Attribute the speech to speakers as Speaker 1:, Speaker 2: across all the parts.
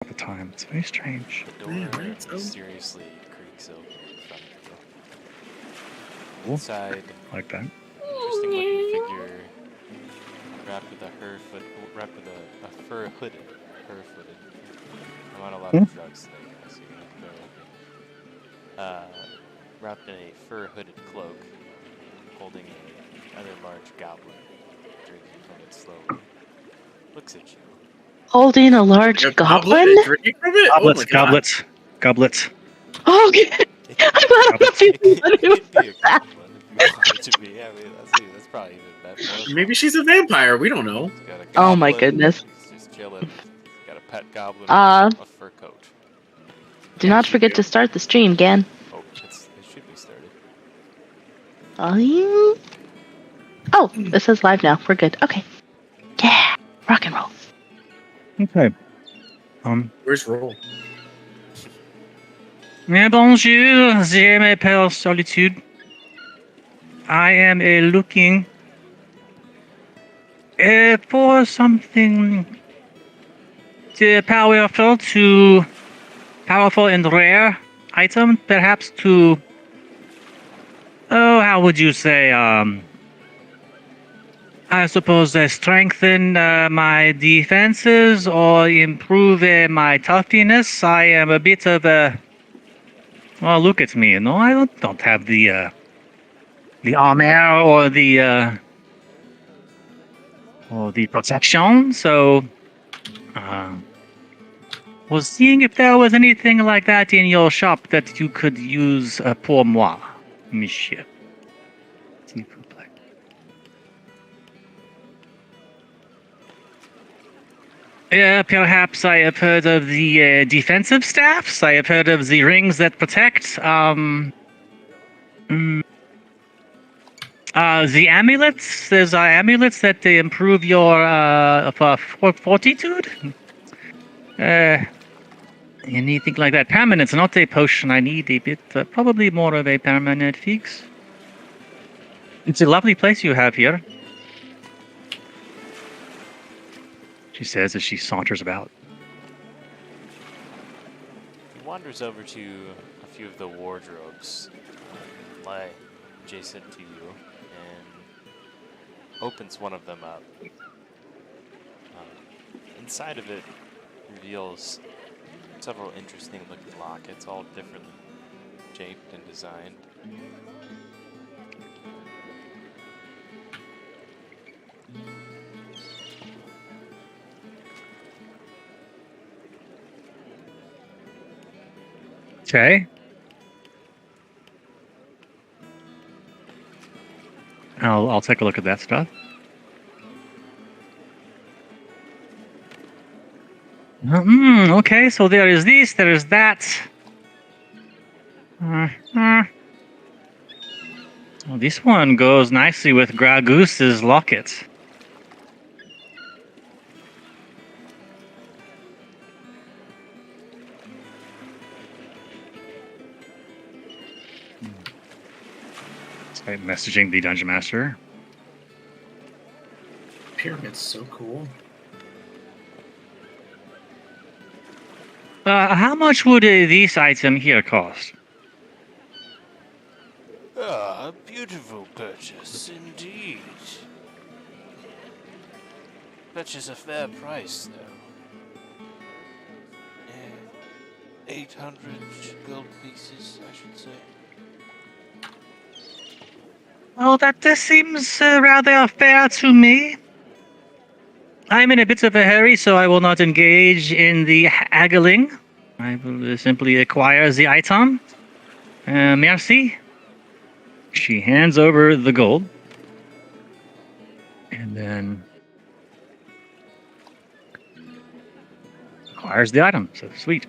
Speaker 1: all the time. It's very strange.
Speaker 2: The door mysteriously creaks open in front of you. Inside,
Speaker 1: Like that.
Speaker 2: interesting looking figure wrapped with a fur-footed. I'm on a lot of drugs today, guys, so you have to bear with me. Wrapped in a fur-hooded cloak, holding a rather large goblet, drinking from it slowly. Looks at you.
Speaker 3: Holding a large goblin?
Speaker 4: Drinking from it?
Speaker 1: Goblets,
Speaker 4: Oh my God.
Speaker 1: goblets.
Speaker 3: Oh, okay. I'm not a
Speaker 2: It could be a goblin if you want it to be. I mean, that's probably even better.
Speaker 4: Maybe she's a vampire. We don't know.
Speaker 2: He's got a
Speaker 3: Oh my
Speaker 2: goblin,
Speaker 3: goodness.
Speaker 2: He's just chilling. He's got a pet goblin with a fur coat.
Speaker 3: Do not forget to start the stream, Gan.
Speaker 2: Oh, it should be started.
Speaker 3: Oh, it says live now. We're good. Okay. Yeah. Rock and roll.
Speaker 1: Okay.
Speaker 4: Where's Roll?
Speaker 1: Bonjour, je m'appelle Solitude. I am looking for something powerful and rare item, perhaps to, how would you say, I suppose strengthen my defenses or improve my toughness. I am a bit of a... Well, look at me, I don't have the armor or the protection, so was seeing if there was anything like that in your shop that you could use pour moi, monsieur. S'il vous plaît. Perhaps I have heard of the defensive staffs. I have heard of the rings that protect. The amulets. There's amulets that improve your fortitude. Anything like that. Permanence, not a potion. I need a bit, probably more of a permanent fix. It's a lovely place you have here, she says as she saunters about.
Speaker 2: He wanders over to a few of the wardrobes, lie adjacent to you, and opens one of them up. Inside of it reveals several interesting looking lockets, all different shaped and designed.
Speaker 1: Okay. I'll take a look at that stuff. Okay, so there is this, there is that. Well, this one goes nicely with Gragoose's locket. Start messaging the Dungeon Master.
Speaker 4: Pyramid's so cool.
Speaker 1: How much would this item here cost?
Speaker 2: A beautiful purchase indeed. Fetches a fair price, though. 800 gold pieces, I should say.
Speaker 1: Well, that seems rather fair to me. I'm in a bit of a hurry, so I will not engage in the haggling. I will simply acquire the item. Merci. She hands over the gold. And then acquires the item. So sweet.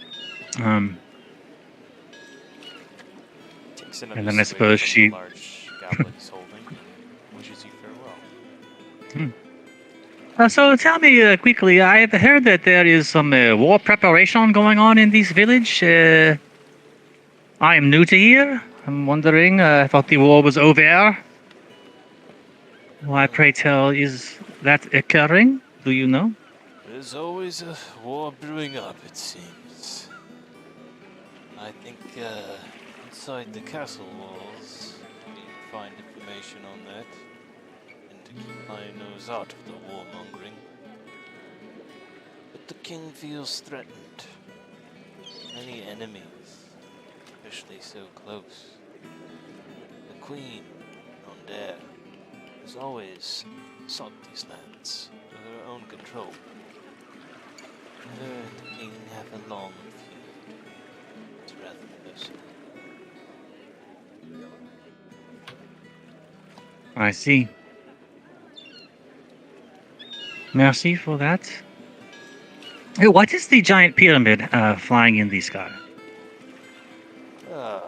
Speaker 1: And then I suppose she...
Speaker 2: large goblet he's holding and wishes you farewell.
Speaker 1: So tell me quickly, I have heard that there is some war preparation going on in this village. I am new to here. I'm wondering, I thought the war was over. Why, pray tell, is that occurring? Do you know?
Speaker 2: It There's always a war brewing up, it seems. I think inside the castle walls, you can find information on that, and to keep my nose out of the warmongering. But the king feels threatened. Many enemies, especially so close. The queen, Nondare, has always sought these lands for her own control. Her and the king have a long feud. It's rather personal.
Speaker 1: I see. Merci for that. Hey, what is the giant pyramid flying in the sky?
Speaker 2: Ah,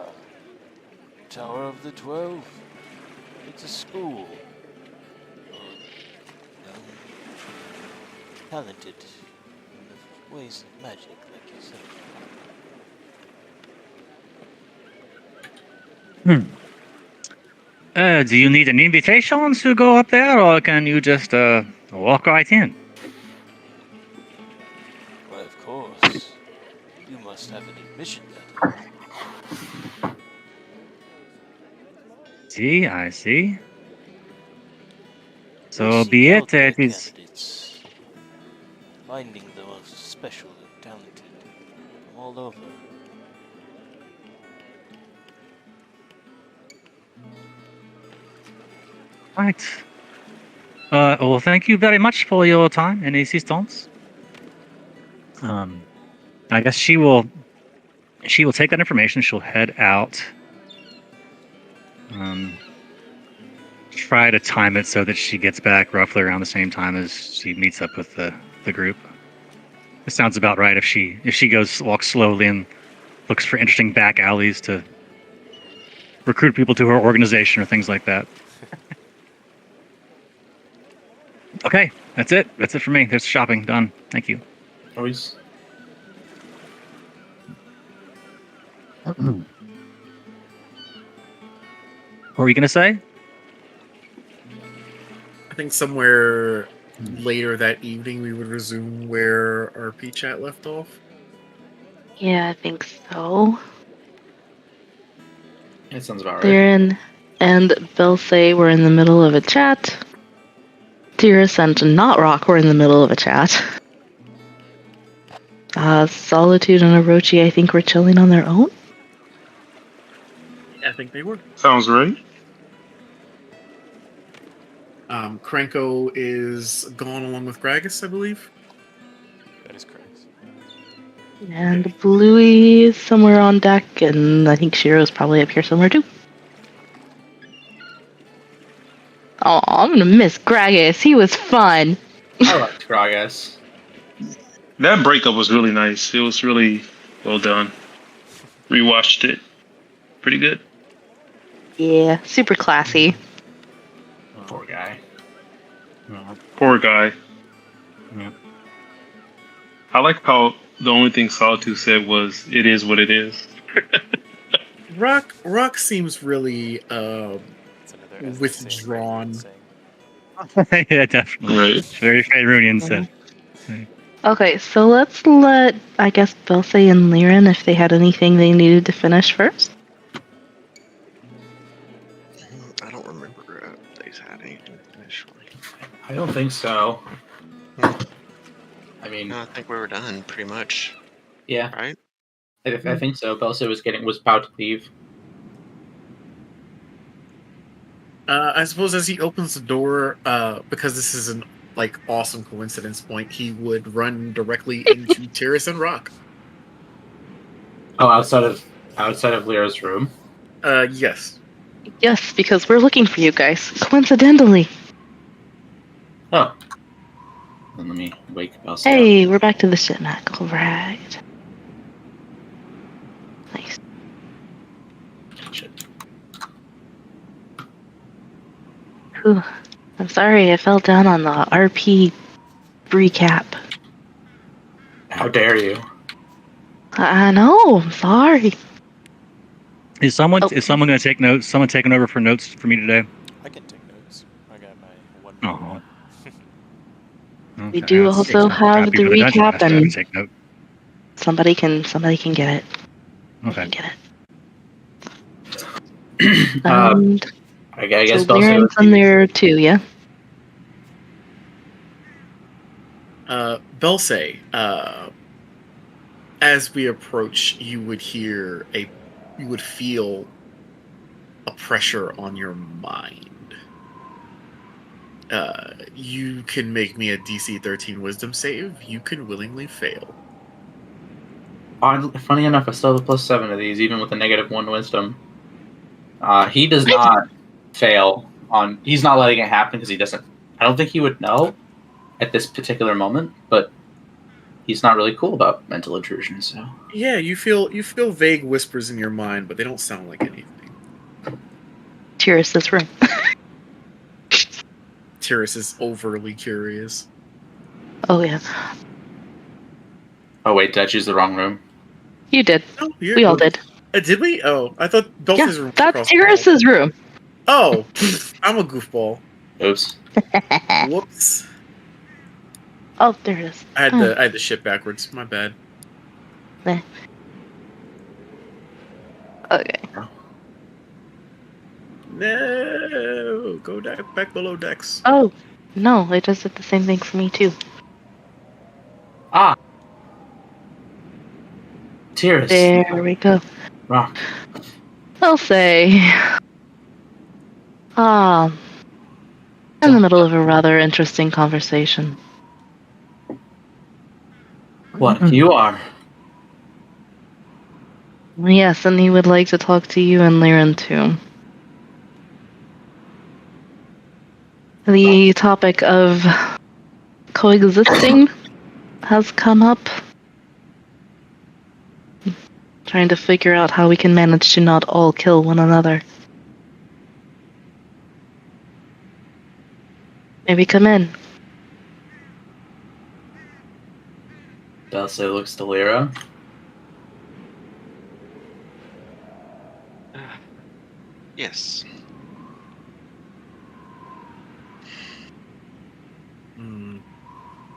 Speaker 2: Tower of the 12. It's a school. Talented in the ways of magic, like yourself.
Speaker 1: Do you need an invitation to go up there, or can you just walk right in?
Speaker 2: Why, of course. You must have an admission then.
Speaker 1: See, I see.
Speaker 2: We
Speaker 1: So
Speaker 2: seek
Speaker 1: be
Speaker 2: out
Speaker 1: it.
Speaker 2: their
Speaker 1: It is.
Speaker 2: candidates, finding the most special and talented from all over.
Speaker 1: Right. Well, thank you very much for your time and assistance. I guess she will take that information. She'll head out. Try to time it so that she gets back roughly around the same time as she meets up with the group. It sounds about right. If she walks slowly and looks for interesting back alleys to recruit people to her organization or things like that. Okay, that's it. That's it for me. There's shopping done. Thank you.
Speaker 4: Always.
Speaker 1: What were you gonna say?
Speaker 4: I think somewhere later that evening we would resume where our P-chat left off.
Speaker 3: Yeah, I think so.
Speaker 5: That sounds about right.
Speaker 3: Theron and Belsay were in the middle of a chat. Tyrus and Not Rock were in the middle of a chat. Solitude and Orochi, I think, were chilling on their own.
Speaker 4: I think they were.
Speaker 6: Sounds right.
Speaker 4: Krenko is gone along with Gragas, I believe.
Speaker 2: That is correct.
Speaker 3: And Bluey is somewhere on deck, and I think Shiro's probably up here somewhere too. Oh, I'm gonna miss Gragas. He was fun.
Speaker 5: I liked Gragas.
Speaker 6: That breakup was really nice. It was really well done. Rewatched it. Pretty good.
Speaker 3: Yeah, super classy.
Speaker 5: Poor guy.
Speaker 6: Poor guy.
Speaker 1: Yeah.
Speaker 6: I like how the only thing Solitude said was, "It is what it is."
Speaker 4: Rock seems really
Speaker 2: It's another
Speaker 4: withdrawn.
Speaker 1: Yeah, definitely.
Speaker 6: Right.
Speaker 1: Very Faerunian said.
Speaker 3: Okay, so let's let, I guess, Belsay and Liren, if they had anything they needed to finish first.
Speaker 7: I don't remember they had anything initially.
Speaker 5: I don't think so. I mean,
Speaker 7: No, I think we were done pretty much,
Speaker 5: yeah,
Speaker 7: right?
Speaker 5: I think so. Belsay was about to leave.
Speaker 4: I suppose as he opens the door, because this is an awesome coincidence point, he would run directly into Tyrus and Rock.
Speaker 5: Oh, outside of Lyra's room.
Speaker 4: Yes.
Speaker 3: Yes, because we're looking for you guys, coincidentally.
Speaker 5: Oh. Then let me wake Belsay
Speaker 3: Hey, we're back to the shit, Mac. All right. Nice.
Speaker 5: up. Shit.
Speaker 3: Whew. I'm sorry, I fell down on the RP recap.
Speaker 5: How dare you?
Speaker 3: I know, I'm sorry.
Speaker 1: Is someone going to take notes? Someone taking over for notes for me today?
Speaker 2: I can take notes. I got my one.
Speaker 1: Oh.
Speaker 3: We do
Speaker 1: That's
Speaker 3: also have
Speaker 1: copy
Speaker 3: the
Speaker 1: for the dungeon
Speaker 3: recap,
Speaker 1: master.
Speaker 3: and
Speaker 1: Take note.
Speaker 3: somebody can get it. They
Speaker 1: Okay.
Speaker 3: can get it.
Speaker 5: uh,
Speaker 3: And
Speaker 5: I guess
Speaker 3: so
Speaker 5: Belsay
Speaker 3: Liren's
Speaker 5: would
Speaker 3: in
Speaker 5: be-
Speaker 3: there too, yeah?
Speaker 4: Belsay, as we approach, you would feel a pressure on your mind. You can make me a DC 13 Wisdom save. You can willingly fail.
Speaker 5: Funny enough, I still have a +7 of these, even with a -1 wisdom. He does not fail on. He's not letting it happen because he doesn't. I don't think he would know at this particular moment, but he's not really cool about mental intrusion. So
Speaker 4: Yeah, you feel vague whispers in your mind, but they don't sound like anything.
Speaker 3: Tyrus's room.
Speaker 4: Tyrus is overly curious.
Speaker 3: Oh, yeah.
Speaker 5: oh wait, did I choose the wrong room?
Speaker 3: You did.
Speaker 4: Oh,
Speaker 3: We all did.
Speaker 4: Did we? Oh, I thought Belsay's room was
Speaker 3: That's
Speaker 4: across the hall.
Speaker 3: Tyrus's room.
Speaker 4: Oh, I'm a goofball.
Speaker 5: Oops.
Speaker 4: Whoops.
Speaker 3: Oh, there it is.
Speaker 4: I had the shit backwards. My bad.
Speaker 3: Okay.
Speaker 4: No, go back below decks.
Speaker 3: Oh, no, it just did the same thing for me too.
Speaker 5: Ah, Tyrus.
Speaker 3: There we go.
Speaker 5: Rock.
Speaker 3: I'll say. In the middle of a rather interesting conversation.
Speaker 5: What you are?
Speaker 3: Yes, and he would like to talk to you and Liren too. The topic of coexisting has come up. Trying to figure out how we can manage to not all kill one another. Maybe come in.
Speaker 5: Belsay looks to Lyra.
Speaker 7: Yes.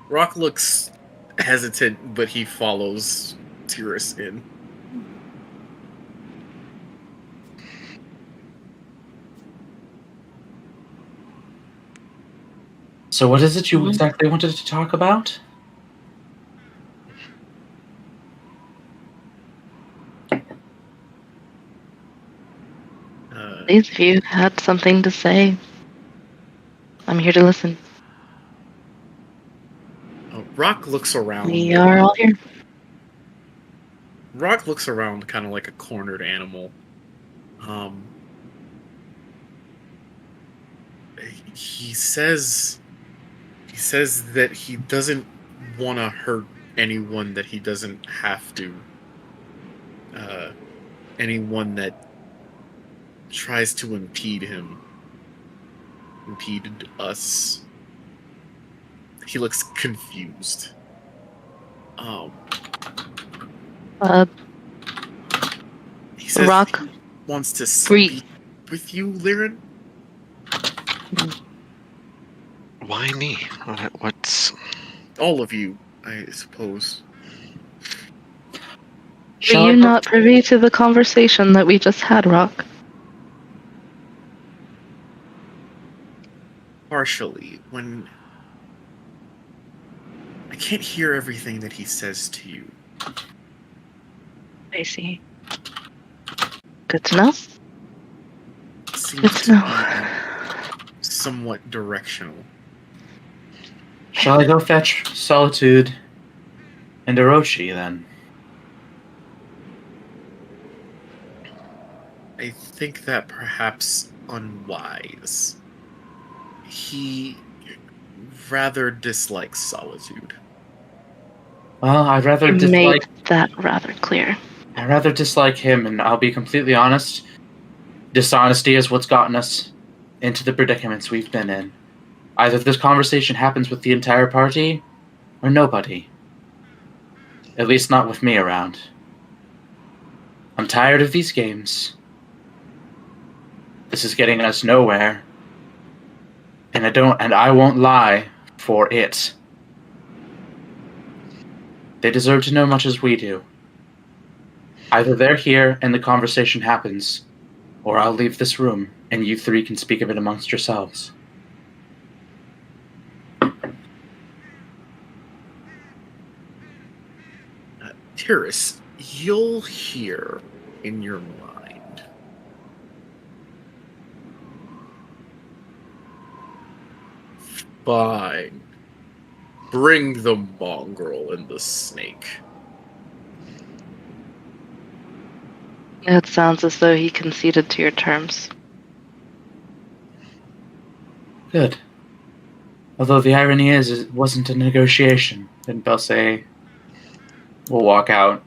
Speaker 4: Rock looks hesitant, but he follows Tyrus in.
Speaker 5: So what is it you exactly wanted to talk about?
Speaker 3: Please, if you had something to say, I'm here to listen.
Speaker 4: Rock looks around.
Speaker 3: We are all here.
Speaker 4: Rock looks around kind of like a cornered animal. He says that he doesn't want to hurt anyone that he doesn't have to. Anyone that tries to impede us. He looks confused. He says
Speaker 3: Rock.
Speaker 4: he wants to
Speaker 3: Breathe.
Speaker 4: speak with you, Liren.
Speaker 7: Why me? What's...
Speaker 4: All of you, I suppose.
Speaker 3: Were you not privy to the conversation that we just had, Rock?
Speaker 4: Partially, when I can't hear everything that he says to you.
Speaker 3: I see. Good to know.
Speaker 4: Seems
Speaker 3: Good to know.
Speaker 4: be somewhat directional.
Speaker 5: Shall I go fetch Solitude and Orochi then?
Speaker 4: I think that perhaps unwise. He rather dislikes solitude.
Speaker 5: Well, I'd rather
Speaker 3: You
Speaker 5: dislike.
Speaker 3: made that rather clear.
Speaker 5: I'd rather dislike him, and I'll be completely honest. Dishonesty is what's gotten us into the predicaments we've been in. Either this conversation happens with the entire party, or nobody. At least not with me around. I'm tired of these games. This is getting us nowhere. And I won't lie for it. They deserve to know much as we do. Either they're here and the conversation happens, or I'll leave this room and you three can speak of it amongst yourselves.
Speaker 4: Tyrus, you'll hear in your mind. Fine. Bring the mongrel and the snake.
Speaker 3: It sounds as though he conceded to your terms.
Speaker 5: Good. Although the irony is, it wasn't a negotiation. Then Belsay will walk out,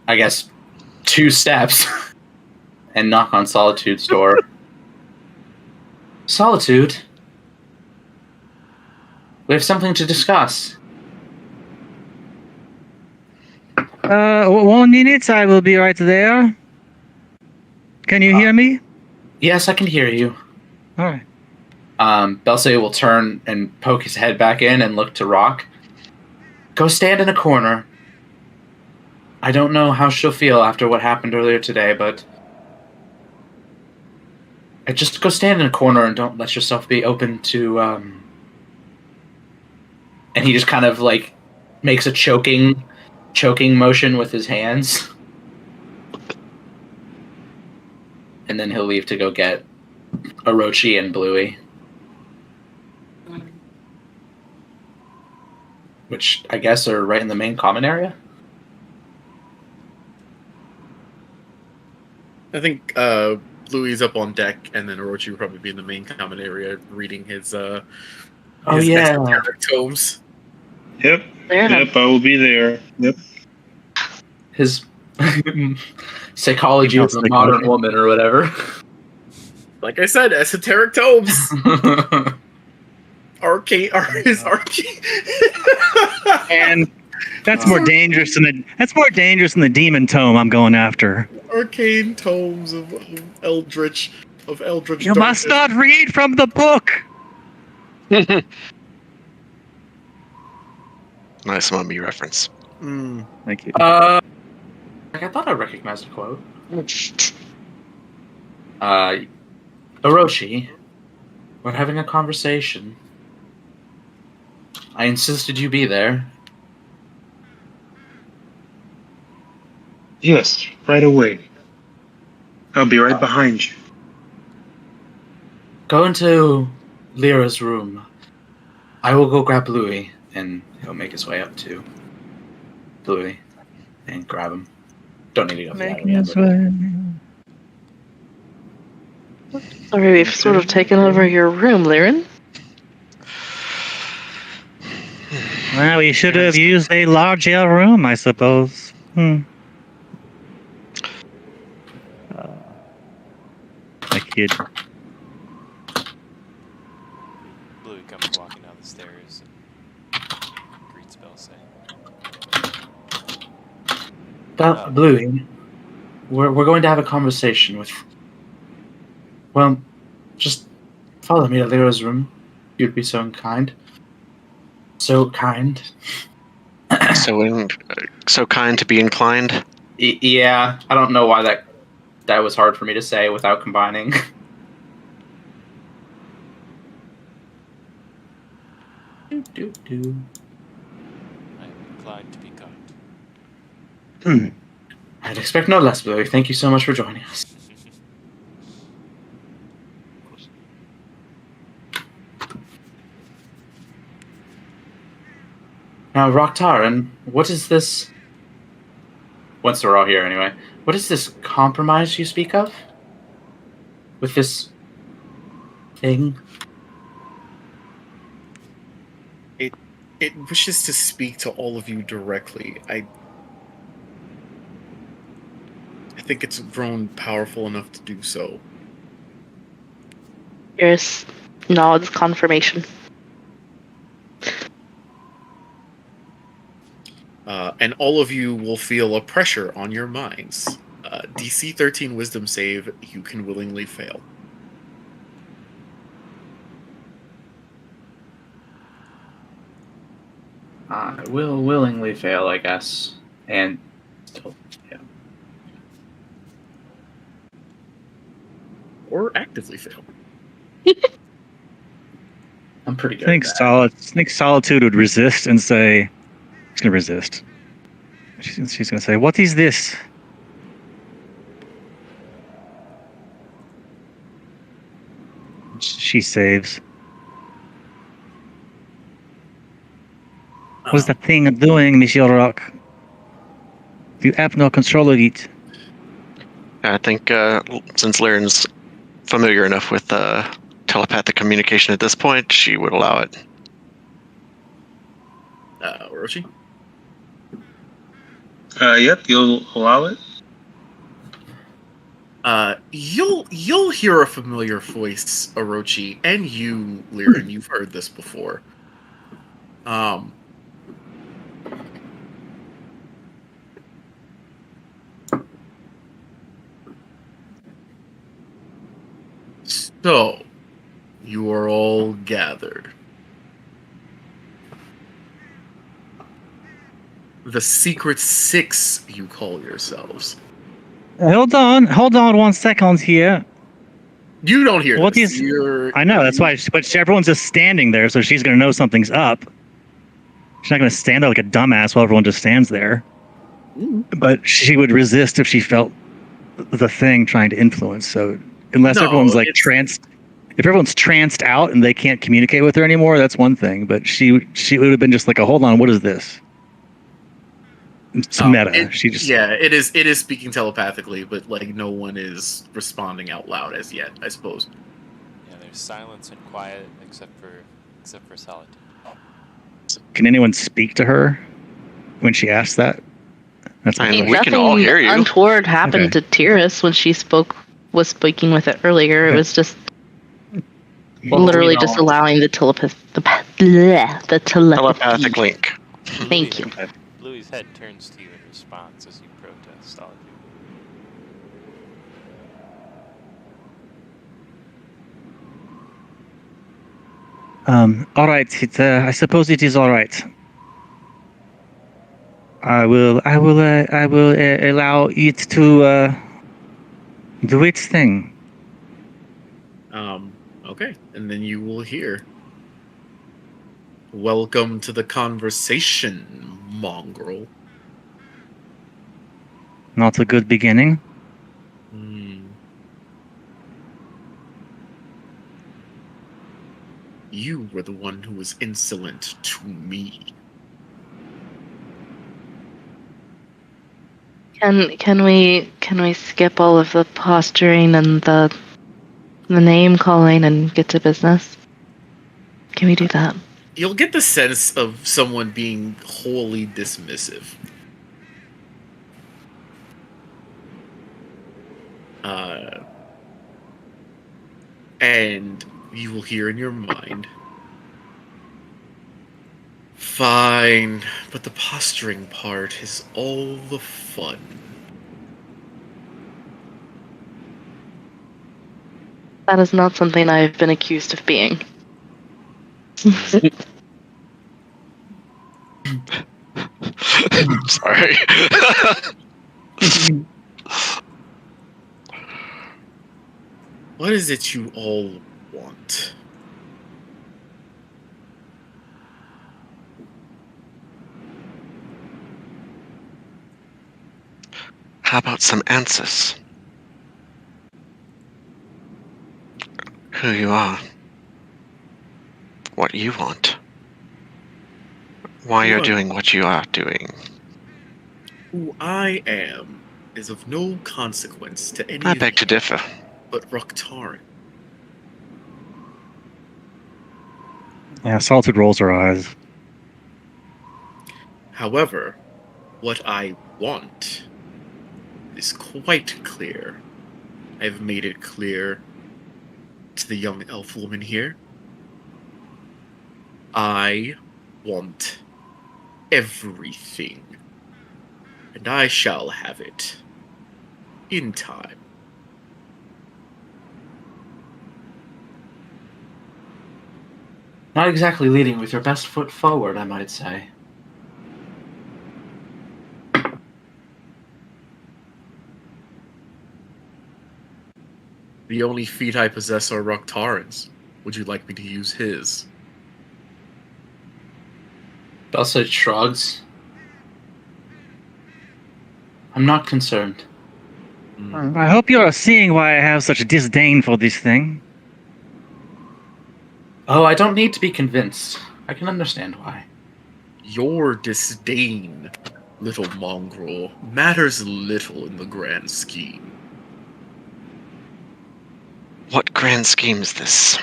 Speaker 5: I guess, 2 steps and knock on Solitude's door. Solitude? We have something to discuss.
Speaker 1: 1 minute, I will be right there. Can you hear me?
Speaker 5: Yes, I can hear you.
Speaker 1: All right.
Speaker 5: Belsay will turn and poke his head back in and look to Rock. Go stand in a corner. I don't know how she'll feel after what happened earlier today, but just go stand in a corner and don't let yourself be open to, And he just kind of, like, makes a choking motion with his hands. And then he'll leave to go get Orochi and Bluey. Which I guess are right in the main common area?
Speaker 4: I think Louis up on deck, and then Orochi will probably be in the main common area reading his esoteric tomes.
Speaker 6: Yep. Yep, I will be there. Yep.
Speaker 5: His psychology of the modern woman or whatever.
Speaker 4: Like I said, esoteric tomes. Arcane.
Speaker 1: And that's more dangerous than the demon tome I'm going after.
Speaker 4: Arcane tomes of Eldritch
Speaker 1: You
Speaker 4: darkness.
Speaker 1: must not read from the book.
Speaker 7: Nice mummy reference.
Speaker 1: Thank you.
Speaker 5: I thought I recognized a quote. Orochi, we're having a conversation. I insisted you be there.
Speaker 6: Yes, right away. I'll be right behind you.
Speaker 5: Go into Lyra's room. I will go grab Bluey, and he'll make his way up to Bluey and grab him. Don't need to go through that again, but-
Speaker 3: Sorry, we've sort of taken over your room, Liren.
Speaker 1: Well, we should have used a larger room, I suppose. My kid.
Speaker 2: Bluey comes walking down the stairs and greets Belsay.
Speaker 5: Bluey, we're going to have a conversation with... Well, just follow me to Lyra's room. You'd be so kind. So kind.
Speaker 7: So kind to be inclined.
Speaker 5: Yeah, I don't know why that was hard for me to say without combining.
Speaker 2: I am inclined to be kind.
Speaker 5: I'd expect no less, Bluey. Thank you so much for joining us. Now, Rocktaran, what is this... Once we're all here, anyway. What is this compromise you speak of? With this... thing?
Speaker 4: It wishes to speak to all of you directly. I think it's grown powerful enough to do so.
Speaker 3: Here's nods confirmation.
Speaker 4: And all of you will feel a pressure on your minds. DC 13 Wisdom save, you can willingly fail.
Speaker 5: I will willingly fail, I guess. And still, yeah.
Speaker 4: Or actively fail.
Speaker 5: I'm pretty
Speaker 1: I
Speaker 5: good
Speaker 1: think
Speaker 5: at that.
Speaker 1: Solitude would resist and say, she's gonna resist. She's gonna say, "What is this?" She saves. What is that thing doing, Monsieur Rock? You have no control of it.
Speaker 7: I think since Lyran's familiar enough with telepathic communication at this point, she would allow it.
Speaker 4: Orochi?
Speaker 6: Yep, you'll allow it.
Speaker 4: You'll hear a familiar voice, Orochi, and you, Lyran. You've heard this before. So, you are all gathered. The Secret Six, you call yourselves.
Speaker 1: Hold on 1 second here.
Speaker 4: You don't hear
Speaker 1: What
Speaker 4: this.
Speaker 1: is-
Speaker 4: You're,
Speaker 1: I know, that's why, but everyone's just standing there, so she's gonna know something's up. She's not gonna stand there like a dumbass while everyone just stands there. But she would resist if she felt the thing trying to influence. So unless
Speaker 4: No,
Speaker 1: everyone's like
Speaker 4: it's-
Speaker 1: if everyone's tranced out and they can't communicate with her anymore, that's one thing. But she would have been just like, hold on, what is this? It's meta. She just
Speaker 4: it is speaking telepathically, but like no one is responding out loud as yet, I suppose.
Speaker 2: Yeah, there's silence and quiet except for Solitude.
Speaker 1: Can anyone speak to her when she asks that? That's
Speaker 7: I mean,
Speaker 1: okay.
Speaker 7: we can all hear you.
Speaker 3: Untoward happened
Speaker 1: Okay.
Speaker 3: to Tyrus when she was speaking with it earlier. It was just literally
Speaker 5: we
Speaker 3: just
Speaker 5: don't-
Speaker 3: allowing the telepathy.
Speaker 7: Telepathic link.
Speaker 3: Thank you.
Speaker 2: Louis' head turns to you in response as you protest Solitude.
Speaker 1: All right. I suppose it is all right. I will allow it to do its thing.
Speaker 4: Okay, and then you will hear. Welcome to the conversation, mongrel.
Speaker 1: Not a good beginning.
Speaker 4: You were the one who was insolent to me.
Speaker 3: Can we skip all of the posturing and the name calling and get to business? Can we do that?
Speaker 4: You'll get the sense of someone being wholly dismissive. And you will hear in your mind, fine, but the posturing part is all the fun.
Speaker 3: That is not something I've been accused of being.
Speaker 7: Sorry.
Speaker 4: What is it you all want?
Speaker 7: How about some answers? Who you are. What you want. Why you're doing what you are doing.
Speaker 4: Who I am is of no consequence to any
Speaker 7: I
Speaker 4: of
Speaker 7: beg to
Speaker 4: you
Speaker 7: differ.
Speaker 4: but Raktarin.
Speaker 1: Yeah, Solitude rolls her eyes.
Speaker 4: However, what I want is quite clear. I've made it clear to the young elf woman here. I want everything. And I shall have it. In time.
Speaker 5: Not exactly leading with your best foot forward, I might say.
Speaker 4: The only feet I possess are Roktaran's. Would you like me to use his?
Speaker 5: Dulcet shrugs. I'm not concerned.
Speaker 1: I hope you are seeing why I have such disdain for this thing.
Speaker 5: Oh, I don't need to be convinced. I can understand why.
Speaker 4: Your disdain, little mongrel, matters little in the grand scheme.
Speaker 7: What grand scheme is this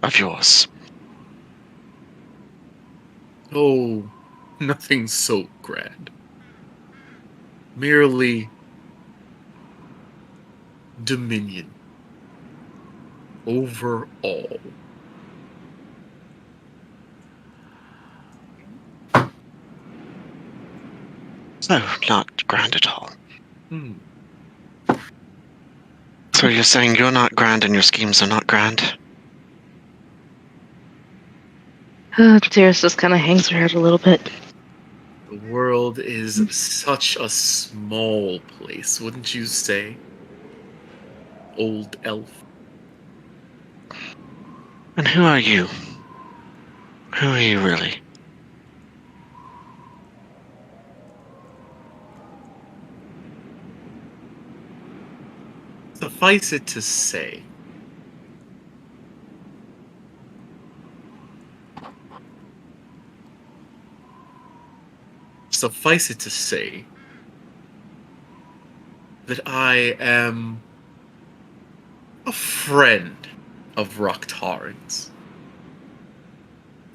Speaker 7: of yours?
Speaker 4: Oh, nothing so grand. Merely dominion over all.
Speaker 7: So, not grand at all.
Speaker 4: Hmm.
Speaker 7: So you're saying you're not grand and your schemes are not grand?
Speaker 3: Tears just kind of hangs her head a little bit.
Speaker 4: The world is such a small place, wouldn't you say? Old elf.
Speaker 7: And who are you? Who are you really?
Speaker 4: Suffice it to say, that I am a friend of Roktaran's.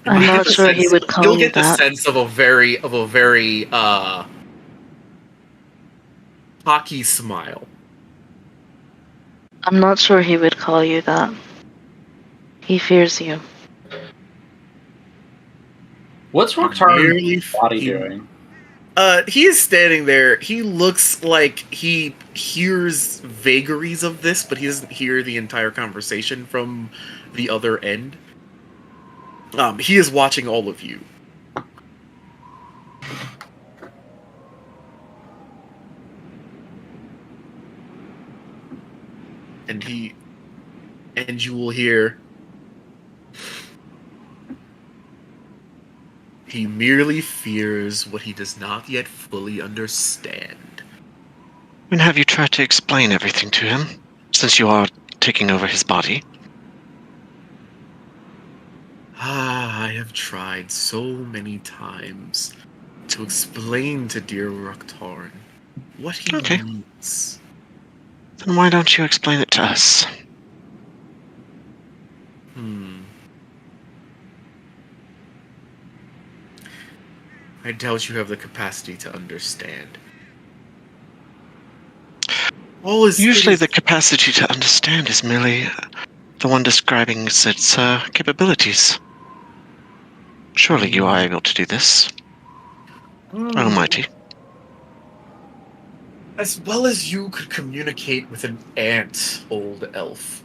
Speaker 3: I'm not sure he would call
Speaker 4: You'll
Speaker 3: you
Speaker 4: get the
Speaker 3: that.
Speaker 4: sense of a very cocky smile.
Speaker 3: I'm not sure he would call you that. He fears you.
Speaker 5: What's Roktaran's body doing?
Speaker 4: He is standing there. He looks like he hears vagaries of this, but he doesn't hear the entire conversation from the other end. He is watching all of you. And you will hear, he merely fears what he does not yet fully understand.
Speaker 7: And have you tried to explain everything to him, since you are taking over his body?
Speaker 4: I have tried so many times to explain to dear Roktaran what he needs.
Speaker 7: Then why don't you explain it to us?
Speaker 4: I doubt you have the capacity to understand.
Speaker 7: Usually the capacity to understand is merely the one describing its capabilities. Surely you are able to do this. Almighty.
Speaker 4: As well as you could communicate with an ant, old elf.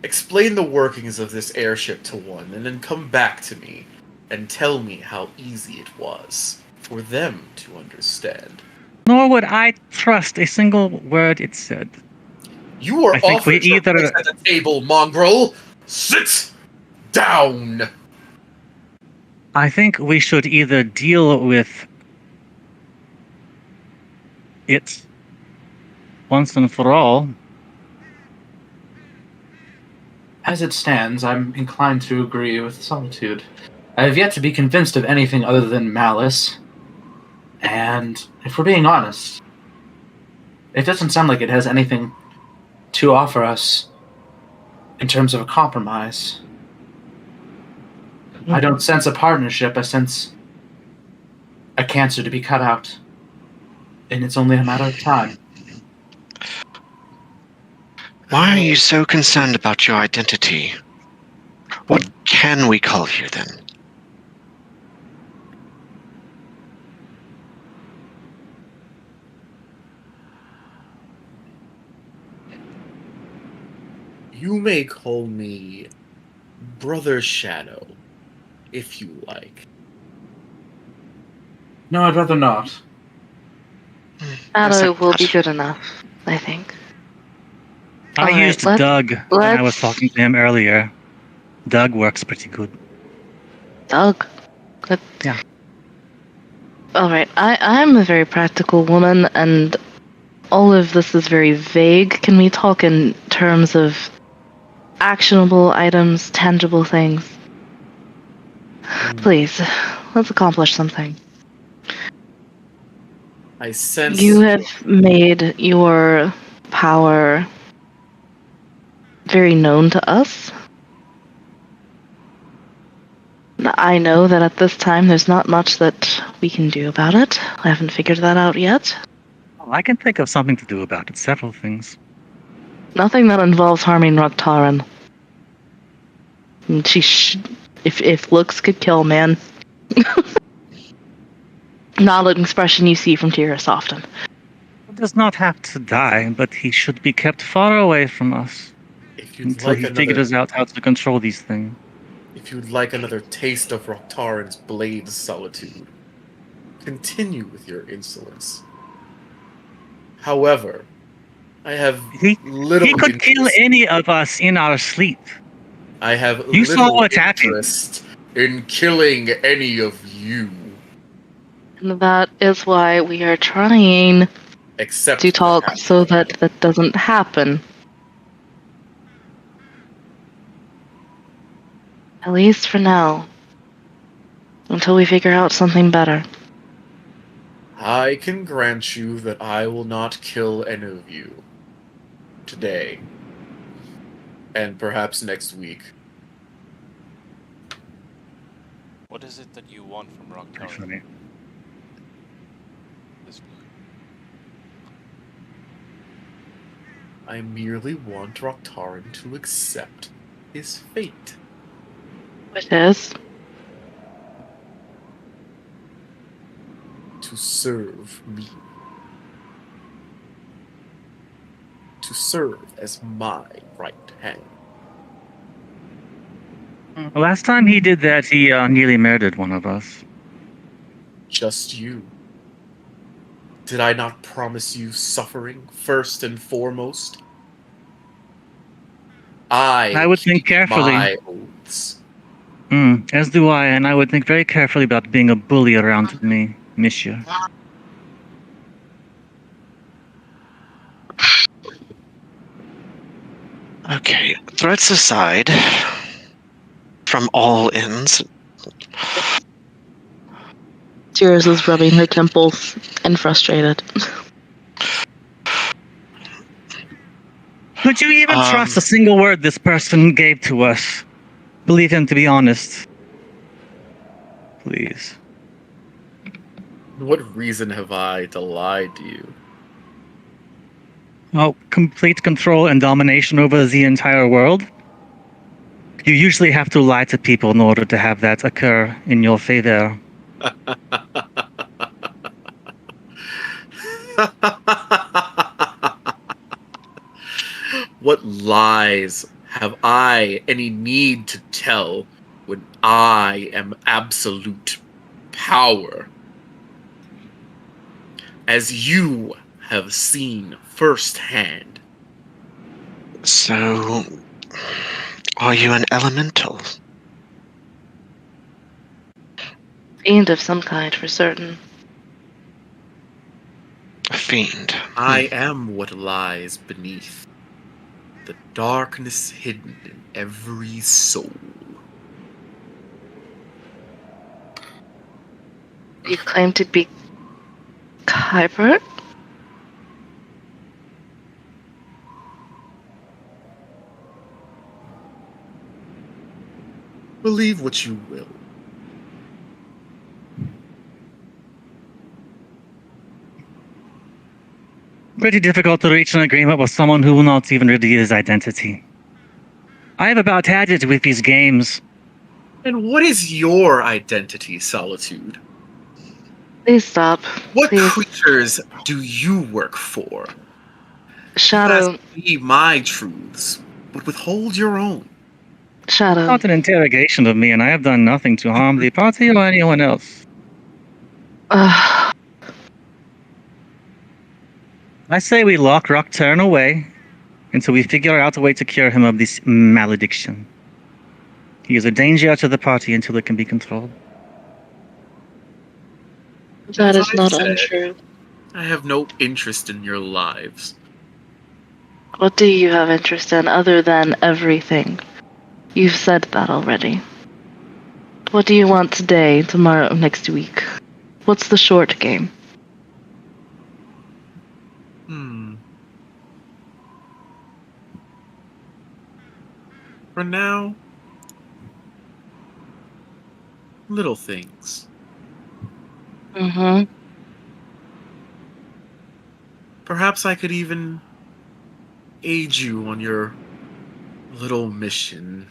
Speaker 4: Explain the workings of this airship to one, and then come back to me and tell me how easy it was for them to understand.
Speaker 1: Nor would I trust a single word it said.
Speaker 4: You are
Speaker 1: I think we
Speaker 4: offered your
Speaker 1: either-
Speaker 4: place at the table, mongrel! Sit down!
Speaker 1: I think we should either deal with it once and for all.
Speaker 5: As it stands, I'm inclined to agree with Solitude. I have yet to be convinced of anything other than malice. And if we're being honest, it doesn't sound like it has anything to offer us in terms of a compromise. I don't sense a partnership, I sense a cancer to be cut out. And it's only a matter of time.
Speaker 7: Why are you so concerned about your identity? What can we call you then?
Speaker 4: You may call me Brother Shadow, if you like.
Speaker 5: No, I'd rather not.
Speaker 3: Shadow
Speaker 7: Accept
Speaker 3: will be
Speaker 7: that.
Speaker 3: good enough, I think.
Speaker 1: I
Speaker 3: Alright,
Speaker 1: used
Speaker 3: let's-
Speaker 1: Doug when I was
Speaker 3: let's-
Speaker 1: talking to him earlier. Doug works pretty good.
Speaker 3: Doug. Good.
Speaker 1: Yeah.
Speaker 3: Alright, I'm a very practical woman, and all of this is very vague. Can we talk in terms of actionable items, tangible things? Please, let's accomplish something.
Speaker 4: I sense
Speaker 3: You have made your power very known to us. I know that at this time there's not much that we can do about it. I haven't figured that out yet.
Speaker 1: I can think of something to do about it. Several things.
Speaker 3: Nothing that involves harming Roktaran. If looks could kill, man. Not an expression you see from Tyrus often.
Speaker 1: He does not have to die, but he should be kept far away from us
Speaker 4: if you'd
Speaker 1: until
Speaker 4: like
Speaker 1: he
Speaker 4: another,
Speaker 1: figures out how to control these things.
Speaker 4: if you'd like another taste of Roktaran's blade solitude, continue with your insolence. However, I have little
Speaker 1: He could kill
Speaker 4: interest-
Speaker 1: any of us in our sleep.
Speaker 4: I have
Speaker 1: You saw
Speaker 4: little
Speaker 1: what happened.
Speaker 4: interest in killing any of you,
Speaker 3: And that is why we are trying
Speaker 4: except
Speaker 3: to talk
Speaker 4: perhaps-
Speaker 3: so that that doesn't happen. At least for now. Until we figure out something better.
Speaker 4: I can grant you that I will not kill any of you today, and perhaps next week.
Speaker 2: What is it that you want from Roktaran?
Speaker 1: Actually.
Speaker 4: I merely want Roktaran to accept his fate.
Speaker 3: Which is?
Speaker 4: To serve me. To serve as my right hand.
Speaker 1: Last time he did that, he nearly murdered one of us.
Speaker 4: Just you. Did I not promise you suffering first and foremost?
Speaker 1: I would think
Speaker 4: keep
Speaker 1: carefully.
Speaker 4: my oaths.
Speaker 1: As do I, and I would think very carefully about being a bully around me, monsieur.
Speaker 7: Okay, threats aside, from all ends,
Speaker 3: Tyrus is rubbing her temples and frustrated.
Speaker 1: Would you even trust a single word this person gave to us? Believe him to be honest. Please.
Speaker 4: What reason have I to lie to you?
Speaker 1: Oh, complete control and domination over the entire world? You usually have to lie to people in order to have that occur in your favor.
Speaker 4: What lies have I any need to tell when I am absolute power? As you have seen firsthand.
Speaker 7: so are you an elemental?
Speaker 3: Fiend of some kind, for certain.
Speaker 7: A fiend?
Speaker 4: I am what lies beneath. The darkness hidden in every soul.
Speaker 3: You claim to be Kuiper?
Speaker 4: Believe what you will.
Speaker 1: Pretty difficult to reach an agreement with someone who will not even reveal his identity. I have about had it with these games.
Speaker 4: And what is your identity, Solitude?
Speaker 3: Please stop.
Speaker 4: What
Speaker 3: Please.
Speaker 4: creatures do you work for?
Speaker 3: Shadow.
Speaker 4: Ask me my truths, but withhold your own.
Speaker 3: Shadow.
Speaker 1: Not an interrogation of me, and I have done nothing to harm the party or anyone else. I say we lock Rokturn away, until we figure out a way to cure him of this malediction. He is a danger to the party until it can be controlled.
Speaker 3: That
Speaker 4: As
Speaker 3: is
Speaker 4: I
Speaker 3: not
Speaker 4: said,
Speaker 3: untrue.
Speaker 4: I have no interest in your lives.
Speaker 3: What do you have interest in other than everything? You've said that already. What do you want today, tomorrow, next week? What's the short game?
Speaker 4: For now, little things.
Speaker 3: Mm-hmm.
Speaker 4: Perhaps I could even aid you on your little mission.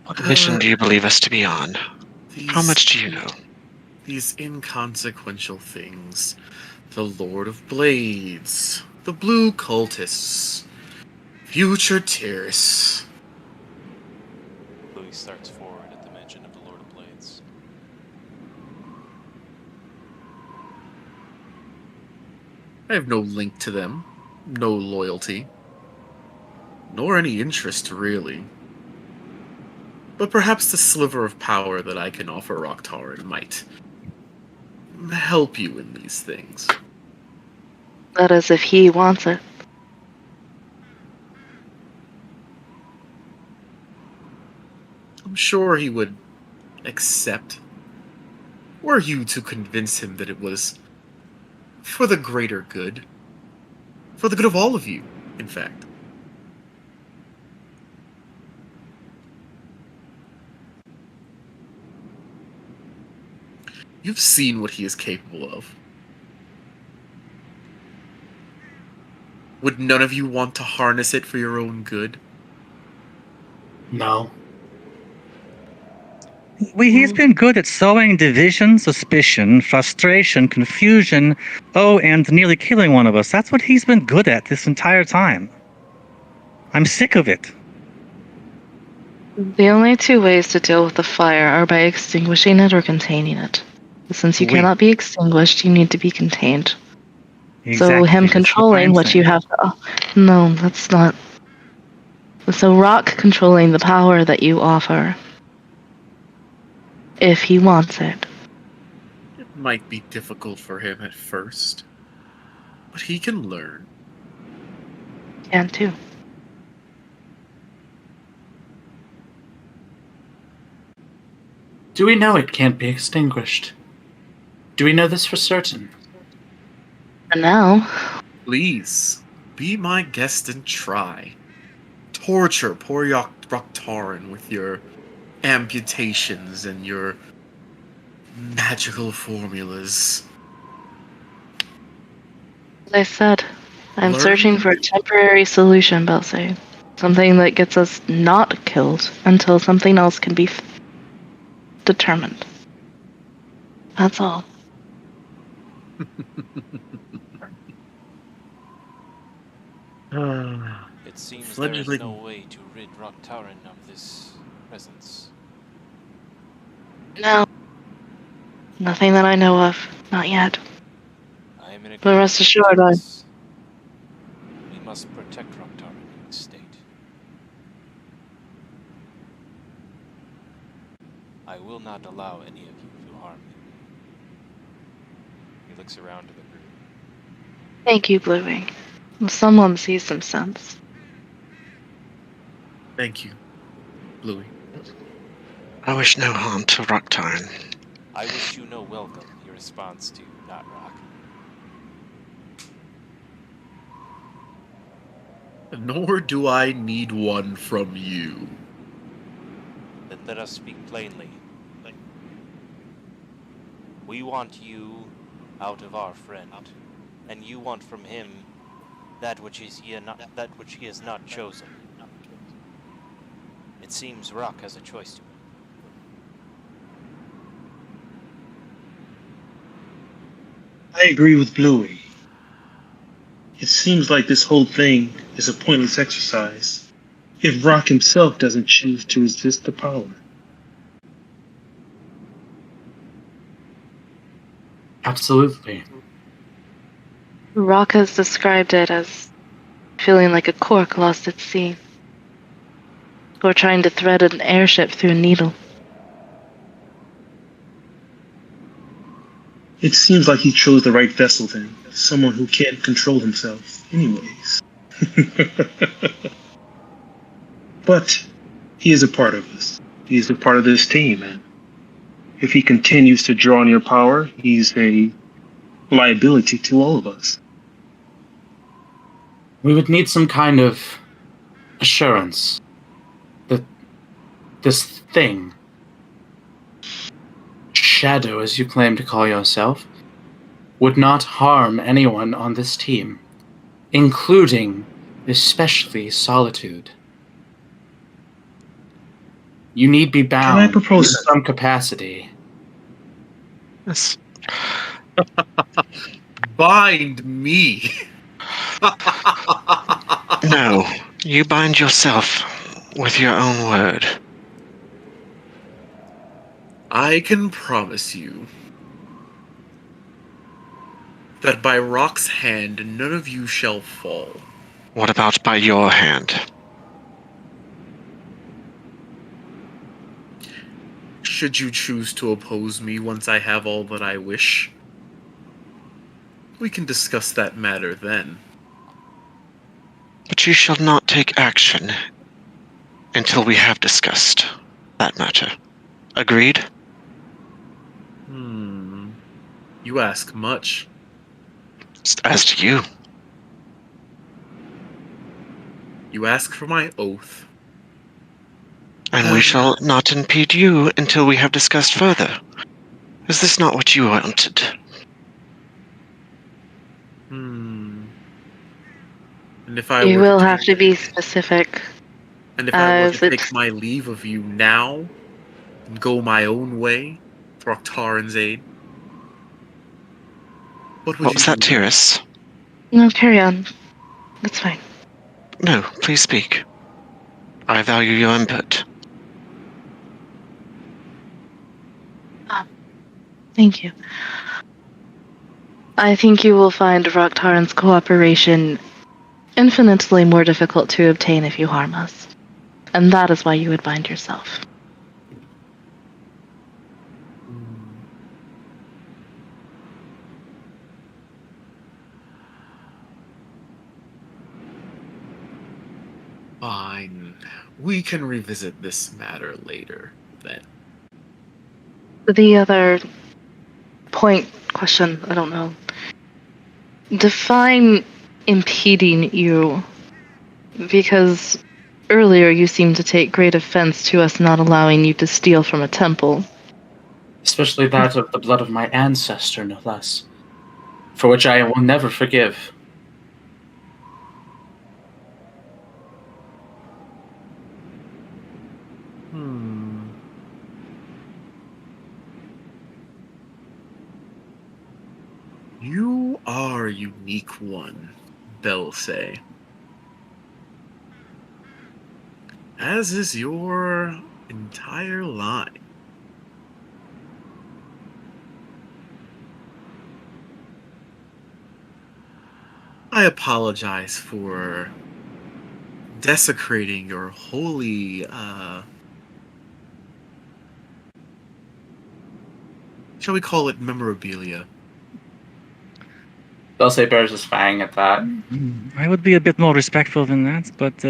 Speaker 7: What mission do you believe us to be on? How much do you know?
Speaker 4: These inconsequential things. The Lord of Blades, the Blue Cultists, future terrorists.
Speaker 2: Louis starts forward at the mention of the Lord of Blades.
Speaker 4: I have no link to them, no loyalty, nor any interest, really. But perhaps the sliver of power that I can offer Rocktaran might help you in these things.
Speaker 3: That is if he wants it.
Speaker 4: I'm sure he would accept. Were you to convince him that it was for the greater good. For the good of all of you, in fact. You've seen what he is capable of. Would none of you want to harness it for your own good?
Speaker 5: No.
Speaker 1: He's been good at sowing division, suspicion, frustration, confusion, and nearly killing one of us. That's what he's been good at this entire time. I'm sick of it.
Speaker 3: The only two ways to deal with the fire are by extinguishing it or containing it. Since you cannot be extinguished, you need to be contained.
Speaker 1: Exactly.
Speaker 3: So him
Speaker 1: That's
Speaker 3: controlling
Speaker 1: I'm
Speaker 3: what
Speaker 1: saying.
Speaker 3: you have to... Oh, no, that's not... So Rock controlling the power that you offer. If he wants it.
Speaker 4: It might be difficult for him at first, but he can learn.
Speaker 3: Can too.
Speaker 5: Do we know it can't be extinguished? Do we know this for certain?
Speaker 3: For now.
Speaker 4: Please, be my guest and try. Torture poor Rocktaran with your amputations and your magical formulas.
Speaker 3: As I said, I'm
Speaker 4: Learn
Speaker 3: searching for a temporary solution, Belsay. Something that gets us not killed until something else can be determined. That's all.
Speaker 2: It seems there is no way to rid Rocktaran of this presence.
Speaker 3: No. Nothing that I know of. Not yet.
Speaker 2: I am in
Speaker 3: But rest assured,
Speaker 2: we must protect Rocktaran in this state. I will not allow any of you to harm him. He looks around to the group.
Speaker 3: Thank you, Bluewing. Someone sees some sense.
Speaker 4: Thank you, Louis.
Speaker 7: I wish no harm to Rocktaran.
Speaker 2: I wish you no welcome, your response to Not Rock.
Speaker 4: Nor do I need one from you.
Speaker 2: Then let us speak plainly. We want you out of our friend, and you want from him that which he has not chosen. It seems Rock has a choice to make.
Speaker 6: I agree with Bluey. It seems like this whole thing is a pointless exercise if Rock himself doesn't choose to resist the power.
Speaker 5: Absolutely.
Speaker 3: Rock has described it as feeling like a cork lost at sea, or trying to thread an airship through a needle.
Speaker 6: It seems like he chose the right vessel then. Someone who can't control himself, anyways. But he is a part of us. He is a part of this team, and if he continues to draw on your power, he's a liability to all of us.
Speaker 5: We would need some kind of assurance that this thing, shadow as you claim to call yourself, would not harm anyone on this team, including, especially, Solitude. You need be bound
Speaker 6: Can I propose
Speaker 5: in some capacity.
Speaker 7: Yes.
Speaker 4: Bind me.
Speaker 7: No, you bind yourself with your own word.
Speaker 4: I can promise you that by Rock's hand none of you shall fall.
Speaker 7: What about by your hand?
Speaker 4: Should you choose to oppose me once I have all that I wish, we can discuss that matter then.
Speaker 7: But you shall not take action until we have discussed that matter. Agreed?
Speaker 4: You ask much.
Speaker 7: As to you.
Speaker 4: You ask for my oath.
Speaker 7: And we shall not impede you until we have discussed further. Is this not what you wanted?
Speaker 4: And if I
Speaker 3: You
Speaker 4: were
Speaker 3: will
Speaker 4: to
Speaker 3: have to be specific.
Speaker 4: And if I were
Speaker 3: as
Speaker 4: to
Speaker 3: it's-
Speaker 4: take my leave of you now and go my own way, Thraktaran's aid, what would
Speaker 7: What
Speaker 4: you
Speaker 7: was that,
Speaker 4: do?
Speaker 7: Tyrus?
Speaker 3: No, carry on. That's fine.
Speaker 7: No, please speak. I value your input.
Speaker 3: Thank you. I think you will find Rocktaran's cooperation infinitely more difficult to obtain if you harm us. And that is why you would bind yourself.
Speaker 4: Fine. We can revisit this matter later, then.
Speaker 3: The other question, I don't know. Define impeding you, because earlier you seemed to take great offense to us not allowing you to steal from a temple.
Speaker 5: Especially that of the blood of my ancestor, no less. For which I will never forgive.
Speaker 4: You are a unique one, they'll say. As is your entire line. I apologize for desecrating your holy, shall we call it memorabilia?
Speaker 5: Dulce bears his fang at that.
Speaker 1: I would be a bit more respectful than that, but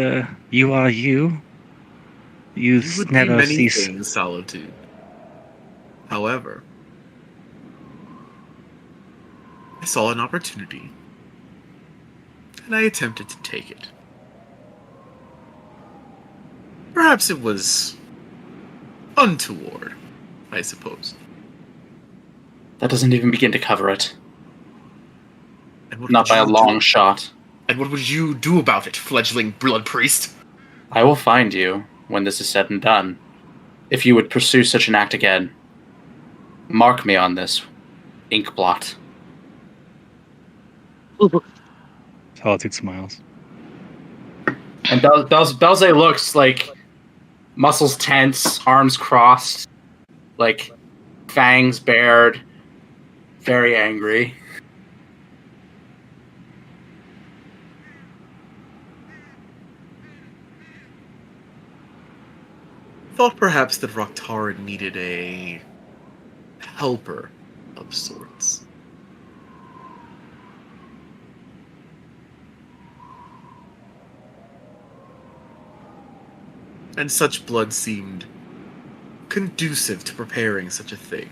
Speaker 1: you are you. You
Speaker 4: You would be
Speaker 1: never
Speaker 4: many
Speaker 1: cease.
Speaker 4: things, Solitude. However, I saw an opportunity, and I attempted to take it. Perhaps it was untoward, I suppose.
Speaker 5: That doesn't even begin to cover it.
Speaker 4: And what
Speaker 5: Not
Speaker 4: would
Speaker 5: by a
Speaker 4: you
Speaker 5: long
Speaker 4: do?
Speaker 5: shot.
Speaker 4: And what would you do about it, fledgling blood priest?
Speaker 5: I will find you when this is said and done. If you would pursue such an act again, mark me on this ink blot.
Speaker 1: Solitude smiles.
Speaker 5: And Belze looks like muscles tense, arms crossed, like fangs bared, very angry.
Speaker 4: thought perhaps that Roktara needed a helper of sorts. And such blood seemed conducive to preparing such a thing.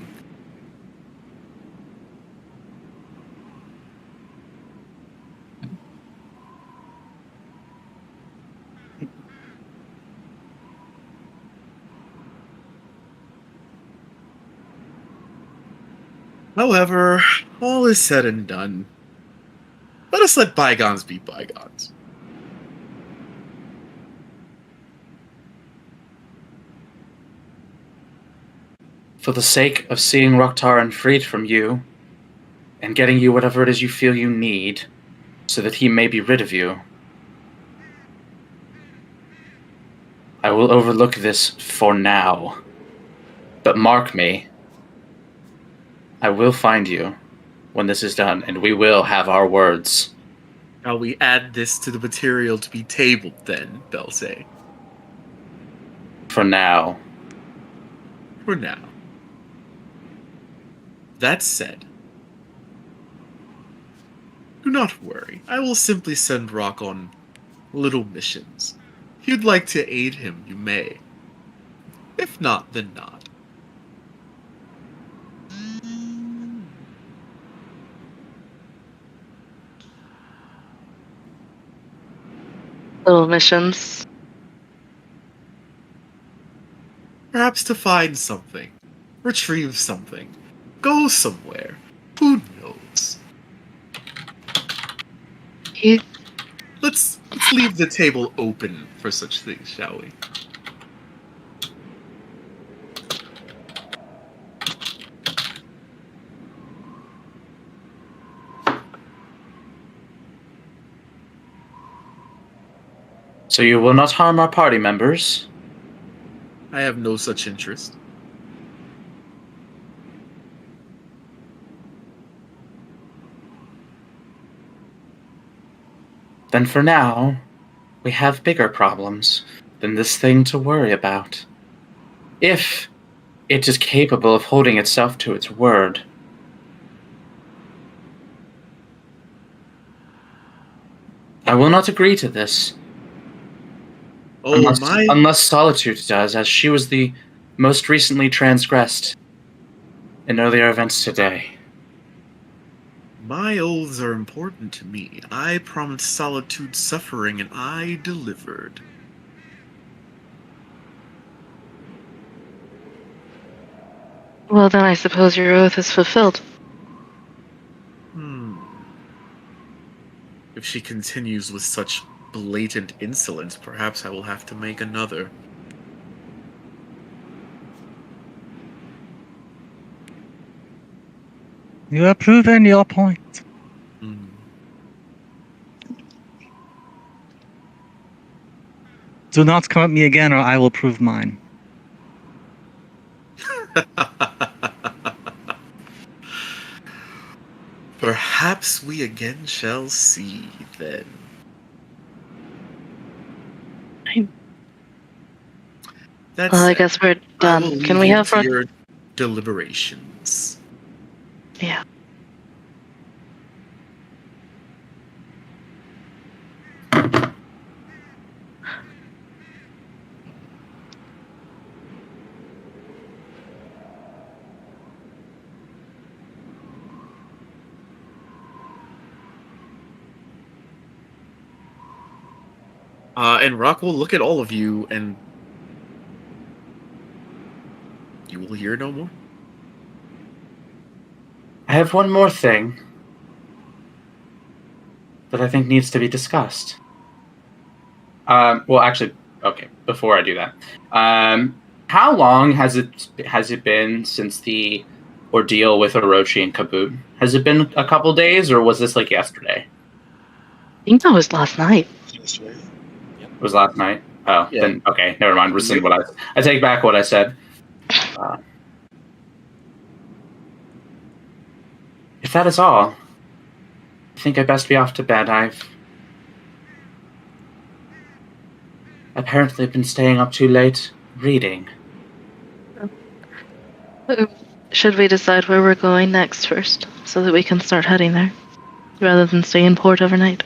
Speaker 4: However, all is said and done. Let us let bygones be bygones.
Speaker 5: For the sake of seeing Roktaran freed from you, and getting you whatever it is you feel you need, so that he may be rid of you, I will overlook this for now. But mark me, I will find you when this is done, and we will have our words.
Speaker 4: Shall we add this to the material to be tabled then, Belsay?
Speaker 5: For now.
Speaker 4: For now. That said, do not worry. I will simply send Rock on little missions. If you'd like to aid him, you may. If not, then not.
Speaker 3: Little missions.
Speaker 4: Perhaps to find something, retrieve something, go somewhere. Who knows? Let's leave the table open for such things, shall we?
Speaker 5: So you will not harm our party members?
Speaker 4: I have no such interest.
Speaker 5: Then for now, we have bigger problems than this thing to worry about. If it is capable of holding itself to its word, I will not agree to this.
Speaker 4: Oh,
Speaker 5: Unless Solitude does, as she was the most recently transgressed in earlier events today.
Speaker 4: My oaths are important to me. I promised Solitude suffering, and I delivered.
Speaker 3: Well, then I suppose your oath is fulfilled.
Speaker 4: If she continues with such blatant insolence, perhaps I will have to make another.
Speaker 1: You have proven your point. Do not come at me again, or I will prove mine.
Speaker 4: Perhaps we again shall see, then. That's
Speaker 3: Well, I guess we're done. Can we have our...
Speaker 4: your deliberations?
Speaker 3: Yeah.
Speaker 4: And Rock will look at all of you, and you will hear no more.
Speaker 5: I have one more thing that I think needs to be discussed. Well, actually, okay. Before I do that, how long has it been since the ordeal with Orochi and Kaboot? Has it been a couple days, or was this like yesterday?
Speaker 3: I think that was last night.
Speaker 6: Yesterday.
Speaker 5: It was last night. Oh,
Speaker 4: Yeah.
Speaker 5: then okay. Never mind. Rescind what I take back what I said. If that is all, I think I'd best be off to bed. I've apparently been staying up too late, reading.
Speaker 3: Should we decide where we're going next first, so that we can start heading there, rather than stay in port overnight?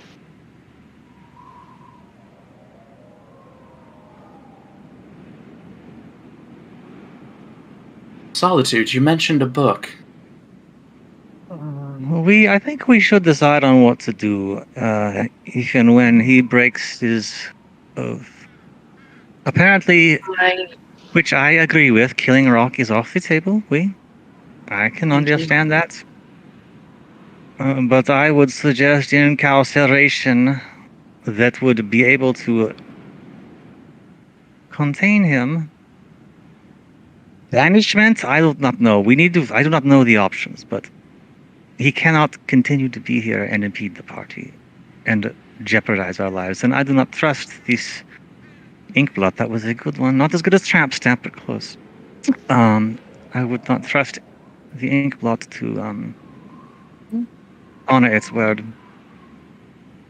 Speaker 5: Solitude, you mentioned a book.
Speaker 1: I think we should decide on what to do, if and when he breaks his oath. Apparently, which I agree with, killing Rock is off the table. I can understand that. But I would suggest incarceration that would be able to contain him. Banishment? I do not know. I do not know the options, but he cannot continue to be here and impede the party and jeopardize our lives. And I do not trust this Inkblot. That was a good one. Not as good as Tramp Stamp, but close. I would not trust the Inkblot to honor its word.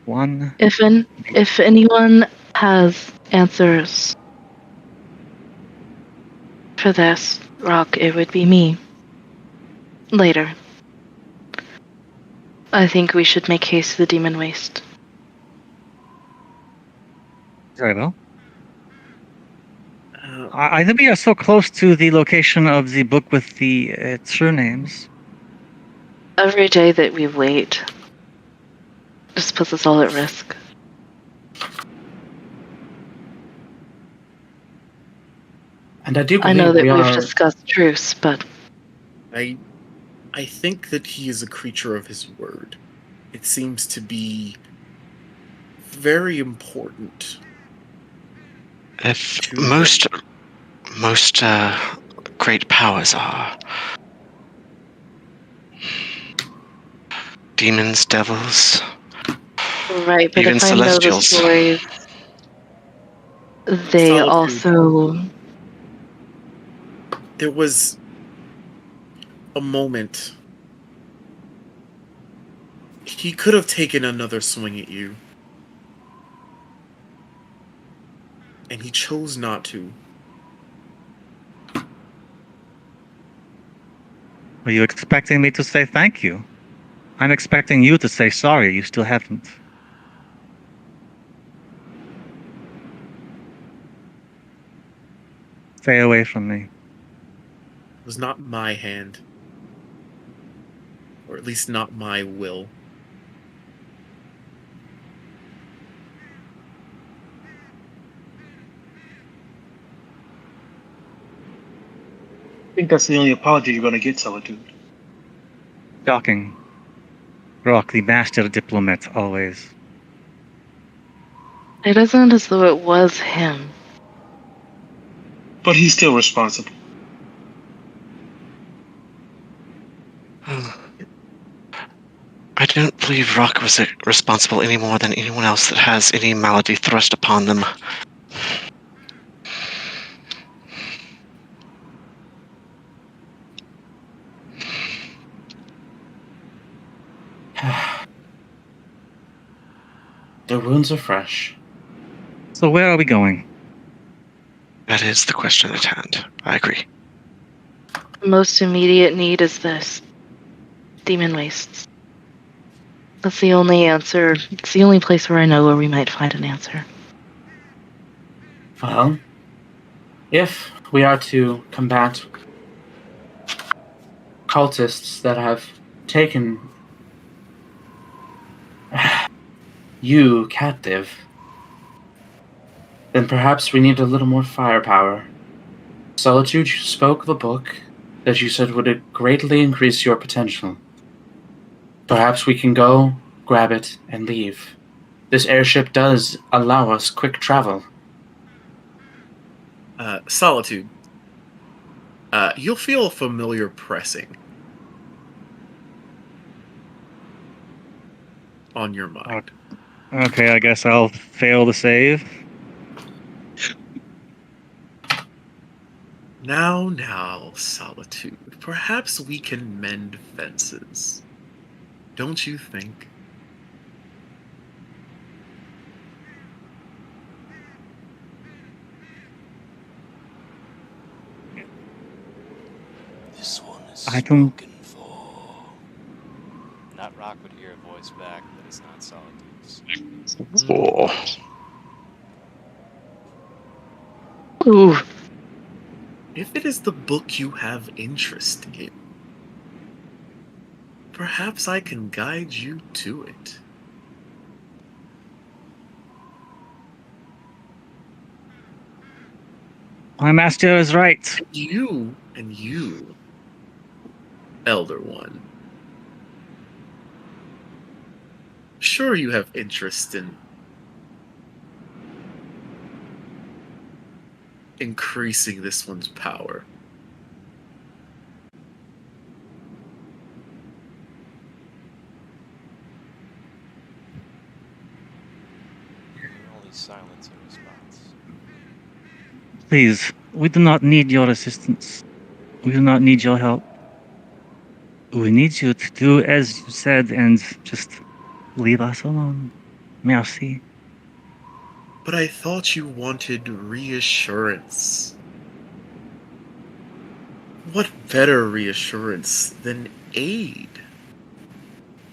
Speaker 3: If anyone has answers for this, Rock, it would be me. Later. I think we should make haste to the Demon Waste.
Speaker 1: Very well. I think we are so close to the location of the book with the true names.
Speaker 3: Every day that we wait just puts us all at risk.
Speaker 5: And I do
Speaker 3: I
Speaker 5: believe
Speaker 3: know that
Speaker 5: we
Speaker 3: we've
Speaker 5: are...
Speaker 3: discussed truce, but
Speaker 4: I think that he is a creature of his word. It seems to be very important.
Speaker 7: If most great powers are demons, devils,
Speaker 3: right. But
Speaker 7: even
Speaker 3: if I know the
Speaker 7: celestials.
Speaker 3: stories, they
Speaker 4: Solitude.
Speaker 3: also.
Speaker 4: There was a moment. He could have taken another swing at you. And he chose not to.
Speaker 1: Are you expecting me to say thank you? I'm expecting you to say sorry. You still haven't. Stay away from me.
Speaker 4: It was not my hand. Or at least not my will.
Speaker 6: I think that's the only apology you're going to get, Solitude.
Speaker 1: Shocking. Rock, the master diplomat, always.
Speaker 3: It isn't as though it was him.
Speaker 6: But he's still responsible.
Speaker 7: I don't believe Rock was responsible any more than anyone else that has any malady thrust upon them.
Speaker 5: The wounds are fresh.
Speaker 1: So where are we going?
Speaker 7: That is the question at hand. I agree.
Speaker 3: Most immediate need is this. Demon Wastes. That's the only answer. It's the only place where I know where we might find an answer.
Speaker 5: Well, if we are to combat cultists that have taken you captive, then perhaps we need a little more firepower. Solitude, you spoke of a book that you said would greatly increase your potential. Perhaps we can go, grab it, and leave. This airship does allow us quick travel.
Speaker 4: Solitude. You'll feel a familiar pressing on your mind.
Speaker 1: Okay, I guess I'll fail the save.
Speaker 4: Now, Solitude. Perhaps we can mend fences. Don't you think?
Speaker 1: I don't.
Speaker 2: spoken for. Not Rock would hear a voice back that is not Solitude's.
Speaker 7: Oh.
Speaker 3: Ooh,
Speaker 4: If it is the book you have interest in, perhaps I can guide you to it.
Speaker 1: My master is right.
Speaker 4: You, Elder One. Sure, you have interest in increasing this one's power.
Speaker 2: Only silence in response.
Speaker 1: Please, we do not need your assistance. We do not need your help. We need you to do as you said and just leave us alone. Merci.
Speaker 4: But I thought you wanted reassurance. What better reassurance than aid?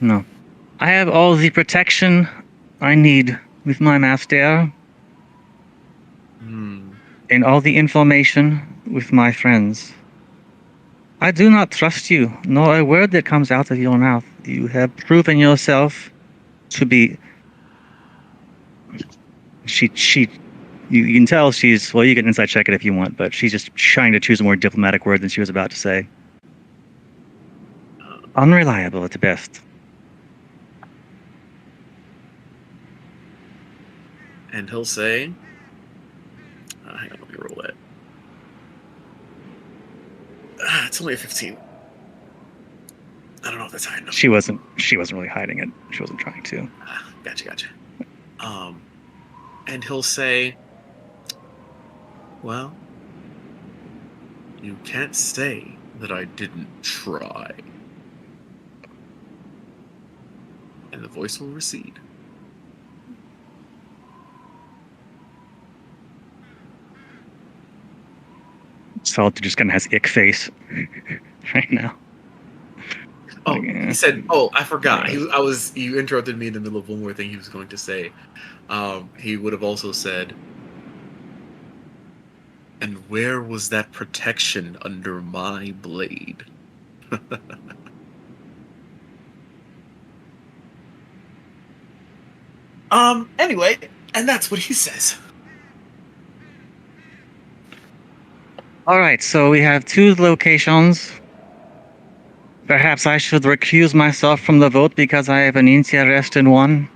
Speaker 1: No. I have all the protection I need with my master and all the information with my friends. I do not trust you, nor a word that comes out of your mouth. You have proven yourself to be. You can tell she's. Well, you can inside check it if you want, but she's just trying to choose a more diplomatic word than she was about to say. Unreliable at the best.
Speaker 4: And he'll say, hang on, let me roll it. It's only a 15. I don't know if that's high enough.
Speaker 1: She wasn't really hiding it. She wasn't trying to.
Speaker 4: Gotcha. And he'll say, well, you can't say that I didn't try. And the voice will recede.
Speaker 1: Solitude just kind of has ick face right now.
Speaker 4: Oh,
Speaker 1: Like,
Speaker 4: he said, oh, I forgot. You interrupted me in the middle of one more thing he was going to say. He would have also said, and where was that protection under my blade? Anyway, and that's what he says.
Speaker 1: All right, so we have 2 locations. Perhaps I should recuse myself from the vote because I have an interest in one.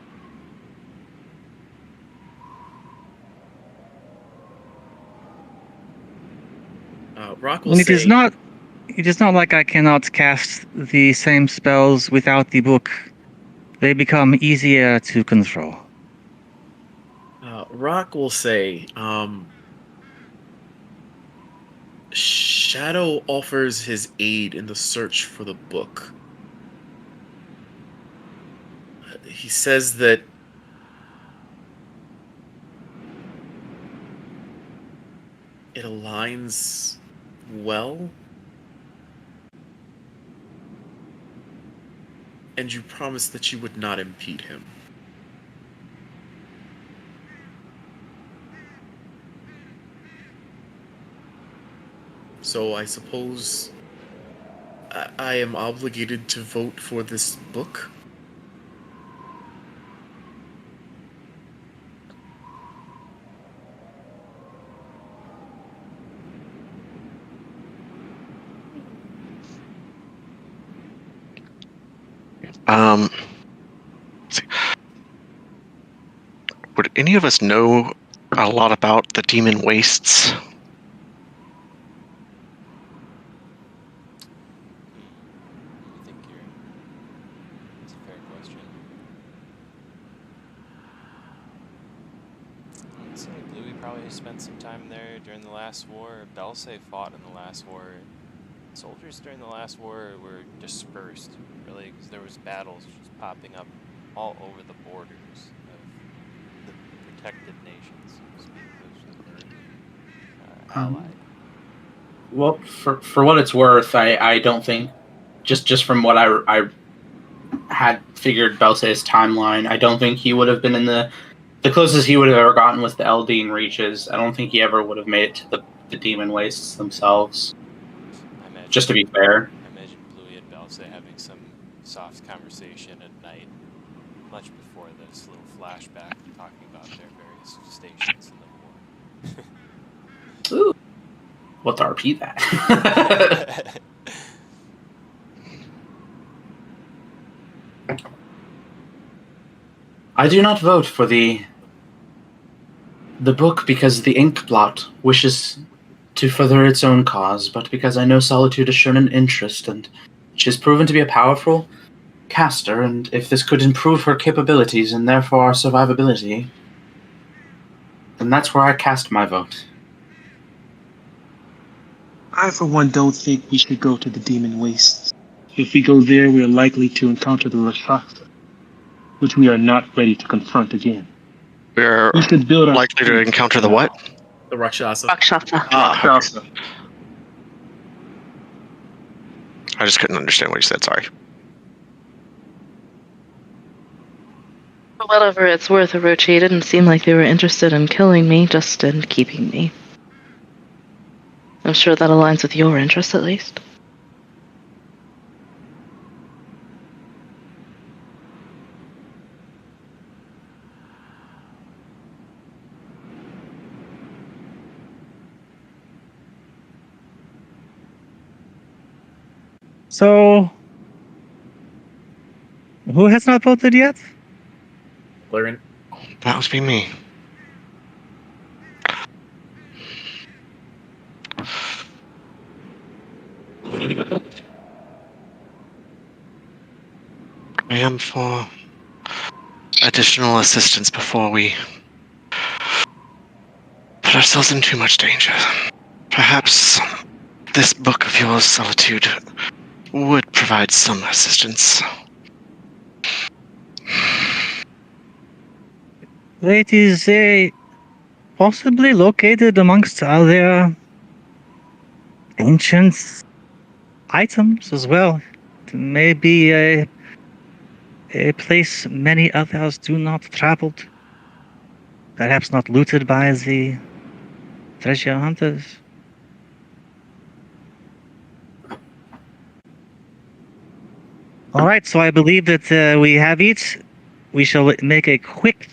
Speaker 4: Rock will
Speaker 1: And it
Speaker 4: say,
Speaker 1: is not like I cannot cast the same spells without the book. They become easier to control.
Speaker 4: Rock will say, Shadow offers his aid in the search for the book. He says that it aligns well, and you promised that you would not impede him. So I suppose I am obligated to vote for this book?
Speaker 7: Let's see. Would any of us know a lot about the demon wastes?
Speaker 2: I think it's a fair question. I'd say Bluey probably spent some time there during the last war. Belsay fought in the last war. Soldiers during the last war were dispersed, really, because there was battles just popping up all over the borders of the protected nations, so to speak, those that were allied.
Speaker 5: Well, for what it's worth, I don't think, just from what I had figured Belse's timeline, I don't think he would have been in the closest he would have ever gotten was the Eldine reaches. I don't think he ever would have made it to the Demon Wastes themselves. Just to be fair.
Speaker 2: I imagine Bluey and Belse having some soft conversation at night, much before this little flashback, talking about their various stations in the war.
Speaker 5: Ooh. Let's RP that. I do not vote for the book because the ink blot wishes to further its own cause, but because I know Solitude has shown an interest, and she has proven to be a powerful caster, and if this could improve her capabilities and therefore our survivability, then that's where I cast my vote.
Speaker 6: I, for one, don't think we should go to the Demon Wastes. If we go there, we are likely to encounter the Rakshasa, which we are not ready to confront again.
Speaker 7: We're
Speaker 6: We should build our
Speaker 7: likely to encounter the what?
Speaker 4: The Rakshasa.
Speaker 3: Rakshasa.
Speaker 6: Rakshasa.
Speaker 7: I just couldn't understand what you said, sorry.
Speaker 3: For whatever it's worth, Orochi, it didn't seem like they were interested in killing me, just in keeping me. I'm sure that aligns with your interests, at least.
Speaker 1: So, who has not voted yet?
Speaker 4: Blaren.
Speaker 7: That would be me. I am for additional assistance before we put ourselves in too much danger. Perhaps this book of yours, Solitude, would provide some assistance.
Speaker 1: It is possibly located amongst other ancient items as well. Maybe a place many others do not travel to. Perhaps not looted by the treasure hunters. Alright, so I believe that we have it. We shall make a quick,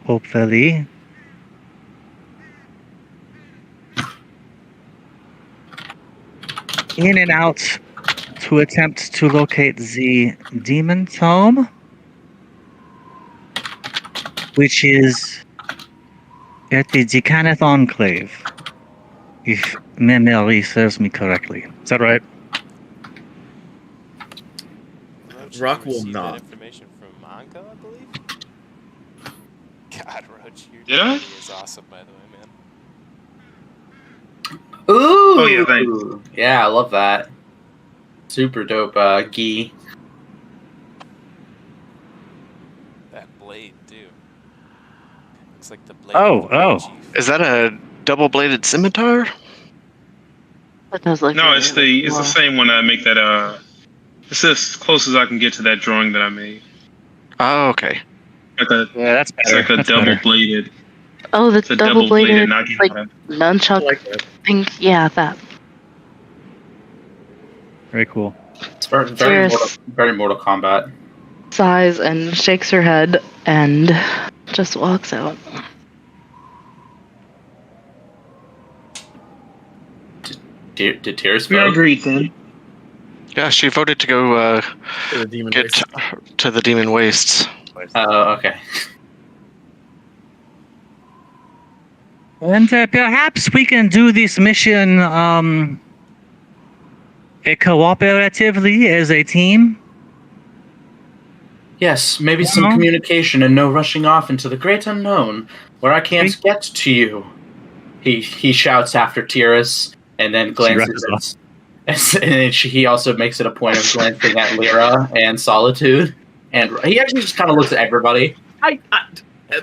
Speaker 1: hopefully, in and out to attempt to locate the demon tome, which is at the Decaneth Enclave, if memory serves me correctly. Is that right?
Speaker 2: Roach,
Speaker 4: Rock
Speaker 2: you
Speaker 4: will
Speaker 2: received
Speaker 4: not.
Speaker 2: that information from Anka, I believe. God, Roach, your
Speaker 6: Did I?
Speaker 2: D&D is awesome, by the way, man.
Speaker 5: Ooh!
Speaker 6: Oh, yeah, thanks.
Speaker 5: Yeah, I love that. Super dope, gi.
Speaker 2: That blade, too. Looks like the blade.
Speaker 1: Oh,
Speaker 2: of the
Speaker 1: oh.
Speaker 2: chief.
Speaker 7: Is that a double-bladed scimitar?
Speaker 3: That does look
Speaker 6: No,
Speaker 3: really
Speaker 6: it's the
Speaker 3: cool.
Speaker 6: same one I make that it's as close as I can get to that drawing that I made.
Speaker 7: Oh, okay.
Speaker 6: Like a,
Speaker 1: Yeah, that's
Speaker 6: it's
Speaker 1: better.
Speaker 6: like a
Speaker 1: That's
Speaker 6: double
Speaker 1: better.
Speaker 6: bladed.
Speaker 3: Oh, the
Speaker 6: It's a double bladed
Speaker 3: double-bladed, like,
Speaker 6: naginata.
Speaker 4: I
Speaker 3: nunchuck
Speaker 4: like that.
Speaker 3: thing. Yeah, that.
Speaker 1: Very cool.
Speaker 5: It's very
Speaker 3: Cheers.
Speaker 5: Mortal Kombat.
Speaker 3: Sighs and shakes her head and just walks out.
Speaker 5: Did Tears
Speaker 6: We
Speaker 5: vote?
Speaker 6: agreed then.
Speaker 7: Yeah, she voted to go
Speaker 4: To the demon
Speaker 7: get
Speaker 4: race.
Speaker 7: to the Demon Wastes.
Speaker 5: Oh, okay.
Speaker 1: And perhaps we can do this mission cooperatively as a team.
Speaker 5: Yes, maybe some
Speaker 1: Uh-huh.
Speaker 5: communication and no rushing off into the great unknown, where I can't get to you. He shouts after Tyrus, and then glances at, and he also makes it a point of glancing at Lyra and Solitude, and he actually just kind of looks at everybody.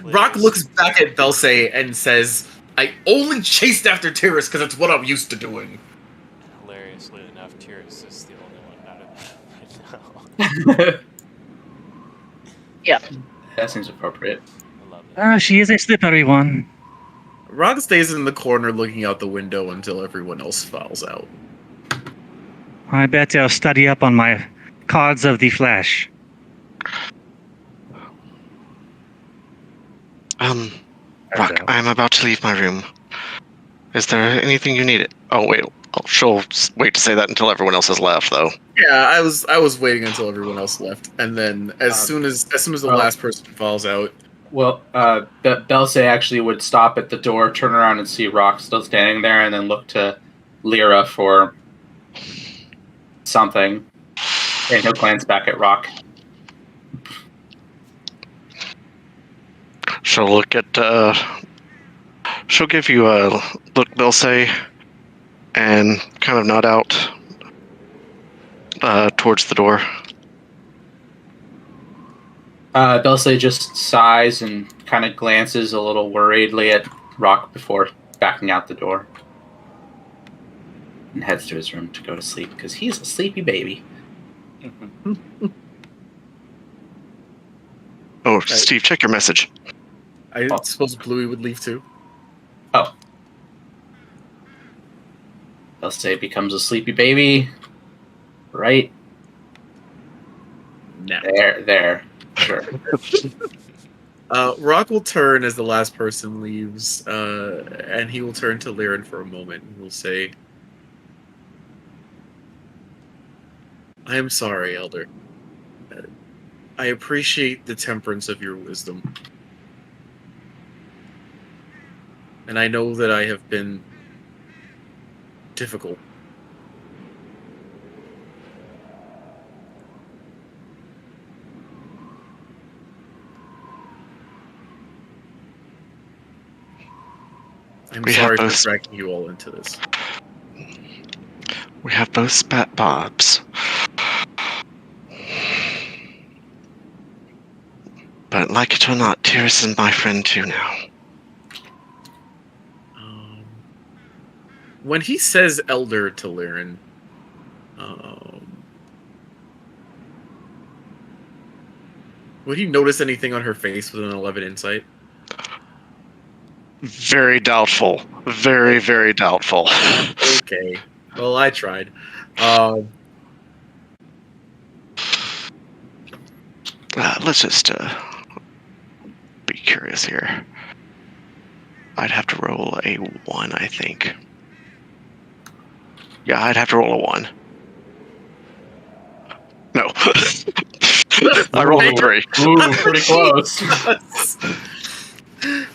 Speaker 4: Rock looks back at Belse and says, I only chased after Tyrus because it's what I'm used to doing.
Speaker 3: Yeah.
Speaker 5: That seems appropriate.
Speaker 2: I love it.
Speaker 1: She is a slippery one.
Speaker 4: Rock stays in the corner looking out the window until everyone else files out.
Speaker 1: I bet I'll study up on my cards of the flesh.
Speaker 7: Rock, I'm about to leave my room. Is there anything you need? Oh, wait. Oh, she'll wait to say that until everyone else has left, though.
Speaker 4: Yeah, I was waiting until everyone else left, and then as soon as the last person falls out.
Speaker 5: Well, Belsay actually would stop at the door, turn around and see Rock still standing there, and then look to Lyra for something. And he'll glance back at Rock.
Speaker 7: She'll look at, she'll give you a look, Belsay, and kind of nod out towards the door.
Speaker 5: Belsay just sighs and kind of glances a little worriedly at Rock before backing out the door. And heads to his room to go to sleep, because he's a sleepy baby.
Speaker 7: Oh, Steve, check your message.
Speaker 4: I suppose Bluey would leave too.
Speaker 5: Oh. Belsay becomes a sleepy baby. Right
Speaker 4: No.
Speaker 5: there. Sure.
Speaker 4: Rock will turn as the last person leaves, and he will turn to Lyran for a moment and will say, I am sorry, Elder. I appreciate the temperance of your wisdom. And I know that I have been difficult. I'm sorry for dragging you all into this.
Speaker 7: We have both spat bobs. But like it or not, Tyrus is my friend too now.
Speaker 4: When he says Elder to Lyran, would he notice anything on her face with an 11 insight?
Speaker 7: Very doubtful. Very, very doubtful.
Speaker 4: Okay. Well, I tried.
Speaker 7: Let's just be curious here. I'd have to roll a 1, I think. Yeah, I'd have to roll a 1. No. I rolled a 3.
Speaker 5: Ooh, pretty close.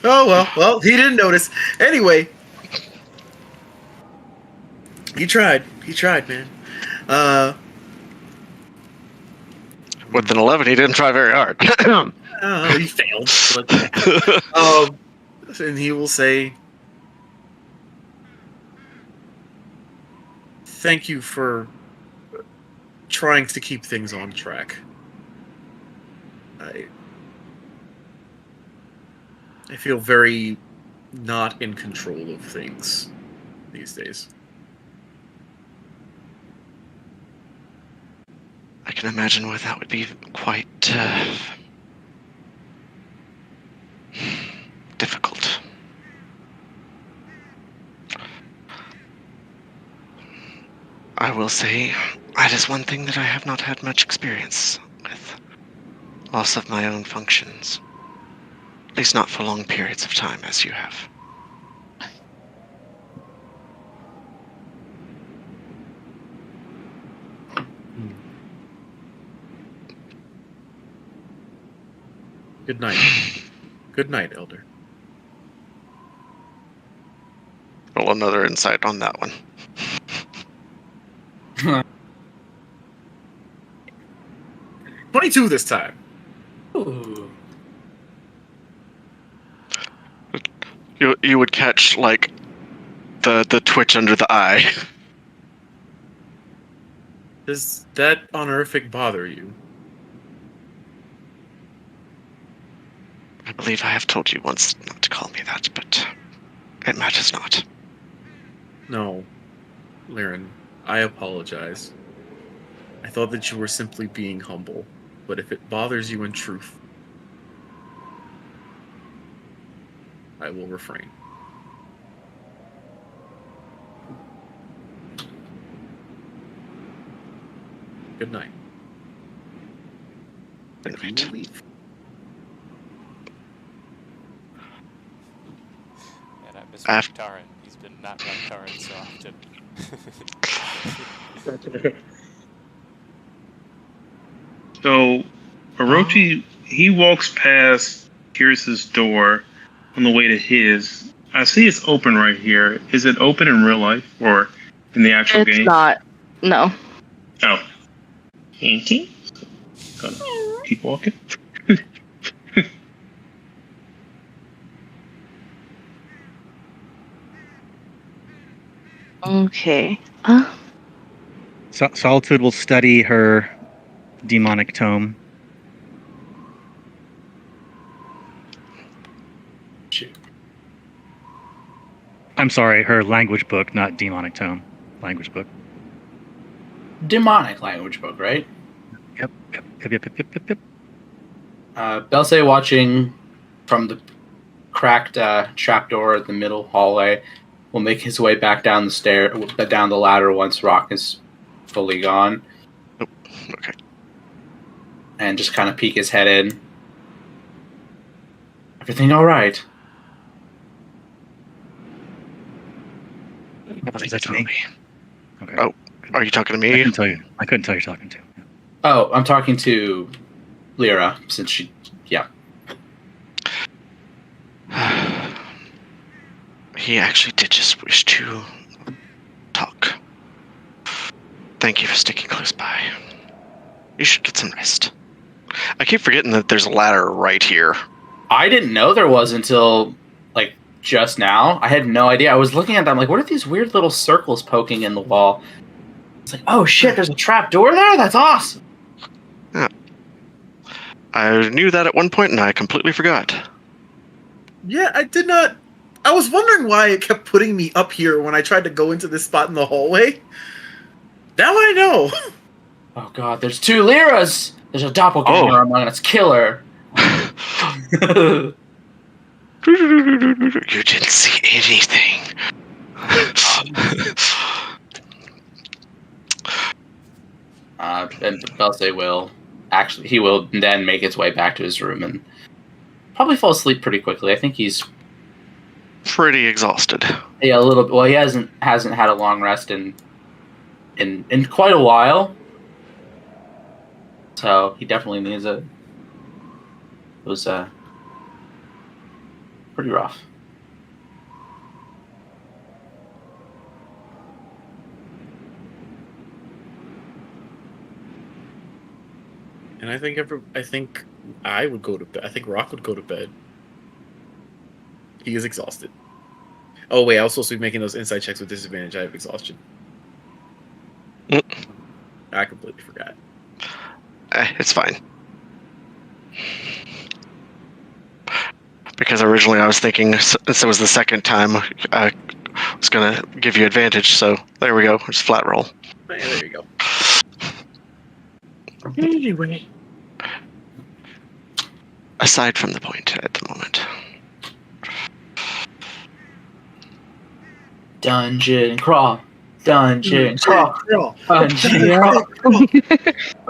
Speaker 4: Oh, well. Well, he didn't notice. Anyway. He tried. He tried, man.
Speaker 7: With an 11, he didn't try very hard.
Speaker 4: He failed. And he will say, thank you for trying to keep things on track. I feel very not in control of things these days.
Speaker 7: I can imagine why that would be quite difficult. I will say that is one thing that I have not had much experience with. Loss of my own functions. At least not for long periods of time as you have.
Speaker 4: Good night. Good night, Elder.
Speaker 7: Roll another insight on that one.
Speaker 4: 22 this time.
Speaker 5: Ooh.
Speaker 7: You would catch like the twitch under the eye.
Speaker 4: Does that honorific bother you?
Speaker 7: I believe I have told you once not to call me that, but it matters not.
Speaker 4: No. Lyran, I apologize. I thought that you were simply being humble, but if it bothers you in truth, I will refrain. Good night.
Speaker 7: Good
Speaker 4: You
Speaker 7: night.
Speaker 4: will leave.
Speaker 2: And I miss
Speaker 7: Af-
Speaker 2: Raktaran. He's been not Raktaran so often.
Speaker 6: So, Orochi, he walks past Pierce's door on the way to his. I see it's open right here. Is it open in real life or in the actual
Speaker 3: It's
Speaker 6: game?
Speaker 3: not. No.
Speaker 6: Oh. Auntie? Gonna keep walking.
Speaker 3: Okay.
Speaker 1: Solitude will study her demonic tome.
Speaker 5: Shoot.
Speaker 1: I'm sorry, her language book, not demonic tome. Language book.
Speaker 5: Demonic language book, right?
Speaker 1: Yep.
Speaker 5: Belsay, watching from the cracked trapdoor at the middle hallway, will make his way back down the ladder once Rock is fully gone.
Speaker 7: Oh, okay.
Speaker 5: And just kind of peek his head in. Everything all right?
Speaker 1: Is that me? Okay.
Speaker 7: Oh, are you talking to
Speaker 1: I
Speaker 7: me?
Speaker 1: couldn't tell you. I couldn't tell you're talking to.
Speaker 5: Oh, I'm talking to Lyra, since she... Yeah.
Speaker 7: He actually did just wish to talk. Thank you for sticking close by. You should get some rest. I keep forgetting that there's a ladder right here.
Speaker 5: I didn't know there was until, like, just now. I had no idea. I was looking at them like, what are these weird little circles poking in the wall? It's like, oh shit, there's a trap door there? That's awesome!
Speaker 7: Yeah. I knew that at one point and I completely forgot.
Speaker 4: Yeah, I did not. I was wondering why it kept putting me up here when I tried to go into this spot in the hallway. Now I know.
Speaker 5: Oh god, there's 2 Lyras! There's a doppelganger among us. Kill her!
Speaker 7: You didn't see anything.
Speaker 5: And Belsay will he will then make his way back to his room and probably fall asleep pretty quickly. I think he's
Speaker 7: Pretty exhausted.
Speaker 5: a little. Well, he hasn't had a long rest in quite a while, so he definitely needs it. It was pretty rough.
Speaker 4: And I think I would go to bed. I think Rock would go to bed. He is exhausted. Oh wait, I was supposed to be making those inside checks with disadvantage. I have exhaustion. I completely forgot.
Speaker 7: It's fine. Because originally I was thinking this was the second time I was going to give you advantage, so there we go. Just flat roll.
Speaker 4: Yeah, there you go.
Speaker 7: Anyway. Aside from the point at the moment.
Speaker 5: Dungeon crawl. Dungeon crawl. Dungeon
Speaker 1: Yeah.
Speaker 5: crawl.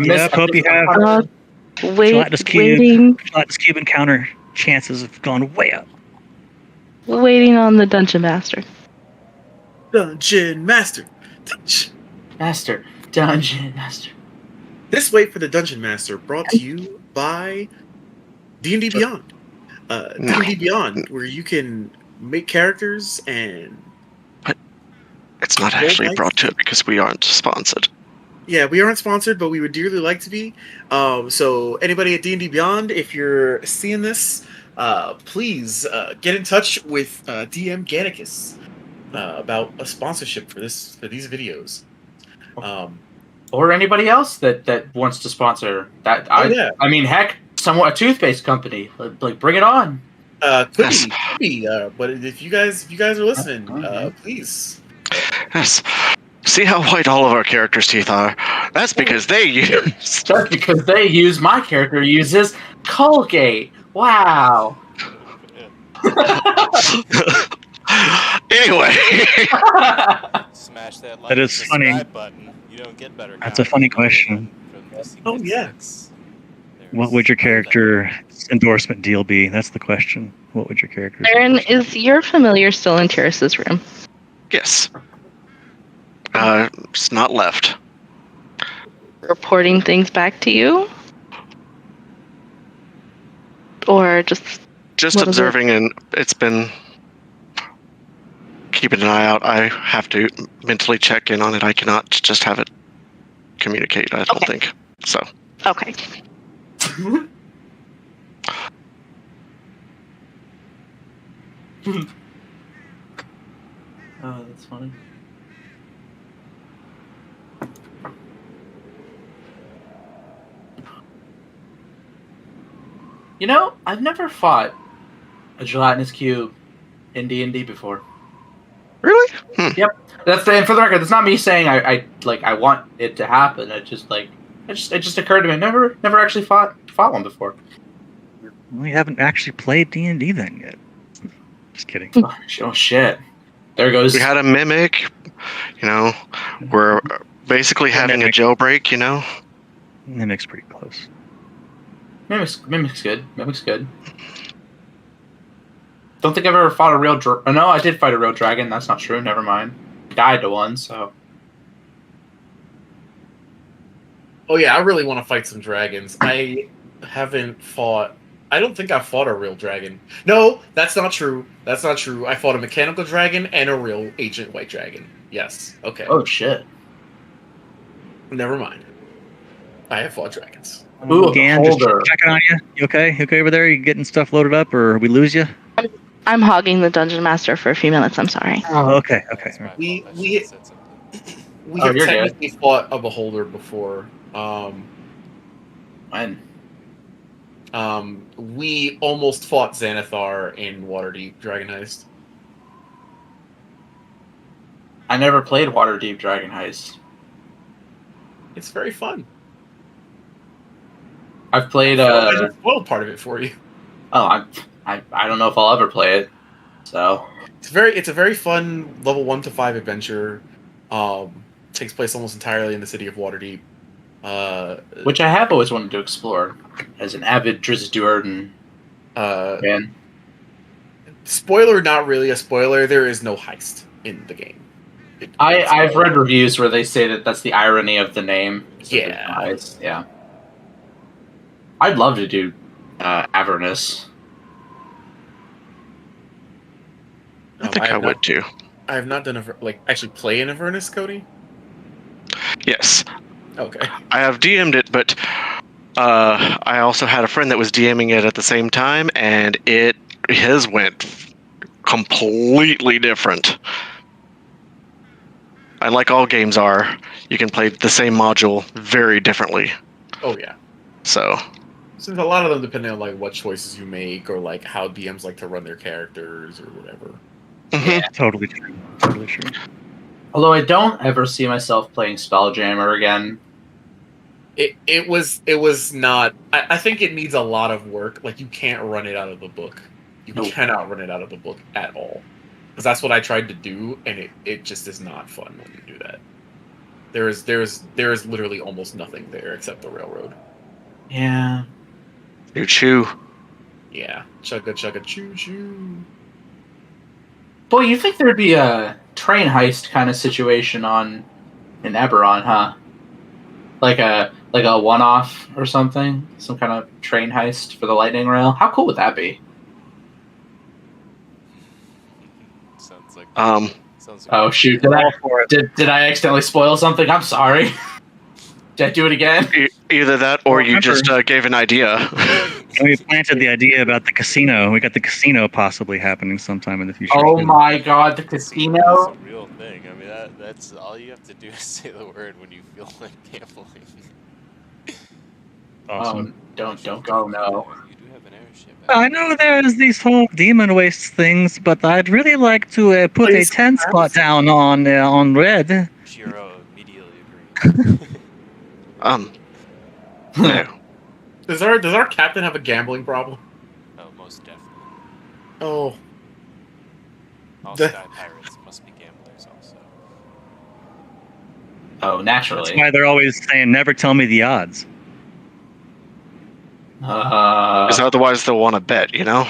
Speaker 1: Yeah, hope you have
Speaker 3: Waiting.
Speaker 1: Gelatinous Cube encounter chances have gone way up.
Speaker 3: Waiting on the Dungeon Master.
Speaker 4: Dungeon Master.
Speaker 5: Master. Dungeon Master.
Speaker 4: This Wait for the Dungeon Master brought to you by D&D Beyond. D&D Beyond, where you can make characters and...
Speaker 7: It's not actually brought to it because we aren't sponsored.
Speaker 4: Yeah, we aren't sponsored, but we would dearly like to be. So anybody at D&D Beyond, if you're seeing this, please get in touch with DM Gannicus about a sponsorship for these videos.
Speaker 5: Or anybody else that wants to sponsor that.
Speaker 4: Yeah.
Speaker 5: I mean, heck, somewhat a toothpaste company. Like, bring it on.
Speaker 4: Could be. But if you guys are listening, please.
Speaker 7: Yes. See how white all of our characters' teeth are? That's because they use.
Speaker 5: Just because they use, my character uses Colgate. Wow.
Speaker 7: Anyway.
Speaker 2: Smash that like
Speaker 1: That
Speaker 2: and
Speaker 1: is funny.
Speaker 2: subscribe button. You don't get better.
Speaker 1: That's a funny question.
Speaker 4: Oh, yeah.
Speaker 1: What would your character endorsement deal be? That's the question. What would your character?
Speaker 3: Aaron, is your familiar still in Tyrus's room?
Speaker 7: Yes. It's not left.
Speaker 3: Reporting things back to you? Or just
Speaker 7: Just
Speaker 3: What is it?
Speaker 7: observing, and it's been keeping an eye out. I have to mentally check in on it. I cannot just have it communicate, I don't
Speaker 3: Okay.
Speaker 7: think. So,
Speaker 3: okay.
Speaker 5: Oh, that's funny. You know, I've never fought a gelatinous cube in D&D before.
Speaker 7: really?
Speaker 5: That's and for the record, that's not me saying I want it to happen. It just occurred to me. Never actually fought one before.
Speaker 1: We haven't actually played D&D then yet. Just kidding.
Speaker 5: Oh shit! There goes.
Speaker 7: We had a mimic, you know, we're basically having a
Speaker 1: Mimic.
Speaker 7: jailbreak, you know?
Speaker 1: Mimic's pretty close.
Speaker 5: Mimic's good. Mimic's good. Don't think I've ever fought a real. No, I did fight a real dragon. That's not true. Never mind. Died to one. So.
Speaker 4: Oh yeah, I really want to fight some dragons. I haven't fought. I don't think I've fought a real dragon. No, that's not true. That's not true. I fought a mechanical dragon and a real ancient white dragon. Yes. Okay.
Speaker 5: Oh shit.
Speaker 4: Never mind. I have fought dragons.
Speaker 5: Ooh,
Speaker 1: Dan, just
Speaker 5: beholder.
Speaker 1: checking on you. You okay? You okay over there? You getting stuff loaded up, or we lose you?
Speaker 3: I'm hogging the dungeon master for a few minutes. I'm sorry.
Speaker 1: Oh, okay, okay.
Speaker 2: That's my fault.
Speaker 4: We-
Speaker 2: I should
Speaker 4: we-
Speaker 2: have said something.
Speaker 4: We
Speaker 5: Oh,
Speaker 4: have
Speaker 5: you're good.
Speaker 4: technically fought a beholder before.
Speaker 5: When?
Speaker 4: We almost fought Xanathar in Waterdeep Dragon Heist.
Speaker 5: I never played Waterdeep Dragon Heist.
Speaker 4: It's very fun.
Speaker 5: I've played.
Speaker 4: I just spoiled part of it for you.
Speaker 5: Oh, I don't know if I'll ever play it. So.
Speaker 4: It's a very fun level 1 to 5 adventure. Takes place almost entirely in the city of Waterdeep.
Speaker 5: Which I have always wanted to explore as an avid Drizzt Do'Urden fan.
Speaker 4: Spoiler, not really a spoiler. There is no heist in the game.
Speaker 5: I've read reviews where they say that that's the irony of the name.
Speaker 4: Yeah.
Speaker 5: Heist. Yeah. I'd love to do Avernus.
Speaker 7: I think I would too.
Speaker 4: I have not done actually play in Avernus, Cody.
Speaker 7: Yes.
Speaker 4: Okay.
Speaker 7: I have DM'd it, but I also had a friend that was DMing it at the same time, and his went completely different. And like all games are, you can play the same module very differently.
Speaker 4: Oh yeah.
Speaker 7: So,
Speaker 4: Since a lot of them depending on like what choices you make or like how DMs like to run their characters or whatever.
Speaker 1: Totally true. Totally true.
Speaker 5: Although I don't ever see myself playing Spelljammer again.
Speaker 4: It was not. I think it needs a lot of work. Like you can't run it out of the book. You
Speaker 5: Nope.
Speaker 4: cannot run it out of the book at all. Because that's what I tried to do, and it just is not fun when you do that. There is literally almost nothing there except the railroad.
Speaker 5: Yeah.
Speaker 7: you chew.
Speaker 4: Yeah, chugga chugga choo choo.
Speaker 5: Boy, you think there'd be a train heist kind of situation in Eberron, huh? Like a one-off or something? Some kind of train heist for the lightning rail? How cool would that be?
Speaker 2: Sounds like.
Speaker 7: Um,
Speaker 2: Sounds
Speaker 5: Oh shoot! Did
Speaker 1: All for it.
Speaker 5: I accidentally spoil something? I'm sorry. Did I do it again?
Speaker 7: Either that, or
Speaker 1: Well,
Speaker 7: you just
Speaker 1: remember-
Speaker 7: gave an idea.
Speaker 1: And we planted the idea about the casino. We got the casino possibly happening sometime in the future.
Speaker 5: Oh
Speaker 1: too.
Speaker 5: my god, the
Speaker 2: It's
Speaker 5: casino!
Speaker 2: a real thing. I mean, that's all you have to do is say the word when you feel like gambling.
Speaker 1: Awesome.
Speaker 5: Don't go, no.
Speaker 2: You do have an airship.
Speaker 1: I know there's these whole demon waste things, but I'd really like to put a
Speaker 4: Please,
Speaker 1: 10 spot down on red.
Speaker 2: Jiro
Speaker 7: No.
Speaker 4: Does our captain have a gambling problem?
Speaker 2: Oh, most definitely.
Speaker 4: Oh,
Speaker 2: All
Speaker 4: The-
Speaker 2: sky pirates must be gamblers also.
Speaker 5: Oh,
Speaker 1: That's
Speaker 5: naturally.
Speaker 1: why they're always saying, "Never tell me the odds."
Speaker 7: Because otherwise they'll want to bet, you know?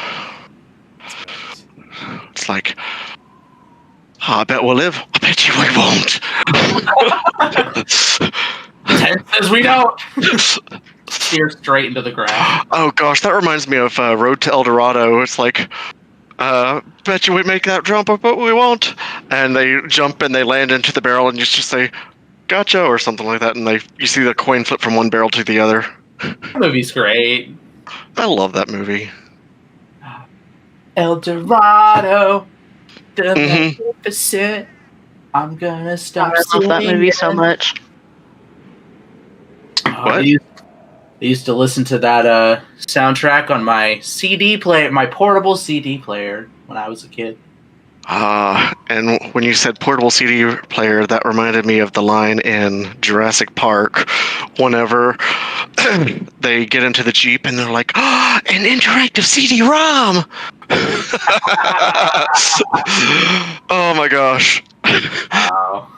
Speaker 2: That's right.
Speaker 7: It's like, I bet we'll live. I bet you we won't.
Speaker 5: 10 says we don't. Steer straight into the ground.
Speaker 7: Oh gosh, that reminds me of Road to El Dorado. It's like, bet you we make that jump, but we won't. And they jump and they land into the barrel, and you just say, "Gotcha," or something like that. And you see the coin flip from one barrel to the other.
Speaker 5: The movie's great.
Speaker 7: I love that movie.
Speaker 5: El Dorado, the
Speaker 7: Mhm.
Speaker 5: magnificent. I'm gonna stop.
Speaker 3: I love that movie so much.
Speaker 7: What?
Speaker 5: I used to listen to that soundtrack on my CD player, my portable CD player, when I was a kid.
Speaker 7: And when you said portable CD player, that reminded me of the line in Jurassic Park whenever they get into the Jeep and they're like, an interactive CD-ROM! Oh my gosh.
Speaker 5: Wow.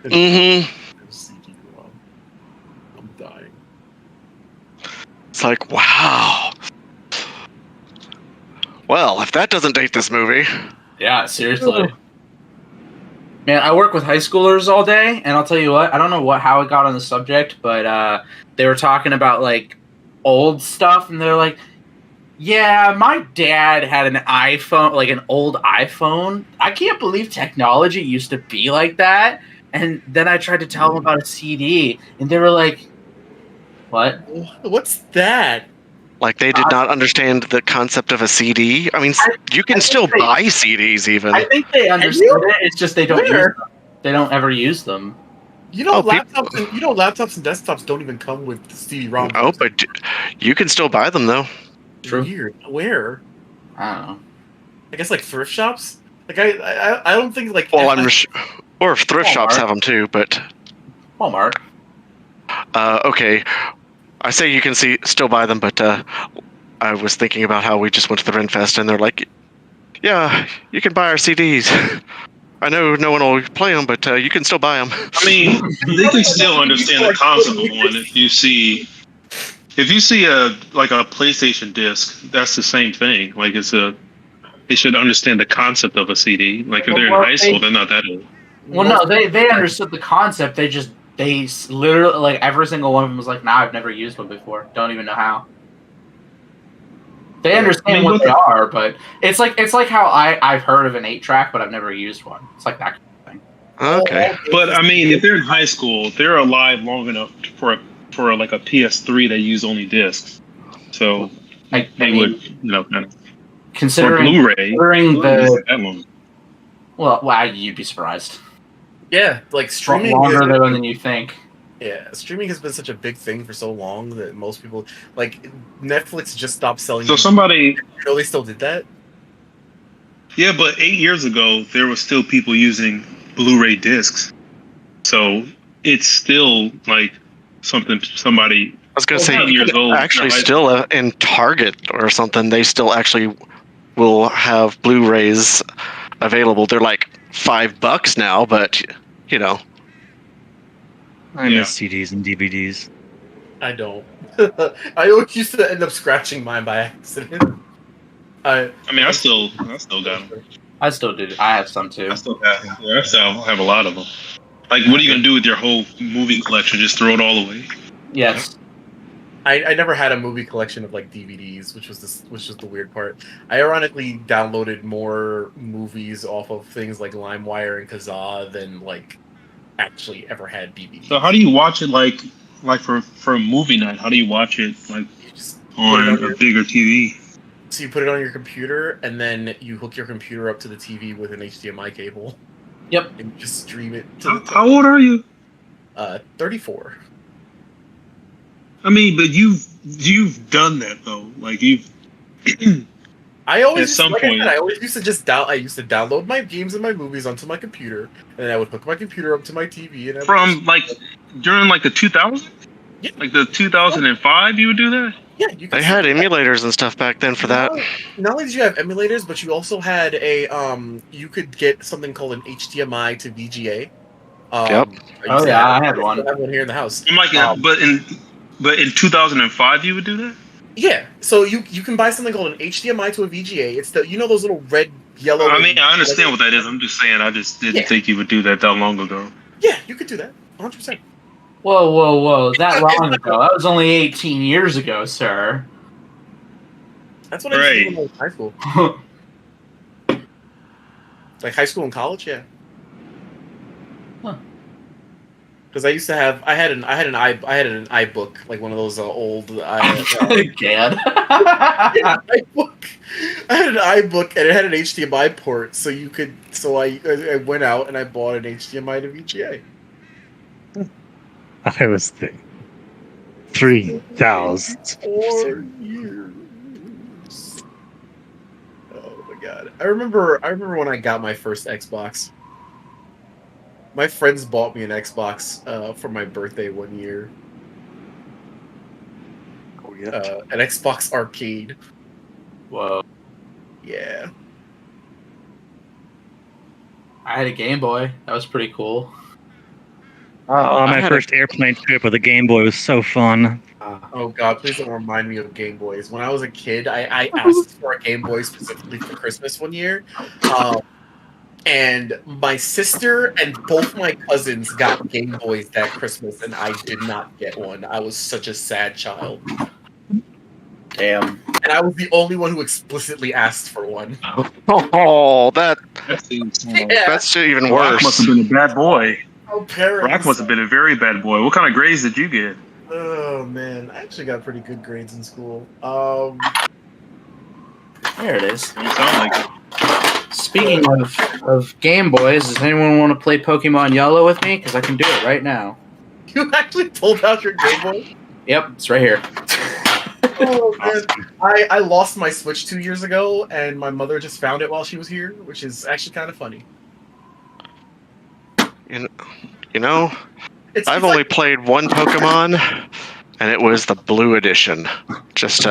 Speaker 7: Mm-hmm.
Speaker 4: CD-ROM. I'm dying.
Speaker 7: It's like, wow. Well, if that doesn't date this movie.
Speaker 5: Yeah, seriously. Man, I work with high schoolers all day, and I'll tell you what, I don't know how it got on the subject, but they were talking about, like, old stuff, and they're like, yeah, my dad had an iPhone, like an old iPhone. I can't believe technology used to be like that. And then I tried to tell them about a CD, and they were like, what?
Speaker 4: What's that?
Speaker 7: Like, they did not understand the concept of a CD. I mean, you can
Speaker 5: I
Speaker 7: still
Speaker 5: think they-
Speaker 7: buy CDs even.
Speaker 5: I think they understood it, it's just they don't use
Speaker 4: Where?
Speaker 5: them. They don't ever use them.
Speaker 4: You know,
Speaker 7: Oh,
Speaker 4: laptops and desktops don't even come with CD-ROM.
Speaker 7: Oh, but you can still buy them, though.
Speaker 5: True.
Speaker 4: Weird. Where?
Speaker 5: I don't know.
Speaker 4: I guess like thrift shops. Like I don't think like.
Speaker 7: Well, or if thrift shops
Speaker 5: Walmart.
Speaker 7: have them too, but
Speaker 5: Walmart.
Speaker 7: okay. I say you can still buy them, but I was thinking about how we just went to the Renfest and they're like, yeah, you can buy our CDs. I know no one will play them, but you can still buy them.
Speaker 6: I mean, they can still understand the concept of one. If you see a PlayStation disc, that's the same thing. Like they should understand the concept of a CD. Like if they're in high school, they're not that old.
Speaker 5: Well, no, they understood the concept. They literally, like, every single one of them was like, nah, I've never used one before. Don't even know how. They understand what they are, but it's like how I've heard of an 8-track, but I've never used one. It's like that kind of thing.
Speaker 7: Okay.
Speaker 6: But I mean, if they're in high school, they're alive long enough for like a PS3 that use only discs. So they would, kind of.
Speaker 5: Considering
Speaker 6: Blu-ray, that long.
Speaker 5: Well, you'd be surprised.
Speaker 4: Yeah, like streaming.
Speaker 5: Longer than you think.
Speaker 4: Yeah, streaming has been such a big thing for so long that most people, like, Netflix just stopped selling.
Speaker 6: So somebody,
Speaker 4: you know, they still did that.
Speaker 6: Yeah, but 8 years ago, there was still people using Blu-ray discs. So it's still like somebody.
Speaker 7: I was going to say,
Speaker 6: 10 years old,
Speaker 7: actually,
Speaker 6: right?
Speaker 7: still in Target or something, they still actually will have Blu-rays available. They're like $5 now, but you know.
Speaker 1: I miss CDs and DVDs.
Speaker 4: I don't. I always used to end up scratching mine by accident.
Speaker 6: I mean, I still got them.
Speaker 5: I still do. I have some too.
Speaker 6: I still have a lot of them. Like, what are you gonna do with your whole movie collection? Just throw it all away?
Speaker 5: Yes.
Speaker 4: I never had a movie collection of like DVDs, which was the weird part. I ironically downloaded more movies off of things like LimeWire and Kazaa than like actually ever had DVDs.
Speaker 6: So how do you watch it like for a movie night? How do you watch it like
Speaker 4: You just
Speaker 6: on a bigger TV?
Speaker 4: So you put it on your computer, and then you hook your computer up to the TV with an HDMI cable.
Speaker 5: Yep.
Speaker 4: And you just stream it to
Speaker 6: How old are you?
Speaker 4: 34.
Speaker 6: I mean, but you've done that though. Like you've.
Speaker 4: I always
Speaker 6: At some point.
Speaker 4: I always used to just I used to download my games and my movies onto my computer, and then I would hook my computer up to my TV. And
Speaker 6: From like during like the 2000s,
Speaker 4: Yeah.
Speaker 6: like the 2005, you would do that.
Speaker 4: Yeah, you could
Speaker 7: They had emulators and stuff back then for that.
Speaker 4: Not only did you have emulators, but you also had you could get something called an HDMI to VGA.
Speaker 7: Yep.
Speaker 4: I
Speaker 5: Oh, yeah, I had one.
Speaker 4: I have one here in the house.
Speaker 6: I'm like, but in 2005, you would do that.
Speaker 4: Yeah, so you can buy something called an HDMI to a VGA. It's those little red, yellow.
Speaker 6: I mean, I understand what that is. I'm just saying, I just didn't think you would do that long ago.
Speaker 4: Yeah, you could do that, 100%.
Speaker 5: Whoa. That long ago. That was only 18 years ago, sir.
Speaker 4: That's what I used to do when I was in high school. Like high school and college, yeah. Because I used to have, I had an iBook, like one of those old.
Speaker 5: God.
Speaker 4: iBook. I had an iBook and it had an HDMI port, so you could. So I went out and I bought an HDMI to VGA.
Speaker 1: I was thinking 3,000.
Speaker 4: 4 years. Oh my god! I remember when I got my first Xbox. My friends bought me an Xbox for my birthday one year.
Speaker 7: Oh, yeah.
Speaker 4: An Xbox Arcade.
Speaker 5: Whoa.
Speaker 4: Yeah.
Speaker 5: I had a Game Boy. That was pretty cool.
Speaker 1: Oh,
Speaker 7: I
Speaker 1: my
Speaker 7: had
Speaker 1: first airplane trip with a Game Boy was so fun.
Speaker 4: Oh god, please don't remind me of Game Boys. When I was a kid, I asked for a Game Boy specifically for Christmas one year. And my sister and both my cousins got Game Boys that Christmas, and I did not get one. I was such a sad child.
Speaker 5: Damn.
Speaker 4: And I was the only one who explicitly asked for one.
Speaker 7: Oh, that's
Speaker 6: That's
Speaker 7: even
Speaker 6: Rock
Speaker 7: worse.
Speaker 6: must have been a bad boy.
Speaker 4: Oh, parents.
Speaker 6: Rock must have been a very bad boy. What kind of grades did you get?
Speaker 4: Oh man, I actually got pretty good grades in school.
Speaker 5: There it is.
Speaker 6: You sound like it.
Speaker 5: Speaking of Game Boys, does anyone want to play Pokemon Yellow with me? Because I can do it right now.
Speaker 4: You actually pulled out your Game Boy?
Speaker 5: Yep, it's right here.
Speaker 4: Oh man, I lost my Switch 2 years ago, and my mother just found it while she was here, which is actually kind of funny.
Speaker 7: You know,
Speaker 4: It's
Speaker 7: I've
Speaker 4: like-
Speaker 7: only played one Pokemon, and it was the Blue Edition. Just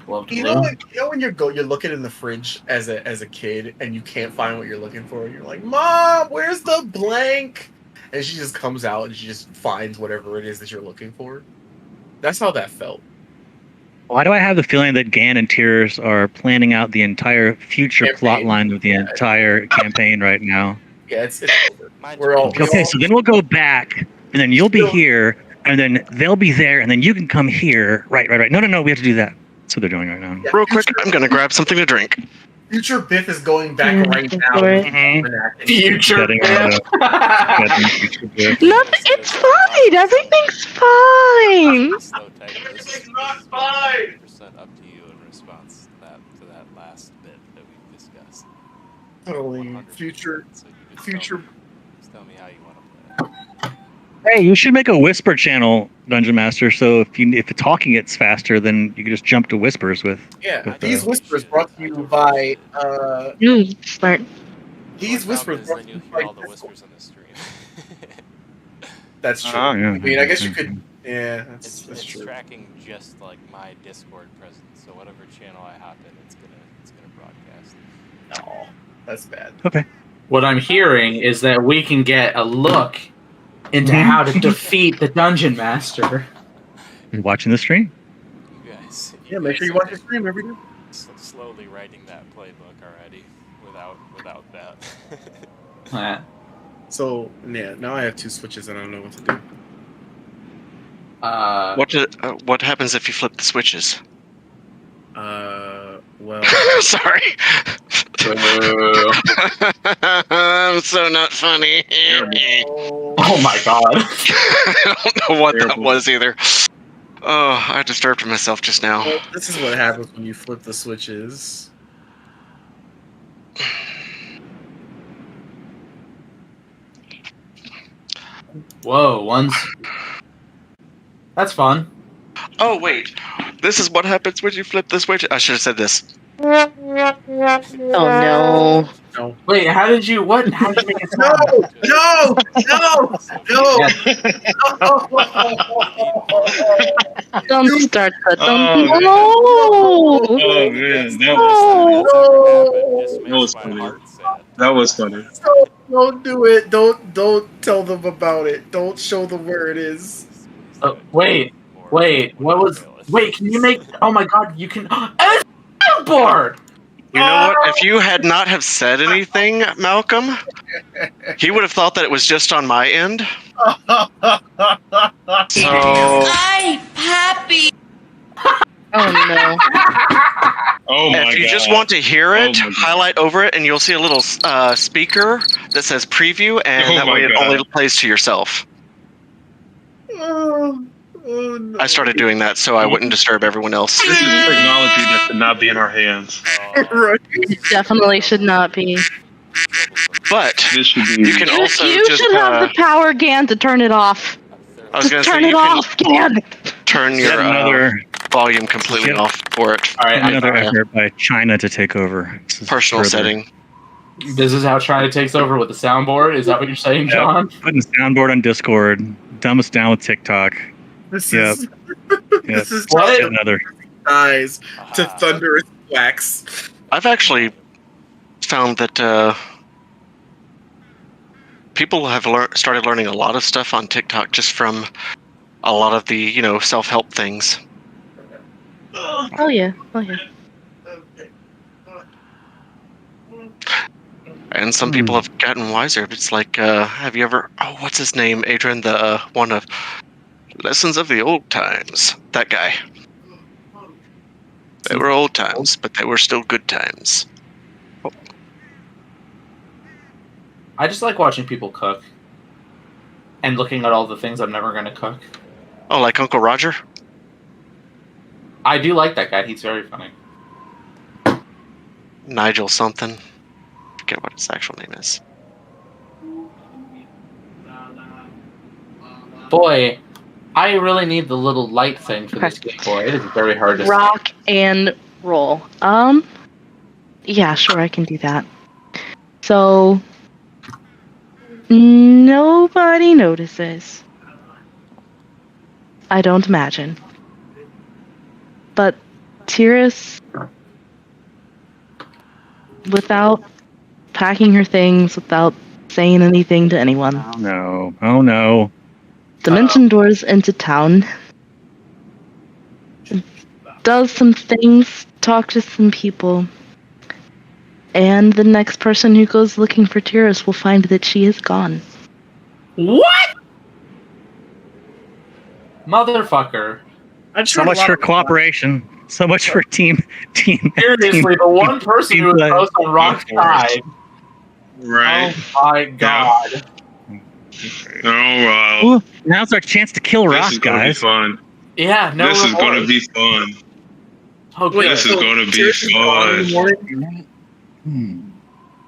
Speaker 5: Love
Speaker 4: You know, when you're looking in the fridge as a kid and you can't find what you're looking for, and you're like, "Mom, where's the blank?" And she just comes out and she just finds whatever it is that you're looking for. That's how that felt.
Speaker 1: Why do I have the feeling that Gan and Tears are planning out the entire future
Speaker 4: Campaign.
Speaker 1: plot line of the entire campaign right now?
Speaker 4: Yeah, it's
Speaker 2: Mine's
Speaker 4: we're all
Speaker 1: Okay, so then we'll go back, and then you'll be here, and then they'll be there, and then you can come here. Right. No, we have to do that. That's what they're doing right now.
Speaker 4: Yeah,
Speaker 7: real quick. I'm gonna grab something to drink.
Speaker 4: Future Biff is going back right now.
Speaker 5: Future
Speaker 1: Getting on the-
Speaker 3: Nothing. It's fine. Everything's fine.
Speaker 2: Slow type. This
Speaker 4: It's
Speaker 2: is
Speaker 4: not fine.
Speaker 2: 100% up to you in response to that last bit that we discussed.
Speaker 4: Totally.
Speaker 2: 100%.
Speaker 4: Future.
Speaker 2: So you just
Speaker 4: Future.
Speaker 2: tell me how you want to play it.
Speaker 1: Hey, you should make a whisper channel, Dungeon Master. So if the talking gets faster, then you can just jump to whispers with.
Speaker 4: Yeah,
Speaker 1: With,
Speaker 4: these whispers brought to you by.
Speaker 3: Smart.
Speaker 4: These whispers
Speaker 2: Is
Speaker 4: brought
Speaker 2: then
Speaker 4: to
Speaker 2: you
Speaker 4: you
Speaker 2: hear
Speaker 4: by.
Speaker 2: all the whispers on the stream.
Speaker 4: That's true.
Speaker 1: Oh, yeah.
Speaker 4: I mean, I guess you could. Yeah, that's
Speaker 2: It's
Speaker 4: true.
Speaker 2: tracking just like my Discord presence. So whatever channel I hop in, it's gonna broadcast.
Speaker 4: Oh, that's bad.
Speaker 1: Okay.
Speaker 5: What I'm hearing is that we can get a look into
Speaker 1: Mhm.
Speaker 5: how to defeat the Dungeon Master.
Speaker 1: You watching the stream?
Speaker 2: You guys.
Speaker 4: Yeah, make sure you
Speaker 2: guys
Speaker 4: watch your stream every day.
Speaker 2: slowly writing that playbook already without that.
Speaker 4: So yeah, now I have 2 switches and I don't know what to do.
Speaker 7: What happens if you flip the switches?
Speaker 4: Well,
Speaker 7: Sorry. I'm so not funny.
Speaker 5: Oh my god.
Speaker 7: I don't know what that
Speaker 6: Terrible.
Speaker 7: was either. Oh, I disturbed myself just now.
Speaker 4: well, this is what happens when you flip the switches.
Speaker 5: Whoa, one's. That's fun.
Speaker 7: Oh, wait. This is what happens when you flip the switch. I should have said this.
Speaker 3: Oh no.
Speaker 4: No.
Speaker 5: Wait, how did you make it
Speaker 4: No!
Speaker 5: sound?
Speaker 4: No! No!
Speaker 3: Don't start that.
Speaker 6: Oh,
Speaker 3: Don't.
Speaker 6: man.
Speaker 3: No.
Speaker 6: Oh man, that
Speaker 2: Worst thing
Speaker 6: was
Speaker 2: that's ever happened. Just
Speaker 6: that was
Speaker 2: makes my
Speaker 6: funny.
Speaker 2: heart sad.
Speaker 6: That was funny.
Speaker 4: Don't do it. Don't tell them about it. Don't show them where it is.
Speaker 5: Wait. What was? Wait, can you make? Oh my God, you can. And a soundboard.
Speaker 7: You know what? If you had not have said anything, Malcolm, he would have thought that it was just on my end. So
Speaker 3: Oh no.
Speaker 6: Oh my god!
Speaker 7: if you just want to hear it,
Speaker 6: Oh my God.
Speaker 7: highlight over it, and you'll see a little speaker that says preview, and
Speaker 6: Oh
Speaker 7: that
Speaker 6: my
Speaker 7: way it
Speaker 6: God.
Speaker 7: only plays to yourself.
Speaker 4: Oh, no.
Speaker 7: I started doing that so I wouldn't disturb everyone else.
Speaker 6: This is technology that should not be in our hands.
Speaker 4: Right.
Speaker 3: Definitely should not be.
Speaker 7: But
Speaker 6: This should be.
Speaker 7: you can also
Speaker 3: You
Speaker 7: just
Speaker 3: should have the power, Gan, to turn it off.
Speaker 7: I was
Speaker 3: Just
Speaker 7: gonna
Speaker 3: turn
Speaker 7: say
Speaker 3: it
Speaker 7: you can
Speaker 3: off, Gan.
Speaker 7: turn
Speaker 1: Yet
Speaker 7: your
Speaker 1: another
Speaker 7: volume completely
Speaker 1: Yep.
Speaker 7: off for it.
Speaker 5: All right,
Speaker 1: another
Speaker 7: I-
Speaker 1: effort by China to take over. This is
Speaker 7: Personal
Speaker 1: further
Speaker 7: setting.
Speaker 5: this is how China takes over with the soundboard. Is that what you're saying, John?
Speaker 1: Putting soundboard on Discord. Dumb us down with TikTok.
Speaker 4: This
Speaker 1: Yep.
Speaker 4: is
Speaker 1: Yep.
Speaker 4: this is
Speaker 5: What?
Speaker 1: Yet another.
Speaker 4: eyes to
Speaker 2: Ah.
Speaker 4: thunderous wax.
Speaker 7: I've actually found that people have started learning a lot of stuff on TikTok just from a lot of the, self-help things.
Speaker 3: Oh yeah. Oh yeah.
Speaker 7: And some people have gotten wiser. It's like, have you ever... Oh, what's his name? Adrian, the one of Lessons of the Old Times. That guy. They were old times, but they were still good times.
Speaker 5: I just like watching people cook and looking at all the things I'm never going to cook.
Speaker 7: Oh, like Uncle Roger?
Speaker 5: I do like that guy. He's very funny.
Speaker 7: Nigel something. Forget what his actual name is.
Speaker 5: Boy, I really need the little light thing for this Game Boy. It is very hard to
Speaker 3: Rock and roll. Yeah, sure, I can do that. So nobody notices. I don't imagine. But Tyrus, without packing her things, without saying anything to anyone,
Speaker 1: Oh no. Oh no.
Speaker 3: dimension doors into town, does some things, talk to some people, and the next person who goes looking for Tyrus will find that she is gone.
Speaker 5: What? Motherfucker.
Speaker 4: I just
Speaker 1: So
Speaker 4: heard a
Speaker 1: much
Speaker 4: lot
Speaker 1: for
Speaker 4: of-
Speaker 1: cooperation. So much for team.
Speaker 5: Seriously, the one person who
Speaker 1: team-
Speaker 5: was on Rock's side.
Speaker 6: Right.
Speaker 5: Oh my god.
Speaker 6: Oh wow.
Speaker 1: Ooh, now's our chance to kill
Speaker 6: This
Speaker 1: Rock,
Speaker 6: is gonna
Speaker 1: guys.
Speaker 6: be fun.
Speaker 5: Yeah, no
Speaker 6: This is
Speaker 5: remorse.
Speaker 6: gonna be fun.
Speaker 5: Oh, good.
Speaker 6: This is
Speaker 4: so
Speaker 6: gonna be
Speaker 4: Tyrus is gone in the
Speaker 6: fun.
Speaker 4: morning?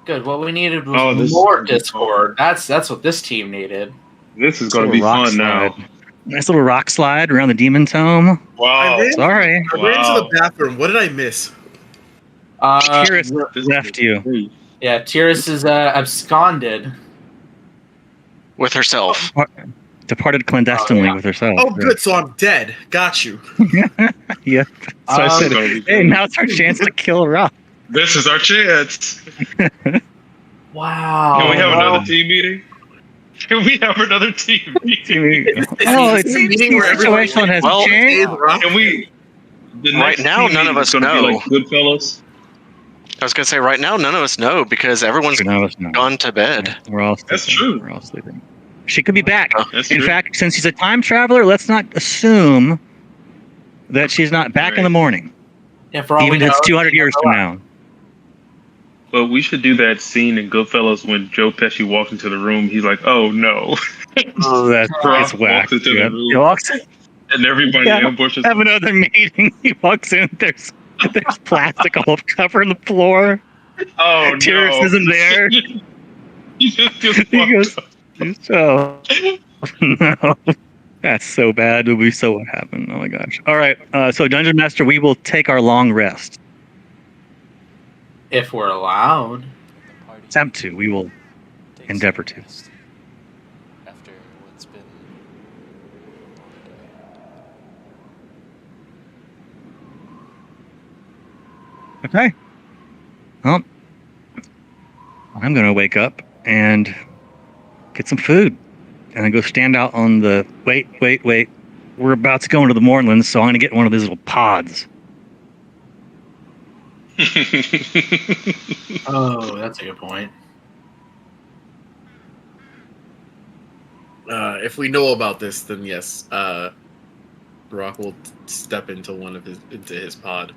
Speaker 5: Good. What we needed was
Speaker 6: Oh, this is
Speaker 5: more
Speaker 6: gonna be
Speaker 5: Discord. That's what this team needed.
Speaker 6: This is gonna
Speaker 1: Little
Speaker 6: be
Speaker 1: rock
Speaker 6: fun now.
Speaker 1: slide. Nice little rock slide around the demon tome.
Speaker 6: Wow.
Speaker 1: Sorry.
Speaker 4: I ran to
Speaker 6: Wow.
Speaker 4: the bathroom. What did I miss?
Speaker 1: Tyrus
Speaker 6: This
Speaker 1: left
Speaker 6: is
Speaker 1: you.
Speaker 6: great.
Speaker 5: Yeah, Tyrus is absconded.
Speaker 7: With herself.
Speaker 1: Departed clandestinely
Speaker 5: Oh, yeah.
Speaker 1: with herself.
Speaker 4: Oh, good. So I'm dead. Got you.
Speaker 1: Yeah. So I said,
Speaker 6: Gonna be
Speaker 1: hey,
Speaker 6: good.
Speaker 1: now it's our chance to kill Rock.
Speaker 6: This is our chance.
Speaker 5: Wow.
Speaker 6: Can we have
Speaker 5: well,
Speaker 6: another team meeting? Can we have another team meeting?
Speaker 1: Oh, it's
Speaker 4: a meeting where everybody
Speaker 1: situation has
Speaker 7: Well,
Speaker 1: changed.
Speaker 6: Can we? The
Speaker 7: Right
Speaker 6: next
Speaker 7: now,
Speaker 6: team
Speaker 7: none of
Speaker 6: meeting
Speaker 7: us
Speaker 6: is gonna
Speaker 7: know.
Speaker 6: Be like Goodfellas.
Speaker 7: I was going to say, right now, none of us know because everyone's
Speaker 1: None of us know.
Speaker 7: gone to bed.
Speaker 1: We're all sleeping.
Speaker 6: That's true.
Speaker 1: We're all sleeping. She could be back.
Speaker 6: That's
Speaker 1: In
Speaker 6: true.
Speaker 1: fact, since she's a time traveler, let's not assume that she's not back in the
Speaker 6: Right.
Speaker 1: morning.
Speaker 5: yeah, for all
Speaker 1: Even
Speaker 5: we
Speaker 1: if
Speaker 5: know,
Speaker 1: it's 200
Speaker 5: she
Speaker 1: years
Speaker 5: never
Speaker 1: from
Speaker 5: left.
Speaker 1: now.
Speaker 6: But we should do that scene in Goodfellas when Joe Pesci walks into the room. He's like, "Oh no!"
Speaker 1: Oh, that's
Speaker 6: Rock
Speaker 1: it's whack.
Speaker 6: walks into the
Speaker 1: Yep.
Speaker 6: room.
Speaker 1: He walks in,
Speaker 6: and everybody
Speaker 1: Yeah.
Speaker 6: ambushes.
Speaker 1: have another meeting. He walks in. There's plastic all covering the floor.
Speaker 6: Oh
Speaker 1: Tyrus
Speaker 6: no!
Speaker 1: isn't there.
Speaker 6: He just gets
Speaker 1: He
Speaker 6: fucked
Speaker 1: goes,
Speaker 6: up.
Speaker 1: oh no, that's so bad. It'll be so what happened. Oh my gosh. All right. So Dungeon Master, we will take our long rest.
Speaker 5: If we're allowed.
Speaker 2: The party
Speaker 1: attempt to. We will
Speaker 2: Take
Speaker 1: endeavor
Speaker 2: some
Speaker 1: to.
Speaker 2: rest after what's been a day.
Speaker 1: Okay. Well, I'm gonna wake up and get some food, and then go stand out on the. Wait. We're about to go into the moorlands, so I'm gonna get one of these little pods.
Speaker 5: Oh, that's a good point.
Speaker 4: If we know about this, then yes, Rock will step into his pod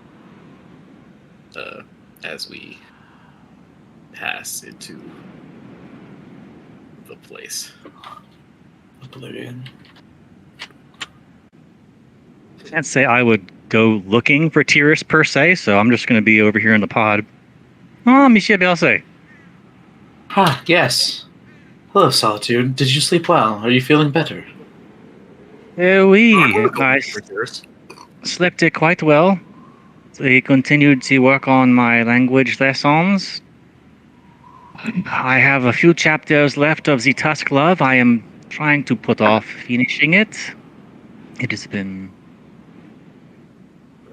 Speaker 4: as we pass into the place.
Speaker 5: Oblivion.
Speaker 1: Can't say I would go looking for Tyrus per se, so I'm just gonna be over here in the pod. Oh, Monsieur Belce.
Speaker 5: Ah, yes. Hello, Solitude. Did you sleep well? Are you feeling better?
Speaker 1: Oui,
Speaker 4: Go
Speaker 1: I
Speaker 4: for yours.
Speaker 1: slept it quite well. I continued to work on my language lessons. I have a few chapters left of the Tusk Love. I am trying to put off finishing it. It has been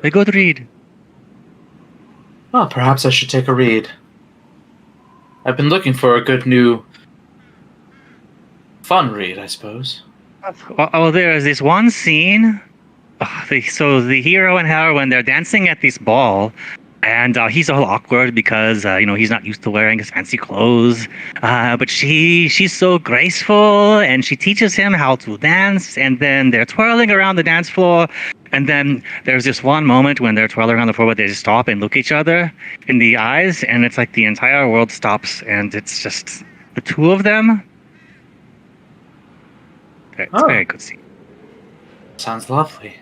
Speaker 1: a good read.
Speaker 5: Well, perhaps I should take a read. I've been looking for a good new fun read, I suppose.
Speaker 1: Oh, there is this one scene. So the hero and heroine, they're dancing at this ball, and he's all awkward because he's not used to wearing his fancy clothes. But she's so graceful, and she teaches him how to dance. And then they're twirling around the dance floor. And then there's this one moment when they're twirling around the floor, where they just stop and look each other in the eyes, and it's like the entire world stops, and it's just the two of them. It's a very good scene.
Speaker 5: Sounds lovely.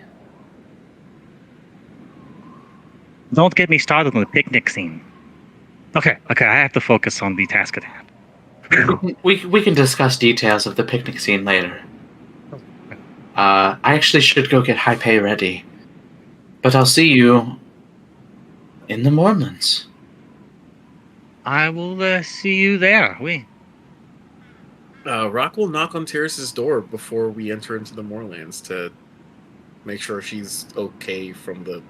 Speaker 1: Don't get me started on the picnic scene. Okay, I have to focus on the task at hand.
Speaker 5: We can discuss details of the picnic scene later. I actually should go get Hype ready. But I'll see you in the moorlands.
Speaker 1: I will see you there.
Speaker 4: Rock will knock on Tyrus's door before we enter into the moorlands to make sure she's okay from the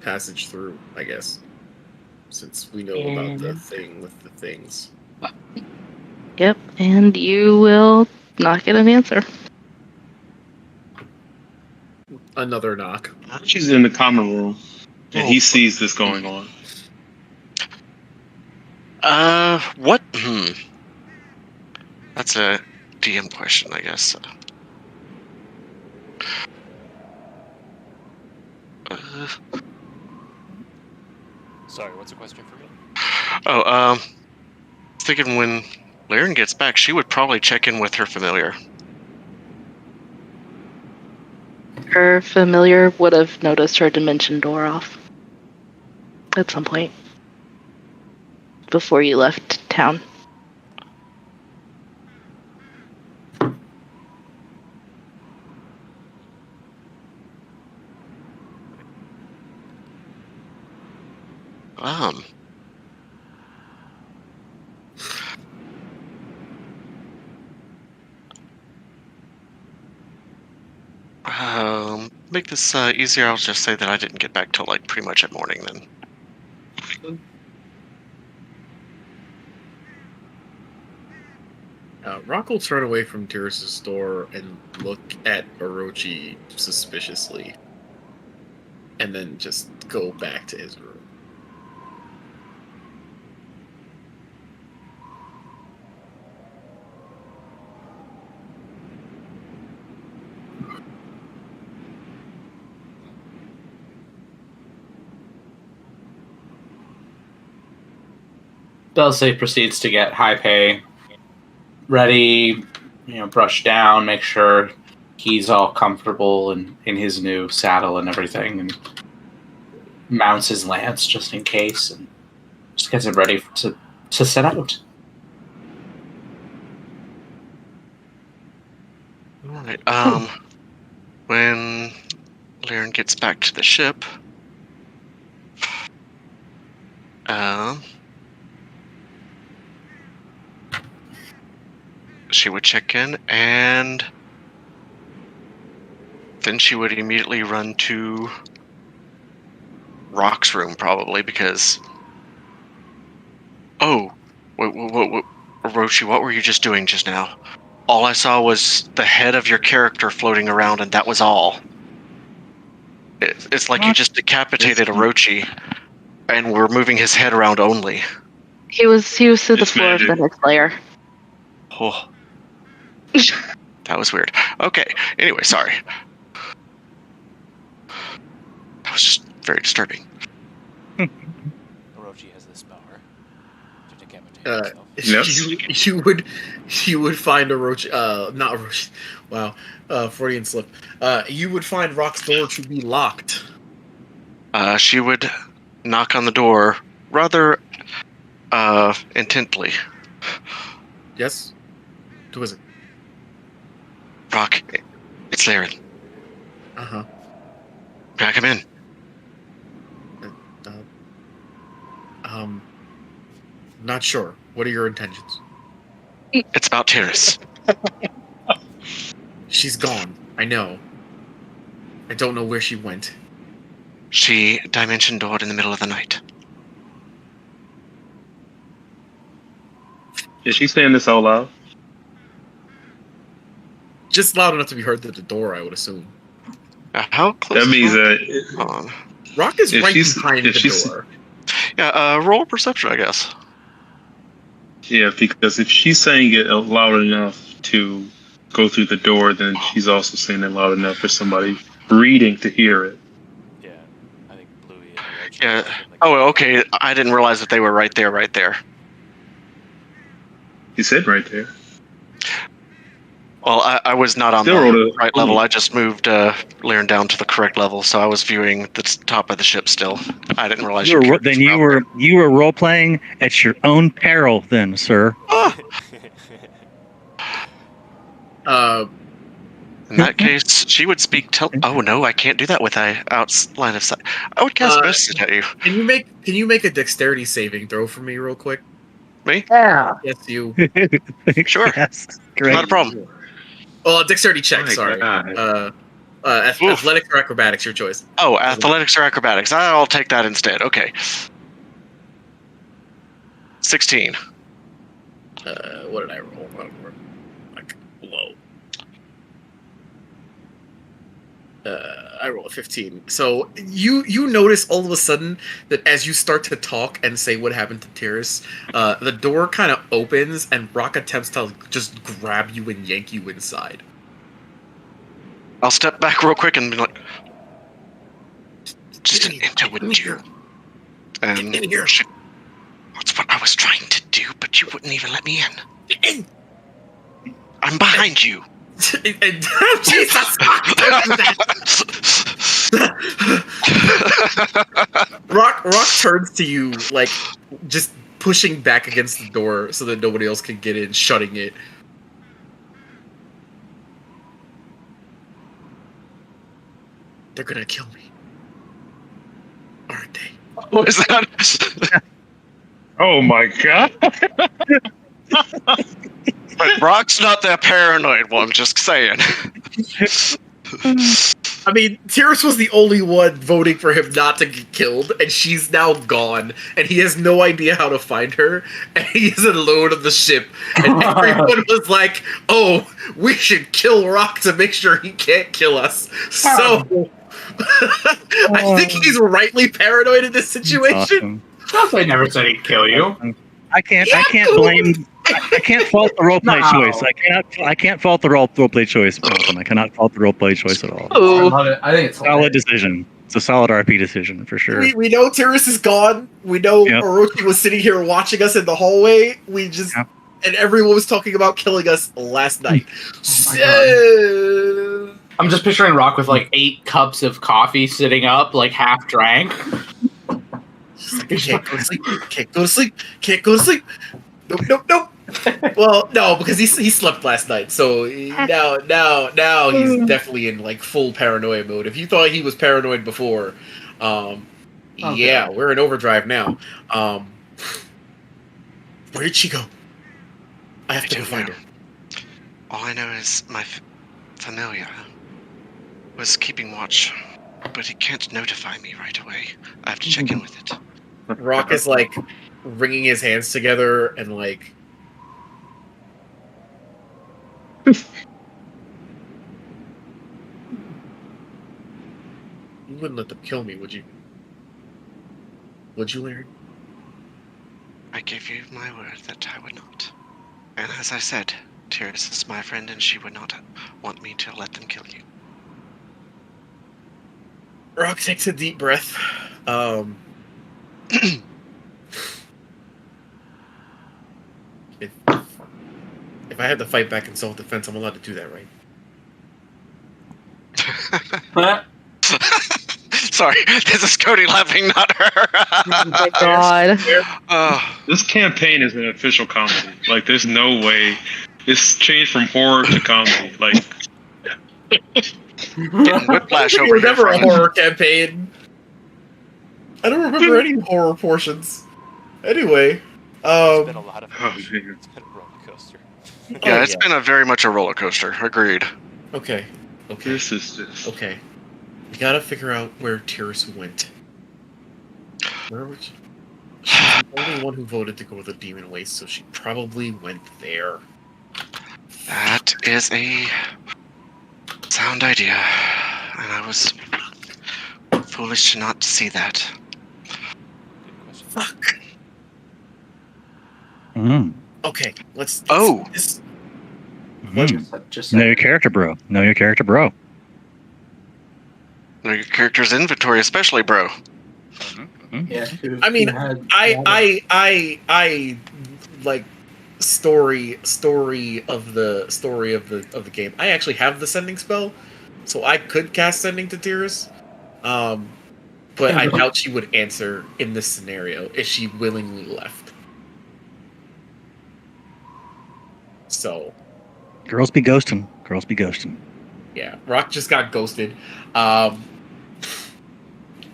Speaker 4: passage through, I guess. Since we know about the thing with the things.
Speaker 3: Yep, and you will not get an answer.
Speaker 4: Another knock.
Speaker 6: She's in the common room, and he sees this going on.
Speaker 7: What? That's a DM question, I guess.
Speaker 2: Sorry, what's the question for me?
Speaker 7: Thinking when Laren gets back, she would probably check in with her familiar.
Speaker 3: Her familiar would have noticed her dimension door off at some point before you left town.
Speaker 7: Make this easier, I'll just say that I didn't get back till like pretty much at morning then.
Speaker 4: Rock will turn away from Tyrus's door and look at Orochi suspiciously. And then just go back to his room.
Speaker 5: Dulce proceeds to get Hype ready, brush down, make sure he's all comfortable and in his new saddle and everything, and mounts his lance just in case, and just gets it ready to set out.
Speaker 7: Alright, when Laren gets back to the ship, She would check in, and then she would immediately run to Rock's room, probably, because... Oh, what, Orochi, what were you just doing just now? All I saw was the head of your character floating around, and that was all. It's like you just decapitated Orochi, and we're moving his head around only.
Speaker 3: He was to the
Speaker 6: It's
Speaker 3: floor of
Speaker 6: magic.
Speaker 3: the next layer.
Speaker 7: Oh. That was weird. Okay, anyway, sorry. That was just very disturbing.
Speaker 2: Orochi has this power to decapitate himself.
Speaker 4: You would find Orochi, not Orochi. Wow, Freudian slip. You would find Rock's door to be locked.
Speaker 7: She would knock on the door rather intently.
Speaker 4: Yes. Who is it?
Speaker 7: Rock, it's Laren.
Speaker 4: Uh huh.
Speaker 7: May I come in?
Speaker 4: Not sure. What are your intentions?
Speaker 7: It's about Terrace.
Speaker 4: She's gone. I know. I don't know where she went.
Speaker 7: She dimension doored in the middle of the night.
Speaker 6: Is she saying this out loud?
Speaker 4: Just loud enough to be heard at the door, I would assume.
Speaker 7: How close?
Speaker 6: That means
Speaker 7: is
Speaker 6: that.
Speaker 7: Rock?
Speaker 4: Rock is
Speaker 6: If
Speaker 4: right
Speaker 6: she's-
Speaker 4: behind
Speaker 6: if
Speaker 4: the
Speaker 6: she's-
Speaker 4: door.
Speaker 7: Yeah, roll perception, I guess.
Speaker 6: Yeah, because if she's saying it loud enough to go through the door, then she's also saying it loud enough for somebody reading to hear it.
Speaker 2: Yeah, I think Bluey and Orochi.
Speaker 7: Yeah.
Speaker 2: are like-
Speaker 7: Oh, okay. I didn't realize that they were right there.
Speaker 6: He said right there.
Speaker 7: Well, I was not on
Speaker 6: Still
Speaker 7: the
Speaker 6: rolled a-
Speaker 7: right level. I just moved Laren down to the correct level, so I was viewing the top of the ship still. I didn't realize
Speaker 1: You
Speaker 7: your
Speaker 1: were,
Speaker 7: character's
Speaker 1: then
Speaker 7: out
Speaker 1: you were role playing at your own peril, then, sir.
Speaker 4: Uh,
Speaker 7: In that case, she would speak. Oh no, I can't do that with line of sight. I would cast message at you.
Speaker 4: can you make a dexterity saving throw for me real quick?
Speaker 7: Me?
Speaker 3: Yeah.
Speaker 4: Yes, you.
Speaker 7: Sure.
Speaker 1: Yes, great.
Speaker 7: Not a problem.
Speaker 4: Oh, dexterity check.
Speaker 8: My
Speaker 4: Sorry.
Speaker 8: God.
Speaker 4: Athletics or acrobatics, your choice.
Speaker 7: Oh, athletics or acrobatics? I'll take that instead. Okay. 16.
Speaker 4: What did I roll? Like low. I rolled a 15. So you notice all of a sudden that as you start to talk and say what happened to Terrace, the door kind of opens and Brock attempts to just grab you and yank you inside.
Speaker 7: I'll step back real quick and be like, just an
Speaker 4: Get in
Speaker 7: intel
Speaker 4: here.
Speaker 7: wouldn't do. And
Speaker 4: Get in here.
Speaker 7: That's what I was trying to do, but you wouldn't even let me in.
Speaker 4: Get in.
Speaker 7: I'm behind you.
Speaker 4: And, Jesus! Rock turns to you, like, just pushing back against the door so that nobody else can get in, shutting it. They're gonna kill me. Aren't they?
Speaker 7: What is that?
Speaker 6: Oh my god!
Speaker 7: But Brock's not that paranoid one, just saying.
Speaker 4: I mean, Tyrus was the only one voting for him not to get killed, and she's now gone, and he has no idea how to find her, and he's alone on the ship, and everyone was like, oh, we should kill Rock to make sure he can't kill us. So, I think he's rightly paranoid in this situation.
Speaker 1: Awesome.
Speaker 5: I never said he'd kill you.
Speaker 1: I can't blame. I can't fault the roleplay
Speaker 5: No.
Speaker 1: choice. I can't fault the roleplay choice. Malcolm. I cannot fault the roleplay choice at all.
Speaker 5: I
Speaker 3: Ooh.
Speaker 5: love it. I think it's
Speaker 1: Solid decision. It's a solid RP decision for sure.
Speaker 4: We know Tyrus is gone. We know
Speaker 1: Yep.
Speaker 4: Orochi was sitting here watching us in the hallway. We just...
Speaker 1: Yep.
Speaker 4: And everyone was talking about killing us last night.
Speaker 5: my God. I'm just picturing Rock with like 8 cups of coffee sitting up, like half drank.
Speaker 4: Can't go to sleep. Can't go to sleep. Can't go to sleep. Nope. Well, no, because he slept last night, so now he's definitely in like full paranoia mode. If you thought he was paranoid before, yeah, we're in overdrive now. Where did she go? I have to go find her.
Speaker 7: All I know is my familiar was keeping watch, but he can't notify me right away. I have to check in with it.
Speaker 4: Rock is like wringing his hands together and like. You wouldn't let them kill me, would you? Would you, Larry?
Speaker 7: I gave you my word that I would not. And as I said, Tyrus is my friend and she would not want me to let them kill you.
Speaker 4: Rock takes a deep breath. If I had to fight back in self-defense, I'm allowed to do that, right?
Speaker 7: Sorry, this is Cody laughing, not her.
Speaker 3: Oh my god.
Speaker 6: This campaign is an official comedy. Like, there's no way. It's changed from horror to comedy. Like,
Speaker 7: Getting whiplash
Speaker 4: It
Speaker 7: over
Speaker 4: was
Speaker 7: here.
Speaker 4: never a
Speaker 7: From
Speaker 4: horror campaign. I don't remember any horror portions. Anyway,
Speaker 2: It's been a lot of
Speaker 6: oh,
Speaker 2: emotion.
Speaker 6: man.
Speaker 2: It's been a roller coaster.
Speaker 7: Yeah, it's been a very much a roller coaster. Agreed.
Speaker 4: Okay.
Speaker 6: This is just.
Speaker 4: Okay. We gotta figure out where Tyrus went. Where was she? She's the only one who voted to go with the Demon Waste, so she probably went there.
Speaker 7: That is a sound idea, and I was foolish to not see that.
Speaker 2: Good question.
Speaker 4: Fuck.
Speaker 1: Mm.
Speaker 4: Okay, let's.
Speaker 7: Oh.
Speaker 4: This,
Speaker 1: Mm.
Speaker 5: Just
Speaker 1: Know your character, bro. Know your character, bro.
Speaker 7: Know your character's inventory, especially, bro.
Speaker 5: Yeah.
Speaker 4: I mean, I like story of the game. I actually have the sending spell, so I could cast sending to Tyrus. But I doubt she would answer in this scenario if she willingly left. So,
Speaker 1: Girls be ghosting. Girls be ghosting.
Speaker 4: yeah, Rock just got ghosted.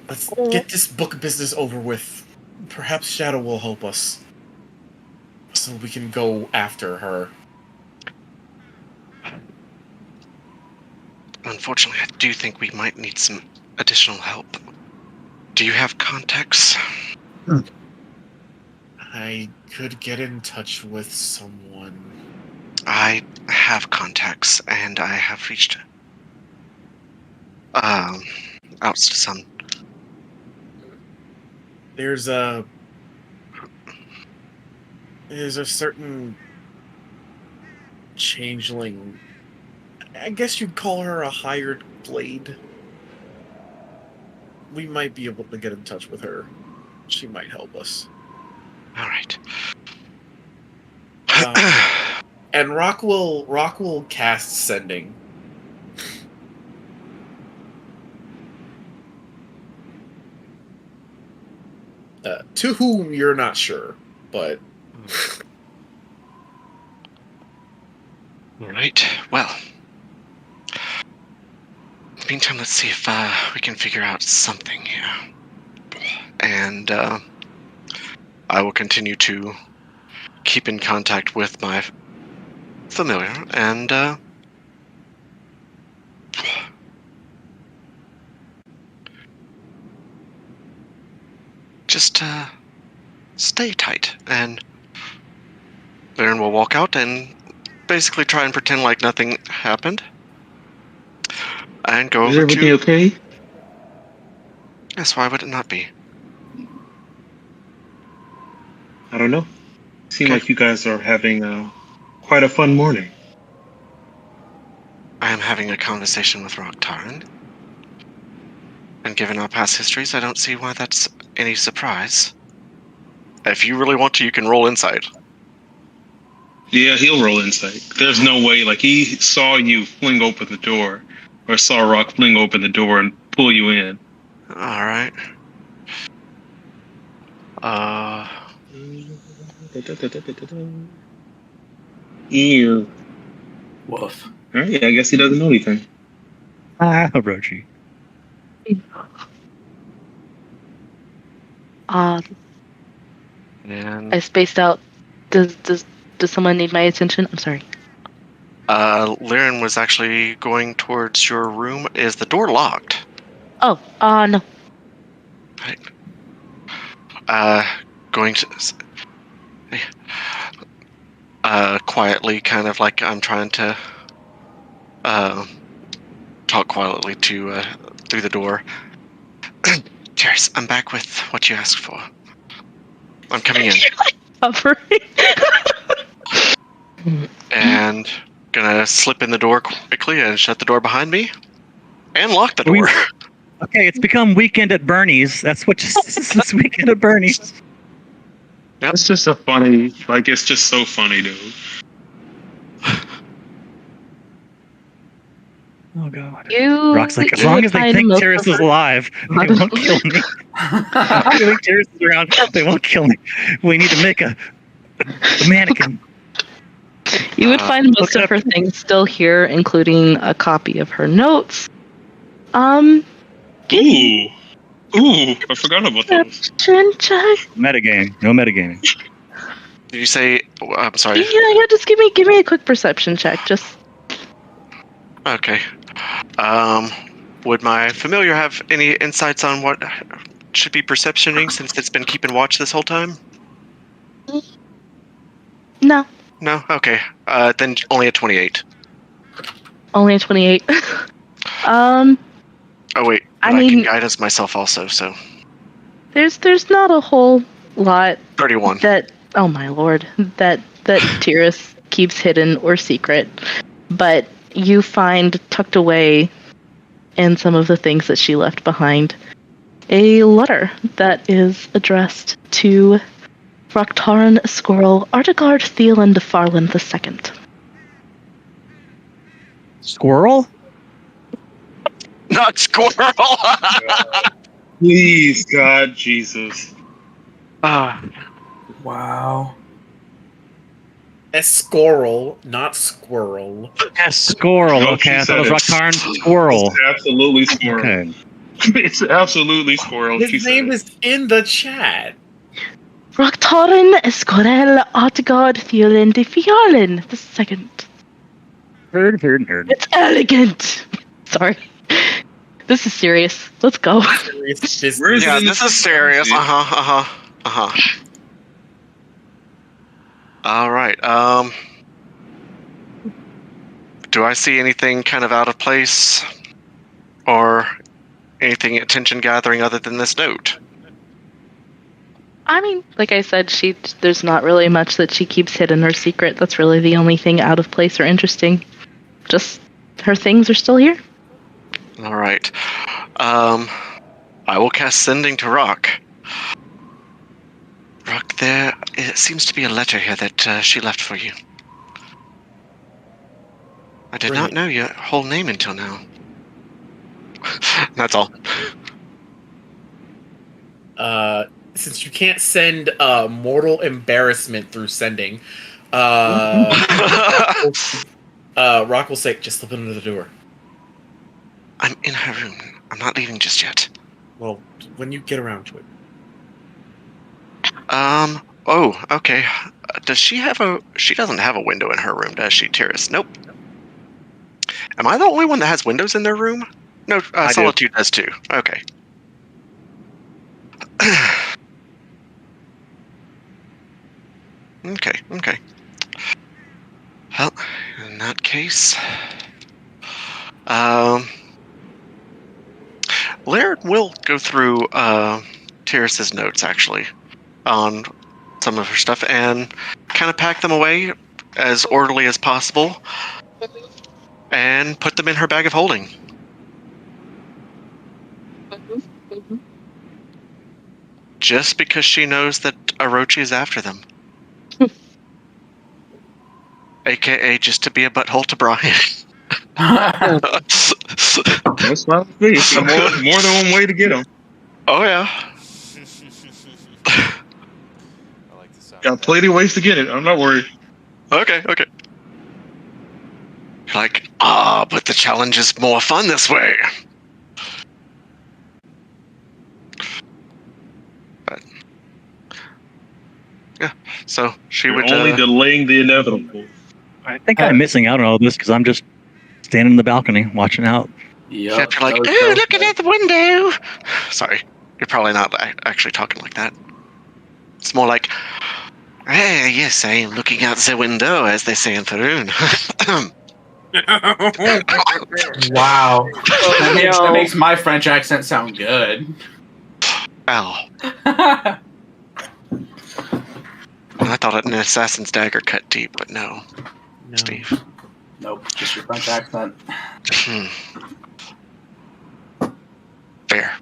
Speaker 4: Let's get this book business over with. Perhaps Shadow will help us, so we can go after her.
Speaker 7: Unfortunately, I do think we might need some additional help. Do you have contacts?
Speaker 4: I could get in touch with someone.
Speaker 7: I have contacts, and I have reached out to some.
Speaker 4: There's a certain changeling. I guess you'd call her a hired blade. We might be able to get in touch with her. She might help us.
Speaker 7: All right.
Speaker 4: And Rock will cast sending. To whom you're not sure, but
Speaker 7: All right. Well, in the meantime, let's see if we can figure out something here. And I will continue to keep in contact with my familiar and just stay tight. And Baron will walk out and basically try and pretend like nothing happened. And go
Speaker 6: Is
Speaker 7: over
Speaker 6: everything
Speaker 7: to...
Speaker 6: okay?
Speaker 7: Yes, why would it not be?
Speaker 6: I don't know. Seem
Speaker 7: Okay.
Speaker 6: like you guys are having quite a fun morning.
Speaker 7: I am having a conversation with Rocktaran. And given our past histories, I don't see why that's any surprise. If you really want to, you can roll insight.
Speaker 6: Yeah, he'll roll insight. There's no way, like, he saw you fling open the door, or saw Rock fling open the door and pull you in.
Speaker 7: Alright.
Speaker 6: Ew.
Speaker 5: Woof.
Speaker 6: Alright, I guess he doesn't know anything.
Speaker 1: Ah, Orochi.
Speaker 7: And
Speaker 3: I spaced out. Does someone need my attention? I'm sorry.
Speaker 7: Liren was actually going towards your room. Is the door locked?
Speaker 3: Oh, no.
Speaker 7: Right. Going to... quietly, kind of like I'm trying to talk quietly to through the door. Cheers, I'm back with what you asked for. I'm coming in.
Speaker 3: Hovering.
Speaker 7: And gonna slip in the door quickly and shut the door behind me. And lock the door.
Speaker 1: Okay, it's become Weekend at Bernie's. That's what this is Weekend at Bernie's.
Speaker 7: Yep.
Speaker 6: It's just a funny, like, it's just so funny, dude.
Speaker 1: Oh god.
Speaker 3: You.
Speaker 1: Rock's like, as
Speaker 3: you
Speaker 1: long
Speaker 3: would
Speaker 1: as they
Speaker 3: find
Speaker 1: think
Speaker 3: most
Speaker 1: Terrace
Speaker 3: of
Speaker 1: is
Speaker 3: her-
Speaker 1: alive, they won't kill me. As long as they think Terrace is around, they won't kill me. We need to make a mannequin.
Speaker 3: You would find most of her things still here, including a copy of her notes.
Speaker 6: Ooh, I forgot about those.
Speaker 3: Perception check.
Speaker 1: Metagame. No metagaming.
Speaker 7: Did you say... I'm sorry.
Speaker 3: Yeah, just give me a quick perception check. Just
Speaker 7: Okay. Would my familiar have any insights on what should be perceptioning since it's been keeping watch this whole time?
Speaker 3: no.
Speaker 7: No? Okay. Then only a 28.
Speaker 3: Only a 28.
Speaker 7: Oh wait,
Speaker 3: I
Speaker 7: but I can
Speaker 3: mean-
Speaker 7: guidance myself also, so...
Speaker 3: There's not a whole lot
Speaker 7: 31.
Speaker 3: that, oh my lord, that Tyrus keeps hidden or secret, but you find tucked away in some of the things that she left behind a letter that is addressed to Rocktaran Squirrel Artigard Thielen de Farland II.
Speaker 1: Squirrel?
Speaker 7: Not squirrel!
Speaker 6: Please, God, Jesus.
Speaker 5: Wow.
Speaker 4: Escorel, not squirrel.
Speaker 1: Yes, squirrel.
Speaker 6: No,
Speaker 1: Okay,
Speaker 6: she
Speaker 1: I thought it
Speaker 6: said
Speaker 1: was
Speaker 6: it.
Speaker 1: Rocktarn Squirrel.
Speaker 6: It's absolutely squirrel.
Speaker 1: Okay.
Speaker 6: It's absolutely squirrel. She
Speaker 4: His
Speaker 6: said
Speaker 4: name
Speaker 6: it.
Speaker 4: is in the chat.
Speaker 3: Rocktaran Squirrel Artigard Thielen de Farland II.
Speaker 1: Heard.
Speaker 3: It's elegant. Sorry. This is serious. Let's go.
Speaker 4: Serious business.
Speaker 6: Where is it
Speaker 7: Yeah,
Speaker 6: in the
Speaker 7: this is serious. Alright, do I see anything kind of out of place? Or anything attention gathering other than this note?
Speaker 3: I mean, like I said, there's not really much that she keeps hidden or secret. That's really the only thing out of place or interesting. Just her things are still here.
Speaker 7: Alright. I will cast Sending to Rock. Rock, it seems to be a letter here that she left for you. I did not know your whole name until now. That's all.
Speaker 4: Since you can't send mortal embarrassment through sending, Rock will say, just slip under the door.
Speaker 7: I'm in her room. I'm not leaving just yet.
Speaker 4: Well, when you get around to it.
Speaker 7: Oh, okay. Does she have she doesn't have a window in her room, does she, Tyrus? Nope. Am I the only one that has windows in their room? No,
Speaker 1: I do.
Speaker 7: Solitude does too. Okay. Okay. Well, in that case... Laird will go through Tyrus's notes, actually, on some of her stuff, and kind of pack them away as orderly as possible, and put them in her bag of holding. Just because she knows that Orochi is after them. AKA just to be a butthole to Brian.
Speaker 6: That's not me. More than one way to get him.
Speaker 7: Oh, yeah.
Speaker 2: I like the sound.
Speaker 6: Got plenty of ways to get it. I'm not worried.
Speaker 7: Okay. Like, but the challenge is more fun this way. But, yeah, so she
Speaker 6: You're
Speaker 7: would...
Speaker 6: only delaying the inevitable.
Speaker 1: I think I'm missing out on all this because I'm just standing in the balcony watching out.
Speaker 5: Yep.
Speaker 7: You're like, ooh, looking at the window. Sorry, you're probably not actually talking like that. It's more like, hey, yes, I am looking out the window, as they say in Faroon.
Speaker 5: Wow. That
Speaker 3: No.
Speaker 5: makes my French accent sound good.
Speaker 7: Ow. I thought an assassin's dagger cut deep, but no, Steve.
Speaker 5: Nope, just your French accent.
Speaker 7: Hmm. Fair.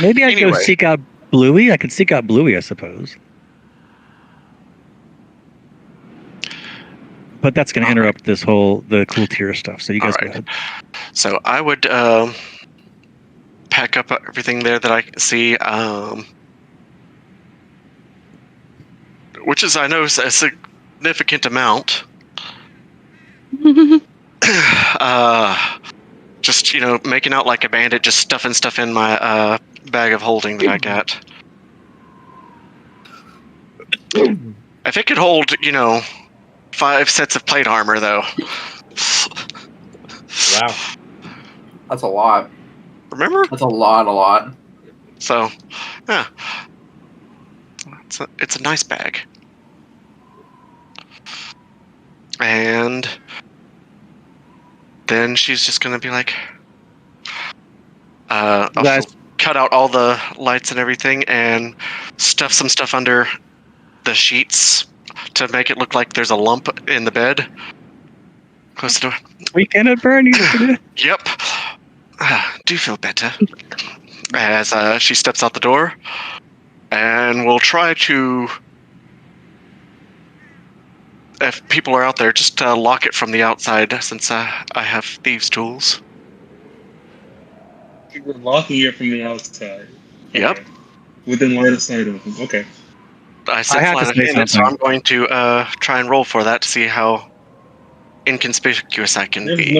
Speaker 1: Maybe I
Speaker 7: Anyway.
Speaker 1: go seek out Bluey. I could seek out Bluey, I suppose. But that's going to interrupt the cool tier stuff. So you guys go ahead.
Speaker 7: So I would pack up everything there that I see, which is, I know, is a significant amount. Just, making out like a bandit, just stuffing stuff in my bag of holding that I got. If it could hold, 5 sets of plate armor, though.
Speaker 4: Wow.
Speaker 5: That's a lot.
Speaker 7: Remember?
Speaker 5: That's a lot.
Speaker 7: So, yeah. It's a nice bag. And then she's just going to be like, I'll cut out all the lights and everything and stuff some stuff under the sheets to make it look like there's a lump in the bed. Close the door.
Speaker 1: Weekend at Bernie's today.
Speaker 7: Yep. Do feel better. As she steps out the door. And we'll try to, if people are out there, just lock it from the outside since I have thieves' tools.
Speaker 6: You're locking it from the outside.
Speaker 7: Yep.
Speaker 6: Okay. Within line of sight of them. Okay.
Speaker 7: I said
Speaker 1: have to
Speaker 7: flat
Speaker 1: say
Speaker 7: handed, so
Speaker 1: something.
Speaker 7: I'm going to try and roll for that to see how inconspicuous I can
Speaker 6: There's
Speaker 7: be.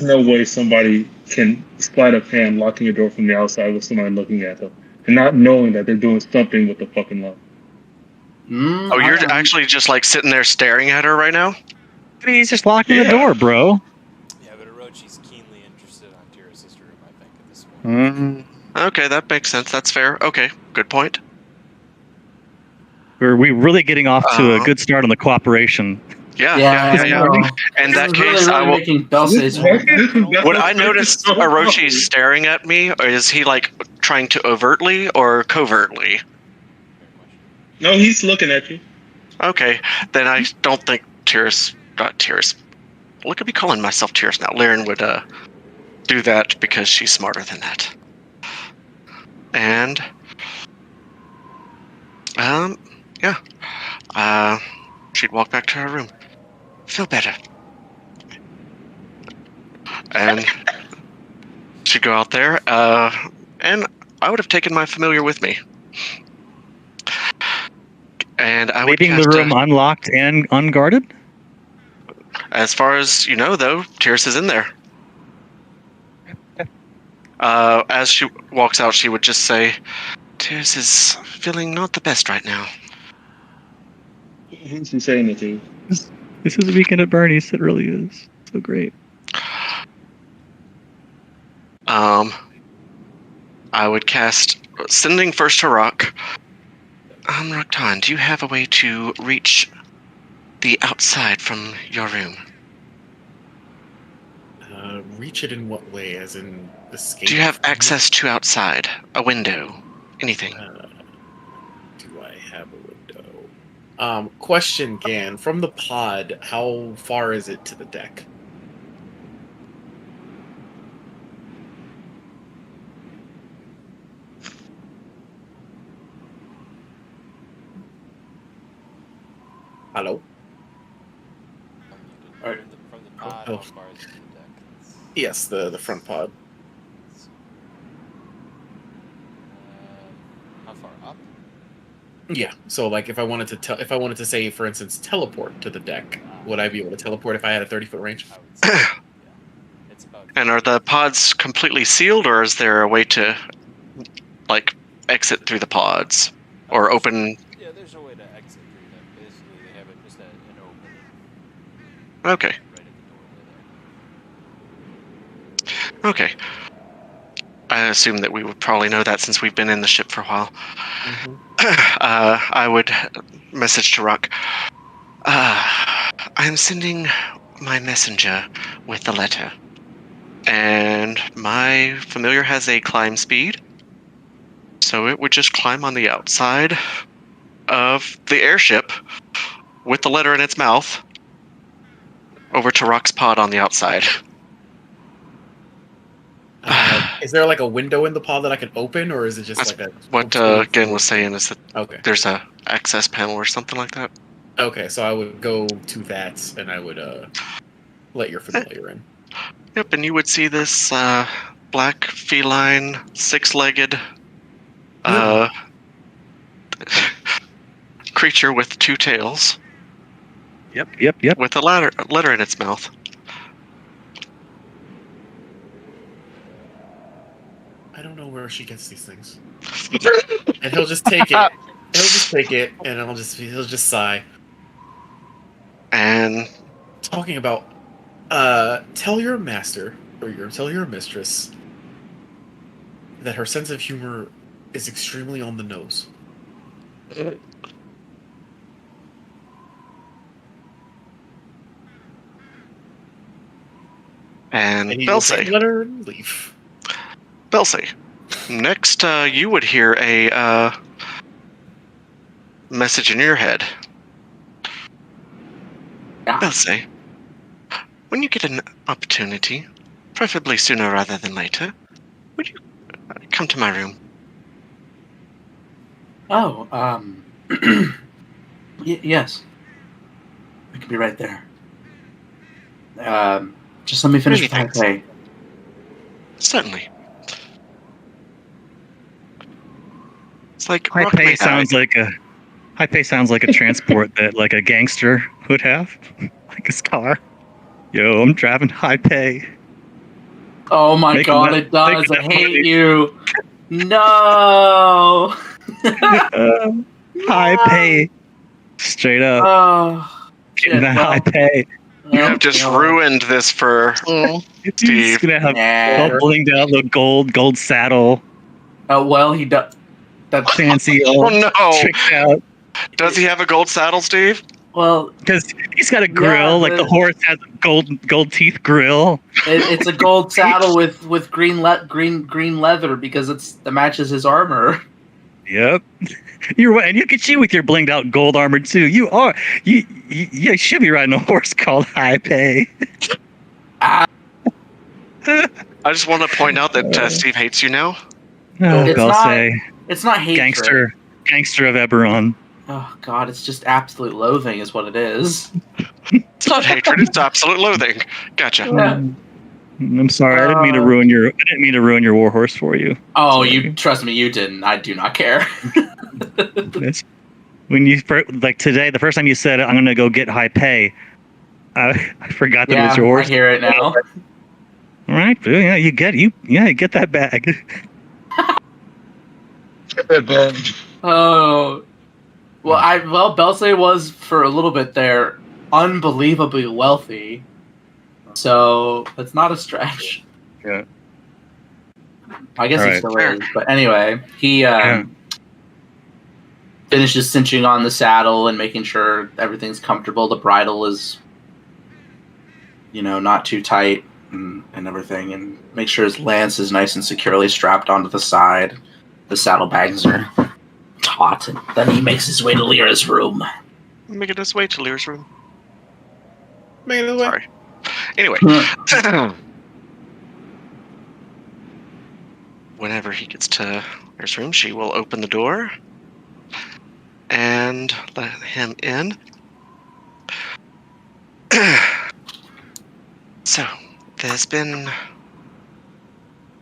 Speaker 6: no way somebody can sleight of hand locking a door from the outside with somebody looking at them and not knowing that they're doing something with the fucking lock.
Speaker 7: Oh, you're actually just like sitting there staring at her right now?
Speaker 1: He's just locking the door, bro.
Speaker 2: Yeah, but Orochi's keenly interested on Tira's room, I think, at this point.
Speaker 7: Okay, that makes sense. That's fair. Okay, good point.
Speaker 1: Are we really getting off to a good start on the cooperation?
Speaker 7: Yeah. In that case, I will.
Speaker 5: Making Belsay's
Speaker 7: Would I notice Orochi staring at me, or is he like trying to overtly or covertly?
Speaker 6: No, he's looking at you.
Speaker 7: Okay, then I don't think not Tyrus. Look at me calling myself Tyrus now. Lyran would do that because she's smarter than that. And she'd walk back to her room. Feel better. And she'd go out there, and I would have taken my familiar with me. And I would
Speaker 1: leaving the room unlocked and unguarded?
Speaker 7: As far as you know, though, Tyrus is in there. As she walks out, she would just say, Tyrus is feeling not the best right now.
Speaker 6: Who's he saying it to?
Speaker 1: This is a weekend at Bernie's. It really is. So great.
Speaker 7: I would cast Sending First to Rock. Raktan, do you have a way to reach the outside from your room?
Speaker 4: Reach it in what way? As in escape?
Speaker 7: Do you have access to outside? A window? Anything?
Speaker 4: Do I have a window? Question, Gan. From the pod, how far is it to the deck? Hello?
Speaker 2: From the pod,
Speaker 4: Oh.
Speaker 2: how far is it to the deck?
Speaker 4: Yes, the front pod.
Speaker 2: How far up?
Speaker 4: Yeah. So, like, if I wanted to say, for instance, teleport to the deck, would I be able to teleport if I had a 30-foot range?
Speaker 2: I would say, yeah. It's about.
Speaker 7: And are the pods completely sealed, or is there a way to, like, exit through the pods? Or open...
Speaker 2: Yeah, there's a way to exit through them. Basically, they have a
Speaker 7: Okay.
Speaker 2: Right at the doorway there.
Speaker 7: Okay. I assume that we would probably know that since we've been in the ship for a while.
Speaker 4: Mhm.
Speaker 7: I would message to Rock. I am sending my messenger with the letter. And my familiar has a climb speed. So it would just climb on the outside of the airship with the letter in its mouth over to Rock's pod on the outside.
Speaker 4: Is there like a window in the pod that I can open, or is it just
Speaker 7: That's
Speaker 4: like a?
Speaker 7: what Gen was saying is that
Speaker 4: Okay.
Speaker 7: there's a access panel or something like that.
Speaker 4: Okay, so I would go to that, and I would let your familiar in.
Speaker 7: Yep, and you would see this black feline, six-legged creature with two tails
Speaker 1: Yep.
Speaker 7: with a letter in its mouth.
Speaker 4: I don't know where she gets these things. And he'll just take it. He'll just take it, and he'll just sigh.
Speaker 7: And
Speaker 4: Talking about, tell your master tell your mistress that her sense of humor is extremely on the nose.
Speaker 7: and
Speaker 4: And he will take
Speaker 7: Belsay.
Speaker 4: the letter and leave.
Speaker 7: Belsay. Next, you would hear a message in your head.
Speaker 5: Yeah.
Speaker 7: Belsay, when you get an opportunity, preferably sooner rather than later, would you come to my room?
Speaker 5: Oh, yes. I could be right there. Just let me finish
Speaker 7: Many
Speaker 5: with High Pay.
Speaker 7: Certainly. It's like
Speaker 1: High
Speaker 7: Rock may
Speaker 1: pay
Speaker 7: die.
Speaker 1: sounds like a transport that like a gangster would have, like his car. Yo, I'm driving high pay.
Speaker 5: Oh my
Speaker 1: Making
Speaker 5: god,
Speaker 1: that-
Speaker 5: it does.
Speaker 1: making
Speaker 5: I
Speaker 1: that
Speaker 5: hate
Speaker 1: money.
Speaker 5: you. No.
Speaker 1: High pay, straight up.
Speaker 5: Oh,
Speaker 1: Getting
Speaker 5: shit,
Speaker 1: that
Speaker 5: well,
Speaker 1: high pay.
Speaker 7: You have just
Speaker 5: well,
Speaker 7: ruined this for
Speaker 1: He's
Speaker 7: Steve.
Speaker 1: gonna have
Speaker 5: Nah.
Speaker 1: all blinged out, the gold saddle,
Speaker 5: Oh, well, he does. That
Speaker 1: fancy,
Speaker 7: Oh
Speaker 1: all
Speaker 7: no!
Speaker 1: tricked out.
Speaker 7: Does he have a gold saddle, Steve?
Speaker 5: well,
Speaker 1: Because he's got a grill, like the
Speaker 5: but-
Speaker 1: horse has a gold teeth grill.
Speaker 5: it's a gold saddle with green leather because that matches his armor.
Speaker 1: Yep. You're right, and look at you with your blinged out gold armor too. You should be riding a horse called High Pay.
Speaker 5: Ah,
Speaker 7: I just want to point out that Steve hates you now.
Speaker 1: Oh,
Speaker 5: It's
Speaker 1: I'll
Speaker 5: not-
Speaker 1: say
Speaker 5: it's not hatred.
Speaker 1: gangster of Eberron.
Speaker 5: Oh god, it's just absolute loathing, is what it is.
Speaker 7: It's not hatred; it's absolute loathing. Gotcha.
Speaker 5: Yeah.
Speaker 1: I'm sorry, I didn't mean to ruin your warhorse for you.
Speaker 5: Oh,
Speaker 1: Sorry.
Speaker 5: you trust me, you didn't. I do not care.
Speaker 1: It's, when you like today, the first time you said I'm gonna go get High Pay, I forgot that it was
Speaker 5: Yeah, I
Speaker 1: yours.
Speaker 5: hear it now.
Speaker 1: All right, yeah, you get that bag.
Speaker 5: Oh, well, Belsay was for a little bit there unbelievably wealthy, so it's not a stretch.
Speaker 1: Yeah.
Speaker 5: I guess
Speaker 1: All
Speaker 5: it
Speaker 1: right.
Speaker 5: still is, but anyway, he
Speaker 1: Yeah.
Speaker 5: finishes cinching on the saddle and making sure everything's comfortable. The bridle is, not too tight and everything, and make sure his lance is nice and securely strapped onto the side. The saddlebags are taut, and then he makes his way to Lyra's room.
Speaker 7: Making his way to Lear's room.
Speaker 4: Make it away.
Speaker 7: Sorry. Anyway, whenever he gets to Lear's room, she will open the door and let him in. So, there's been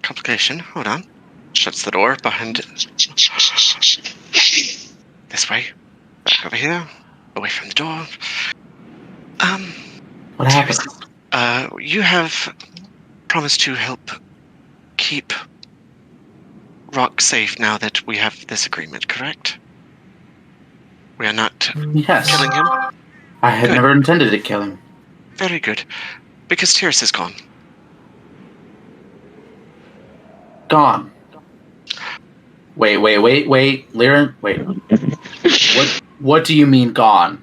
Speaker 7: complication. Hold on. Shuts the door behind it. This way. Back over here. Away from the door.
Speaker 5: What happened?
Speaker 7: You have promised to help keep Rock safe now that we have this agreement, correct? We are not
Speaker 5: Yes.
Speaker 7: killing him?
Speaker 5: I had
Speaker 7: Good.
Speaker 5: never intended to kill him.
Speaker 7: Very good. Because Tyrus is gone.
Speaker 5: Gone. Wait. Lyran, wait. What do you mean gone?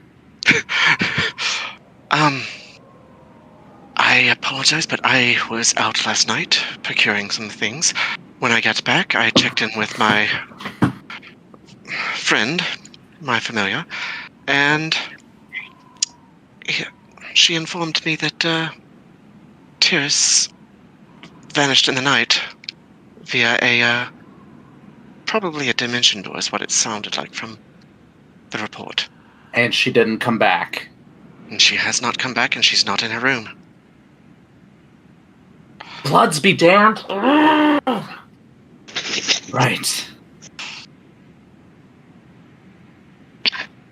Speaker 7: I apologize, but I was out last night procuring some things. When I got back, I checked in with my friend, my familiar, and she informed me that Tyrus vanished in the night via probably a dimension door is what it sounded like from the report.
Speaker 5: And she didn't come back.
Speaker 7: And she has not come back, and she's not in her room.
Speaker 5: Bloods be damned. Right.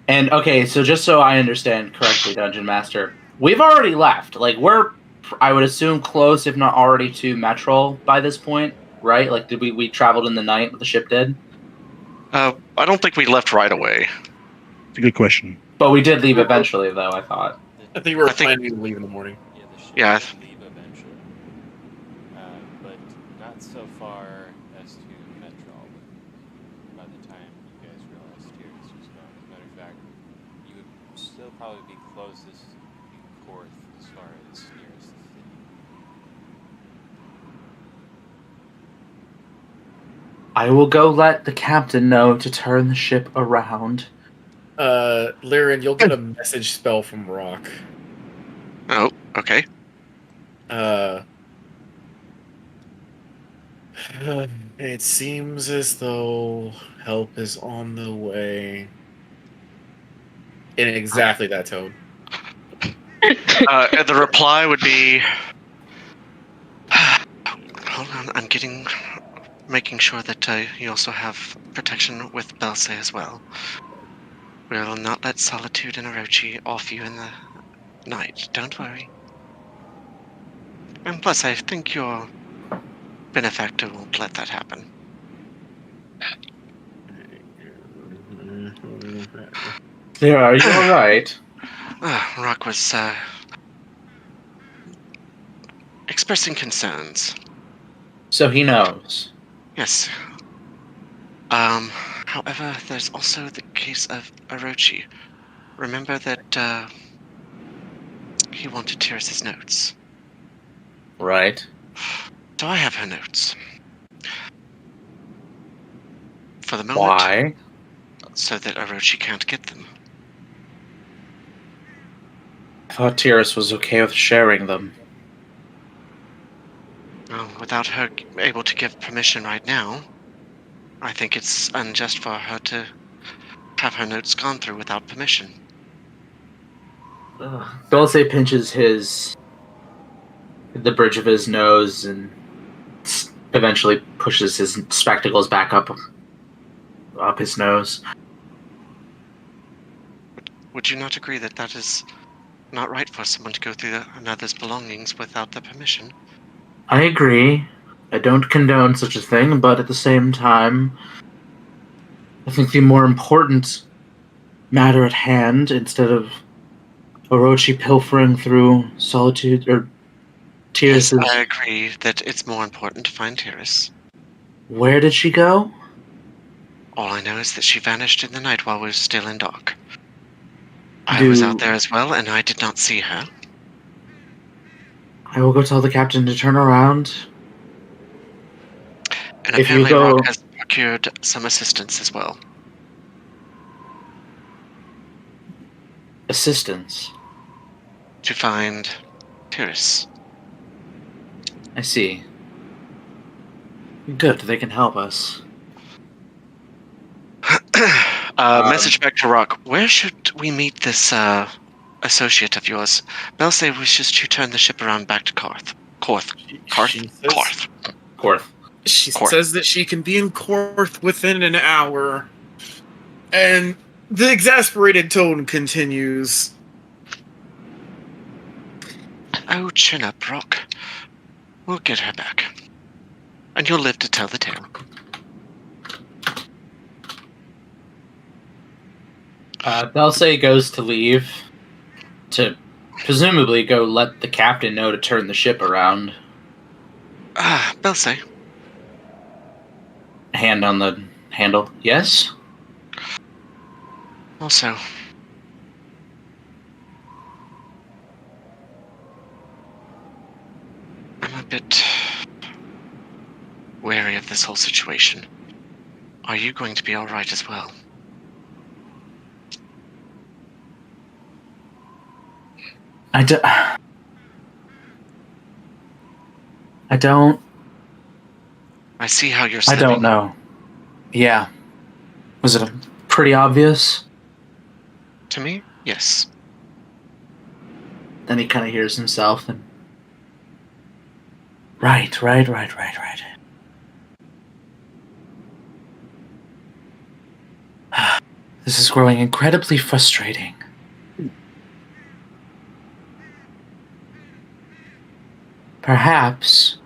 Speaker 5: And okay, so just so I understand correctly, Dungeon Master, we've already left. Like, we're, I would assume, close, if not already, to Metro by this point, right? Like, did we traveled in the night? The ship did?
Speaker 7: I don't think we left right away.
Speaker 8: It's a good question.
Speaker 5: But we did leave eventually, though, I thought.
Speaker 4: I think we were planning to leave in the morning.
Speaker 2: Yeah, the ship
Speaker 7: Yeah.
Speaker 2: did leave eventually. But not so far as to Metro. By the time you guys realized Tyrus was gone. As a matter of fact, you would still probably be closest to Korth as far as nearest the city.
Speaker 5: I will go let the captain know to turn the ship around.
Speaker 4: Lyran, you'll get a message spell from Rock.
Speaker 7: Oh, okay.
Speaker 4: It seems as though help is on the way. In exactly that tone.
Speaker 7: And the reply would be... Hold on, I'm making sure that you also have protection with Belse as well. We will not let Solitude and Orochi off you in the night. Don't worry. And plus, I think your benefactor won't let that happen.
Speaker 5: There, are you alright?
Speaker 7: Rock was expressing concerns.
Speaker 5: So he knows.
Speaker 7: Yes. However, there's also the case of Orochi. Remember that he wanted Tyrus's notes.
Speaker 5: Right.
Speaker 7: So I have her notes. For the moment.
Speaker 5: Why?
Speaker 7: So that Orochi can't get them.
Speaker 5: I thought Tyrus was okay with sharing them.
Speaker 7: Well, without her able to give permission right now, I think it's unjust for her to have her notes gone through without permission.
Speaker 5: Belse pinches the bridge of his nose and eventually pushes his spectacles back up his nose.
Speaker 7: Would you not agree that that is not right for someone to go through another's belongings without their permission?
Speaker 5: I agree. I don't condone such a thing, but at the same time, I think the more important matter at hand, instead of Orochi pilfering through Solitude or Tyrus.
Speaker 7: Yes, I agree that it's more important to find Tyrus.
Speaker 5: Where did she go?
Speaker 7: All I know is that she vanished in the night while we were still in dock. I was out there as well, and I did not see her.
Speaker 5: I will go tell the captain to turn around.
Speaker 7: And
Speaker 5: If you
Speaker 7: apparently
Speaker 5: go-
Speaker 7: Rock has procured some assistance as well.
Speaker 5: Assistance.
Speaker 7: To find Tyrus.
Speaker 5: I see. Good, they can help us.
Speaker 7: Message back to Rock. Where should we meet this associate of yours? Belse wishes to turn the ship around back to Korth.
Speaker 5: Korth.
Speaker 4: She
Speaker 7: Korth.
Speaker 4: says that she can be in Korth within an hour. And the exasperated tone continues.
Speaker 7: Oh, chin up, Rock. We'll get her back. And you'll live to tell the tale.
Speaker 5: Belse goes to leave to presumably go let the captain know to turn the ship around.
Speaker 7: Belsay.
Speaker 5: Hand on the handle. Yes?
Speaker 7: Also, I'm a bit wary of this whole situation. Are you going to be alright as well?
Speaker 5: I don't
Speaker 7: I see how you're
Speaker 5: I
Speaker 7: slipping.
Speaker 5: don't know. Yeah. Was it pretty obvious?
Speaker 7: To me, yes.
Speaker 5: Then he kind of hears himself and... Right. This is growing incredibly frustrating. Perhaps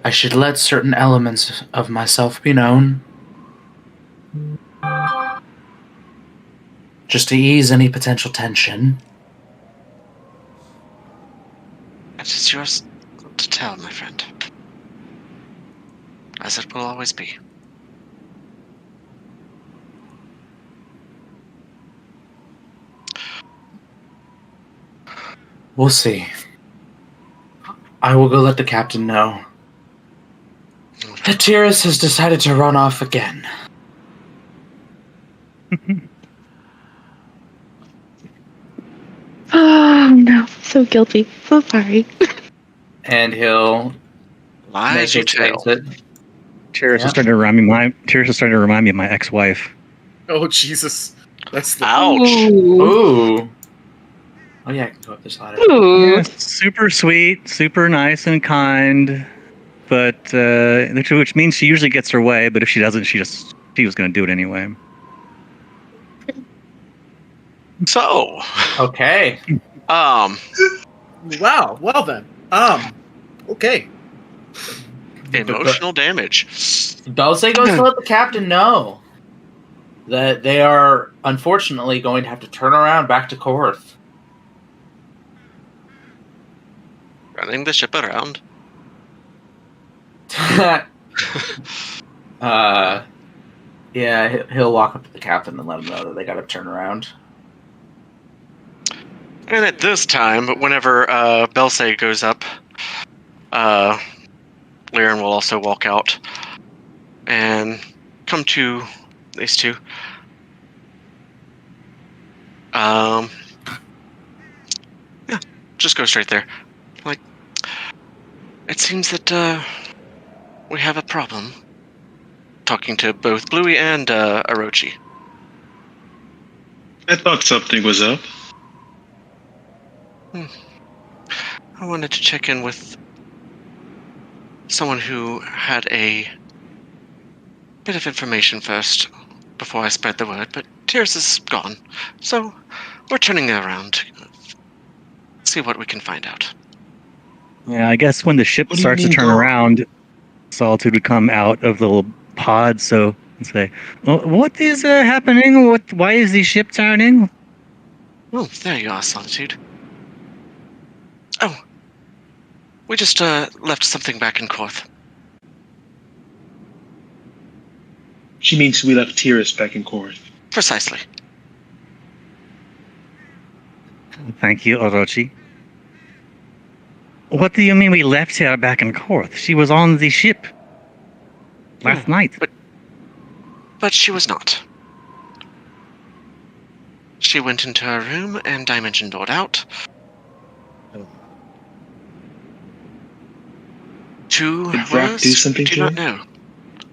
Speaker 5: I should let certain elements of myself be known, just to ease any potential tension.
Speaker 7: It is yours to tell, my friend. As it will always be.
Speaker 5: We'll see. I will go let the captain know that Tyrus has decided to run off again.
Speaker 3: Oh no, so guilty. So sorry.
Speaker 5: And he'll
Speaker 7: Lies you tell.
Speaker 1: Tyrus
Speaker 5: Yeah.
Speaker 1: is starting to remind me of my ex-wife.
Speaker 4: Oh Jesus, that's the
Speaker 7: Ouch!
Speaker 3: Ooh.
Speaker 5: Ooh. Oh yeah, I can go up this ladder.
Speaker 3: Ooh.
Speaker 1: Yeah, super sweet, super nice and kind, but which means she usually gets her way. But if she doesn't, she was going to do it anyway.
Speaker 7: So,
Speaker 5: Okay.
Speaker 4: wow. Well then, okay.
Speaker 7: emotional damage.
Speaker 5: Dulce goes to let the captain know that they are unfortunately going to have to turn around back to Korth.
Speaker 7: Running the ship around.
Speaker 5: Yeah, he'll walk up to the captain and let him know that they got to turn around.
Speaker 7: And at this time, whenever Belsay goes up, Lyran will also walk out and come to these two. Yeah, just go straight there. Like, it seems that we have a problem. Talking to both Bluey and Orochi.
Speaker 6: I thought something was up.
Speaker 7: I wanted to check in with someone who had a bit of information first before I spread the word, but Tyrus is gone, so we're turning it around to see what we can find out.
Speaker 1: Yeah, I guess when the ship
Speaker 6: What do you
Speaker 1: starts to
Speaker 6: mean
Speaker 1: turn
Speaker 6: gone?
Speaker 1: around, Solitude would come out of the little pod, so and say, well, "What is happening? Why is the ship turning?"
Speaker 7: Oh, there you are, Solitude. Oh, we just left something back in Korth.
Speaker 6: She means we left Tyrus back in court.
Speaker 7: Precisely.
Speaker 1: Thank you, Orochi. What do you mean we left her back in Korth? She was on the ship last night.
Speaker 7: But she was not. She went into her room and dimension doored out. To
Speaker 6: Did Brock do something
Speaker 7: do
Speaker 6: to
Speaker 7: not
Speaker 6: her?
Speaker 7: know.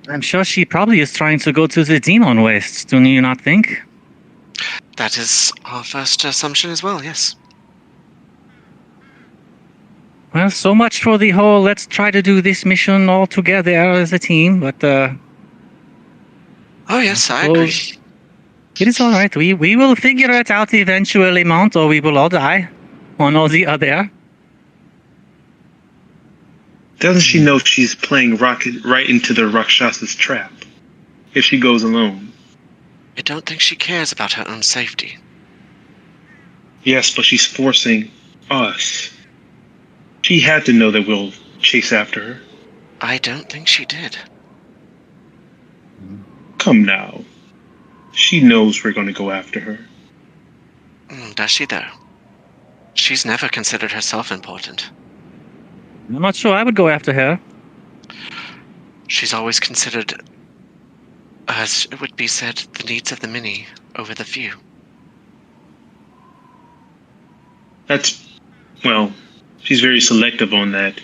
Speaker 1: I'm sure she probably is trying to go to the Demon Wastes, do you not think?
Speaker 7: That is our first assumption as well, yes.
Speaker 1: Well, so much for the whole let's try to do this mission all together as a team, but
Speaker 7: Oh yes, I agree.
Speaker 1: it is alright. We will figure it out eventually, Mount, or we will all die. One or the other.
Speaker 6: Doesn't she know she's playing rocket right into the Rakshasa's trap if she goes alone?
Speaker 7: I don't think she cares about her own safety.
Speaker 6: Yes, but she's forcing us. She had to know that we'll chase after her.
Speaker 7: I don't think she did.
Speaker 6: Come now. She knows we're going to go after her.
Speaker 7: Does she, though? She's never considered herself important.
Speaker 1: I'm not sure I would go after her.
Speaker 7: She's always considered, as it would be said, the needs of the many over the few.
Speaker 6: Well, she's very selective on that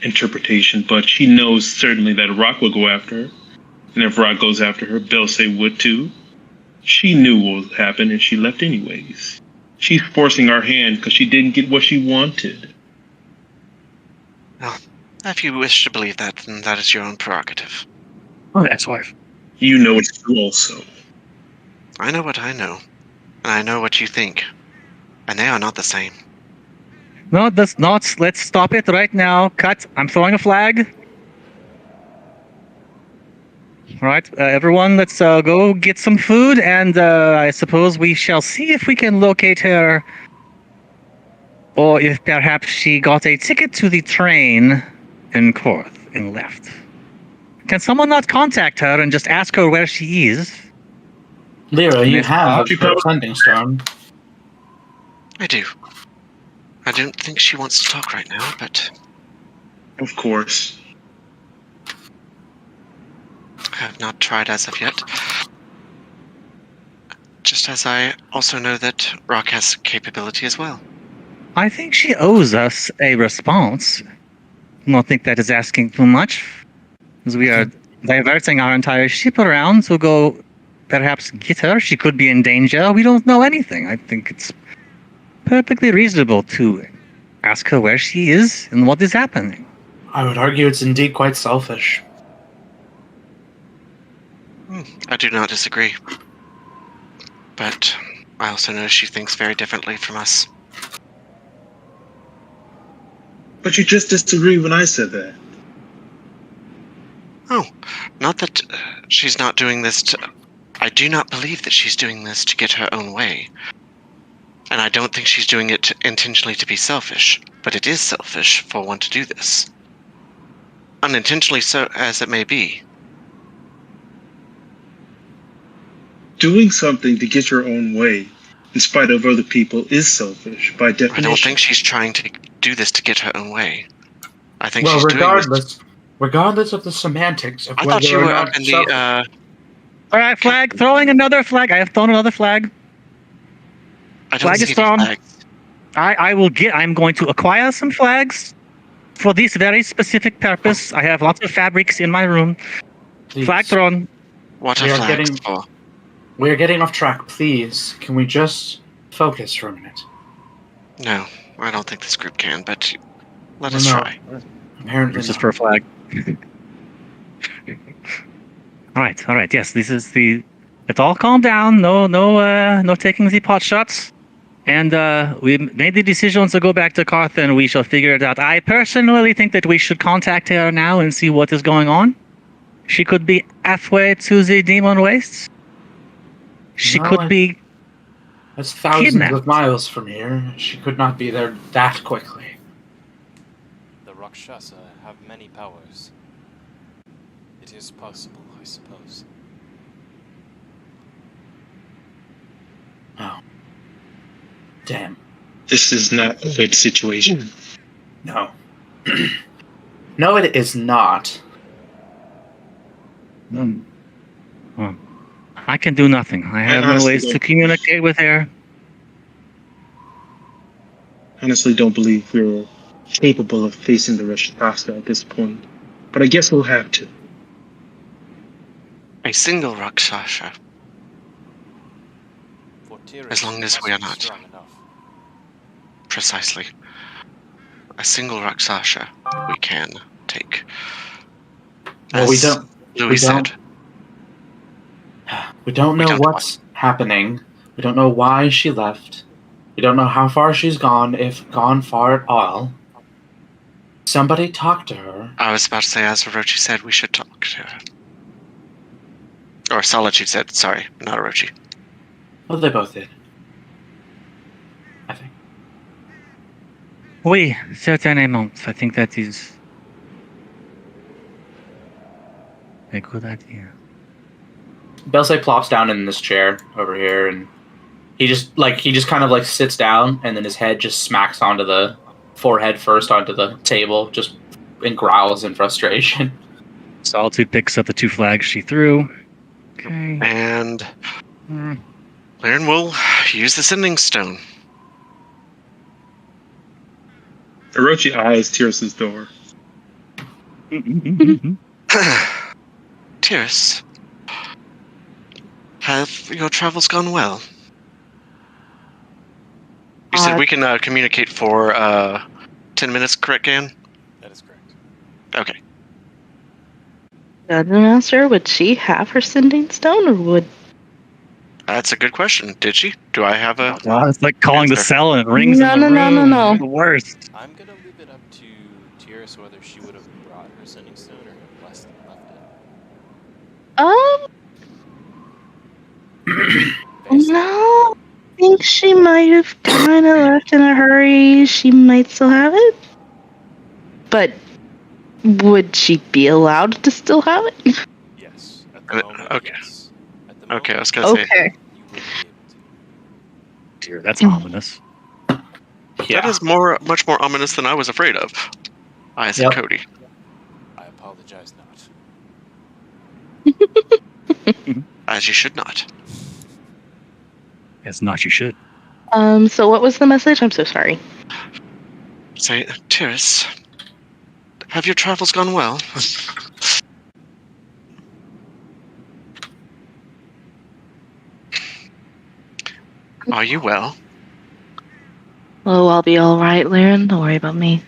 Speaker 6: interpretation, but she knows certainly that Rock will go after her. And if Rock goes after her, Belsay would too. She knew what would happen and she left anyways. She's forcing our hand because she didn't get what she wanted.
Speaker 7: Well, if you wish to believe that, then that is your own prerogative.
Speaker 1: Oh, ex-wife.
Speaker 6: You know it's true also.
Speaker 7: I know what I know, and I know what you think, and they are not the same.
Speaker 1: No, that's not. Let's stop it right now. Cut. I'm throwing a flag. All right, everyone, let's go get some food, and I suppose we shall see if we can locate her, or if perhaps she got a ticket to the train in Korth and left. Can someone not contact her and just ask her where she is?
Speaker 5: Lyra, you
Speaker 1: Miss
Speaker 5: have
Speaker 1: Fox?
Speaker 5: a sending stone.
Speaker 7: I do. I don't think she wants to talk right now, but
Speaker 6: Of course.
Speaker 7: I have not tried as of yet. Just as I also know that Rock has capability as well.
Speaker 1: I think she owes us a response. I don't think that is asking too much, as we are diverting our entire ship around to go perhaps get her. She could be in danger. We don't know anything. I think it's perfectly reasonable to ask her where she is and what is happening.
Speaker 5: I would argue it's indeed quite selfish.
Speaker 7: I do not disagree. But I also know she thinks very differently from us.
Speaker 6: But you just disagreed when I said that.
Speaker 7: Oh, not that she's not doing this to... I do not believe that she's doing this to get her own way. And I don't think she's doing it intentionally to be selfish. But it is selfish for one to do this. Unintentionally so as it may be.
Speaker 6: Doing something to get your own way, in spite of other people, is selfish by definition.
Speaker 7: I don't think she's trying to do this to get her own way. I think
Speaker 5: Well,
Speaker 7: she's doing this...
Speaker 5: regardless of the semantics of
Speaker 7: I
Speaker 5: whether
Speaker 7: thought you
Speaker 5: or
Speaker 7: were
Speaker 5: not
Speaker 7: up in the...
Speaker 1: All right, flag. Throwing another flag. I have thrown another flag.
Speaker 7: I don't
Speaker 1: Flag
Speaker 7: see
Speaker 1: is
Speaker 7: any
Speaker 1: thrown.
Speaker 7: flags.
Speaker 1: I'm going to acquire some flags for this very specific purpose. I have lots of fabrics in my room.
Speaker 5: Please.
Speaker 1: Flag thrown.
Speaker 7: What
Speaker 5: We
Speaker 7: are
Speaker 5: are
Speaker 7: flags
Speaker 5: getting-
Speaker 7: for?
Speaker 5: We are getting off track. Please, can we just focus for a minute?
Speaker 7: No, I don't think this group can, but let
Speaker 5: No,
Speaker 7: us
Speaker 5: no.
Speaker 7: try.
Speaker 5: Apparently
Speaker 1: This is
Speaker 5: not.
Speaker 1: for a flag. All right. Yes, this is the. Let's all calm down. No taking the pot shots. And we made the decision to go back to Karth, and we shall figure it out. I personally think that we should contact her now and see what is going on. She could be halfway to the demon wastes. She
Speaker 5: No,
Speaker 1: could be.
Speaker 5: That's thousands
Speaker 1: kidnapped.
Speaker 5: of miles from here. She could not be there that quickly.
Speaker 2: The Rakshasa have many powers. It is possible, I suppose.
Speaker 5: Oh. Damn.
Speaker 6: This is not a good situation.
Speaker 5: No. No, it is not.
Speaker 1: I can do nothing. I have no
Speaker 6: honestly
Speaker 1: ways to
Speaker 6: don't-
Speaker 1: communicate with her.
Speaker 6: Honestly, don't believe we're capable of facing the Rakshasa at this point. But I guess we'll have to.
Speaker 7: A single Rakshasa.
Speaker 2: For Tyrus,
Speaker 7: As long
Speaker 2: you
Speaker 7: as
Speaker 2: must
Speaker 7: we are
Speaker 2: be
Speaker 7: not.
Speaker 2: strong enough.
Speaker 7: Precisely. A single Rakshasa we can take.
Speaker 5: Well, we
Speaker 7: As
Speaker 5: don't.
Speaker 7: Louis
Speaker 5: we
Speaker 7: said.
Speaker 5: don't- We don't
Speaker 7: We
Speaker 5: know
Speaker 7: don't
Speaker 5: what's happening. We don't know why she left. We don't know how far she's gone, if gone far at all. Somebody talk to her.
Speaker 7: I was about to say, as Orochi said, we should talk to her. Or Solitude said, sorry, not Orochi.
Speaker 5: Well, they both did. I think.
Speaker 1: Oui, certainement. I think that is a good idea.
Speaker 5: Belsay plops down in this chair over here, and he just kind of like sits down, and then his head just smacks onto the forehead first onto the table, just and growls in frustration.
Speaker 1: Solitude picks up the 2 flags she threw. Okay.
Speaker 7: And
Speaker 1: Hmm.
Speaker 7: Laren will use the sending stone.
Speaker 6: Orochi eyes Tyrus's door.
Speaker 7: Tyrus, have your travels gone well? You said we can communicate for 10 minutes, correct, Gan?
Speaker 2: That is correct.
Speaker 7: Okay.
Speaker 3: Dungeon Master, would she have her sending stone, or would...
Speaker 7: That's a good question. Did she? Do I have a...
Speaker 1: Wow, it's like calling the
Speaker 7: Answer.
Speaker 1: cell and it rings
Speaker 3: No,
Speaker 1: in the
Speaker 3: no, no,
Speaker 1: room.
Speaker 3: no, no.
Speaker 1: The worst.
Speaker 2: I'm gonna leave it up to Tyrus whether she would have brought her sending stone or have left it. Based
Speaker 3: No,
Speaker 2: on-
Speaker 3: I think she might have kind of left in a hurry. She might still have it. But would she be allowed to still have it?
Speaker 2: Yes. At the moment,
Speaker 7: okay.
Speaker 2: yes. At the moment,
Speaker 7: Okay, I was gonna say...
Speaker 3: Okay.
Speaker 2: you would be able to.
Speaker 1: Dear, that's ominous.
Speaker 5: Yeah.
Speaker 7: That is much more ominous than I was afraid of. I said
Speaker 5: Yep.
Speaker 7: Cody.
Speaker 2: I apologize not.
Speaker 7: As you should not.
Speaker 1: As not you should.
Speaker 3: So what was the message? I'm so sorry.
Speaker 7: Say, Tyrus, have your travels gone well? Are you well?
Speaker 3: Oh, I'll be alright, Laren. Don't worry about me.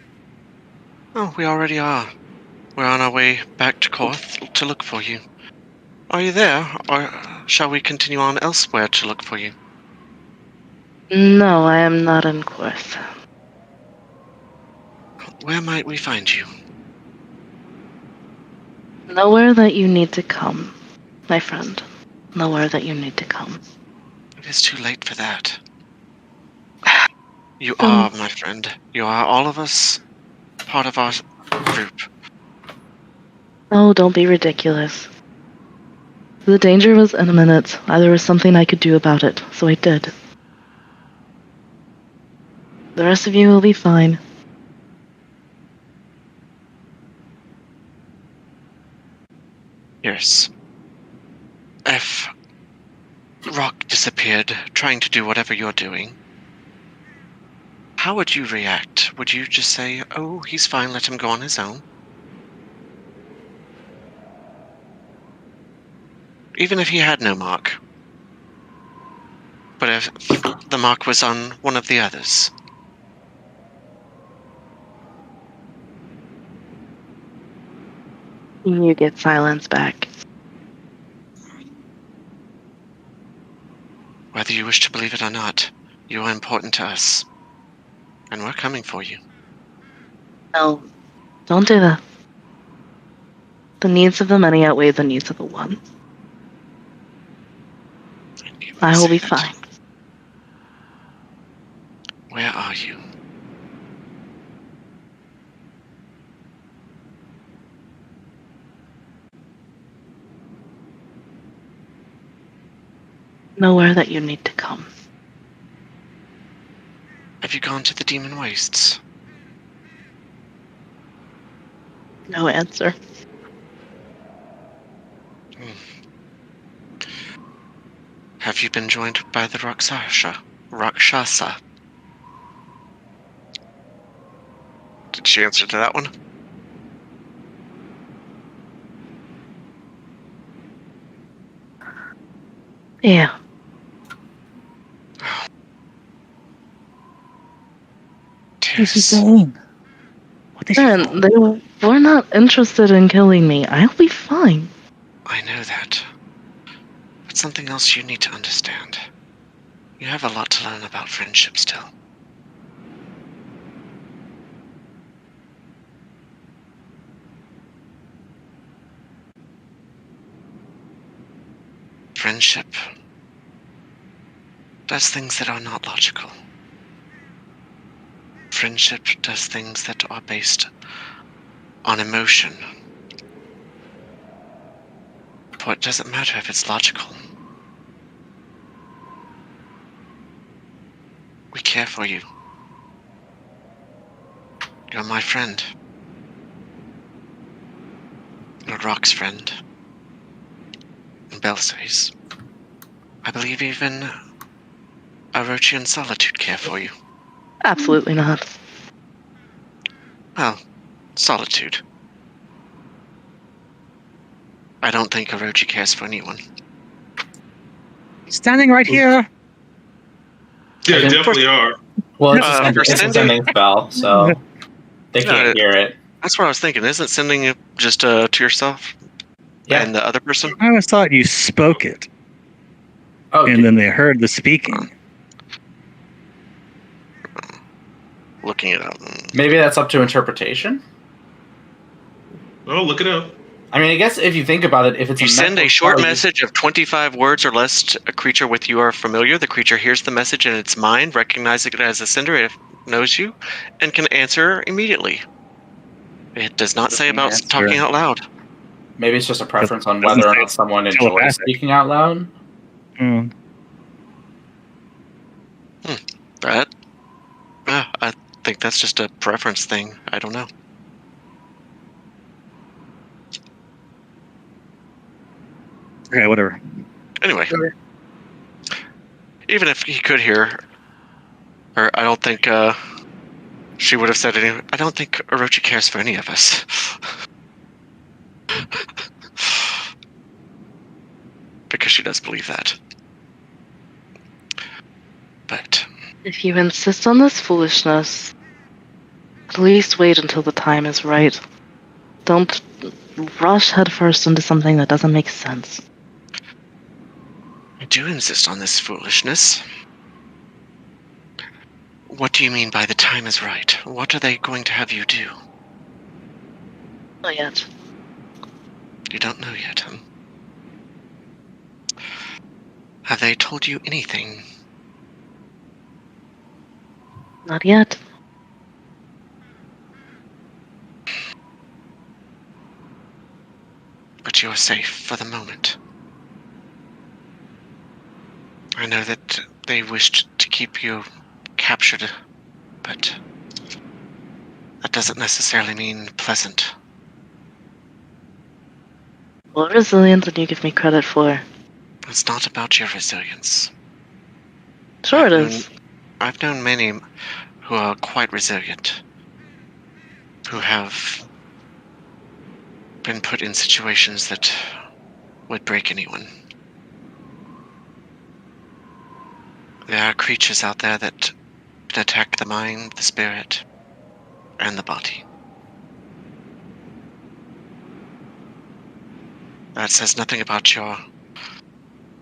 Speaker 7: Oh, we already are. We're on our way back to Korth to look for you. Are you there, or shall we continue on elsewhere to look for you?
Speaker 3: No, I am not in Korth.
Speaker 7: Where might we find you?
Speaker 3: Nowhere that you need to come, my friend. Nowhere that you need to come.
Speaker 7: It is too late for that. You are, my friend. You are all of us part of our group.
Speaker 3: Oh, don't be ridiculous. The danger was imminent. There was something I could do about it, so I did. The rest of you will be fine.
Speaker 7: Yes. If Rock disappeared, trying to do whatever you're doing, how would you react? Would you just say, oh, he's fine, let him go on his own? Even if he had no mark. But if the mark was on one of the others?
Speaker 3: You get silence back.
Speaker 7: Whether you wish to believe it or not, you are important to us. And we're coming for you.
Speaker 3: No, don't do that. The needs of the many outweigh the needs of the one. I will be fine.
Speaker 7: Where are you?
Speaker 3: Nowhere that you need to come.
Speaker 7: Have you gone to the Demon Wastes?
Speaker 3: No answer.
Speaker 7: Have you been joined by the Rakshasa? Did she answer to that one?
Speaker 3: Yeah.
Speaker 1: What's she saying? What did she say?
Speaker 3: Man, they were not interested in killing me. I'll be fine.
Speaker 7: I know that. But something else you need to understand. You have a lot to learn about friendship still. Friendship does things that are not logical. friendship does things that are based on emotion. But it doesn't matter if it's logical. We care for you. You're my friend. You're Rock's friend. And Belsae's. I believe even Orochi and Solitude care for you.
Speaker 3: Absolutely not.
Speaker 7: Well, Solitude. I don't think Orochi cares for anyone.
Speaker 1: Standing right here.
Speaker 6: Yeah,
Speaker 5: I think-
Speaker 6: definitely are.
Speaker 5: Well, it's,
Speaker 7: for
Speaker 5: it's a
Speaker 7: sending-
Speaker 5: sending spell, so they can't hear it.
Speaker 7: That's what I was thinking. Isn't sending it just to yourself
Speaker 5: Yeah.
Speaker 7: and the other person?
Speaker 1: I always thought you spoke it,
Speaker 5: Oh,
Speaker 1: and then they heard the speaking.
Speaker 7: Looking it up.
Speaker 5: maybe that's up to interpretation.
Speaker 6: Oh, look it up.
Speaker 5: I mean, I guess if you think about it, if it's
Speaker 7: You send
Speaker 5: mental
Speaker 7: a short
Speaker 5: spell,
Speaker 7: message of 25 words or less to a creature with you are familiar. The creature hears the message in its mind, recognizing it as a sender, it knows you, and can answer immediately. It does not say about
Speaker 5: Answer.
Speaker 7: talking out loud.
Speaker 5: maybe it's just a preference on
Speaker 1: Doesn't
Speaker 5: whether or
Speaker 1: say
Speaker 5: not someone enjoys
Speaker 1: telepathic.
Speaker 5: speaking out loud.
Speaker 1: Hmm.
Speaker 7: I think that's just a preference thing. I don't know.
Speaker 1: Okay, whatever.
Speaker 7: Anyway, even if he could hear, or I don't think she would have said anything. I don't think Orochi cares for any of us. Because she does believe that. But
Speaker 3: If you insist on this foolishness, at least wait until the time is right. Don't rush headfirst into something that doesn't make sense.
Speaker 7: I do insist on this foolishness. What do you mean by the time is right? What are they going to have you do?
Speaker 3: Not yet.
Speaker 7: You don't know yet, huh? Have they told you anything?
Speaker 3: Not yet.
Speaker 7: But you're safe for the moment. I know that they wished to keep you captured, but that doesn't necessarily mean pleasant.
Speaker 3: More resilient than you give me credit for.
Speaker 7: It's not about your resilience.
Speaker 3: Sure it is.
Speaker 7: I've known many who are quite resilient, who have been put in situations that would break anyone. There are creatures out there that can attack the mind, the spirit, and the body. That says nothing about your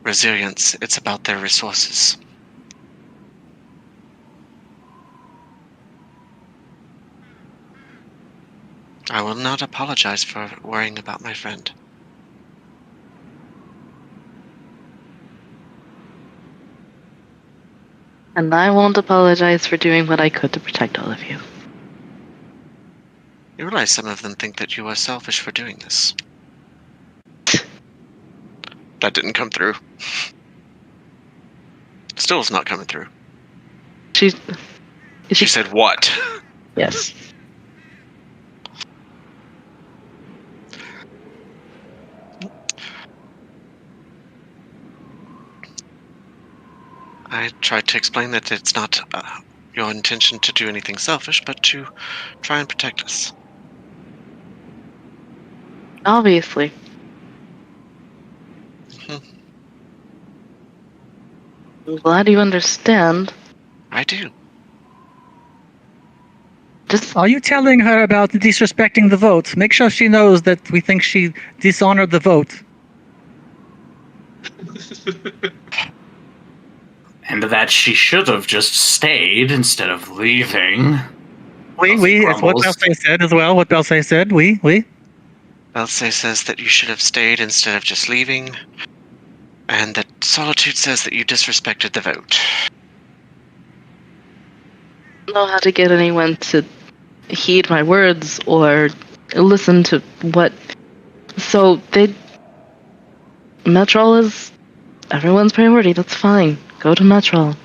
Speaker 7: resilience, it's about their resources. I will not apologize for worrying about my friend.
Speaker 3: And I won't apologize for doing what I could to protect all of you.
Speaker 7: You realize some of them think that you are selfish for doing this. That didn't come through. Still is not coming through.
Speaker 3: She
Speaker 7: She said what?
Speaker 3: yes.
Speaker 7: I tried to explain that it's not your intention to do anything selfish, but to try and protect us.
Speaker 3: Obviously.
Speaker 7: Mhm.
Speaker 3: I'm glad you understand.
Speaker 7: I do.
Speaker 3: Just
Speaker 1: Are you telling her about disrespecting the vote? Make sure she knows that we think she dishonored the vote.
Speaker 5: And that she should have just stayed instead of leaving.
Speaker 1: We, it's what
Speaker 5: grumbles.
Speaker 1: Belsae said as well. What Belsae said, we.
Speaker 7: Belsae says that you should have stayed instead of just leaving, and that Solitude says that you disrespected the vote.
Speaker 3: know how to get anyone to heed my words or listen to what. So Metrol is everyone's priority. That's fine. Go to Metrol.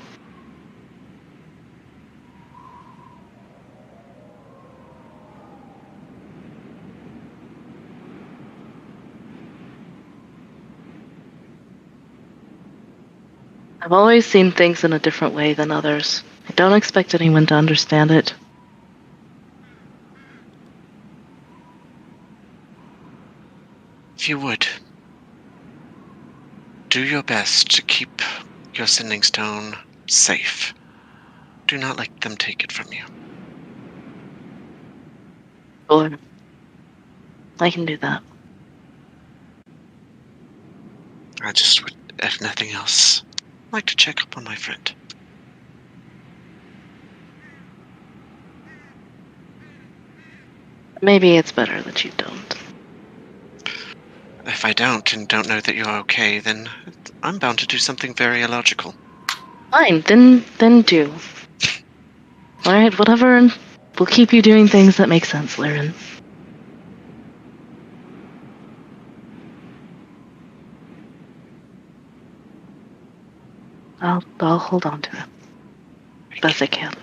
Speaker 3: I've always seen things in a different way than others. I don't expect anyone to understand it.
Speaker 7: If you would, do your best to keep your sending stone safe. Do not let them take it from you.
Speaker 3: Sure. I can do that.
Speaker 7: I just would, if nothing else, like to check up on my friend.
Speaker 3: Maybe it's better that you don't.
Speaker 7: If I don't and don't know that you're okay, then I'm bound to do something very illogical.
Speaker 3: Fine, then do. Alright, whatever. We'll keep you doing things that make sense, Laren. I'll hold on to it. Best I can.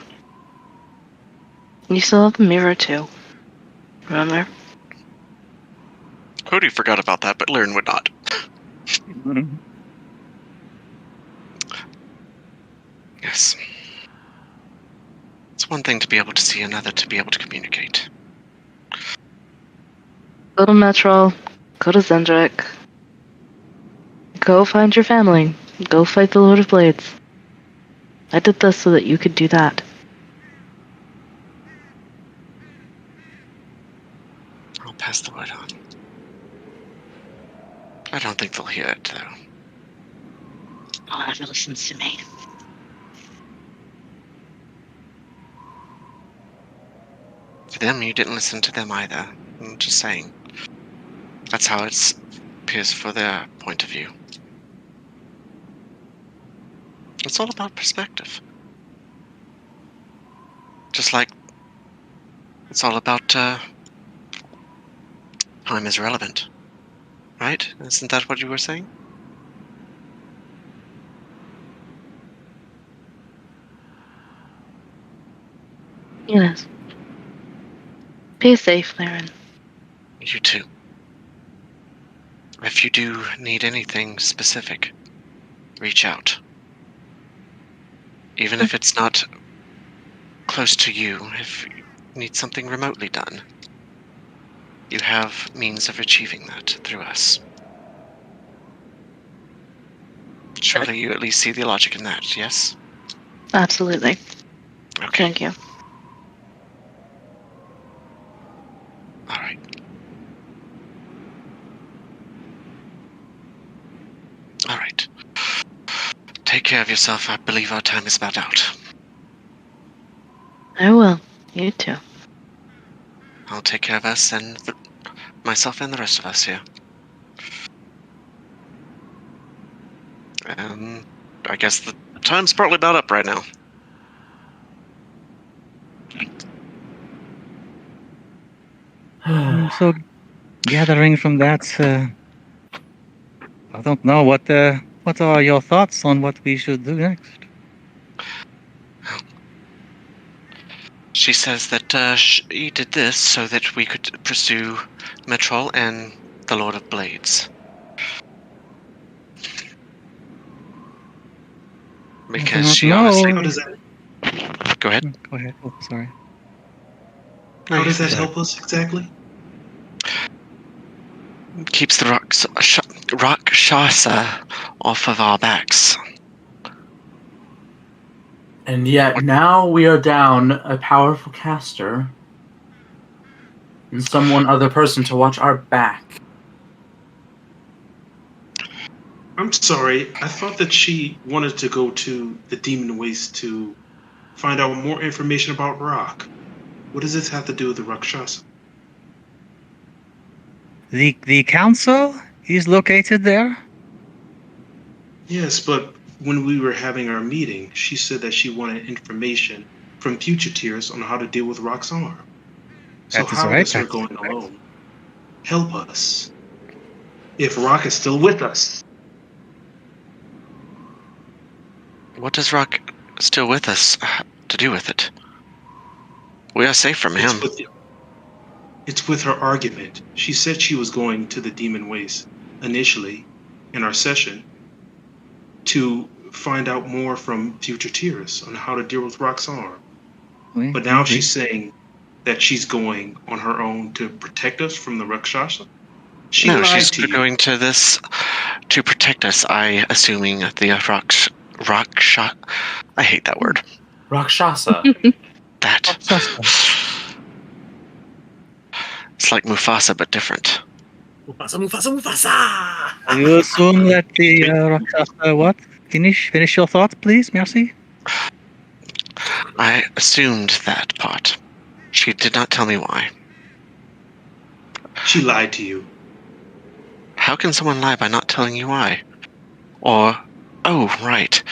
Speaker 3: You still have the mirror too. Remember?
Speaker 7: Cody forgot about that, but Liren would not. Yes. It's one thing to be able to see, another to be able to communicate.
Speaker 3: Go to Metrol. Go to Zendrick. Go find your family. Go fight the Lord of Blades. I did this so that you could do that.
Speaker 7: I'll pass the word on. I don't think they'll hear it, though.
Speaker 3: Oh, never listens to me.
Speaker 7: For them, you didn't listen to them either. I'm just saying. That's how it appears for their point of view. It's all about perspective. Just like it's all about time is relevant. Right? Isn't that what you were saying?
Speaker 3: Yes. Be safe, Laren.
Speaker 7: You too. If you do need anything specific, reach out. Even if it's not close to you, if you need something remotely done, you have means of achieving that through us. Surely you at least see the logic in that, yes?
Speaker 3: Absolutely.
Speaker 7: Okay.
Speaker 3: Thank you.
Speaker 7: Alright. Alright. Take care of yourself. I believe our time is about out.
Speaker 3: I will. You too.
Speaker 7: I'll take care of us and myself and the rest of us here. I guess the time's probably about up right now.
Speaker 1: So, gathering from that, I don't know what are your thoughts on what we should do next.
Speaker 7: She says that she did this so that we could pursue Metrol and the Lord of Blades. Because she honestly...
Speaker 8: How does that?
Speaker 7: Go ahead.
Speaker 1: Go ahead. Oh, sorry.
Speaker 8: How does that help us exactly?
Speaker 7: Keeps the Rakshasa off of our backs.
Speaker 5: And yet now we are down a powerful caster and someone other person to watch our back.
Speaker 8: I'm sorry. I thought that she wanted to go to the Demon Waste to find out more information about Rock. What does this have to do with the Rakshasa?
Speaker 1: The council is located there.
Speaker 8: Yes, but when we were having our meeting, she said that she wanted information from future tiers on how to deal with Rock's arm. So
Speaker 1: That is
Speaker 8: how
Speaker 1: right,
Speaker 8: is her
Speaker 1: that is
Speaker 8: going
Speaker 1: right.
Speaker 8: alone help us? If Rock is still with us,
Speaker 7: What does Rock still with us to do with it? We are safe from him.
Speaker 8: it's with her argument. She said she was going to the Demon Waste initially in our session to find out more from future tiers on how to deal with Rock's arm. But now she's saying that she's going on her own to protect us from the Rakshasa. She
Speaker 7: No,
Speaker 8: lied
Speaker 7: she's
Speaker 8: to you.
Speaker 7: going to this to protect us. Assuming the rock shot. I hate that word.
Speaker 5: Rakshasa.
Speaker 7: That. It's like Mufasa, but different.
Speaker 4: Mufasa!
Speaker 1: You assume that the Rakshasa what? Finish your thought, please, merci.
Speaker 7: I assumed that part. She did not tell me why.
Speaker 8: She lied to you.
Speaker 7: How can someone lie by not telling you why? Or, oh, right.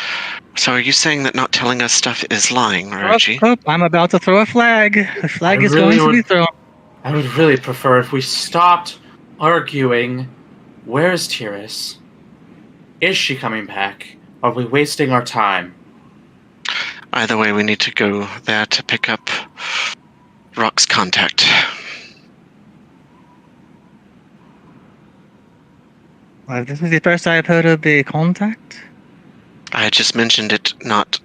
Speaker 7: So are you saying that not telling us stuff is lying, Orochi?
Speaker 1: Oh, I'm about to throw a flag. The flag is
Speaker 5: really
Speaker 1: going to be thrown.
Speaker 5: I would really prefer if we stopped arguing. Where's Tiris? Is she coming back? Are we wasting our time?
Speaker 7: Either way, we need to go there to pick up Rock's contact.
Speaker 1: Well, this is the first I've heard of the contact.
Speaker 7: I had just mentioned it not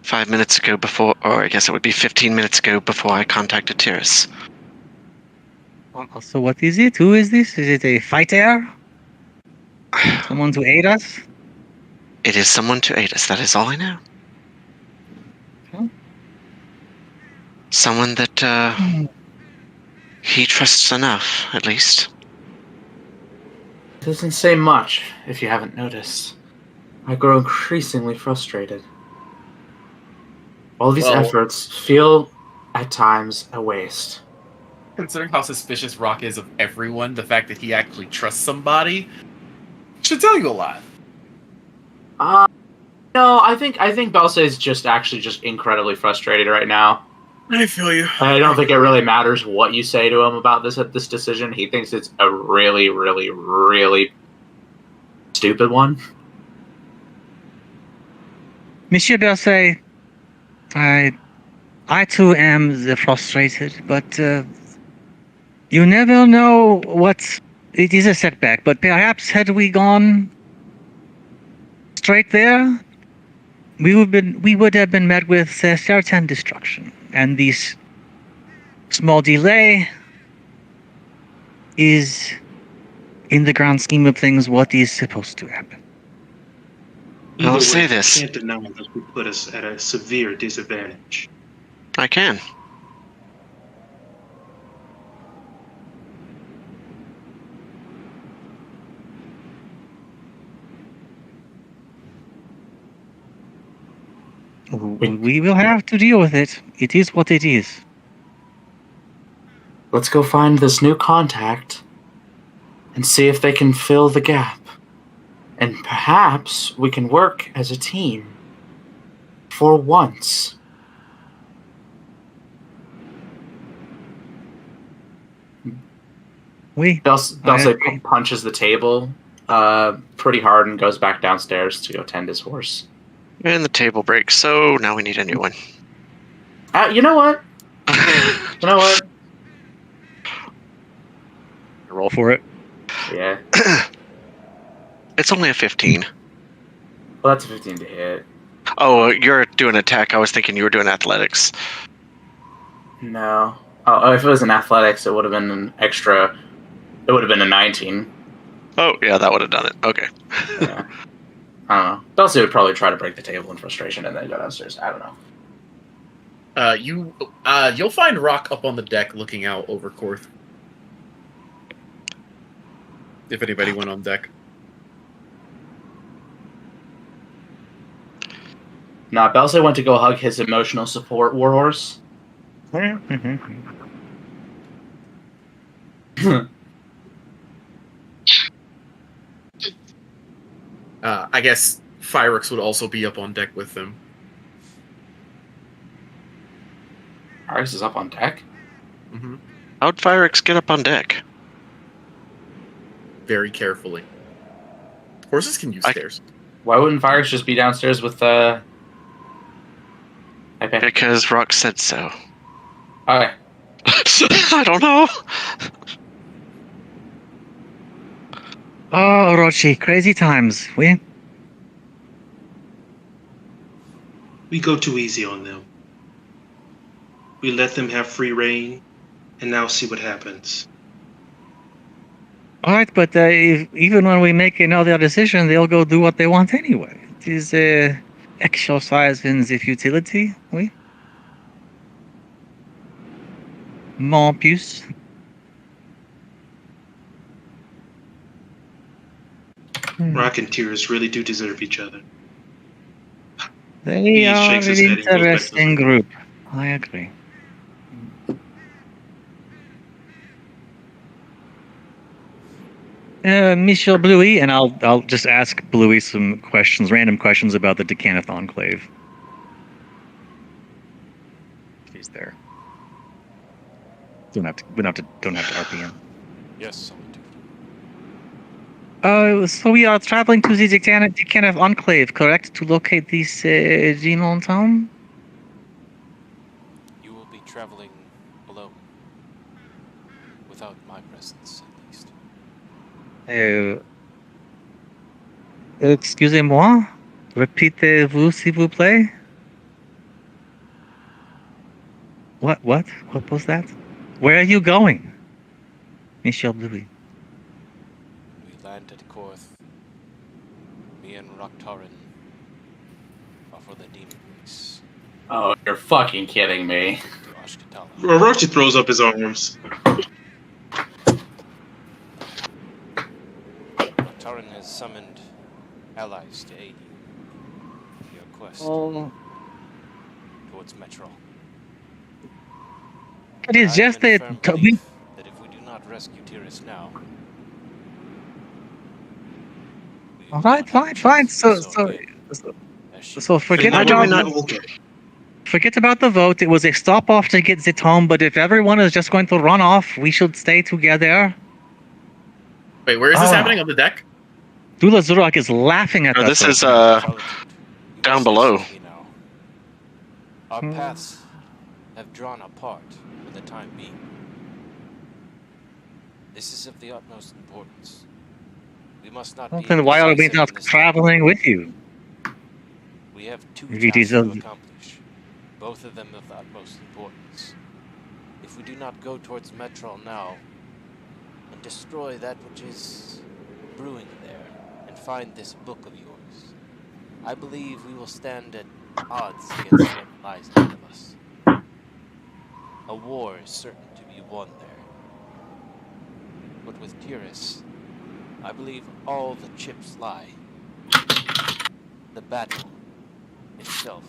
Speaker 7: 5 minutes ago before, or I guess it would be 15 minutes ago before I contacted Tiris.
Speaker 1: So what is it? Who is this? Is it a fighter? Someone to aid us?
Speaker 7: It is someone to aid us, that is all I know.
Speaker 1: Huh?
Speaker 7: Someone that he trusts enough, at least.
Speaker 5: Doesn't say much, if you haven't noticed. I grow increasingly frustrated. All these efforts feel, at times, a waste.
Speaker 4: Considering how suspicious Rock is of everyone, the fact that he actually trusts somebody should tell you a lot.
Speaker 5: No, I think Belsa is just incredibly frustrated right now.
Speaker 4: I feel you.
Speaker 5: I don't think it really matters what you say to him about this decision. He thinks it's a really, really, really stupid one.
Speaker 1: Monsieur Berset, I too am frustrated, but you never know what. It is a setback, but perhaps had we gone straight there, we would have been met with certain destruction, and this small delay is, in the grand scheme of things, what is supposed to happen.
Speaker 7: I'll say this.
Speaker 8: You can't deny that we put us at a severe disadvantage.
Speaker 7: I can.
Speaker 1: We will have to deal with it. It is what it is.
Speaker 5: Let's go find this new contact and see if they can fill the gap. And perhaps we can work as a team. For once. Belsa punches the table pretty hard and goes back downstairs to go tend his horse.
Speaker 7: And the table breaks, so now we need a new one.
Speaker 5: You know what?
Speaker 1: Roll for it.
Speaker 5: Yeah.
Speaker 7: It's only a 15.
Speaker 5: Well, that's a 15 to hit.
Speaker 7: Oh, you're doing attack. I was thinking you were doing athletics.
Speaker 5: No. Oh, if it was an athletics, it would have been an extra. It would have been a 19.
Speaker 7: Oh, yeah, that would have done it. Okay.
Speaker 5: Yeah. I don't know. Belsi would probably try to break the table in frustration and then go downstairs. I don't know.
Speaker 4: You'll find Rock up on the deck looking out over Korth. If anybody went on deck.
Speaker 5: Nah, Belsi went to go hug his emotional support warhorse.
Speaker 4: I guess Fyrix would also be up on deck with them.
Speaker 5: Iris is up on deck?
Speaker 4: Mm-hmm.
Speaker 7: How'd Firex get up on deck?
Speaker 4: Very carefully. Horses can use stairs.
Speaker 5: Why wouldn't Iris just be downstairs with Okay.
Speaker 7: Because Rock said so.
Speaker 5: Okay.
Speaker 7: I don't know.
Speaker 1: Oh, Orochi, crazy times.
Speaker 8: We go too easy on them. We let them have free reign, and now see what happens.
Speaker 1: All right, but even when we make another decision, they'll go do what they want anyway. It is exercise in the futility, oui? Mon puce.
Speaker 8: Rock and Tears really do deserve each other.
Speaker 1: They
Speaker 8: He
Speaker 1: are
Speaker 8: shakes his
Speaker 1: an
Speaker 8: head and goes back to the
Speaker 1: interesting
Speaker 8: room.
Speaker 1: group. I agree. Monsieur Bluey, and I'll just ask Bluey some questions, random questions about the Decaneth Enclave. He's there. Don't have to RP him.
Speaker 2: Yes, solitude.
Speaker 1: So we are traveling to the Decaneth Enclave, correct? To locate this Genome Town?
Speaker 2: You will be traveling alone. Without my presence, at least.
Speaker 1: Excusez-moi? Répétez-vous, s'il vous plaît? What? What was that? Where are you going? Michel Bluey.
Speaker 2: We land at Korth. Me and Raktarin are for the demon race
Speaker 5: Oh, you're fucking kidding me.
Speaker 2: to Ashkatala.
Speaker 8: Orochi throws up his arms.
Speaker 2: Raktarin has summoned allies to aid you in your quest towards Metro.
Speaker 1: It is
Speaker 2: I
Speaker 1: just
Speaker 2: am in
Speaker 1: that
Speaker 2: firm
Speaker 1: we
Speaker 2: belief that if we do not rescue Tyrus now, we will
Speaker 1: Alright,
Speaker 2: not have a
Speaker 1: fine.
Speaker 2: chance to
Speaker 1: So
Speaker 2: be good as she
Speaker 1: forget
Speaker 8: Why do we
Speaker 1: about
Speaker 8: not okay?
Speaker 1: forget about the vote. It was a stop off to get Zitom, but if everyone is just going to run off, we should stay together.
Speaker 4: Wait, where is this
Speaker 1: Ah.
Speaker 4: happening on the deck?
Speaker 1: Dula Zurak is laughing at
Speaker 7: No,
Speaker 1: that.
Speaker 7: this is
Speaker 2: Solitude, you
Speaker 7: down
Speaker 2: must
Speaker 7: below.
Speaker 2: listen to me now. Our
Speaker 1: Hmm.
Speaker 2: paths have drawn apart for the time being. This is of the utmost importance. We must not be
Speaker 1: Then why are we
Speaker 2: indecisive
Speaker 1: not
Speaker 2: in this
Speaker 1: traveling with you?
Speaker 2: We have two
Speaker 1: If it
Speaker 2: tasks
Speaker 1: is
Speaker 2: to
Speaker 1: of-
Speaker 2: accomplish, both of them of the utmost importance. If we do not go towards Metro now and destroy that which is brewing there and find this book of yours, I believe we will stand at odds against what lies ahead of us. A war is certain to be won there. But with Tyrus, I believe all the chips lie. The battle itself.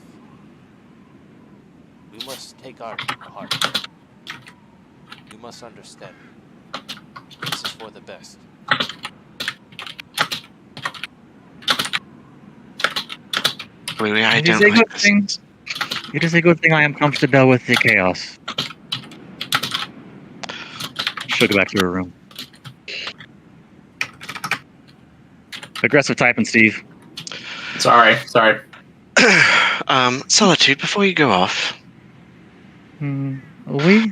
Speaker 2: We must take our heart. You must understand. This is for the best.
Speaker 7: Bluey, I
Speaker 1: It is
Speaker 7: don't
Speaker 1: a
Speaker 7: like
Speaker 1: good
Speaker 7: this.
Speaker 1: thing. It is a good thing I am comfortable with the chaos. She'll go back to her room. Aggressive typing, Steve.
Speaker 5: Sorry.
Speaker 7: Solitude, before you go off,
Speaker 1: Oui?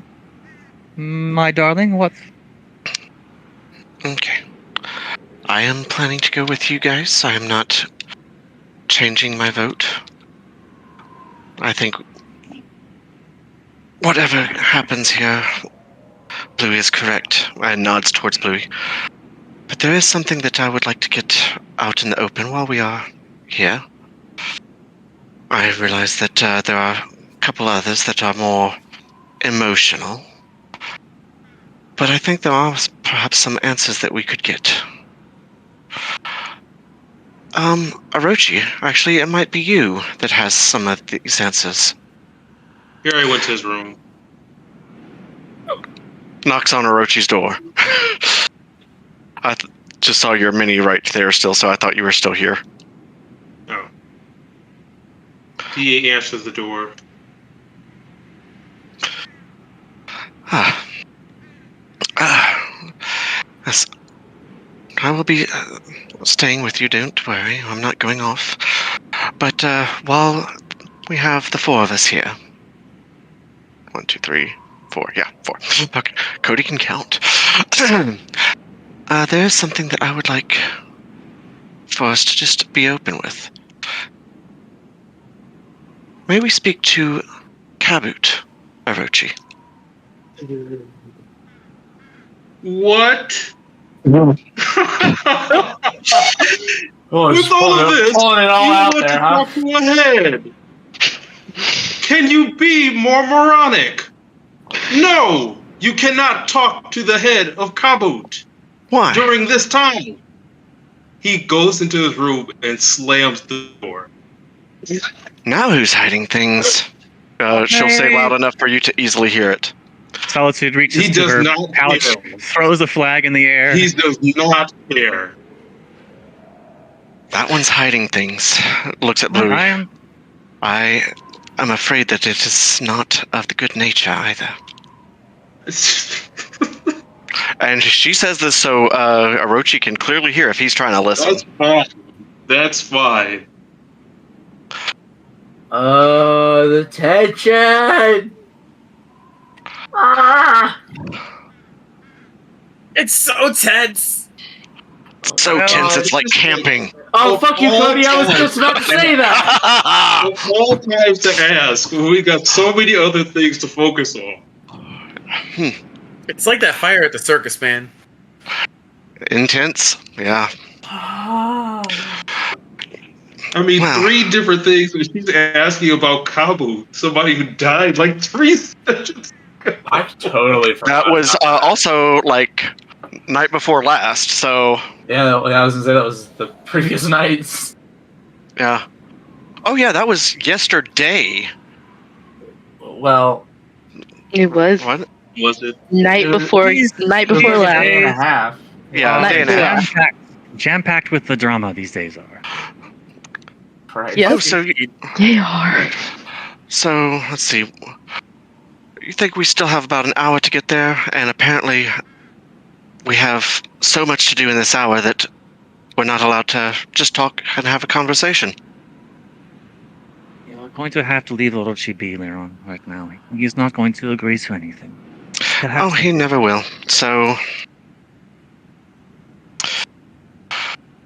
Speaker 1: My darling, what?
Speaker 7: okay. I am planning to go with you guys. I am not changing my vote. I think whatever happens here, Bluey is correct. I nods towards Bluey. But there is something that I would like to get out in the open while we are here. I realize that there are a couple others that are more emotional. But I think there are perhaps some answers that we could get. Orochi, actually, it might be you that has some of these answers.
Speaker 8: Here I went to his room.
Speaker 7: Knocks on Orochi's door. I just saw your mini right there still, so I thought you were still here.
Speaker 8: Oh. He answers the door.
Speaker 7: Yes, I will be staying with you, don't worry. I'm not going off. But while we have the four of us here. 1, 2, 3, 4. Yeah, 4. Okay, Cody can count. There is something that I would like for us to just be open with. May we speak to Kabut, Orochi?
Speaker 8: What?
Speaker 5: Oh,
Speaker 8: With
Speaker 5: just
Speaker 8: all of this,
Speaker 5: pulling it all
Speaker 8: you
Speaker 5: out
Speaker 8: want
Speaker 5: there,
Speaker 8: to
Speaker 5: huh?
Speaker 8: talk to a head. Can you be more moronic? No, you cannot talk to the head of Kabut
Speaker 7: Why?
Speaker 8: during this time. He goes into his room and slams the door.
Speaker 7: Now who's hiding things? She'll say
Speaker 1: Hey.
Speaker 7: loud enough for you to easily hear it.
Speaker 1: Solitude reaches
Speaker 8: He
Speaker 1: to
Speaker 8: does
Speaker 1: her
Speaker 8: not
Speaker 1: pouch,
Speaker 8: care.
Speaker 1: throws a flag in the air.
Speaker 8: He does not care.
Speaker 7: That one's hiding things. Looks at Blue.
Speaker 1: I am.
Speaker 7: I am afraid that it is not of the good nature either. And she says this so Orochi can clearly hear if he's trying to listen.
Speaker 8: That's fine. That's fine.
Speaker 5: Oh, the tension! Ah! It's so tense!
Speaker 7: So tense, it's like camping.
Speaker 5: Oh,
Speaker 8: Of
Speaker 5: fuck you,
Speaker 8: all
Speaker 5: Cody, I was
Speaker 8: time.
Speaker 5: just about to say that!
Speaker 8: Of all times to ask, when we got so many other things to focus on.
Speaker 4: It's like that fire at the circus, man.
Speaker 7: Intense? Yeah.
Speaker 8: I mean,
Speaker 7: Wow.
Speaker 8: 3 different things, and she's asking about Kabu, somebody who died like 3 sessions.
Speaker 5: I totally forgot.
Speaker 7: That was also like night before last, so
Speaker 5: Yeah, I was gonna say that was the previous nights.
Speaker 7: yeah. Oh yeah, that was yesterday.
Speaker 5: Well,
Speaker 3: It was
Speaker 7: What?
Speaker 8: Was it?
Speaker 3: night
Speaker 5: It was-
Speaker 3: before
Speaker 1: It
Speaker 3: last.
Speaker 1: was
Speaker 5: day and a half.
Speaker 7: Yeah,
Speaker 3: Night
Speaker 7: day and a
Speaker 3: before.
Speaker 7: half.
Speaker 1: Jam-packed with the drama these days are.
Speaker 5: Christ.
Speaker 3: Yeah.
Speaker 7: Oh, so
Speaker 3: They are.
Speaker 7: let's see. You think we still have about an hour to get there, and apparently we have so much to do in this hour that we're not allowed to just talk and have a conversation.
Speaker 1: We're going to have to leave Orochi be, Leron, right now. He's not going to agree to anything.
Speaker 7: Oh, he never will. So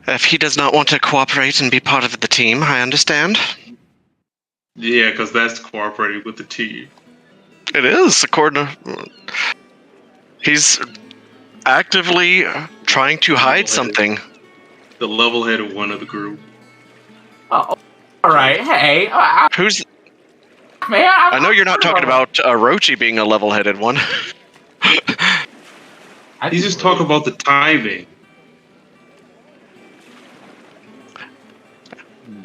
Speaker 7: if he does not want to cooperate and be part of the team, I understand.
Speaker 8: Yeah, because that's cooperating with the team.
Speaker 7: It is, according to... He's actively trying to hide something.
Speaker 8: The level-headed one of the group.
Speaker 5: Oh, all right. Hey,
Speaker 7: Who's...
Speaker 5: man.
Speaker 7: I know you're not talking about Orochi being a level-headed one.
Speaker 8: He's just talking about the timing.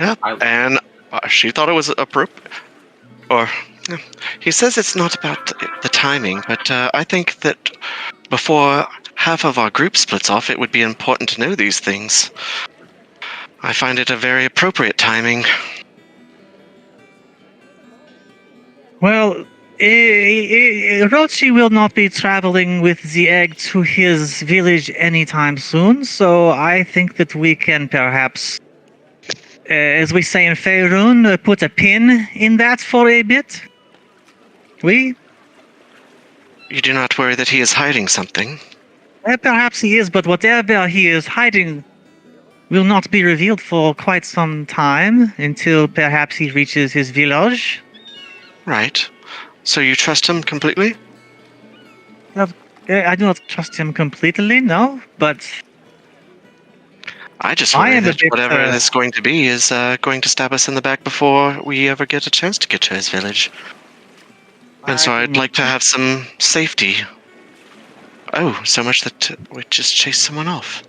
Speaker 7: Yeah, and she thought it was appropriate. Or... He says it's not about the timing, but I think that before half of our group splits off, it would be important to know these things. I find it a very appropriate timing.
Speaker 1: Well, Orochi will not be traveling with the egg to his village anytime soon, so I think that we can perhaps, as we say in Faerun, put a pin in that for a bit. We?
Speaker 7: You do not worry that he is hiding something.
Speaker 1: Perhaps he is, but whatever he is hiding will not be revealed for quite some time, until perhaps he reaches his village.
Speaker 7: Right. So you trust him completely?
Speaker 1: I do not trust him completely, no, but
Speaker 7: I just
Speaker 1: I
Speaker 7: worry
Speaker 1: am a
Speaker 7: that
Speaker 1: bit,
Speaker 7: whatever this is going to be is going to stab us in the back before we ever get a chance to get to his village. And so I'd like to have some safety. Oh, so much that we just chase someone off.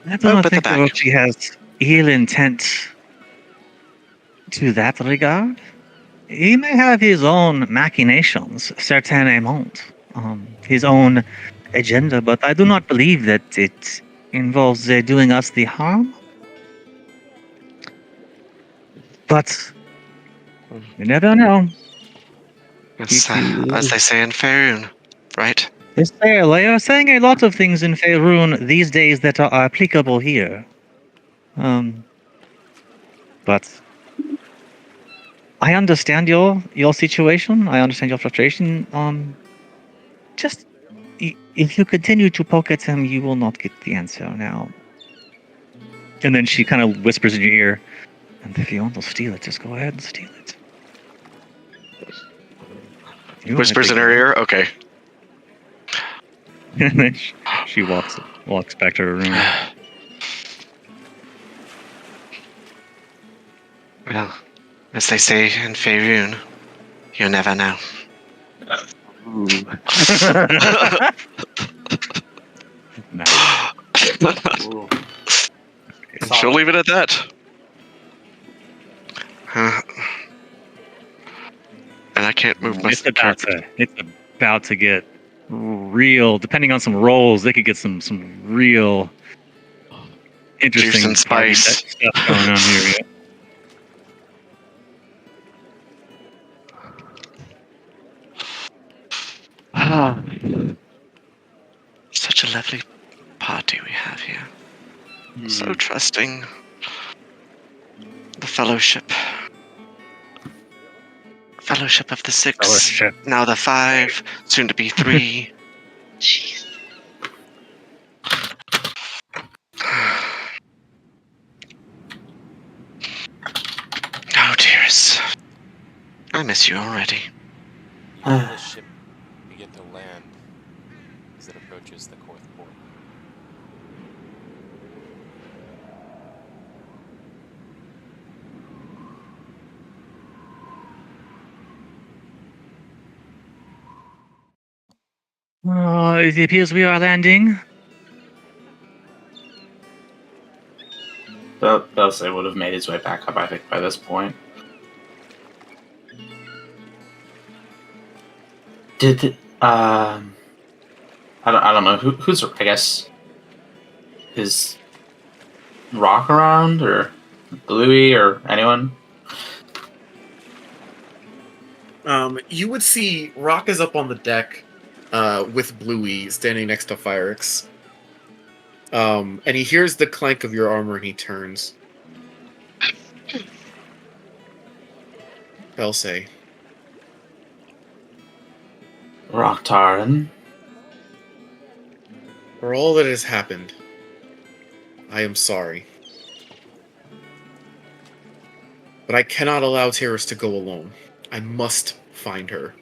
Speaker 1: I do not
Speaker 7: but the
Speaker 1: think
Speaker 7: back.
Speaker 1: Orochi has ill intent to that regard. He may have his own machinations, certainement, his own agenda, but I do not believe that it involves doing us the harm. But you never know.
Speaker 7: It's, as they say in Faerun, right?
Speaker 1: They are saying a lot of things in Faerun these days that are applicable here. But I understand your situation. I understand your frustration. Just if you continue to poke at him, you will not get the answer now. And then she kind of whispers in your ear, and if you want to steal it, just go ahead and steal it. You
Speaker 7: Whispers in
Speaker 1: wanna
Speaker 7: her
Speaker 1: take
Speaker 7: ear. Okay.
Speaker 1: it. And then she walks back to her room.
Speaker 7: Well, as they say in Faerun, you never know.
Speaker 1: Nice.
Speaker 7: And she'll leave it at that. And I can't move my
Speaker 1: It's about to get real. Depending on some rolls, they could get some real interesting
Speaker 7: Juice and spice
Speaker 1: stuff going on here. Yeah.
Speaker 7: Such a lovely party we have here. So trusting. The Fellowship. Fellowship of the Six.
Speaker 1: Fellowship.
Speaker 7: Now the 5, soon to be 3.
Speaker 3: Jeez.
Speaker 7: Oh, dearest. I miss you already.
Speaker 2: How will the ship begin to land as it approaches the Korth port?
Speaker 1: It appears we are landing.
Speaker 5: Belsa would have made his way back up, I think, by this point. I don't know who's, I guess, is Rock around, or Bluey, or anyone?
Speaker 4: You would see Rock is up on the deck with Bluey standing next to Firix. And he hears the clank of your armor and he turns. Belsay.
Speaker 5: Rock Taran.
Speaker 4: For all that has happened, I am sorry. But I cannot allow Terrace to go alone. I must find her.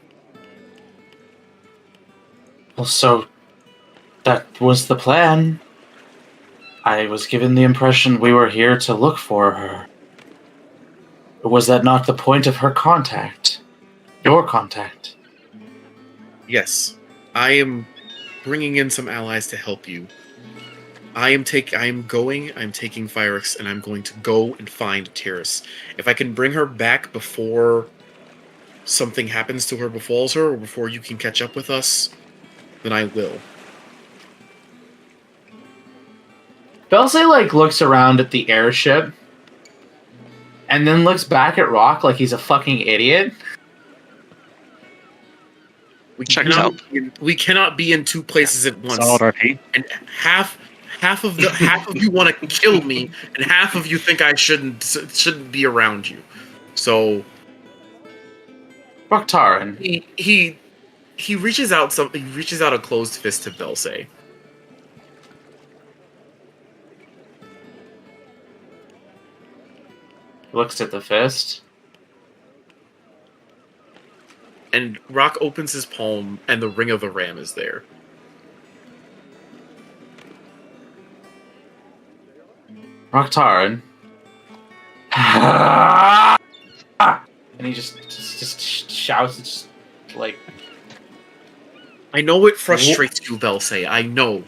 Speaker 5: Well, so that was the plan. I was given the impression we were here to look for her. Was that not the point of her contact? Your contact?
Speaker 4: Yes, I am bringing in some allies to help you. I'm taking Firix, and I'm going to go and find Terrace. If I can bring her back before something happens to her, befalls her, or before you can catch up with us, then I will.
Speaker 5: Belzay, looks around at the airship, and then looks back at Rock like he's a fucking idiot.
Speaker 4: We
Speaker 7: Checks
Speaker 4: we cannot be in two places at once.
Speaker 1: Solid RP.
Speaker 4: And half of you want to kill me, and half of you think I shouldn't be around you. So
Speaker 5: Rock Taran.
Speaker 4: he reaches out a closed fist to Belsay.
Speaker 5: Looks at the fist.
Speaker 4: And Rock opens his palm, and the ring of the ram is there.
Speaker 5: Rock Taran. And he just shouts. It's just like,
Speaker 4: I know it frustrates you, Belsay. I know.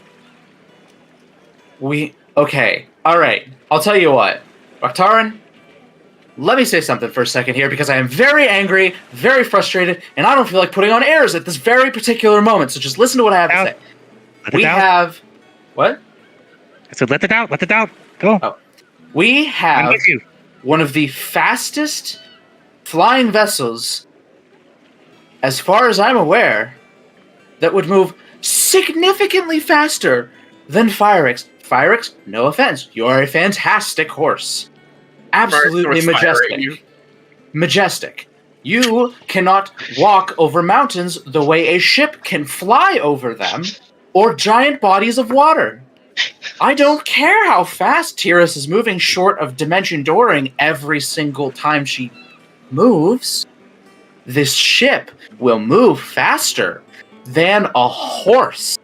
Speaker 5: Okay. Alright. I'll tell you what. Rock Taran, let me say something for a second here, because I am very angry, very frustrated, and I don't feel like putting on airs at this very particular moment, so just listen to what I have to say. We have... What?
Speaker 1: I said, let it out. Go.
Speaker 5: Oh. We have one of the fastest flying vessels, as far as I'm aware, that would move significantly faster than Firex. Firex, no offense, you're a fantastic horse. Absolutely
Speaker 4: Firex firing
Speaker 5: majestic.
Speaker 4: you.
Speaker 5: Majestic. You cannot walk over mountains the way a ship can fly over them, or giant bodies of water. I don't care how fast Tyrus is moving short of dimension dooring every single time she moves. This ship will move faster than a horse.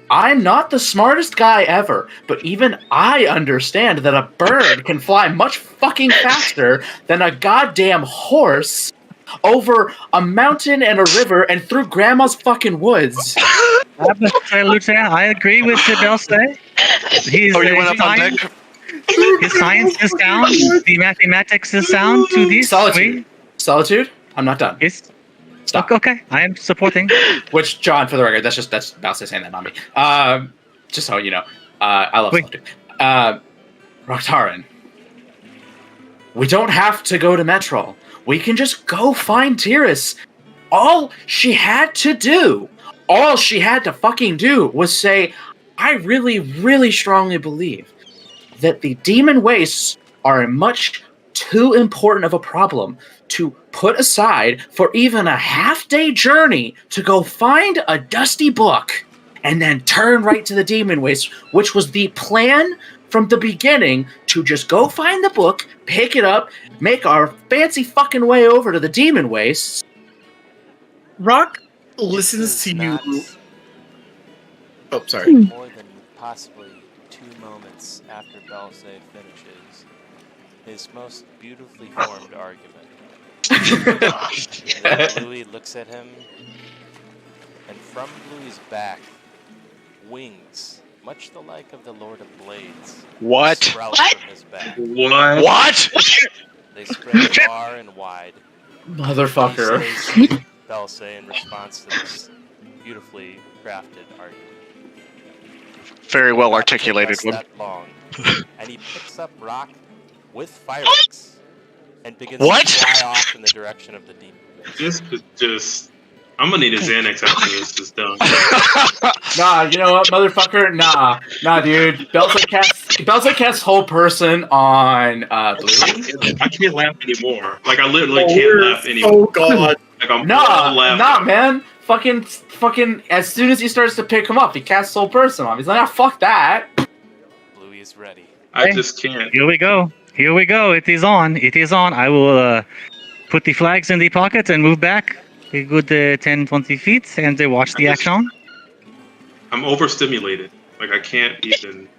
Speaker 5: I'm not the smartest guy ever, but even I understand that a bird can fly much fucking faster than a goddamn horse over a mountain and a river and through grandma's fucking woods.
Speaker 1: Lieutenant, I agree with Belsa. He's,
Speaker 7: You went up on deck?
Speaker 1: His science is sound. The mathematics is sound to this.
Speaker 5: Solitude? I'm not done.
Speaker 1: Yes.
Speaker 5: Stop.
Speaker 1: Okay, I am supporting.
Speaker 5: Which, John, for the record, that's Balsa saying that, not me. Just so you know, I love Solitude. Raktarin, we don't have to go to Metrol. We can just go find Tyrus. All she had to fucking do was say, I really, really strongly believe that the demon wastes are much too important of a problem to put aside for even a half-day journey to go find a dusty book and then turn right to the demon waste, which was the plan from the beginning, to just go find the book, pick it up, make our fancy fucking way over to the demon wastes.
Speaker 4: Rock listens to you.
Speaker 2: Not
Speaker 4: Oh, sorry.
Speaker 2: more than possibly 2 moments after Balse finishes his most beautifully formed argument. Louis looks at him, and from Louis's back, wings, much the like of the Lord of Blades,
Speaker 7: What?
Speaker 2: sprout from his back.
Speaker 7: What?
Speaker 2: They spread far and wide.
Speaker 5: Motherfucker.
Speaker 2: He stays Balse in response to this beautifully crafted argument.
Speaker 7: Very well
Speaker 2: Not
Speaker 7: articulated
Speaker 2: take
Speaker 7: one.
Speaker 2: us that long. And he picks up Rock with Firex and begins
Speaker 7: What?
Speaker 2: to fly off in the direction of the demon.
Speaker 8: This is just. I'm gonna need a Xanax after this is done.
Speaker 5: Nah, you know what, motherfucker? Nah, dude. Belsa casts whole person on Blue.
Speaker 8: I can't laugh anymore. Like I literally can't laugh anymore.
Speaker 4: Oh god.
Speaker 8: Like I'm laughing.
Speaker 5: Nah, man. Fucking. As soon as he starts to pick him up, he casts whole person on him. He's like, fuck that.
Speaker 2: Bluey is ready.
Speaker 8: I just can't.
Speaker 1: Here we go. It is on. I will put the flags in the pocket and move back a good 10, 20 feet and watch the action.
Speaker 8: I'm overstimulated. Like I can't even.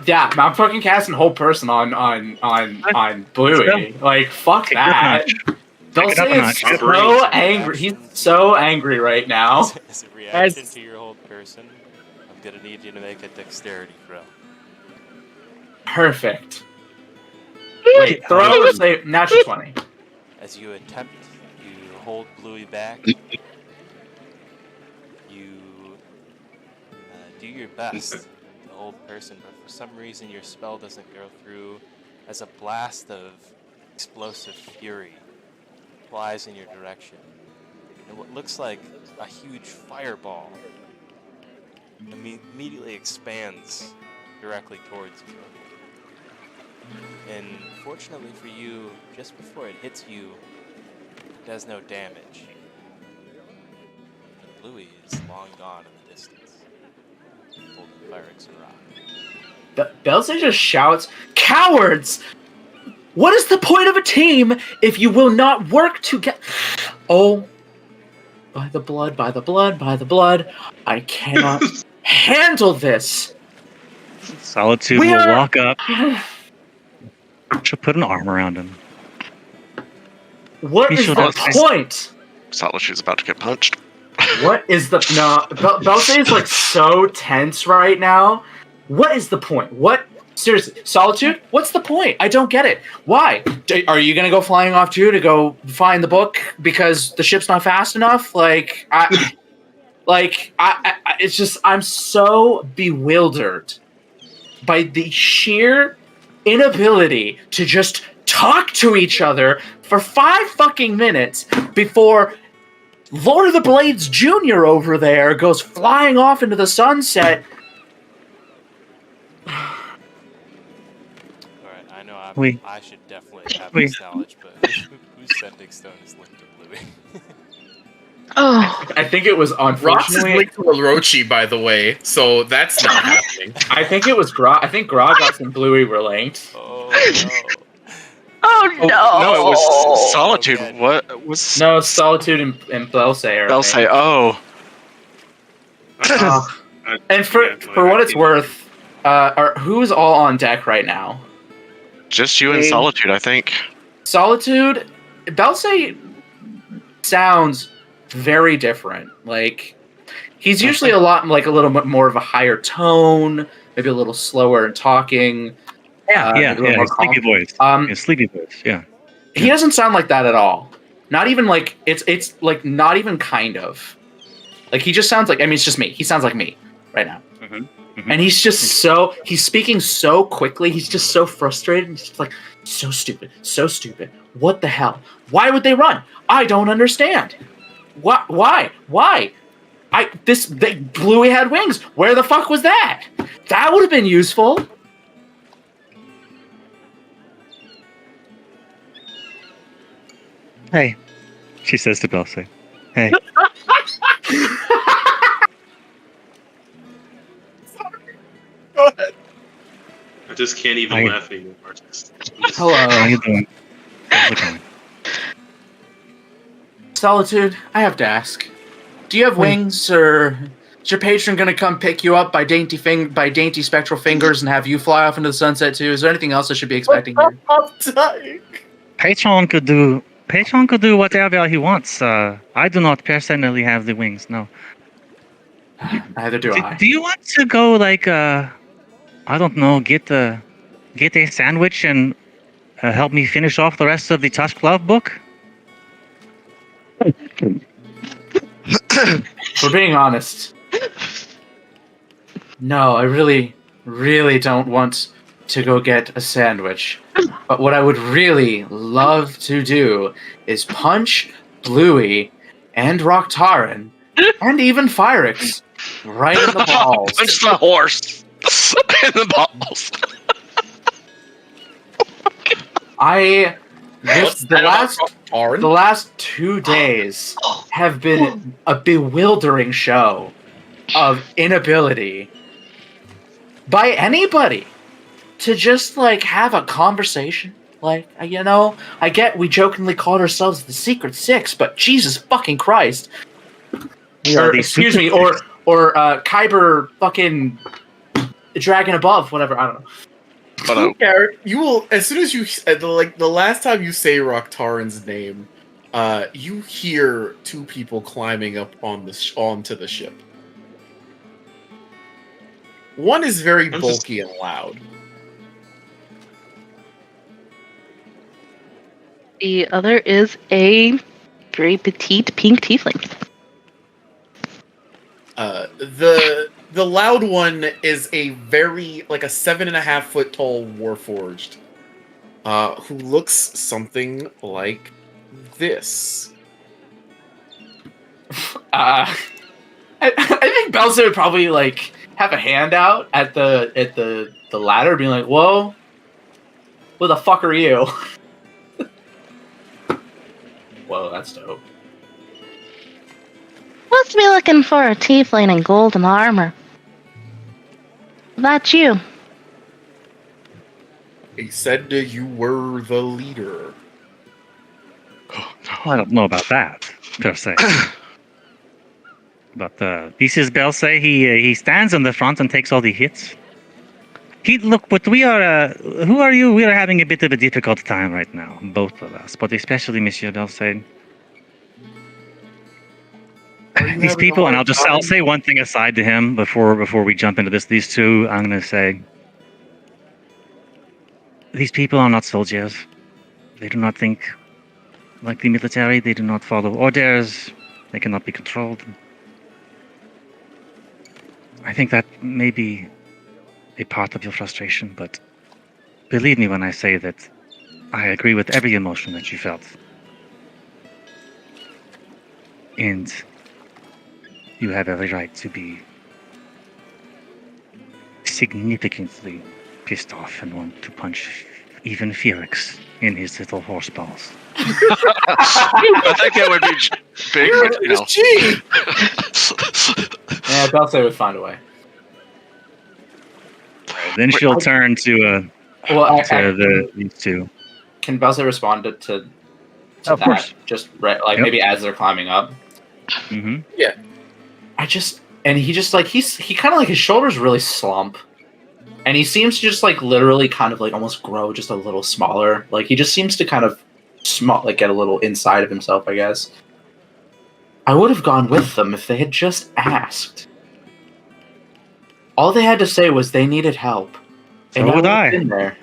Speaker 5: Yeah, I'm fucking casting whole person on Bluey. Like, fuck that. Belsa is so angry. He's so angry right now.
Speaker 2: As a reaction to your hold person, I'm gonna need you to make a dexterity throw.
Speaker 5: Perfect. Wait, throw or say natural 20?
Speaker 2: As you attempt, you hold Bluey back. You do your best to hold person, but for some reason your spell doesn't go through, as a blast of explosive fury flies in your direction. And what looks like a huge fireball immediately expands directly towards you. And fortunately for you, just before it hits you, it does no damage. And Bluey is long gone in the distance, holding Firex and Rock.
Speaker 5: Belsa just shouts, "Cowards! What is the point of a team if you will not work together?" Oh, by the blood, by the blood, by the blood, I cannot handle this.
Speaker 1: Solitude will walk up. She'll put an arm around him.
Speaker 5: What is the point?
Speaker 7: Solitude's about to get punched.
Speaker 5: What is the... No, Belsa is like so tense right now. What is the point? What? Seriously, Solitude? What's the point? I don't get it. Why? Are you gonna go flying off too to go find the book because the ship's not fast enough? It's just, I'm so bewildered by the sheer inability to just talk to each other for 5 fucking minutes before Lord of the Blades Jr. over there goes flying off into the sunset.
Speaker 2: All right, I know I should definitely have
Speaker 1: We-
Speaker 2: this knowledge, but whose sending stone is linked to Bluey?
Speaker 3: Oh,
Speaker 5: I think it was
Speaker 4: Rox is
Speaker 5: unfortunately.
Speaker 4: linked to Orochi, by the way, so that's not happening.
Speaker 5: I think it was Grog. I think Grogox and Bluey were linked.
Speaker 2: Oh no!
Speaker 3: oh no!
Speaker 7: No, it was Solitude.
Speaker 2: Okay.
Speaker 7: What was
Speaker 5: No, Solitude and Belsayer.
Speaker 7: They'll say, "Oh,
Speaker 5: And for what it's worth, who's all on deck right now?
Speaker 7: just you and
Speaker 5: Hey.
Speaker 7: Solitude." I think.
Speaker 5: Solitude, Belsay sounds very different. Like he's usually a little bit more of a higher tone, maybe a little slower in talking.
Speaker 1: Yeah,
Speaker 5: maybe a little more
Speaker 1: sleepy
Speaker 5: calm.
Speaker 1: voice. Sleepy voice. Yeah.
Speaker 5: He doesn't sound like that at all. Not even like it's like not even kind of. Like he just sounds like, I mean, it's just me. He sounds like me right now. And he's just he's speaking so quickly. He's just so frustrated. He's just like, so stupid, so stupid. What the hell? Why would they run? I don't understand. What? Why? Bluey had wings. Where the fuck was that? That would have been useful.
Speaker 1: Hey, she says to Belsay. Hey.
Speaker 4: Go ahead.
Speaker 8: I just can't even
Speaker 1: Hi.
Speaker 8: laugh anymore.
Speaker 5: Hello.
Speaker 1: How you doing? How's it going?
Speaker 5: Solitude, I have to ask. Do you have wings, or is your patron gonna come pick you up by dainty spectral fingers and have you fly off into the sunset too? Is there anything else I should be expecting here?
Speaker 4: I'm dying.
Speaker 1: Patron could do whatever he wants. I do not personally have the wings. No.
Speaker 5: Neither do I.
Speaker 1: Do you want to go like I don't know, get a sandwich and help me finish off the rest of the Touch Glove book?
Speaker 5: For being honest, no, I really, really don't want to go get a sandwich. But what I would really love to do is punch Bluey and Rocktaran and even Phyrix right in the balls.
Speaker 7: Punch the horse in the balls.
Speaker 5: The last 2 days have been a bewildering show of inability by anybody to just like have a conversation. Like, you know, I get we jokingly called ourselves the Secret Six, but Jesus fucking Christ. Or, excuse me, or Kyber fucking Dragon Above, whatever, I don't know.
Speaker 4: Garrett, you will, as soon as you the last time you say Rocktaran's name, you hear two people climbing up on onto the ship. One is very bulky and loud.
Speaker 3: The other is a very petite pink tiefling.
Speaker 4: The loud one is a very, like, a 7.5 foot tall Warforged, who looks something like this.
Speaker 5: I think Belzer would probably like have a hand out at the ladder, being like, "Whoa, what the fuck are you?" Whoa, that's dope.
Speaker 3: Must be looking for a tiefling in golden armor. That's you.
Speaker 4: He said you were the leader.
Speaker 1: I don't know about that, per se. But this is Belsay. He stands in the front and takes all the hits. But we are. Who are you? We are having a bit of a difficult time right now, both of us, but especially Monsieur Belsay. These people, and I'll say one thing aside to him before we jump into this. These two, I'm gonna say, these people are not soldiers. They do not think like the military. They do not follow orders. They cannot be controlled. I think that may be a part of your frustration, but believe me when I say that I agree with every emotion that you felt. And you have every right to be significantly pissed off and want to punch even Felix in his little horse balls.
Speaker 7: I think that would be big, but you know.
Speaker 5: Yeah, Belsa would find a way.
Speaker 1: Then she'll turn to
Speaker 5: Well,
Speaker 1: these two.
Speaker 5: can Belsa respond to
Speaker 1: Of
Speaker 5: that?
Speaker 1: course.
Speaker 5: Just right, like
Speaker 1: Yep.
Speaker 5: maybe as they're climbing up.
Speaker 1: Mm-hmm.
Speaker 5: He kind of like his shoulders really slump, and he seems to just like literally kind of like almost grow just a little smaller. Like he just seems to kind of like get a little inside of himself, I guess. I would have gone with them if they had just asked. All they had to say was they needed help.
Speaker 1: So
Speaker 5: and
Speaker 1: would
Speaker 5: would have
Speaker 1: I.
Speaker 5: been there.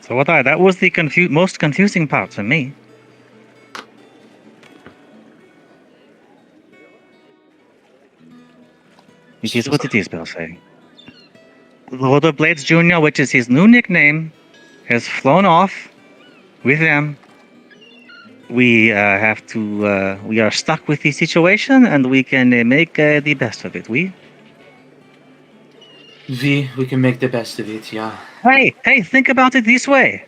Speaker 1: So would I. That was the most confusing part for me. It is what it is, Belsa. Lord of Blades Jr., which is his new nickname, has flown off with them. We we are stuck with the situation, and we can make the best of it. We
Speaker 5: can make the best of it, yeah.
Speaker 1: Hey, think about it this way.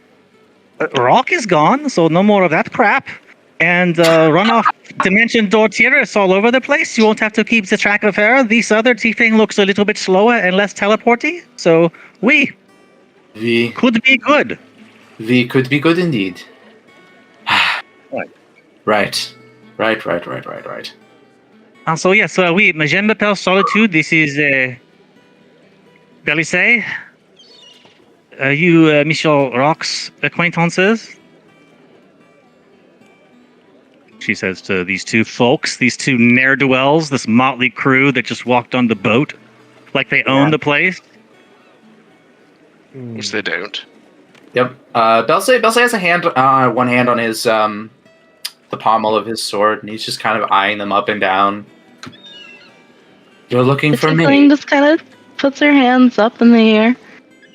Speaker 1: Rock is gone, so no more of that crap. And run off Dimension Door Tyrus all over the place. You won't have to keep the track of her. This other tiefling looks a little bit slower and less teleporty, so we could be good.
Speaker 5: We could be good indeed.
Speaker 1: Right.
Speaker 5: Right.
Speaker 1: So yes, we Majemba Pel Solitude. This is Belisay. You Michel Rock's acquaintances. She says to these two folks, these two ne'er-do-wells, this motley crew that just walked on the boat, like they own the place.
Speaker 7: Yes, they don't.
Speaker 5: Yep. Belsa has a hand, one hand on his the pommel of his sword, and he's just kind of eyeing them up and down. You're looking for me.
Speaker 3: Tiefling just kind of puts her hands up in the air.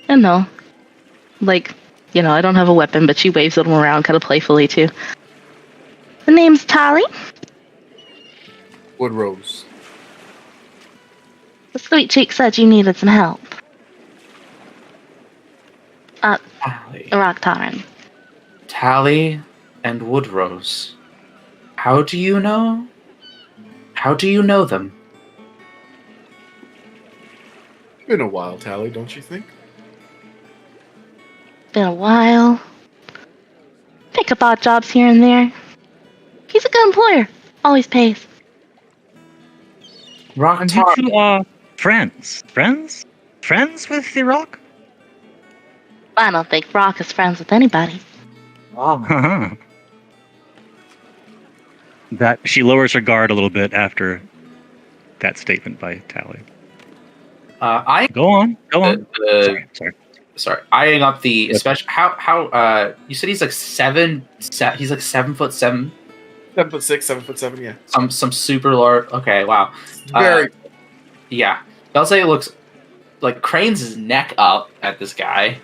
Speaker 3: And no. Like, I don't have a weapon, but she waves them around kind of playfully, too. The name's Tali.
Speaker 4: Woodrose.
Speaker 3: The sweet cheek said you needed some help. Rock Taran.
Speaker 5: Tali and Woodrose. How do you know? How do you know them?
Speaker 4: Been a while, Tally, don't you think?
Speaker 3: Been a while. Pick up odd jobs here and there. He's a good employer. Always pays.
Speaker 5: Rock
Speaker 1: And you two are friends. Friends with the Rock?
Speaker 3: I don't think Rock is friends with anybody.
Speaker 1: That she lowers her guard a little bit after that statement by Tally. Go on.
Speaker 5: Sorry. Eyeing up the especially how you said he's like 7'7". He's like 7'7".
Speaker 4: 7'6", 7'7", yeah.
Speaker 5: Some super large. Okay, wow.
Speaker 4: Very.
Speaker 5: Yeah, Belsa looks like cranes his neck up at this guy.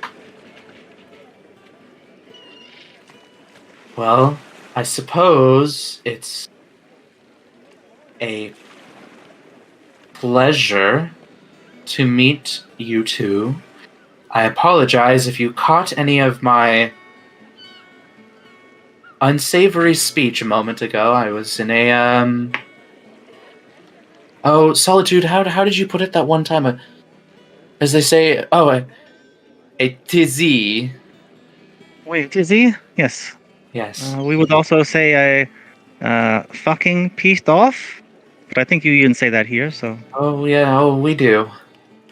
Speaker 5: Well, I suppose it's a pleasure to meet you two. I apologize if you caught any of my unsavory speech a moment ago. I was in a Solitude, how did you put it that one time? As they say, a tizzy.
Speaker 1: Wait, tizzy? Yes.
Speaker 5: Yes.
Speaker 1: We would also say a fucking pissed off, but I think you even say that here, so.
Speaker 5: Oh, yeah, we do.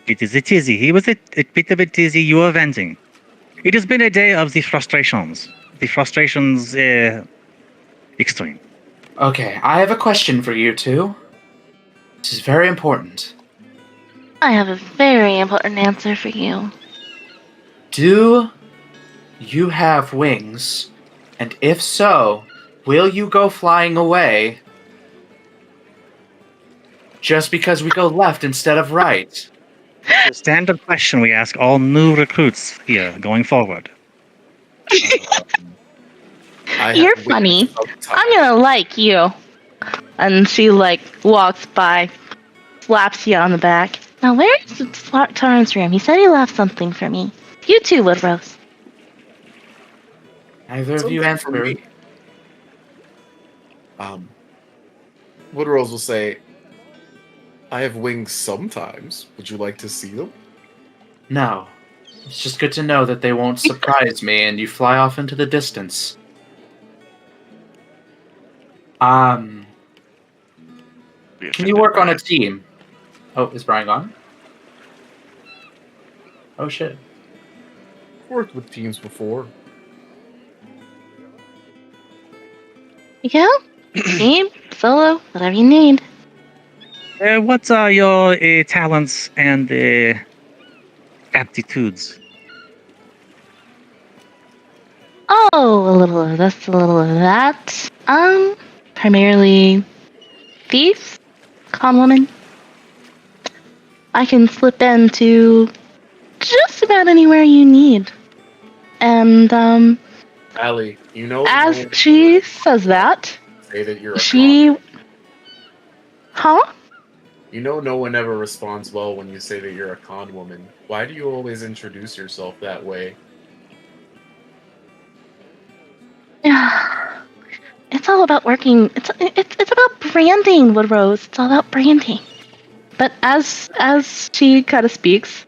Speaker 1: It is a tizzy. He was a bit of a tizzy. You are venting. It has been a day of the frustrations. The frustrations, extreme.
Speaker 5: Okay, I have a question for you two. This is very important.
Speaker 3: I have a very important answer for you.
Speaker 5: Do you have wings? And if so, will you go flying away just because we go left instead of right?
Speaker 1: The standard question we ask all new recruits here going forward.
Speaker 3: You're funny. I'm gonna like you. And she walks by, slaps you on the back. Now where's Torrance room? He said he left something for me. You too, Woodrose.
Speaker 5: Neither of you
Speaker 4: Something for
Speaker 5: answered.
Speaker 4: me. Woodrose will say, I have wings sometimes. Would you like to see them?
Speaker 5: No. It's just good to know that they won't surprise me and you fly off into the distance. Can you work on a team? Oh, is Brian gone? Oh shit.
Speaker 4: Worked with teams before.
Speaker 3: Yeah? Team, solo, whatever you need.
Speaker 1: What are your talents and aptitudes?
Speaker 3: Oh, a little of this, a little of that. Primarily thief, con woman. I can slip into just about anywhere you need. And,
Speaker 4: Allie, you know...
Speaker 3: as she says that,
Speaker 4: say that you're a
Speaker 3: she...
Speaker 4: con.
Speaker 3: Huh?
Speaker 4: You know no one ever responds well when you say that you're a con woman. Why do you always introduce yourself that way?
Speaker 3: Yeah. It's all about working. It's about branding, Woodrose. It's all about branding. But as she kind of speaks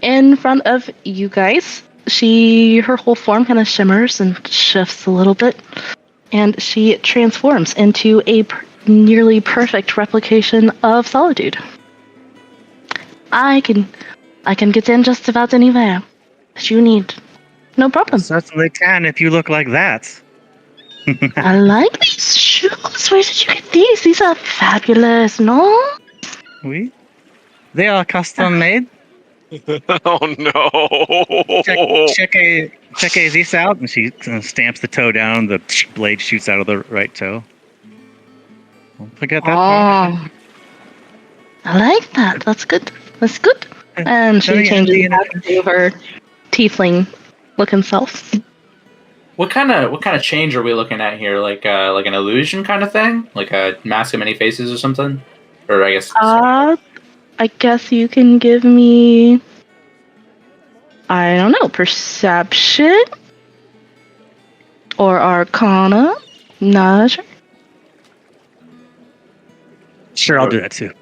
Speaker 3: in front of you guys, her whole form kind of shimmers and shifts a little bit, and she transforms into a nearly perfect replication of Solitude. I can get in just about anywhere that you need. No problem.
Speaker 1: Certainly can if you look like that.
Speaker 3: I like these shoes. Where did you get these? These are fabulous, no?
Speaker 1: Oui. They are custom made.
Speaker 7: Oh no!
Speaker 1: Check this out, and she stamps the toe down. The blade shoots out of the right toe. Don't forget that part.
Speaker 3: Oh, I like that. That's good. That's good. And she
Speaker 1: Very
Speaker 3: changes
Speaker 1: handy
Speaker 3: back to her tiefling-looking self.
Speaker 5: What kind of change are we looking at here? Like an illusion kind of thing? Like a mask of many faces or something? Or I guess
Speaker 3: I guess you can give me, I don't know, perception or arcana. Not sure.
Speaker 1: Sure, I'll do that too.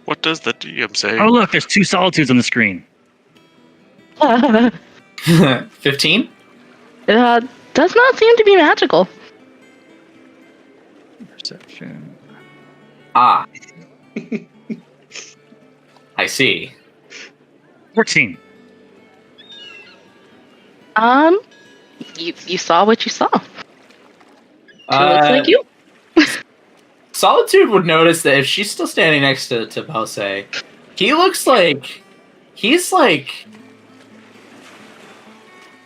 Speaker 7: What does the DM say?
Speaker 1: Oh, look, there's 2 solitudes on the screen.
Speaker 5: 15?
Speaker 3: Does not seem to be magical.
Speaker 1: Perception.
Speaker 5: Ah. I see.
Speaker 1: 14.
Speaker 3: You saw what you saw. She looks like you.
Speaker 5: Solitude would notice that if she's still standing next to Bose, he looks like he's like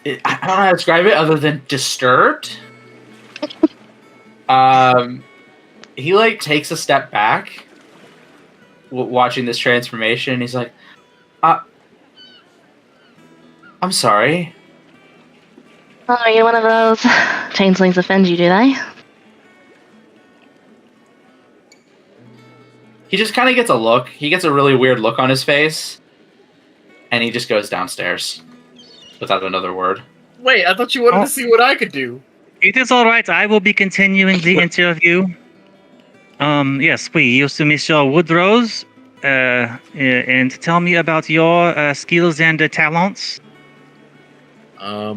Speaker 5: I don't know how to describe it other than disturbed. He like takes a step back, watching this transformation. He's like, "I'm sorry."
Speaker 3: Oh, you're one of those changelings offend you, do they?
Speaker 5: He just kind of gets a look. He gets a really weird look on his face, and he just goes downstairs without another word.
Speaker 4: Wait, I thought you wanted to see what I could do.
Speaker 1: It is all right. I will be continuing the interview. Yes, we used to miss your Woodrose, and tell me about your skills and talents.
Speaker 4: A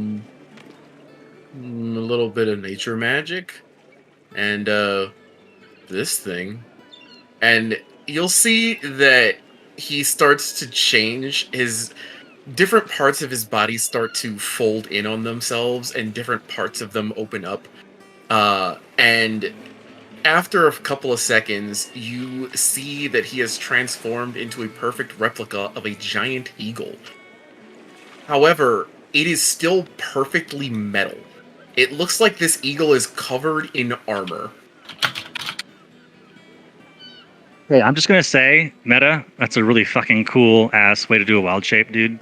Speaker 4: little bit of nature magic, and this thing. And you'll see that he starts to change. His different parts of his body start to fold in on themselves, and different parts of them open up. And after a couple of seconds, you see that he has transformed into a perfect replica of a giant eagle. However, it is still perfectly metal. It looks like this eagle is covered in armor.
Speaker 1: Hey, I'm just gonna say, Meta, that's a really fucking cool ass way to do a wild shape, dude.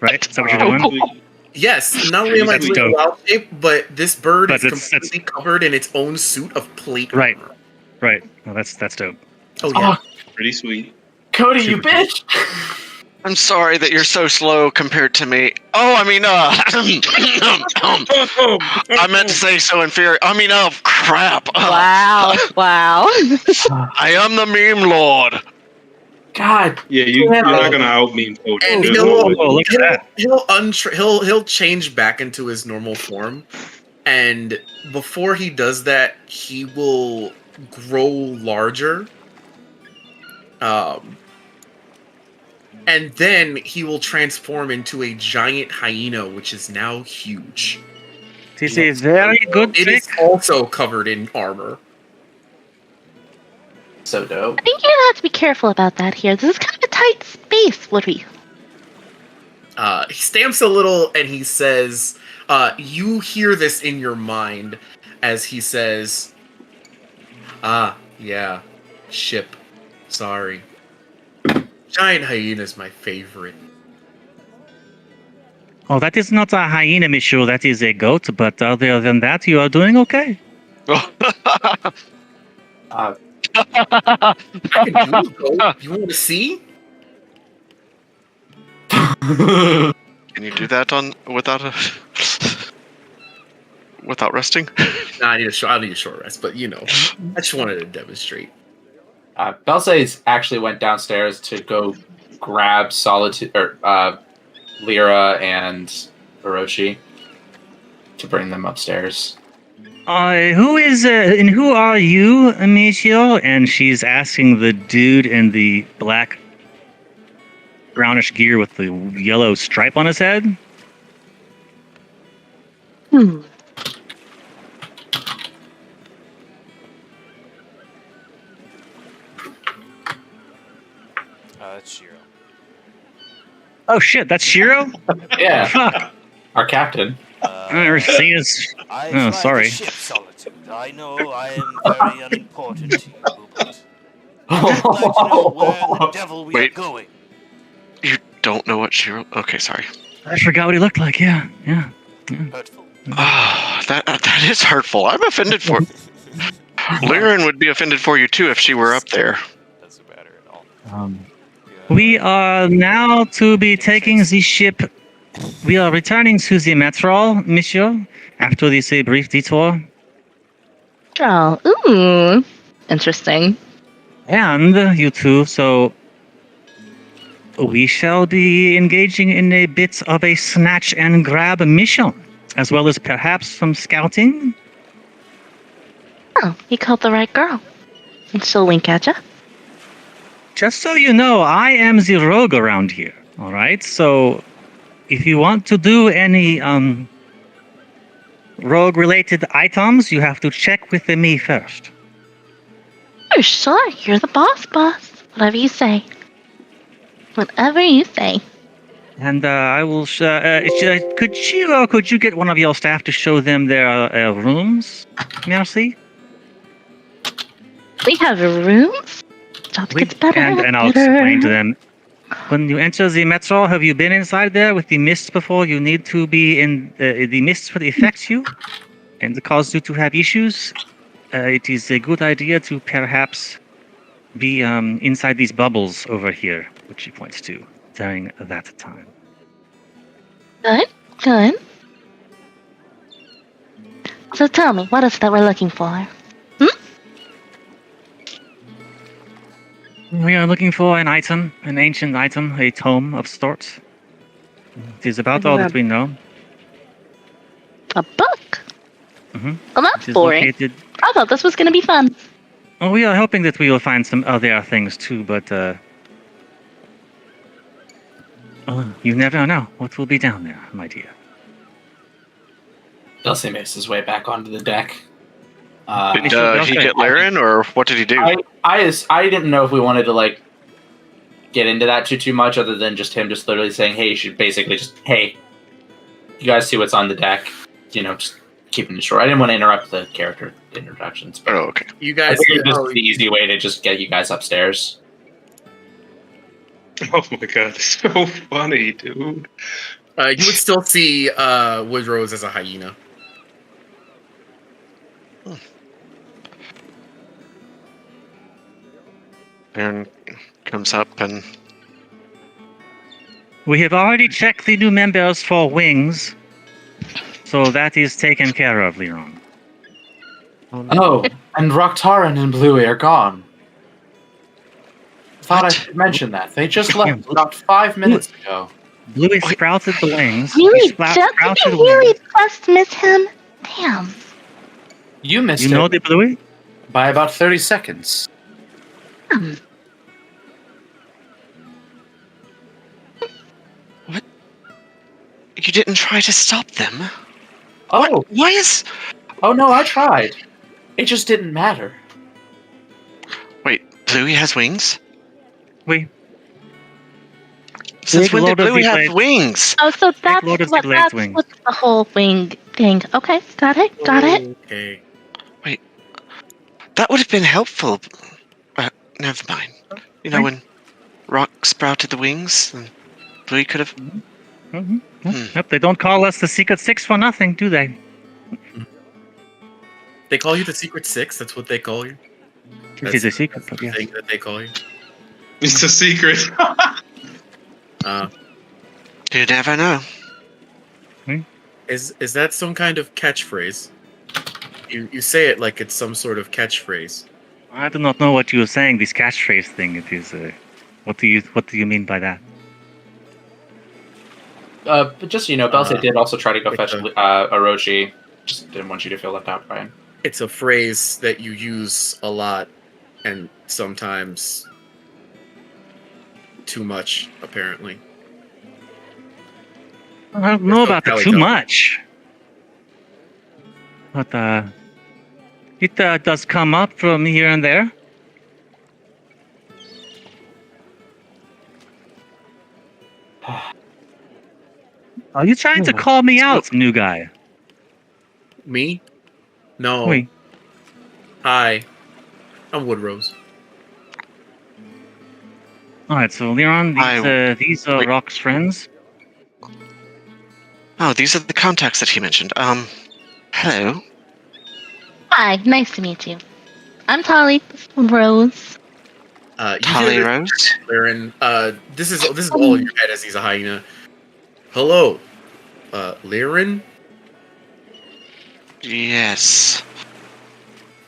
Speaker 1: Right? Is that what you're doing?
Speaker 4: Yes, not only am I
Speaker 1: That's
Speaker 4: doing
Speaker 1: dope.
Speaker 4: wild shape, but this bird
Speaker 1: But
Speaker 4: is
Speaker 1: it's-
Speaker 4: completely covered in its own suit of plate
Speaker 1: Right.
Speaker 4: armor.
Speaker 1: Right. Well, that's dope.
Speaker 4: Oh yeah.
Speaker 6: Pretty sweet.
Speaker 5: Cody, you
Speaker 1: Super
Speaker 5: bitch!
Speaker 7: I'm sorry that you're so slow compared to me. Oh, I mean, I meant to say so inferior. I mean, oh, crap.
Speaker 3: Wow. Wow.
Speaker 7: I am the meme lord.
Speaker 5: God.
Speaker 6: Yeah, you're not gonna out meme Cody.
Speaker 4: And
Speaker 6: There's
Speaker 4: he'll
Speaker 6: no way.
Speaker 1: look at that.
Speaker 4: he'll change back into his normal form, and before he does that, he will grow larger. And then he will transform into a giant hyena, which is now huge.
Speaker 1: It's a very good
Speaker 4: It
Speaker 1: trick.
Speaker 4: is also covered in armor.
Speaker 5: So dope.
Speaker 3: I think you're gonna have to be careful about that here. This is kind of a tight space, Woody.
Speaker 4: He stamps a little and he says, you hear this in your mind as he says, yeah, ship. Sorry. Giant hyena's my favorite.
Speaker 1: Oh, that is not a hyena, monsieur. That is a goat. But other than that, you are doing okay.
Speaker 5: Uh,
Speaker 4: I can do it, though. You want to see?
Speaker 7: Can you do that without resting?
Speaker 4: Nah, I need a short rest, but I just wanted to demonstrate.
Speaker 5: Belsace actually went downstairs to go grab Lyra and Orochi to bring them upstairs.
Speaker 1: Who is and who are you, Amicio? And she's asking the dude in the black brownish gear with the yellow stripe on his head.
Speaker 2: That's Shiro.
Speaker 1: Oh shit, that's Shiro?
Speaker 5: Yeah,
Speaker 1: Fuck.
Speaker 5: our captain.
Speaker 1: I've never seen his.
Speaker 2: I
Speaker 1: Oh,
Speaker 2: fly
Speaker 1: sorry.
Speaker 2: the ship Solitude. I know I am very unimportant to you, but I'd like to know where the devil we
Speaker 7: Wait.
Speaker 2: are going.
Speaker 7: You don't know what Shiro... Okay, sorry.
Speaker 1: I forgot what he looked like. Yeah.
Speaker 2: Hurtful.
Speaker 7: That is hurtful. I'm offended for... Lyran would be offended for you, too, if she were up there.
Speaker 2: Doesn't matter at all.
Speaker 1: We are now to be taking the ship. We are returning to the metro, monsieur, after this brief detour.
Speaker 3: Oh, ooh. Interesting.
Speaker 1: And you two, so we shall be engaging in a bit of a snatch and grab mission, as well as perhaps some scouting.
Speaker 3: Oh, you called the right girl. And she'll wink at ya.
Speaker 1: Just so you know, I am the rogue around here, alright? So, if you want to do any, rogue-related items, you have to check with me first.
Speaker 3: Oh, sure. You're the boss. Whatever you say. Whatever you say.
Speaker 1: And I will. Could you get one of your staff to show them their rooms? Merci.
Speaker 3: We have rooms? Job gets better.
Speaker 1: And I'll explain to them. When you enter the metro, have you been inside there with the mist before? You need to be in the mist that affects you and cause you to have issues. It is a good idea to perhaps be inside these bubbles over here, which she points to, during that time.
Speaker 3: Good. So tell me, what is that we're looking for?
Speaker 1: We are looking for an item, an ancient item, a tome of sorts. It is about all that we know.
Speaker 3: A book?
Speaker 1: Mm-hmm.
Speaker 3: Well, that's
Speaker 1: It is
Speaker 3: boring.
Speaker 1: located.
Speaker 3: I thought this was going to be fun.
Speaker 1: Well, we are hoping that we will find some other things too, but you never know what will be down there, my dear.
Speaker 5: Belsace makes his way back onto the deck.
Speaker 7: Did he get Lyran, or what did he do?
Speaker 5: I didn't know if we wanted to get into that too much, other than just him just literally saying, "Hey, you should basically just hey, you guys see what's on the deck." Just keeping it short. I didn't want to interrupt the character introductions. But
Speaker 7: Oh, okay.
Speaker 4: You
Speaker 5: I
Speaker 4: guys,
Speaker 5: figured this was the easy way to just get you guys upstairs.
Speaker 6: Oh my god, it's so funny, dude.
Speaker 4: You would still see Woodrose as a hyena.
Speaker 7: Aaron comes up and
Speaker 1: We have already checked the new members for wings, so that is taken care of, Leon.
Speaker 5: Oh, and Rocktaran and Bluey are gone. Thought I
Speaker 7: What?
Speaker 5: should mention that. They just left about 5 minutes ago.
Speaker 1: Bluey sprouted the wings.
Speaker 3: Really?
Speaker 1: He sprouted
Speaker 3: I
Speaker 1: the
Speaker 3: really
Speaker 1: wings.
Speaker 3: just miss him. Damn.
Speaker 5: You missed
Speaker 1: You know
Speaker 5: it
Speaker 1: the Bluey?
Speaker 5: by about 30 seconds.
Speaker 7: you didn't try to stop them.
Speaker 5: Oh,
Speaker 7: Why is?
Speaker 5: oh no, I tried. It just didn't matter.
Speaker 7: Wait, Bluey has wings.
Speaker 1: We.
Speaker 7: Since
Speaker 1: Big
Speaker 7: when did
Speaker 1: load of
Speaker 7: Bluey have
Speaker 1: deflate.
Speaker 7: wings?
Speaker 3: Oh, so that's
Speaker 1: Lord of
Speaker 3: what
Speaker 1: Delayed
Speaker 3: that's
Speaker 1: Wings.
Speaker 3: what's the whole wing thing. Okay, got it.
Speaker 4: Okay.
Speaker 7: That would have been helpful. Never mind. You know when Rock sprouted the wings, and Bluey could have.
Speaker 1: Mm-hmm. Yep, they don't call us the Secret Six for nothing, do they?
Speaker 4: They call you the Secret Six. That's what they call you.
Speaker 1: It is a secret,
Speaker 4: That's
Speaker 1: but
Speaker 4: the
Speaker 1: yes.
Speaker 4: thing that they call you.
Speaker 8: It's a secret.
Speaker 7: You never know.
Speaker 4: Is that some kind of catchphrase? You say it like it's some sort of catchphrase.
Speaker 1: I do not know what you were saying. This catchphrase thing. It is. What do you mean by that?
Speaker 5: But just so you know, Belsay did also try to go
Speaker 4: it's
Speaker 5: fetch
Speaker 4: a-
Speaker 5: Orochi. Just didn't want you to feel left out, Brian.
Speaker 4: It's a phrase that you use a lot, and sometimes too much. Apparently,
Speaker 1: I don't know
Speaker 4: no
Speaker 1: about the
Speaker 4: Kelly
Speaker 1: too
Speaker 4: talking.
Speaker 1: much. But it does come up from here and there. Are you trying to call me out, new guy?
Speaker 4: me? No.
Speaker 1: Oui.
Speaker 4: Hi, I'm Woodrose.
Speaker 1: All right, so Leon, these are
Speaker 7: wait.
Speaker 1: Rock's friends.
Speaker 7: Oh, these are the contacts that he mentioned. Hello.
Speaker 3: Hi, nice to meet you. I'm Tolly Rose.
Speaker 4: You
Speaker 7: Holly
Speaker 4: hear
Speaker 7: Rose.
Speaker 4: this, Liren? This is all in your head as he's a hyena. Hello, Liren?
Speaker 7: Yes.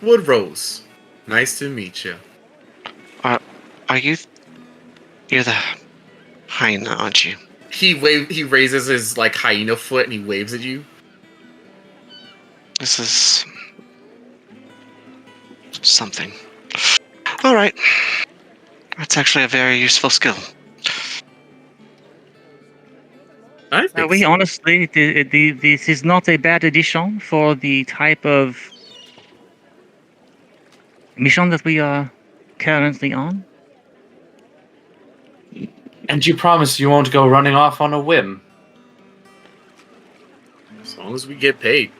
Speaker 4: Woodrose. Nice to meet you.
Speaker 7: Are you? You're the hyena, aren't you?
Speaker 4: He raises his like hyena foot and he waves at you.
Speaker 7: This is something. All right. That's actually a very useful skill.
Speaker 4: I think
Speaker 1: We
Speaker 4: so.
Speaker 1: honestly, this is not a bad addition for the type of mission that we are currently on.
Speaker 5: And you promise you won't go running off on a whim.
Speaker 4: As long as we get paid.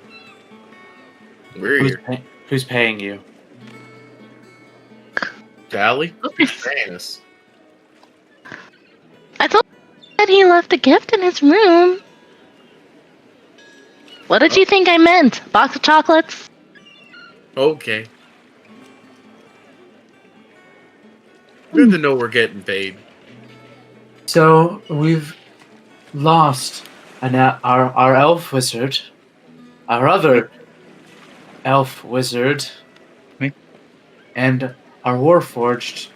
Speaker 4: We're here.
Speaker 5: Who's paying you?
Speaker 4: Dally? Who's paying us?
Speaker 3: I thought that he left a gift in his room. What did you think I meant? Box of chocolates?
Speaker 4: Okay. Good to know we're getting paid.
Speaker 5: So we've lost our elf wizard, our other elf wizard,
Speaker 1: Me?
Speaker 5: and our Warforged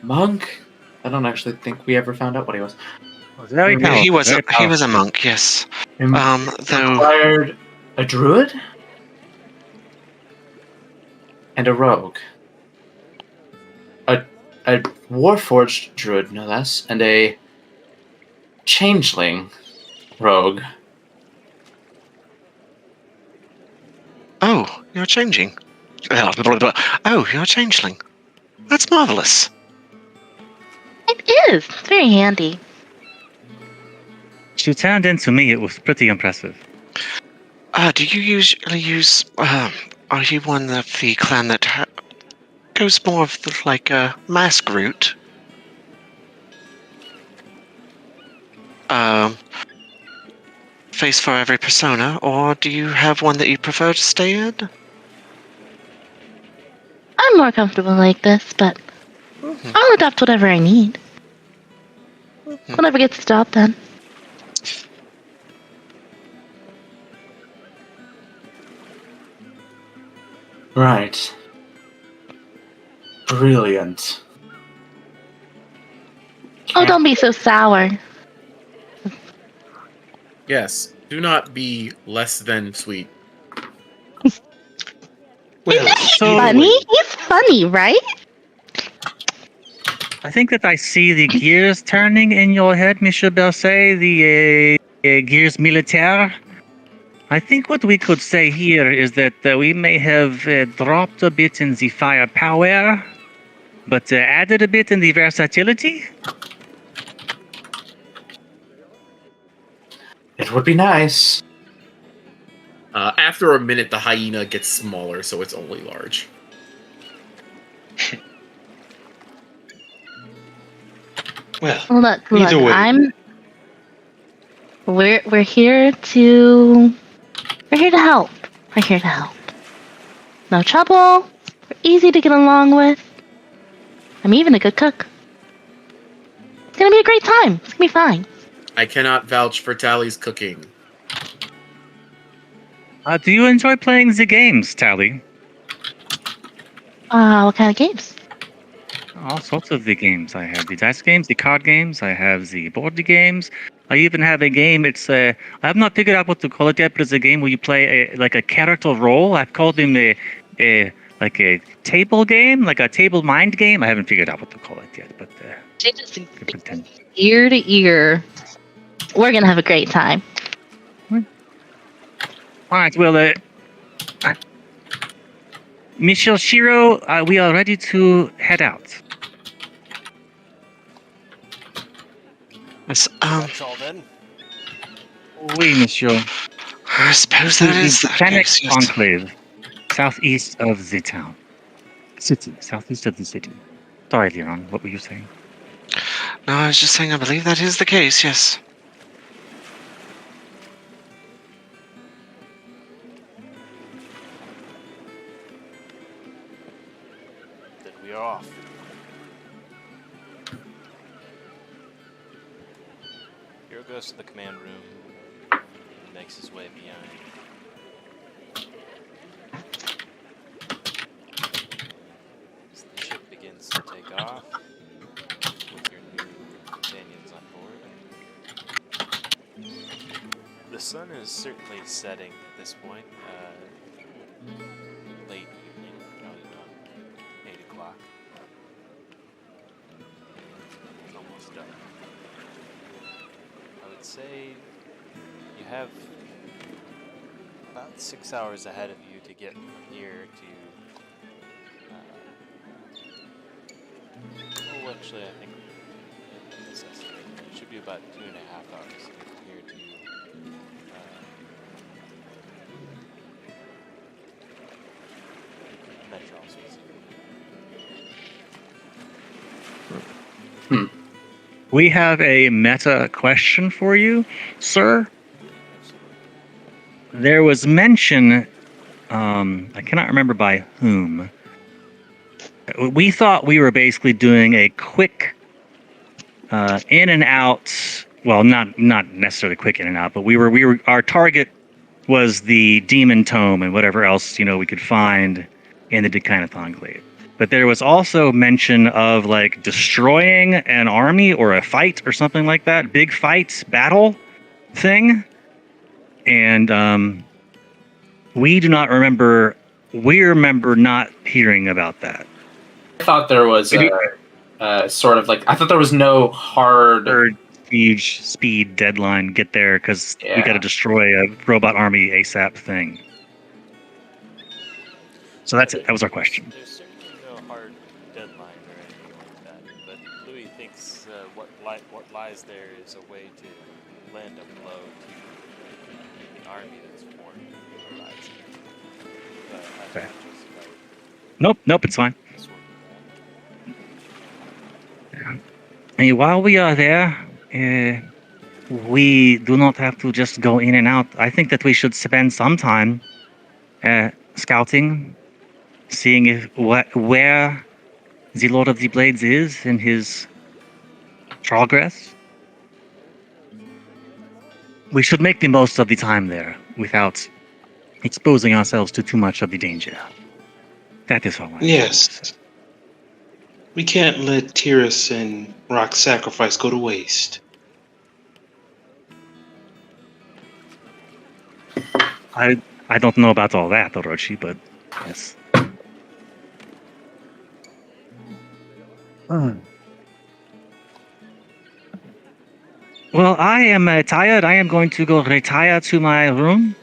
Speaker 5: monk. I don't actually think we ever found out what he was.
Speaker 1: Very
Speaker 5: Yeah,
Speaker 1: powerful.
Speaker 7: He was
Speaker 1: very
Speaker 7: he was a
Speaker 1: powerful.
Speaker 7: monk. Yes.
Speaker 5: Him
Speaker 7: Though
Speaker 5: acquired a druid and a rogue. A Warforged druid, no less, and a changeling rogue.
Speaker 7: oh, you're changing. Oh, you're a changeling. That's marvelous.
Speaker 3: It is. It's very handy.
Speaker 1: She turned into me. It was pretty impressive.
Speaker 7: Do you usually use? Are you one of the clan that goes more of the mask route? face for every persona, or do you have one that you prefer to stay in?
Speaker 3: I'm more comfortable like this, but
Speaker 7: Mhm.
Speaker 3: I'll adopt whatever I need.
Speaker 7: Mhm.
Speaker 3: Whatever gets the job done.
Speaker 5: Right. Brilliant.
Speaker 3: Oh, don't be so sour.
Speaker 4: Yes, do not be less than sweet.
Speaker 8: Well,
Speaker 3: He's
Speaker 1: So-
Speaker 3: funny. He's funny, right?
Speaker 1: I think that I see the gears turning in your head, Monsieur Berset, the gears militaire. I think what we could say here is that we may have dropped a bit in the firepower, but added a bit in the versatility.
Speaker 5: It would be nice.
Speaker 4: After a minute, the hyena gets smaller, so it's only large.
Speaker 8: well,
Speaker 3: Look,
Speaker 8: Either way.
Speaker 3: we're here to help. We're here to help. No trouble. We're easy to get along with. I'm even a good cook. It's gonna be a great time. It's gonna be fine.
Speaker 4: I cannot vouch for Tally's cooking.
Speaker 1: Do you enjoy playing the games, Tally?
Speaker 3: What kind of games?
Speaker 1: All sorts of the games. I have the dice games, the card games. I have the board games. I even have a game. It's I have not figured out what to call it yet, but it's a game where you play like a character role. I've called them a like a table game, like a table mind game. I haven't figured out what to call it yet, but
Speaker 3: She just
Speaker 1: could pretend.
Speaker 3: ear to ear. We're gonna have a great time.
Speaker 1: All right. Well, Michelle Shiro, we are ready to head out.
Speaker 7: Yes,
Speaker 2: That's all then.
Speaker 1: Oui, Monsieur.
Speaker 7: I suppose
Speaker 1: To
Speaker 7: that
Speaker 1: the
Speaker 7: is the
Speaker 1: Botanic
Speaker 7: case, yes.
Speaker 1: Enclave, southeast of the town. City, southeast of the city. Sorry, Leon, what were you saying?
Speaker 7: No, I was just saying I believe that is the case, yes.
Speaker 2: Then we are off. Hero goes to the command room and makes his way behind. As the ship begins to take off with your new companions on board. The sun is certainly setting at this point. Late evening, probably about 8 o'clock. It's almost dark. I would say you have about 6 hours ahead of you to get from here to. Well, actually, I think this estimate it should be about 2.5 hours to get from here to. Metro specifically.
Speaker 1: We have a meta question for you, sir. There was mention, I cannot remember by whom. We thought we were basically doing a quick in and out. Well, not necessarily quick in and out, but we were our target was the demon tome and whatever else we could find in the Decanath Enclave. But there was also mention of like destroying an army or a fight or something like that, big fight battle thing, and we do not remember. We remember not hearing about that.
Speaker 5: I thought there was sort of like I thought there was no hard.
Speaker 1: Huge speed deadline. Get there because we
Speaker 5: Yeah.
Speaker 1: got to destroy a robot army ASAP thing. So that was our question.
Speaker 2: There's certainly no hard deadline or anything like that, but Louis thinks what lies there is a way to land a blow to an army that's formed and provides it. But I'm
Speaker 1: Okay.
Speaker 2: not just about
Speaker 1: Nope, it's fine.
Speaker 2: this one.
Speaker 1: And while we are there, we do not have to just go in and out. I think that we should spend some time scouting, seeing where the Lord of the Blades is in his progress. We should make the most of the time there without exposing ourselves to too much of the danger. That is all.
Speaker 8: Yes. We can't let Tyrus and Rock's sacrifice go to waste.
Speaker 1: I don't know about all that, Orochi, but yes. Well, I am tired. I am going to go retire to my room.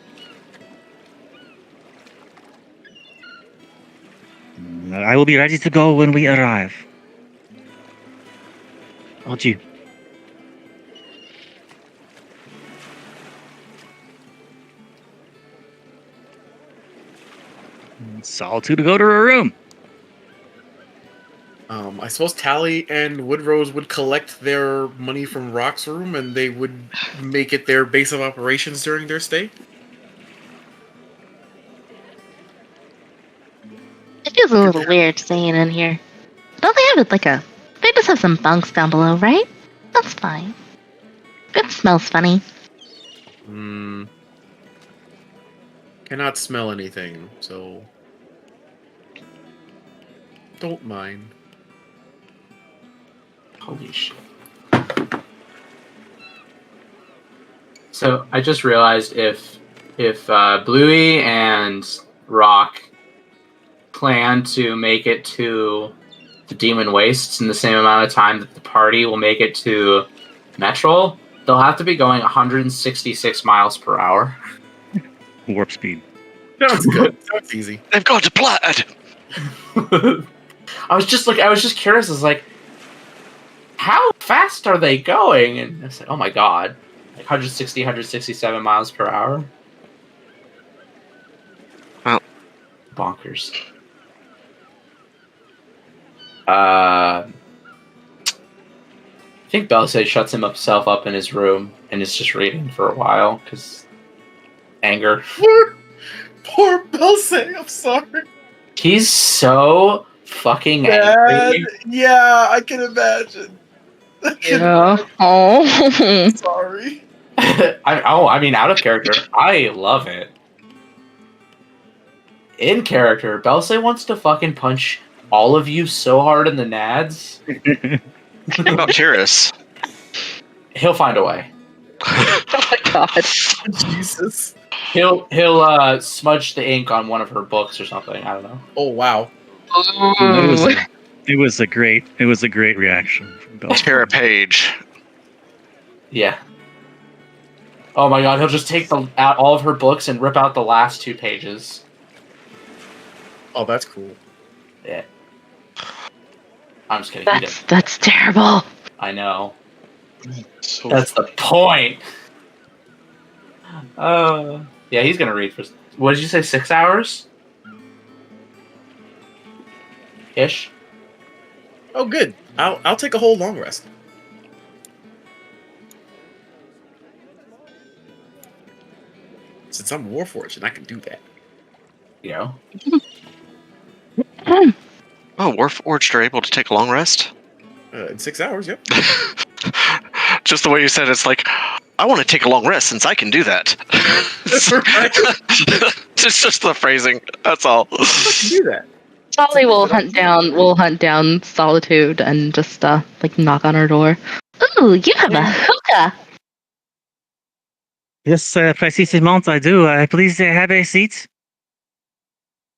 Speaker 1: I will be ready to go when we arrive. Orochi. Solitude to go to her room.
Speaker 4: I suppose Tally and Woodrose would collect their money from Rock's room, and they would make it their base of operations during their stay.
Speaker 3: It feels a little weird staying in here. Don't they have it they just have some bunks down below, right? That's fine. It smells funny.
Speaker 4: Cannot smell anything, so don't mind.
Speaker 5: Holy shit. So I just realized if Bluey and Rock plan to make it to the Demon Wastes in the same amount of time that the party will make it to Metrol, they'll have to be going 166 miles per hour.
Speaker 1: Warp speed.
Speaker 4: Sounds good. Sounds easy.
Speaker 7: They've got to plaid.
Speaker 5: I was just curious. I was like, how fast are they going? And I said, oh my god, 160, 167 miles per hour.
Speaker 7: Well,
Speaker 5: bonkers. I think Belisay shuts himself up in his room and is just reading for a while because anger.
Speaker 4: Poor Belisay, I'm sorry.
Speaker 5: He's so fucking angry.
Speaker 4: Yeah, I can imagine.
Speaker 3: Oh.
Speaker 4: Sorry.
Speaker 5: I mean, out of character, I love it. In character, Belisay wants to fucking punch all of you so hard in the nads.
Speaker 7: What about Tyrus?
Speaker 5: He'll find a way.
Speaker 3: Oh my god.
Speaker 4: Jesus.
Speaker 5: He'll smudge the ink on one of her books or something. I don't know.
Speaker 4: Oh wow.
Speaker 1: It was a great reaction from Belisay.
Speaker 7: Tara Page.
Speaker 5: Yeah. Oh my god, he'll just take out all of her books and rip out the last 2 pages.
Speaker 4: Oh, that's cool.
Speaker 5: Yeah. I'm just kidding.
Speaker 3: That's terrible.
Speaker 5: I know.
Speaker 8: So
Speaker 5: That's the point. Yeah, he's gonna read for. What did you say? 6 hours? Ish.
Speaker 4: Oh, good. I'll take a whole long rest. Since I'm Warforged and I can do that.
Speaker 5: You know.
Speaker 7: Oh, Warforged are able to take a long rest?
Speaker 4: In 6 hours, yep.
Speaker 7: Just the way you said it's like, I want to take a long rest since I can do that. It's just the phrasing. That's all.
Speaker 4: I can do that.
Speaker 3: Solly will hunt down Solitude and just knock on her door. Ooh, you have a hookah.
Speaker 1: Yes, précisément, I do. Please have a seat.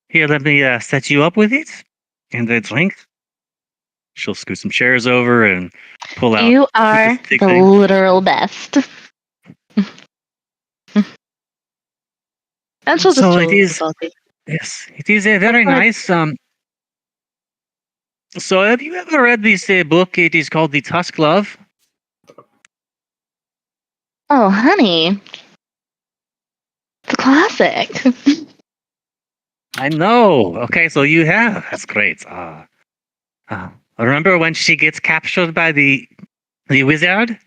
Speaker 1: Here, let me set you up with it and a drink. She'll scoot some chairs over and pull out.
Speaker 3: You are the literal best. And she'll just
Speaker 1: So
Speaker 3: chill
Speaker 1: it is.
Speaker 3: with Salty.
Speaker 1: Yes, it is a very nice. So, have you ever read this book? It is called The Tusk Glove.
Speaker 3: Oh, honey. It's a classic.
Speaker 1: I know. Okay, so you have. That's great. Remember when she gets captured by the wizard?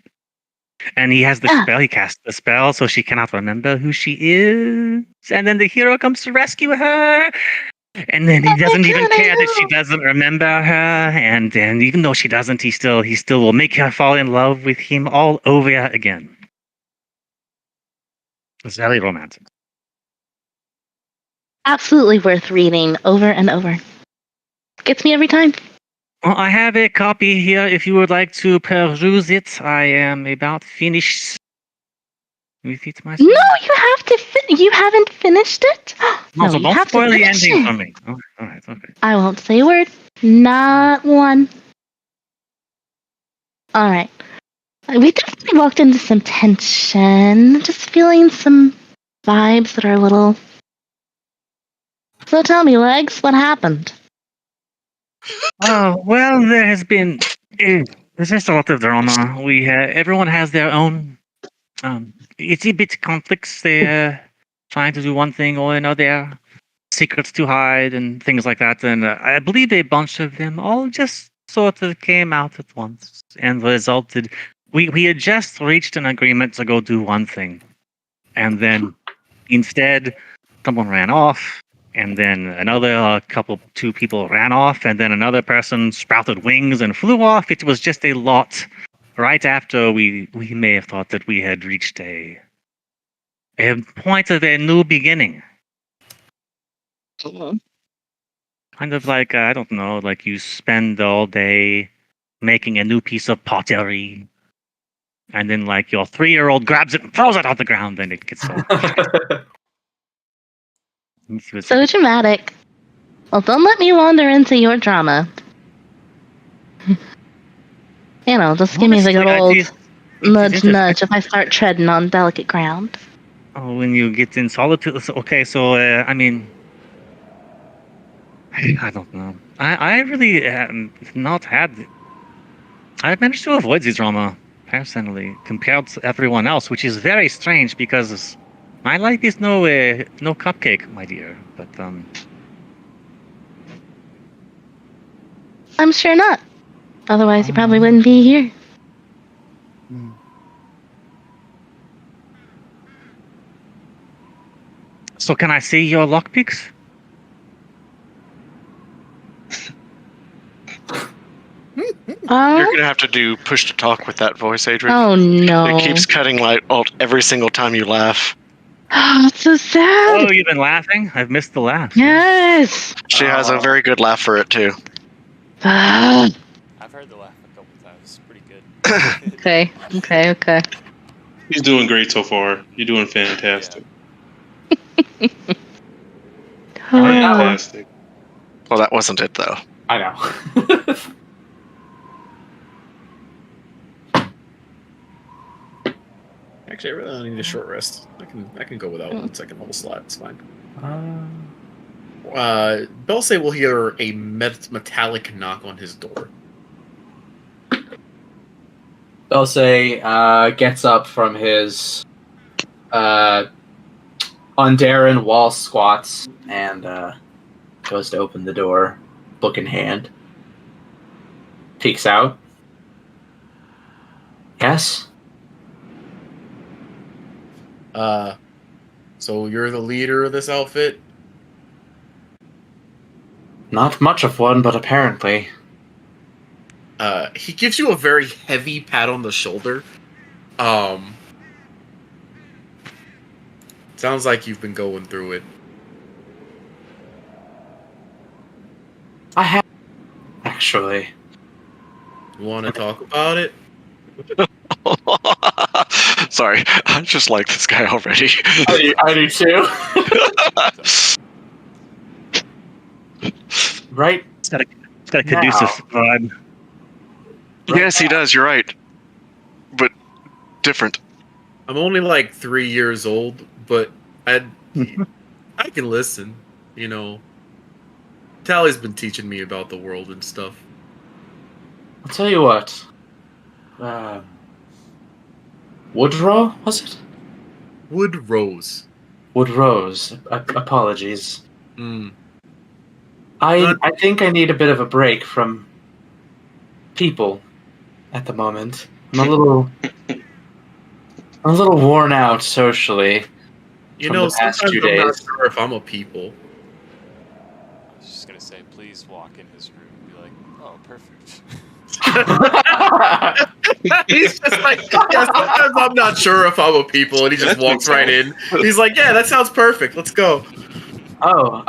Speaker 1: And he has the
Speaker 3: Ah.
Speaker 1: spell. He casts the spell, so she cannot remember who she is. And then the hero comes to rescue her. And then he doesn't even care that she doesn't remember her. And then even though she doesn't, he still will make her fall in love with him all over again. It's very romantic.
Speaker 3: Absolutely worth reading over and over. Gets me every time.
Speaker 1: Well, I have a copy here if you would like to peruse it. I am about finished with it myself.
Speaker 3: No, you have to. You haven't finished it.
Speaker 1: No, so
Speaker 3: you
Speaker 1: don't
Speaker 3: have
Speaker 1: spoil
Speaker 3: to
Speaker 1: the
Speaker 3: finish
Speaker 1: ending
Speaker 3: it.
Speaker 1: for me. All right, okay.
Speaker 3: I won't say a word. Not one. All right. We definitely walked into some tension. Just feeling some vibes that are a little. So tell me, Legs, what happened?
Speaker 1: Oh, well, there has been. There's just a lot of drama. Everyone has their own itsy bit conflicts. They're trying to do one thing or another, secrets to hide, and things like that. And I believe a bunch of them all just sort of came out at once and resulted. We had just reached an agreement to go do one thing, and then instead, someone ran off. And then another two people ran off, and then another person sprouted wings and flew off. It was just a lot. Right after we may have thought that we had reached a point of a new beginning. Kind of like, I don't know, like you spend all day making a new piece of pottery, and then like your 3-year-old grabs it and throws it on the ground, and it gets so.
Speaker 3: So dramatic. Well, don't let me wander into your drama. Just give me the good old nudge if I start treading on delicate ground.
Speaker 1: Oh, when you get in solitude. Okay, so I mean, I don't know. I really not had. I've managed to avoid this drama personally compared to everyone else, which is very strange because my life is no cupcake, my dear. But
Speaker 3: I'm sure not. Otherwise, you probably wouldn't be here.
Speaker 1: So can I see your lockpicks?
Speaker 7: You're gonna have to do push to talk with that voice, Adrian.
Speaker 3: Oh no!
Speaker 7: It keeps cutting like every single time you laugh.
Speaker 3: Oh, it's so sad.
Speaker 1: Oh, you've been laughing? I've missed the laugh.
Speaker 3: Yes.
Speaker 7: She has a very good laugh for it too.
Speaker 2: I've heard the laugh a couple times. Pretty good.
Speaker 3: Okay.
Speaker 6: He's doing great so far. You're doing fantastic. Fantastic.
Speaker 7: Well, that wasn't it though.
Speaker 5: I know.
Speaker 4: Actually, I really don't need a short rest. I can go without 1 second level slot. It's fine. Belsay will hear a metallic knock on his door.
Speaker 5: Belsay gets up from his Ondarin wall squats and goes to open the door, book in hand. Peeks out. Yes?
Speaker 4: So you're the leader of this outfit?
Speaker 5: Not much of one, but apparently.
Speaker 4: He gives you a very heavy pat on the shoulder. Sounds like you've been going through it.
Speaker 5: I have, actually.
Speaker 4: You want to talk about it?
Speaker 7: Sorry, I just like this guy already.
Speaker 5: I do too. Right?
Speaker 1: It's got a conducive vibe.
Speaker 7: Yes, he does. You're right, but different.
Speaker 4: I'm only like 3 years old, but I can listen. Tally's been teaching me about the world and stuff.
Speaker 5: I'll tell you what. Woodrow, was it?
Speaker 4: Woodrose.
Speaker 5: Woodrose. Apologies.
Speaker 4: Mm.
Speaker 5: I think I need a bit of a break from people at the moment. I'm a little a little worn out socially.
Speaker 4: You
Speaker 5: From
Speaker 4: know,
Speaker 5: the past
Speaker 4: sometimes
Speaker 5: 2
Speaker 4: I'm not
Speaker 5: days.
Speaker 4: sure if I'm a people.
Speaker 2: I was just gonna say, please walk in his room and be like, oh, perfect.
Speaker 4: He's just like, yeah, sometimes I'm not sure if I'm a people, and he just
Speaker 8: That
Speaker 4: walks
Speaker 8: makes
Speaker 4: right in. He's like, yeah, that sounds perfect. Let's go.
Speaker 5: Oh,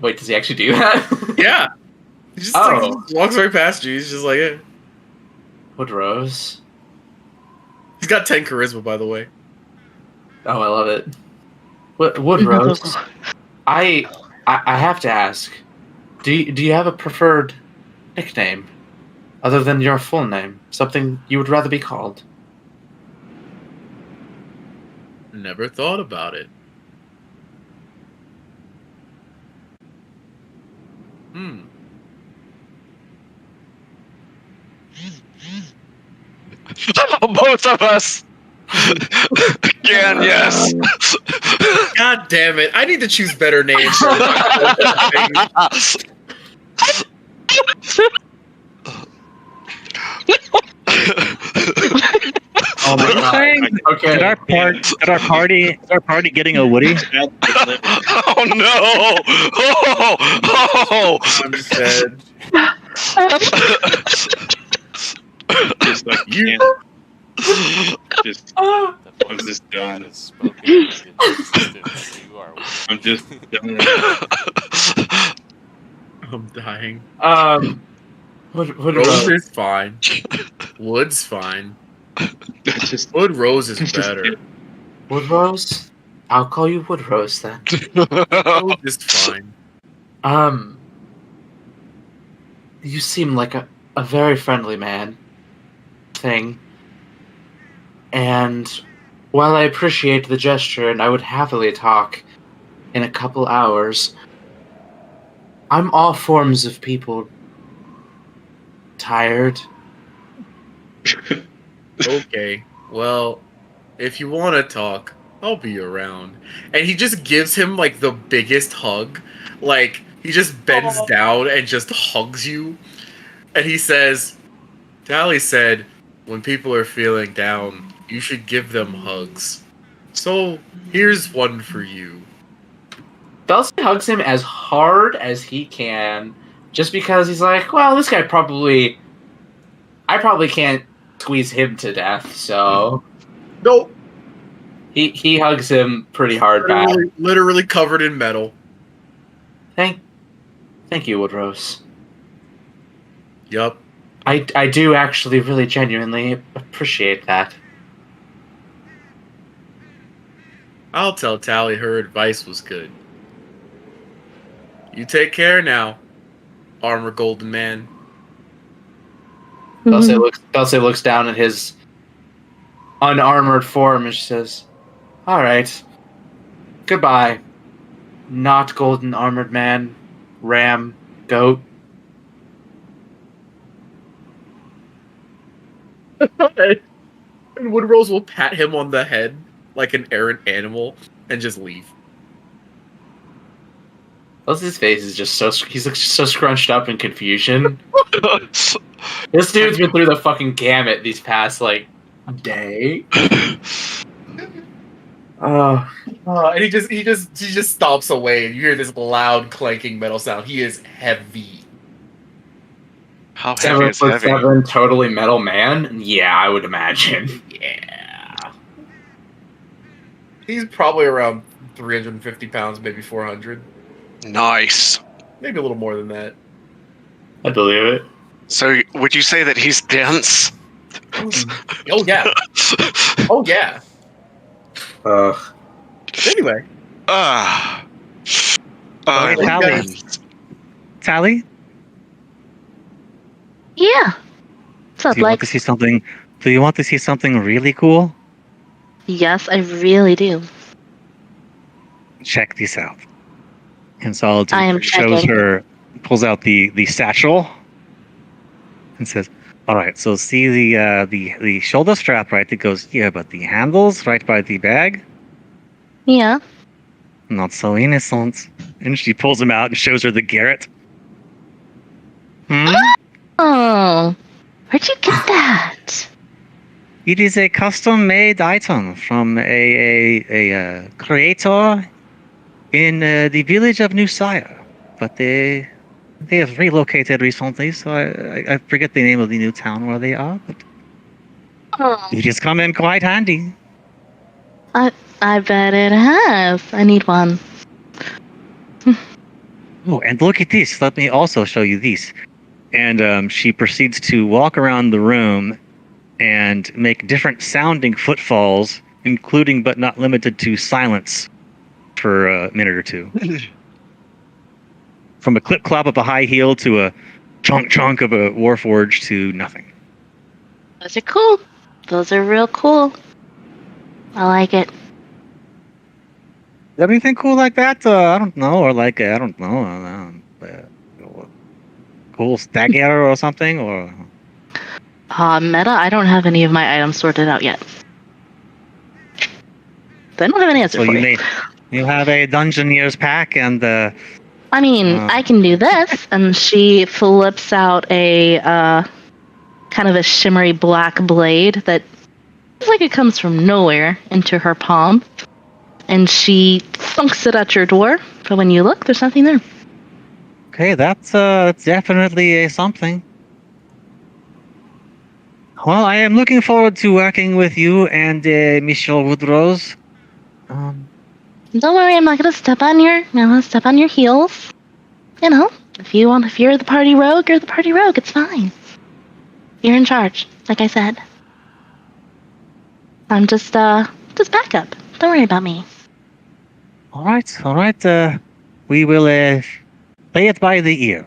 Speaker 5: wait, does he actually do that?
Speaker 4: Yeah. He just, like, he just walks right past you. He's just like, yeah.
Speaker 5: Woodrose.
Speaker 4: He's got 10 charisma, by the way.
Speaker 5: Oh, I love it. Woodrose. I have to ask. Do you have a preferred nickname other than your full name? Something you would rather be called?
Speaker 4: Never thought about it.
Speaker 7: Both of us. Again, yes.
Speaker 4: God damn it. I need to choose better names. For this.
Speaker 5: Oh my god. Okay.
Speaker 1: Did our party getting a Woody?
Speaker 7: Oh no! Oh!
Speaker 4: I'm dead.
Speaker 6: Just like
Speaker 4: You-
Speaker 6: just
Speaker 2: The
Speaker 6: I'm
Speaker 2: voice
Speaker 6: just
Speaker 2: of God
Speaker 6: done.
Speaker 2: has spoken into existence. You are
Speaker 6: I'm just done.
Speaker 4: I'm dying. Rose
Speaker 5: Woodrose.
Speaker 4: is fine. Wood's fine.
Speaker 6: Just
Speaker 4: Wood Rose is better.
Speaker 5: Woodrose? I'll call you Woodrose then.
Speaker 4: Rose is fine.
Speaker 5: You seem like a very friendly man. Thing. And while I appreciate the gesture and I would happily talk in a couple hours, I'm all forms of people tired.
Speaker 4: Okay. Well, if you want to talk, I'll be around. And he just gives him like the biggest hug. Like he just bends down and just hugs you. And he says, Tally said, when people are feeling down, you should give them hugs. So here's one for you.
Speaker 5: Dulcie hugs him as hard as he can, just because he's like, well, this guy I probably can't squeeze him to death, so
Speaker 4: Nope.
Speaker 5: he hugs him pretty hard back.
Speaker 4: Literally covered in metal.
Speaker 5: Thank you, Woodrose.
Speaker 4: Yup.
Speaker 5: I do actually really genuinely appreciate that.
Speaker 4: I'll tell Tally her advice was good. You take care now, Armor Golden Man.
Speaker 5: Dulce looks down at his unarmored form and she says, all right, goodbye, not golden armored man, ram, goat.
Speaker 4: And Woodrose will pat him on the head like an errant animal and just leave.
Speaker 5: Dulce's face is just he's so scrunched up in confusion. This dude's been through the fucking gamut these past, day.
Speaker 4: And he just stomps away, and you hear this loud clanking metal sound. He is heavy.
Speaker 7: How heavy is heavy?
Speaker 5: 7'7", totally metal man? Yeah, I would imagine.
Speaker 4: Yeah. He's probably around 350 pounds, maybe 400.
Speaker 7: Nice.
Speaker 4: Maybe a little more than that.
Speaker 5: I believe it.
Speaker 7: So, would you say that he's dense?
Speaker 4: Oh, yeah. Oh, yeah. Anyway.
Speaker 1: Tally?
Speaker 3: Yeah. What's up,
Speaker 1: Do you want
Speaker 3: like?
Speaker 1: to see something? Do you want to see something really cool?
Speaker 3: Yes, I really do.
Speaker 1: Check this out. And so
Speaker 3: I am
Speaker 1: shows
Speaker 3: checking.
Speaker 1: her, pulls out the satchel, and says, "All right, so see the shoulder strap, right? That goes here, but the handles right by the bag,
Speaker 3: Yeah.
Speaker 1: not so innocent." And she pulls them out and shows her the Garrett. Hmm?
Speaker 3: Oh, where'd you get that?
Speaker 1: It is a custom-made item from a creator in the village of New Sire, but they have relocated recently, so I forget the name of the new town where they are, but
Speaker 3: Oh,
Speaker 1: it has come in quite handy.
Speaker 3: I bet it has. I need one.
Speaker 1: Oh, and look at this. Let me also show you these. And she proceeds to walk around the room and make different sounding footfalls, including but not limited to silence, for a minute or two. From a clip clop of a high heel to a chunk of a Warforged to nothing.
Speaker 3: Those are cool. Those are real cool. I like it.
Speaker 1: You have anything cool like that? I don't know, or like I don't know, cool stagger or something, or
Speaker 3: Meta, I don't have any of my items sorted out yet. I don't have an answer
Speaker 1: so
Speaker 3: for you.
Speaker 1: you have a Dungeoneer's pack and
Speaker 3: I mean, I can do this. And she flips out a kind of a shimmery black blade that looks like it comes from nowhere into her palm. And she thunks it at your door. But when you look, there's nothing there.
Speaker 1: okay, that's definitely a something. Well, I am looking forward to working with you and Michelle Woodrose.
Speaker 3: Don't worry, I'm not gonna step on your heels. You know, if you're the party rogue, you're the party rogue. It's fine. You're in charge, like I said. I'm just backup. Don't worry about me.
Speaker 1: All right. We will play it by the ear.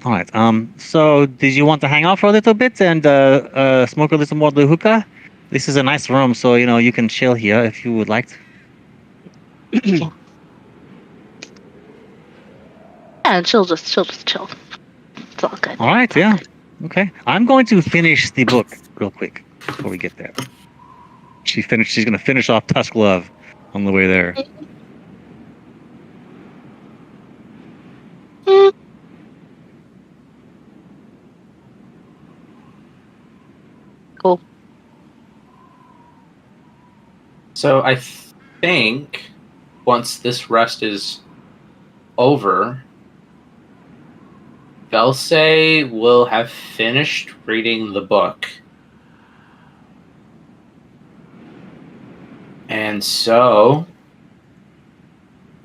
Speaker 1: All right. So, did you want to hang out for a little bit and smoke a little more of the hookah? This is a nice room, so you can chill here if you would like to.
Speaker 3: Yeah, she'll just chill. It's all good.
Speaker 1: All right. Yeah. Okay. I'm going to finish the book real quick before we get there. She's going to finish off Tusk Love on the way there.
Speaker 3: Cool.
Speaker 5: So I think once this rest is over, Velse will have finished reading the book. And so,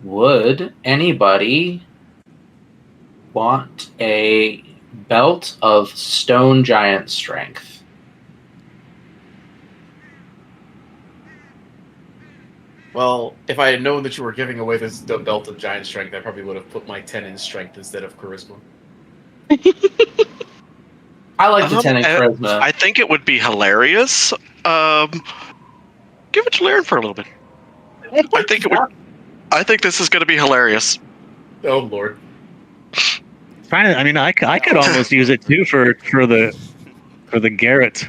Speaker 5: would anybody want a belt of stone giant strength?
Speaker 4: Well, if I had known that you were giving away this belt of giant strength, I probably would have put my 10 in strength instead of charisma.
Speaker 5: I like the 10 in charisma.
Speaker 7: I think it would be hilarious. Give it to Laren for a little bit. I think this is going to be hilarious.
Speaker 4: Oh lord!
Speaker 1: I could almost use it too for the Garrett,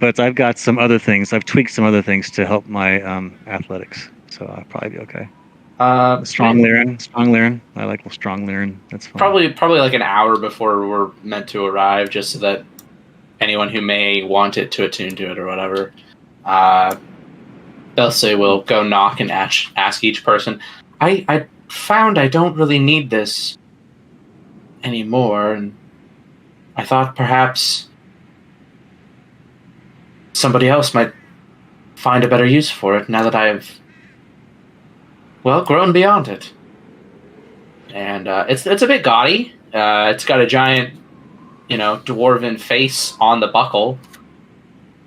Speaker 1: but I've got some other things. I've tweaked some other things to help my athletics, so I'll probably be okay. Strong Laren. I like strong Laren. That's fine.
Speaker 5: Probably like an hour before we're meant to arrive, just so that anyone who may want it to attune to it or whatever. Velse will go knock and ask each person. I found I don't really need this anymore, and I thought perhaps somebody else might find a better use for it now that I have, well, grown beyond it. And it's a bit gaudy. It's got a giant, dwarven face on the buckle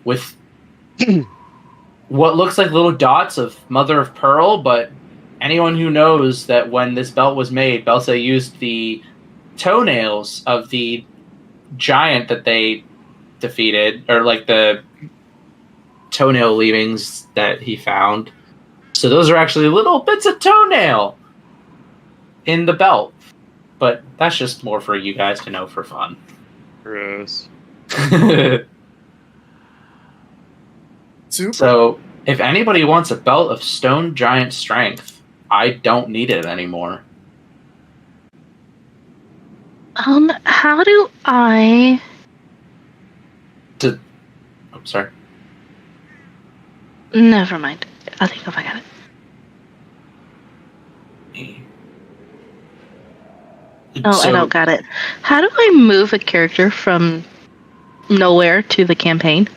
Speaker 5: with what looks like little dots of mother of pearl, but anyone who knows that when this belt was made, Velse used the toenails of the giant that they defeated, or like the toenail leavings that he found. So those are actually little bits of toenail in the belt. But that's just more for you guys to know for fun.
Speaker 6: Gross.
Speaker 4: Super.
Speaker 5: So, if anybody wants a belt of stone giant strength, I don't need it anymore.
Speaker 3: How do I...
Speaker 5: Sorry.
Speaker 3: Never mind. I think I got it. Oh, I don't got it. How do I move a character from nowhere to the campaign?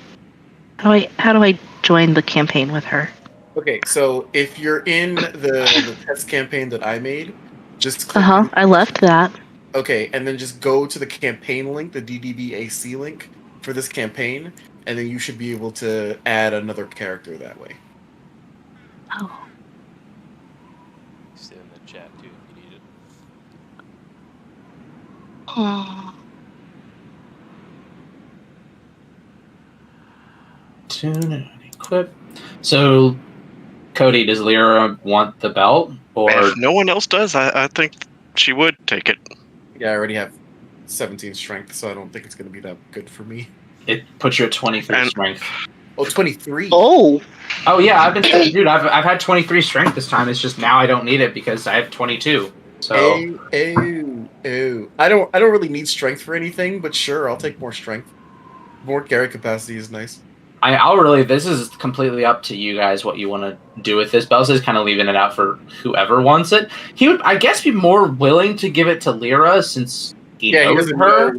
Speaker 3: How do I join the campaign with her?
Speaker 4: Okay, so if you're in the test campaign that I made, just click.
Speaker 3: I left that.
Speaker 4: Okay, and then just go to the campaign link, the DDBAC link for this campaign, and then you should be able to add another character that way.
Speaker 3: Oh.
Speaker 2: Sit in the chat too if you need it.
Speaker 3: Oh.
Speaker 5: Tune and equip. So, Cody, does Lyra want the belt? Or
Speaker 7: If no one else does, I think she would take it.
Speaker 4: Yeah, I already have 17 strength, so I don't think it's going to be that good for me.
Speaker 5: it puts you at 23 strength?
Speaker 4: Oh, 23.
Speaker 3: Oh.
Speaker 5: Oh yeah, I've been dude. I've had 23 strength this time. It's just now I don't need it because I have 22. So
Speaker 4: Ew. I don't really need strength for anything, but sure, I'll take more strength. More carry capacity is nice.
Speaker 5: I'll really. This is completely up to you guys what you want to do with this. Bells is kind of leaving it out for whoever wants it. He would, I guess, be more willing to give it to Lyra since he knows her.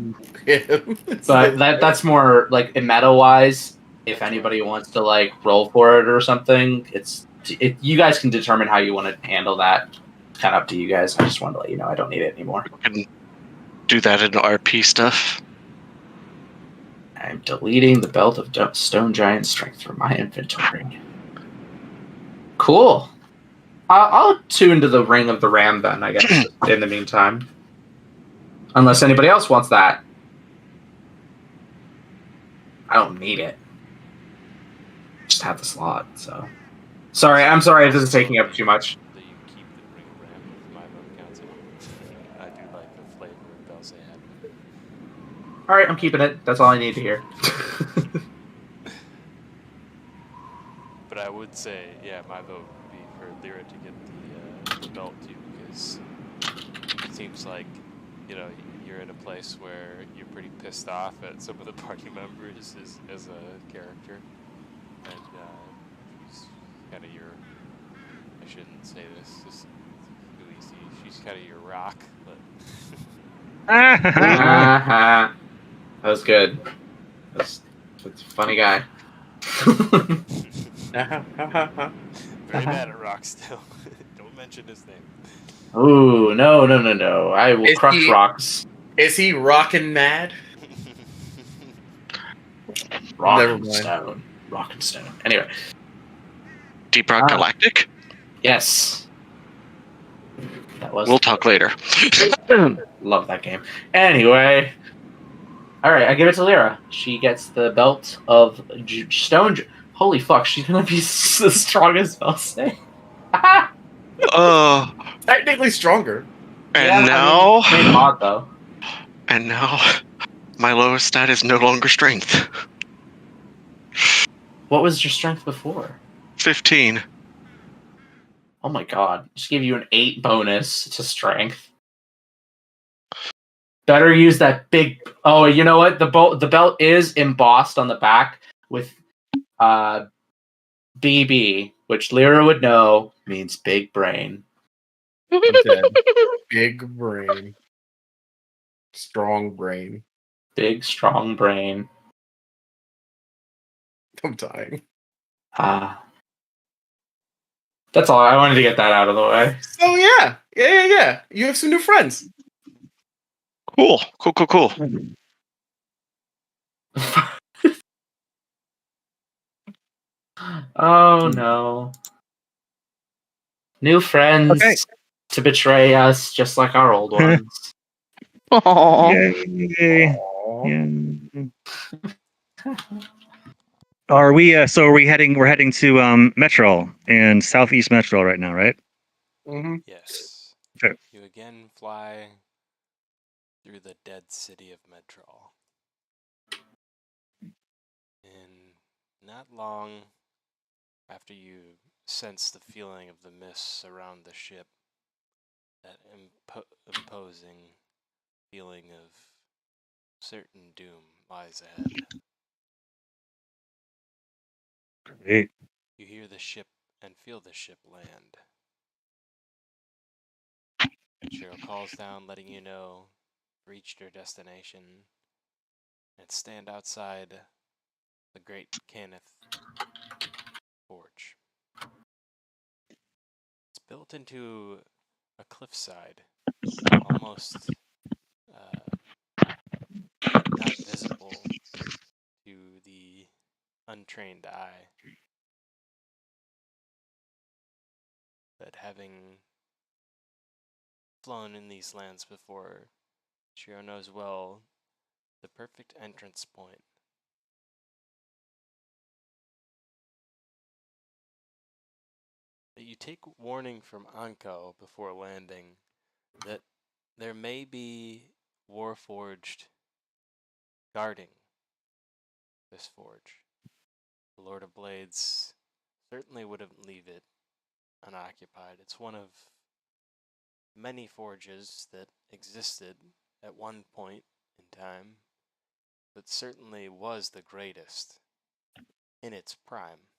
Speaker 5: But that's more like meta wise. If anybody wants to like roll for it or something, you guys can determine how you want to handle that. It's kind of up to you guys. I just wanted to let you know I don't need it anymore.
Speaker 7: We can do that in RP stuff.
Speaker 5: I'm deleting the Belt of Stone Giant Strength from my inventory. Cool. I'll tune to the Ring of the Ram then, I guess, in the meantime. Unless anybody else wants that. I don't need it. Just have the slot, so. I'm sorry if this is taking up too much.
Speaker 2: That you keep the Ring of Ram with my vote council. I do like the flavor of Bells had.
Speaker 5: Alright, I'm keeping it. That's all I need to hear.
Speaker 2: But I would say, yeah, my vote would be for Lyra to get the belt too, because it seems like, you know, you're in a place where you're pretty pissed off at some of the party members as a character, and she's kind of your. I shouldn't say this. This is too easy. She's kind of your rock, but.
Speaker 5: That was good. That's a funny guy.
Speaker 2: Very mad at Rock still. Don't mention his name.
Speaker 5: Ooh, no. I will crush rocks.
Speaker 4: Is he rockin' mad?
Speaker 5: Rock
Speaker 4: Never
Speaker 5: and
Speaker 4: mind.
Speaker 5: stone. Rock and stone. Anyway.
Speaker 7: Deep Rock Galactic?
Speaker 5: Yes.
Speaker 7: We'll talk later.
Speaker 5: Love that game. Anyway. Alright, I give it to Lyra. She gets the belt of stone. Holy fuck, she's gonna be the strongest Belsay.
Speaker 4: Technically stronger.
Speaker 7: And now...
Speaker 5: I mean, mod, though.
Speaker 7: And now, my lowest stat is no longer strength.
Speaker 5: What was your strength before?
Speaker 7: 15.
Speaker 5: Oh my god. Just gave you an 8 bonus to strength. Better use that big... Oh, you know what? The belt is embossed on the back with BB, which Lyra would know means big brain.
Speaker 4: I'm dead. Big brain. Strong brain.
Speaker 5: Big, strong brain.
Speaker 4: I'm dying.
Speaker 5: That's all. I wanted to get that out of the way.
Speaker 4: So yeah. You have some new friends.
Speaker 7: Cool.
Speaker 5: Oh no. New friends to betray us just like our old ones.
Speaker 1: Yay. Are we so are we heading we're heading to Metro and Southeast Metro right now, right?
Speaker 4: Mm-hmm.
Speaker 2: Yes.
Speaker 1: Okay.
Speaker 2: You again fly through the dead city of Metral. And not long after you sense the feeling of the mists around the ship, that imposing feeling of certain doom lies ahead.
Speaker 1: Great.
Speaker 2: You hear the ship and feel the ship land. Shiro calls down, letting you know reached your destination and stand outside the Great Caneth Forge. It's built into a cliffside, almost not visible to the untrained eye. But having flown in these lands before, Shiro knows well the perfect entrance point. But you take warning from Anko before landing that there may be Warforged guarding this forge. The Lord of Blades certainly wouldn't leave it unoccupied. It's one of many forges that existed at one point in time, but certainly was the greatest in its prime.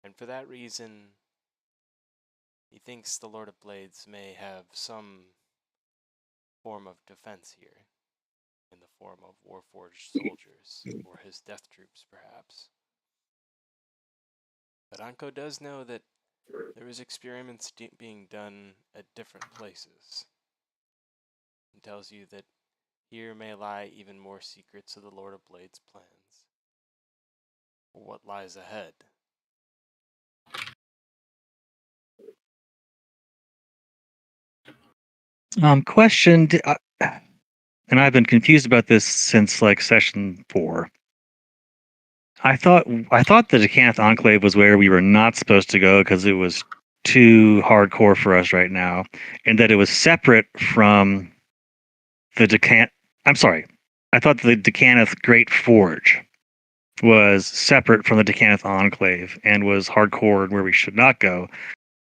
Speaker 2: And for that reason, he thinks the Lord of Blades may have some form of defense here, in the form of Warforged soldiers, or his death troops, perhaps. But Anko does know that there is experiments being done at different places, and tells you that here may lie even more secrets of the Lord of Blades' plans, or what lies ahead.
Speaker 1: Question, and I've been confused about this since like session 4. I thought the Decanth Enclave was where we were not supposed to go because it was too hardcore for us right now, and that it was separate from the Decanth. I'm sorry, I thought the Decanth Great Forge was separate from the Decanth Enclave and was hardcore where we should not go,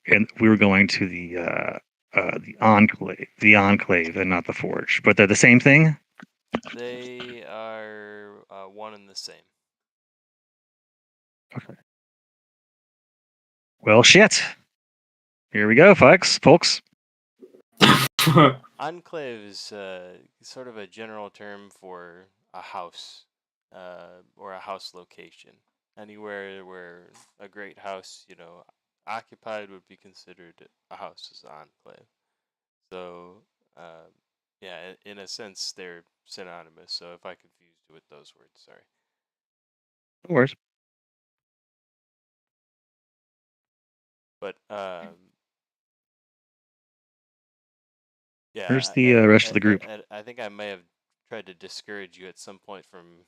Speaker 1: and we were going to the Enclave, and not the Forge. But they're the same thing.
Speaker 2: They are one and the same.
Speaker 1: Okay. Well, shit. Here we go, folks.
Speaker 2: Enclave is sort of a general term for a house, or a house location. Anywhere where a great house, occupied would be considered a house as an enclave. So, yeah, in a sense, they're synonymous. So if I confused you with those words, sorry.
Speaker 1: No worries.
Speaker 2: But yeah.
Speaker 1: Where's the rest of the group?
Speaker 2: I think I may have tried to discourage you at some point from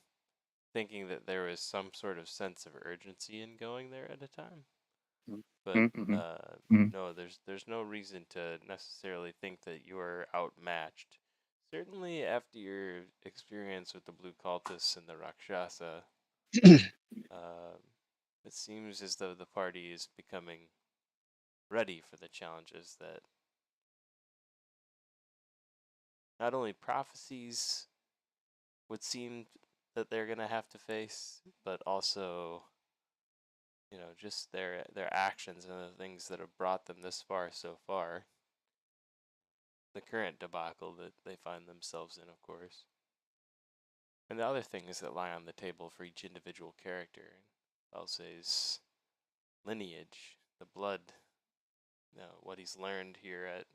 Speaker 2: thinking that there was some sort of sense of urgency in going there at a time. But no, there's no reason to necessarily think that you are outmatched. Certainly after your experience with the Blue Cultists and the Rakshasa, it seems as though the party is becoming ready for the challenges that not only prophecies would seem that they're going to have to face, but also, just their actions and the things that have brought them this far so far. The current debacle that they find themselves in, of course. And the other things that lie on the table for each individual character. Elsay's lineage, the blood, what he's learned here at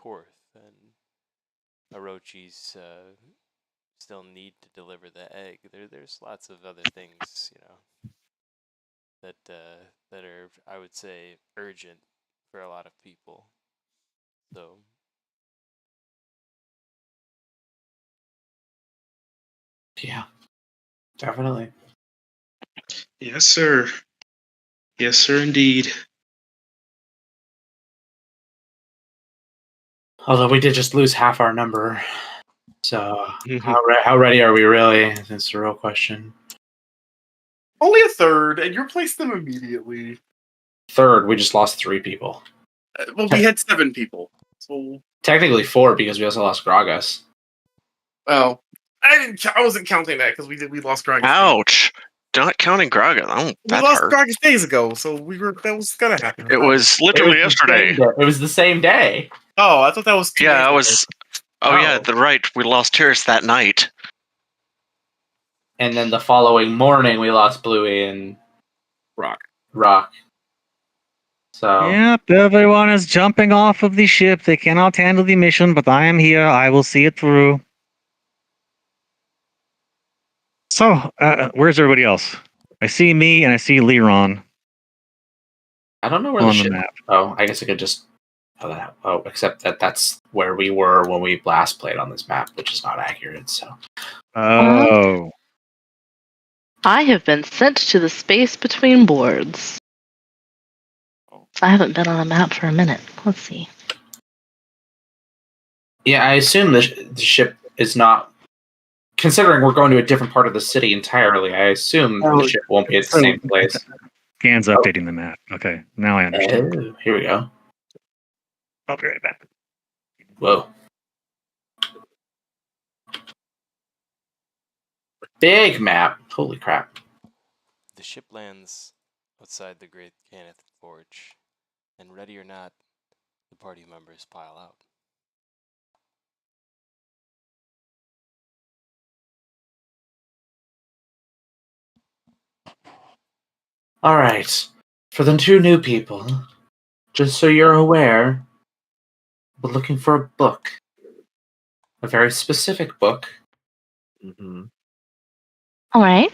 Speaker 2: Korth, and Orochi's still need to deliver the egg. There's lots of other things, that are, I would say, urgent for a lot of people. So
Speaker 5: yeah, definitely.
Speaker 8: Yes, sir. Yes, sir, indeed.
Speaker 5: Although we did just lose half our number. So how ready are we really? That's the real question.
Speaker 4: Only a third, and you replaced them immediately.
Speaker 5: Third, we just lost 3 people.
Speaker 4: Well, we had 7 people. So
Speaker 5: technically 4 because we also lost Gragas.
Speaker 4: Well, I wasn't counting that because we lost Gragas.
Speaker 7: Ouch! not counting Graga. Oh,
Speaker 4: We
Speaker 7: that
Speaker 4: lost
Speaker 7: hurt.
Speaker 4: Gragas days ago, so that was gonna happen.
Speaker 7: It was literally yesterday.
Speaker 5: It was the same day.
Speaker 4: Oh, I thought that was 2 days
Speaker 7: Yeah, I
Speaker 4: ago.
Speaker 7: was. Oh, yeah, right. We lost Tyrus that night.
Speaker 5: And then the following morning, we lost Bluey and Rock. So
Speaker 1: Yep, everyone is jumping off of the ship. They cannot handle the mission, but I am here. I will see it through. So, where's everybody else? I see me and I see Leron
Speaker 5: I don't know where
Speaker 1: on
Speaker 5: the
Speaker 1: the
Speaker 5: ship.
Speaker 1: map.
Speaker 5: Oh, I guess I could just. Except that's where we were when we last played on this map, which is not accurate. So.
Speaker 1: Oh.
Speaker 3: I have been sent to the space between boards. I haven't been on a map for a minute. Let's see.
Speaker 5: Yeah, I assume the ship is not. Considering we're going to a different part of the city entirely, I assume the ship won't be at the same place.
Speaker 1: Gan's updating the map. Okay, now I understand.
Speaker 5: Oh, here we go.
Speaker 1: I'll be right back.
Speaker 5: Whoa. Big map. Holy crap.
Speaker 2: The ship lands outside the Great Ganeth Forge, and ready or not, the party members pile out.
Speaker 5: Alright. For the 2 new people, just so you're aware, we're looking for a book. A very specific book.
Speaker 4: Mm-hmm.
Speaker 3: All right.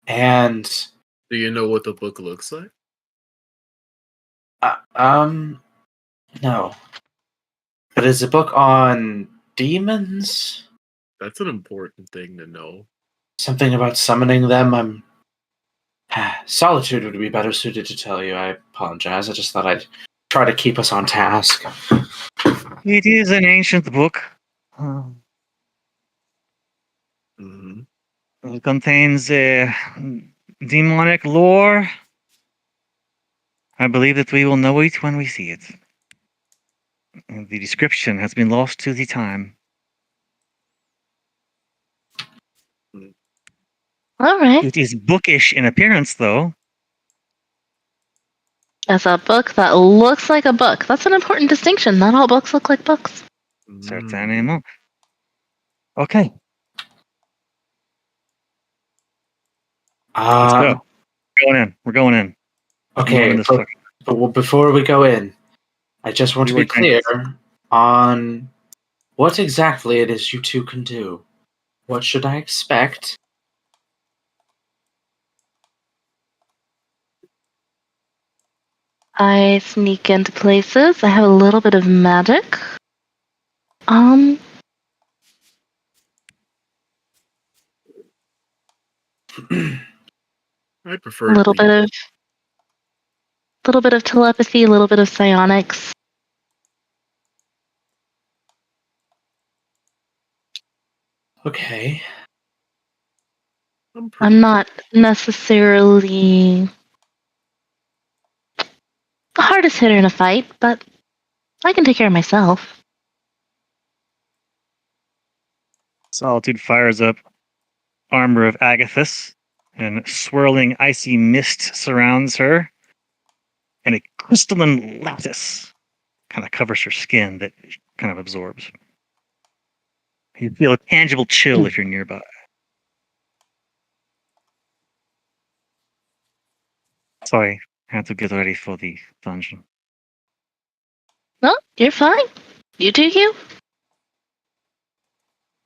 Speaker 5: And
Speaker 4: Do you know what the book looks like?
Speaker 5: no. But it's a book on demons?
Speaker 4: That's an important thing to know.
Speaker 5: Something about summoning them? Solitude would be better suited to tell you. I apologize. I just thought I'd try to keep us on task.
Speaker 1: It is an ancient book.
Speaker 4: Mm-hmm.
Speaker 1: It contains demonic lore. I believe that we will know it when we see it. The description has been lost to the time.
Speaker 3: All right.
Speaker 1: It is bookish in appearance, though.
Speaker 3: As a book that looks like a book. That's an important distinction. Not all books look like books.
Speaker 1: Certainly. Okay, let's go. We're going in.
Speaker 5: Okay, but before we go in, I just want to be clear on what exactly it is you 2 can do. What should I expect?
Speaker 3: I sneak into places. I have a little bit of magic.
Speaker 4: I prefer
Speaker 3: A little bit of telepathy, a little bit of psionics.
Speaker 5: Okay.
Speaker 3: I'm not necessarily the hardest hitter in a fight, but I can take care of myself.
Speaker 1: Solitude fires up armor of Agathis, and swirling icy mist surrounds her, and a crystalline lattice kind of covers her skin that kind of absorbs. You feel a tangible chill if you're nearby. Sorry, I had to get ready for the dungeon.
Speaker 3: No, you're fine. You do you.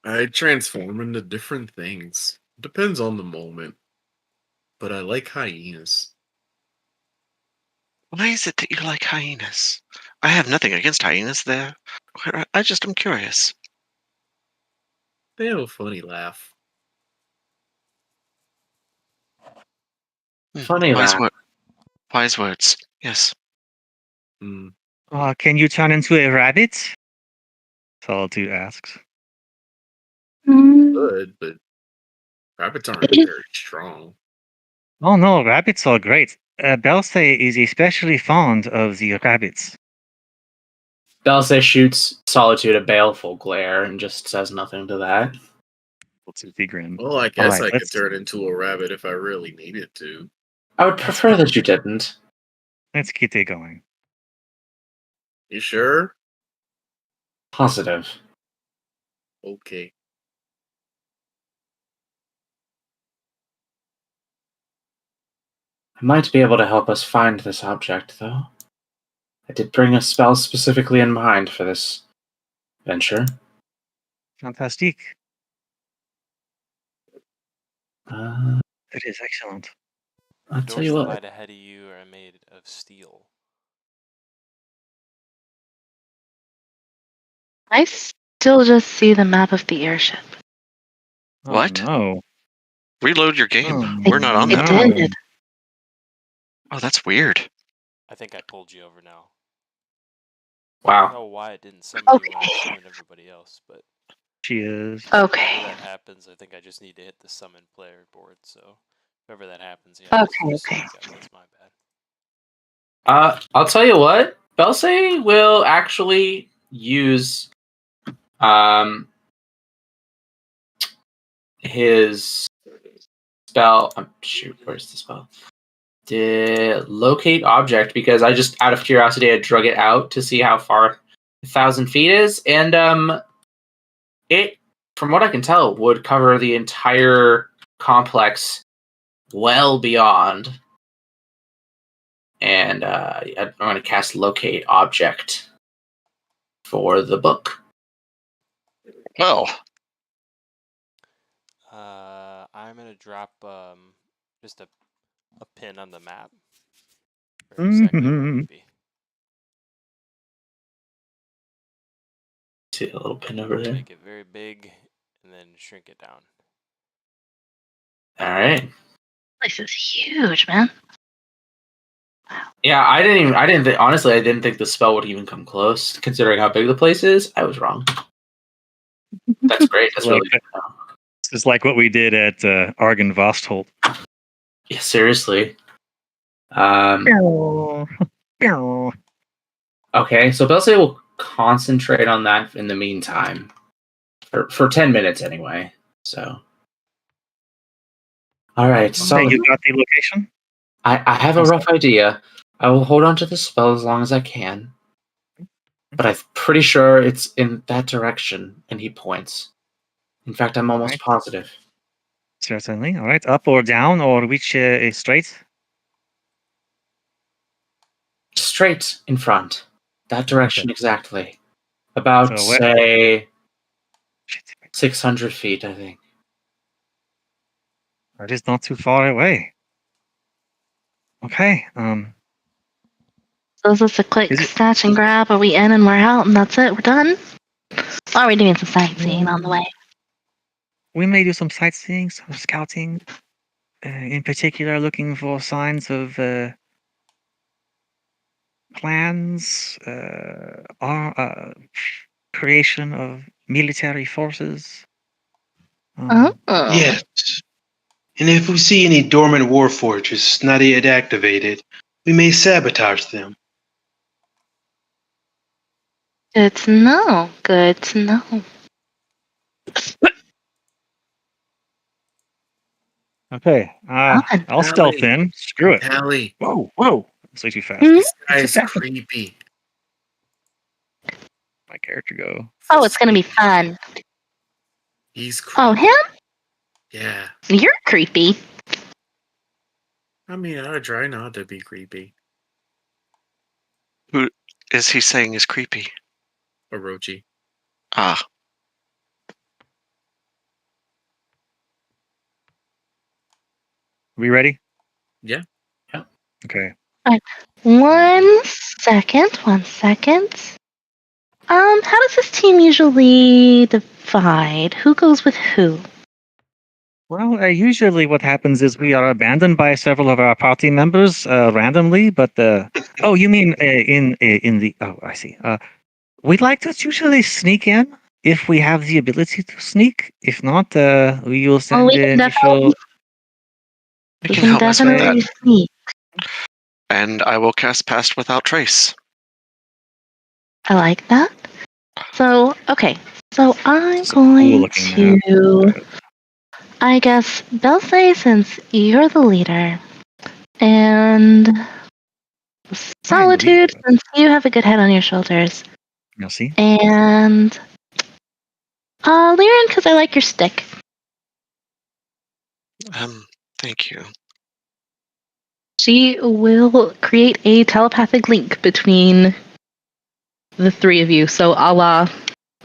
Speaker 4: I transform into different things. Depends on the moment. But I like hyenas.
Speaker 7: Why is it that you like hyenas? I have nothing against hyenas. I just am curious.
Speaker 4: They have a funny laugh.
Speaker 5: Funny laugh.
Speaker 7: Wise words. Yes.
Speaker 1: Can you turn into a rabbit? Solitude asks.
Speaker 4: Good, but rabbits aren't very strong.
Speaker 1: Oh no, rabbits are great. Belse is especially fond of the rabbits.
Speaker 5: Belse shoots Solitude a baleful glare and just says nothing to that.
Speaker 1: Toothy grin.
Speaker 4: Well, I guess
Speaker 1: Alright,
Speaker 4: I could turn into a rabbit if I really needed to.
Speaker 5: I would prefer that you didn't.
Speaker 1: Let's get it going.
Speaker 4: You sure?
Speaker 5: Positive.
Speaker 4: Okay.
Speaker 5: I might be able to help us find this object, though. I did bring a spell specifically in mind for this venture.
Speaker 1: Fantastique. It is excellent.
Speaker 5: I'll
Speaker 2: The
Speaker 5: tell
Speaker 2: doors
Speaker 5: you
Speaker 2: that
Speaker 5: what.
Speaker 2: light ahead of you are made of steel.
Speaker 3: I still just see the map of the airship.
Speaker 1: Oh,
Speaker 7: What?
Speaker 1: no.
Speaker 7: Reload your game.
Speaker 1: Oh,
Speaker 7: We're not on
Speaker 3: It
Speaker 7: that
Speaker 1: no.
Speaker 7: one.
Speaker 3: did.
Speaker 7: Oh, that's weird.
Speaker 2: I think I pulled you over now. I
Speaker 5: Wow.
Speaker 2: don't know why it didn't summon you when I
Speaker 3: Okay.
Speaker 2: summoned everybody else, but
Speaker 1: She is.
Speaker 3: Okay.
Speaker 2: whenever that happens, I think I just need to hit the summon player board. So, whenever that happens, yeah,
Speaker 3: Okay,
Speaker 2: just
Speaker 3: okay.
Speaker 2: sneak up. That's my bad.
Speaker 5: I'll tell you what. Belsay will actually use his spell. Shoot, where's the spell? Locate object, because I just, out of curiosity, I drug it out to see how far 1,000 feet is, and it, from what I can tell, would cover the entire complex well beyond. And I'm going to cast locate object for the book.
Speaker 7: Well,
Speaker 2: I'm gonna drop just a pin on the map for
Speaker 1: Mm-hmm.
Speaker 2: exactly where it would be.
Speaker 5: See a little pin over there.
Speaker 2: Make it very big, and then shrink it down.
Speaker 5: All right.
Speaker 3: This is huge, man.
Speaker 5: Yeah, I didn't think, honestly, I didn't think the spell would even come close, considering how big the place is. I was wrong. That's great. That's really good.
Speaker 1: This is like what we did at Argon Vosthold.
Speaker 5: Yeah, seriously. Okay, so Belsay will concentrate on that in the meantime. For 10 minutes anyway. So. Alright, so
Speaker 1: You got the location?
Speaker 5: I have a rough idea. I will hold on to the spell as long as I can. But I'm pretty sure it's in that direction, and he points. In fact, I'm almost
Speaker 1: Right.
Speaker 5: positive.
Speaker 1: Certainly. All right. Up or down or which is straight?
Speaker 5: Straight in front. That direction exactly. About,
Speaker 1: So what-
Speaker 5: say,
Speaker 1: Shit.
Speaker 5: 600 feet, I think.
Speaker 1: It is not too far away. Okay.
Speaker 3: So is this a quick
Speaker 1: Is it-
Speaker 3: snatch and grab? Are we in and we're out and that's it? We're done? Or are we doing some sightseeing on the way?
Speaker 1: We may do some sightseeing, some scouting. In particular, looking for signs of plans, creation of military forces.
Speaker 3: Oh.
Speaker 8: Yes. And if we see any dormant warforges not yet activated, we may sabotage them.
Speaker 3: Good to know. Good to know.
Speaker 1: Okay.
Speaker 3: Fun.
Speaker 1: I'll stealth in. Screw it.
Speaker 4: Tally,
Speaker 1: Whoa. It's way too fast.
Speaker 3: Hmm?
Speaker 4: this guy is
Speaker 1: What's
Speaker 4: creepy.
Speaker 1: My character go.
Speaker 3: Oh, it's gonna be fun.
Speaker 4: He's creepy.
Speaker 3: Oh, him?
Speaker 4: Yeah.
Speaker 3: You're creepy.
Speaker 4: I mean, I try not to be creepy.
Speaker 7: who is he saying is creepy?
Speaker 4: Orochi.
Speaker 7: Ah,
Speaker 1: We ready?
Speaker 4: Yeah.
Speaker 1: Okay.
Speaker 3: One second. How does this team usually divide? Who goes with who?
Speaker 1: Well, usually what happens is we are abandoned by several of our party members randomly, but oh, you mean in the oh, I see. We'd like to usually sneak in if we have the ability to sneak. If not, we will send
Speaker 3: we can
Speaker 1: initial.
Speaker 7: I can help us with
Speaker 3: definitely
Speaker 7: that.
Speaker 3: sneak.
Speaker 7: And I will cast Past Without Trace.
Speaker 3: I like that. So, okay. So I'm
Speaker 1: This is a cool
Speaker 3: going
Speaker 1: looking
Speaker 3: to I guess Belsay, since you're the leader, and Solitude, since you have a good head on your shoulders,
Speaker 1: Merci.
Speaker 3: and Lyran, because I like your stick.
Speaker 7: Thank you.
Speaker 3: She will create a telepathic link between the three of you, so a la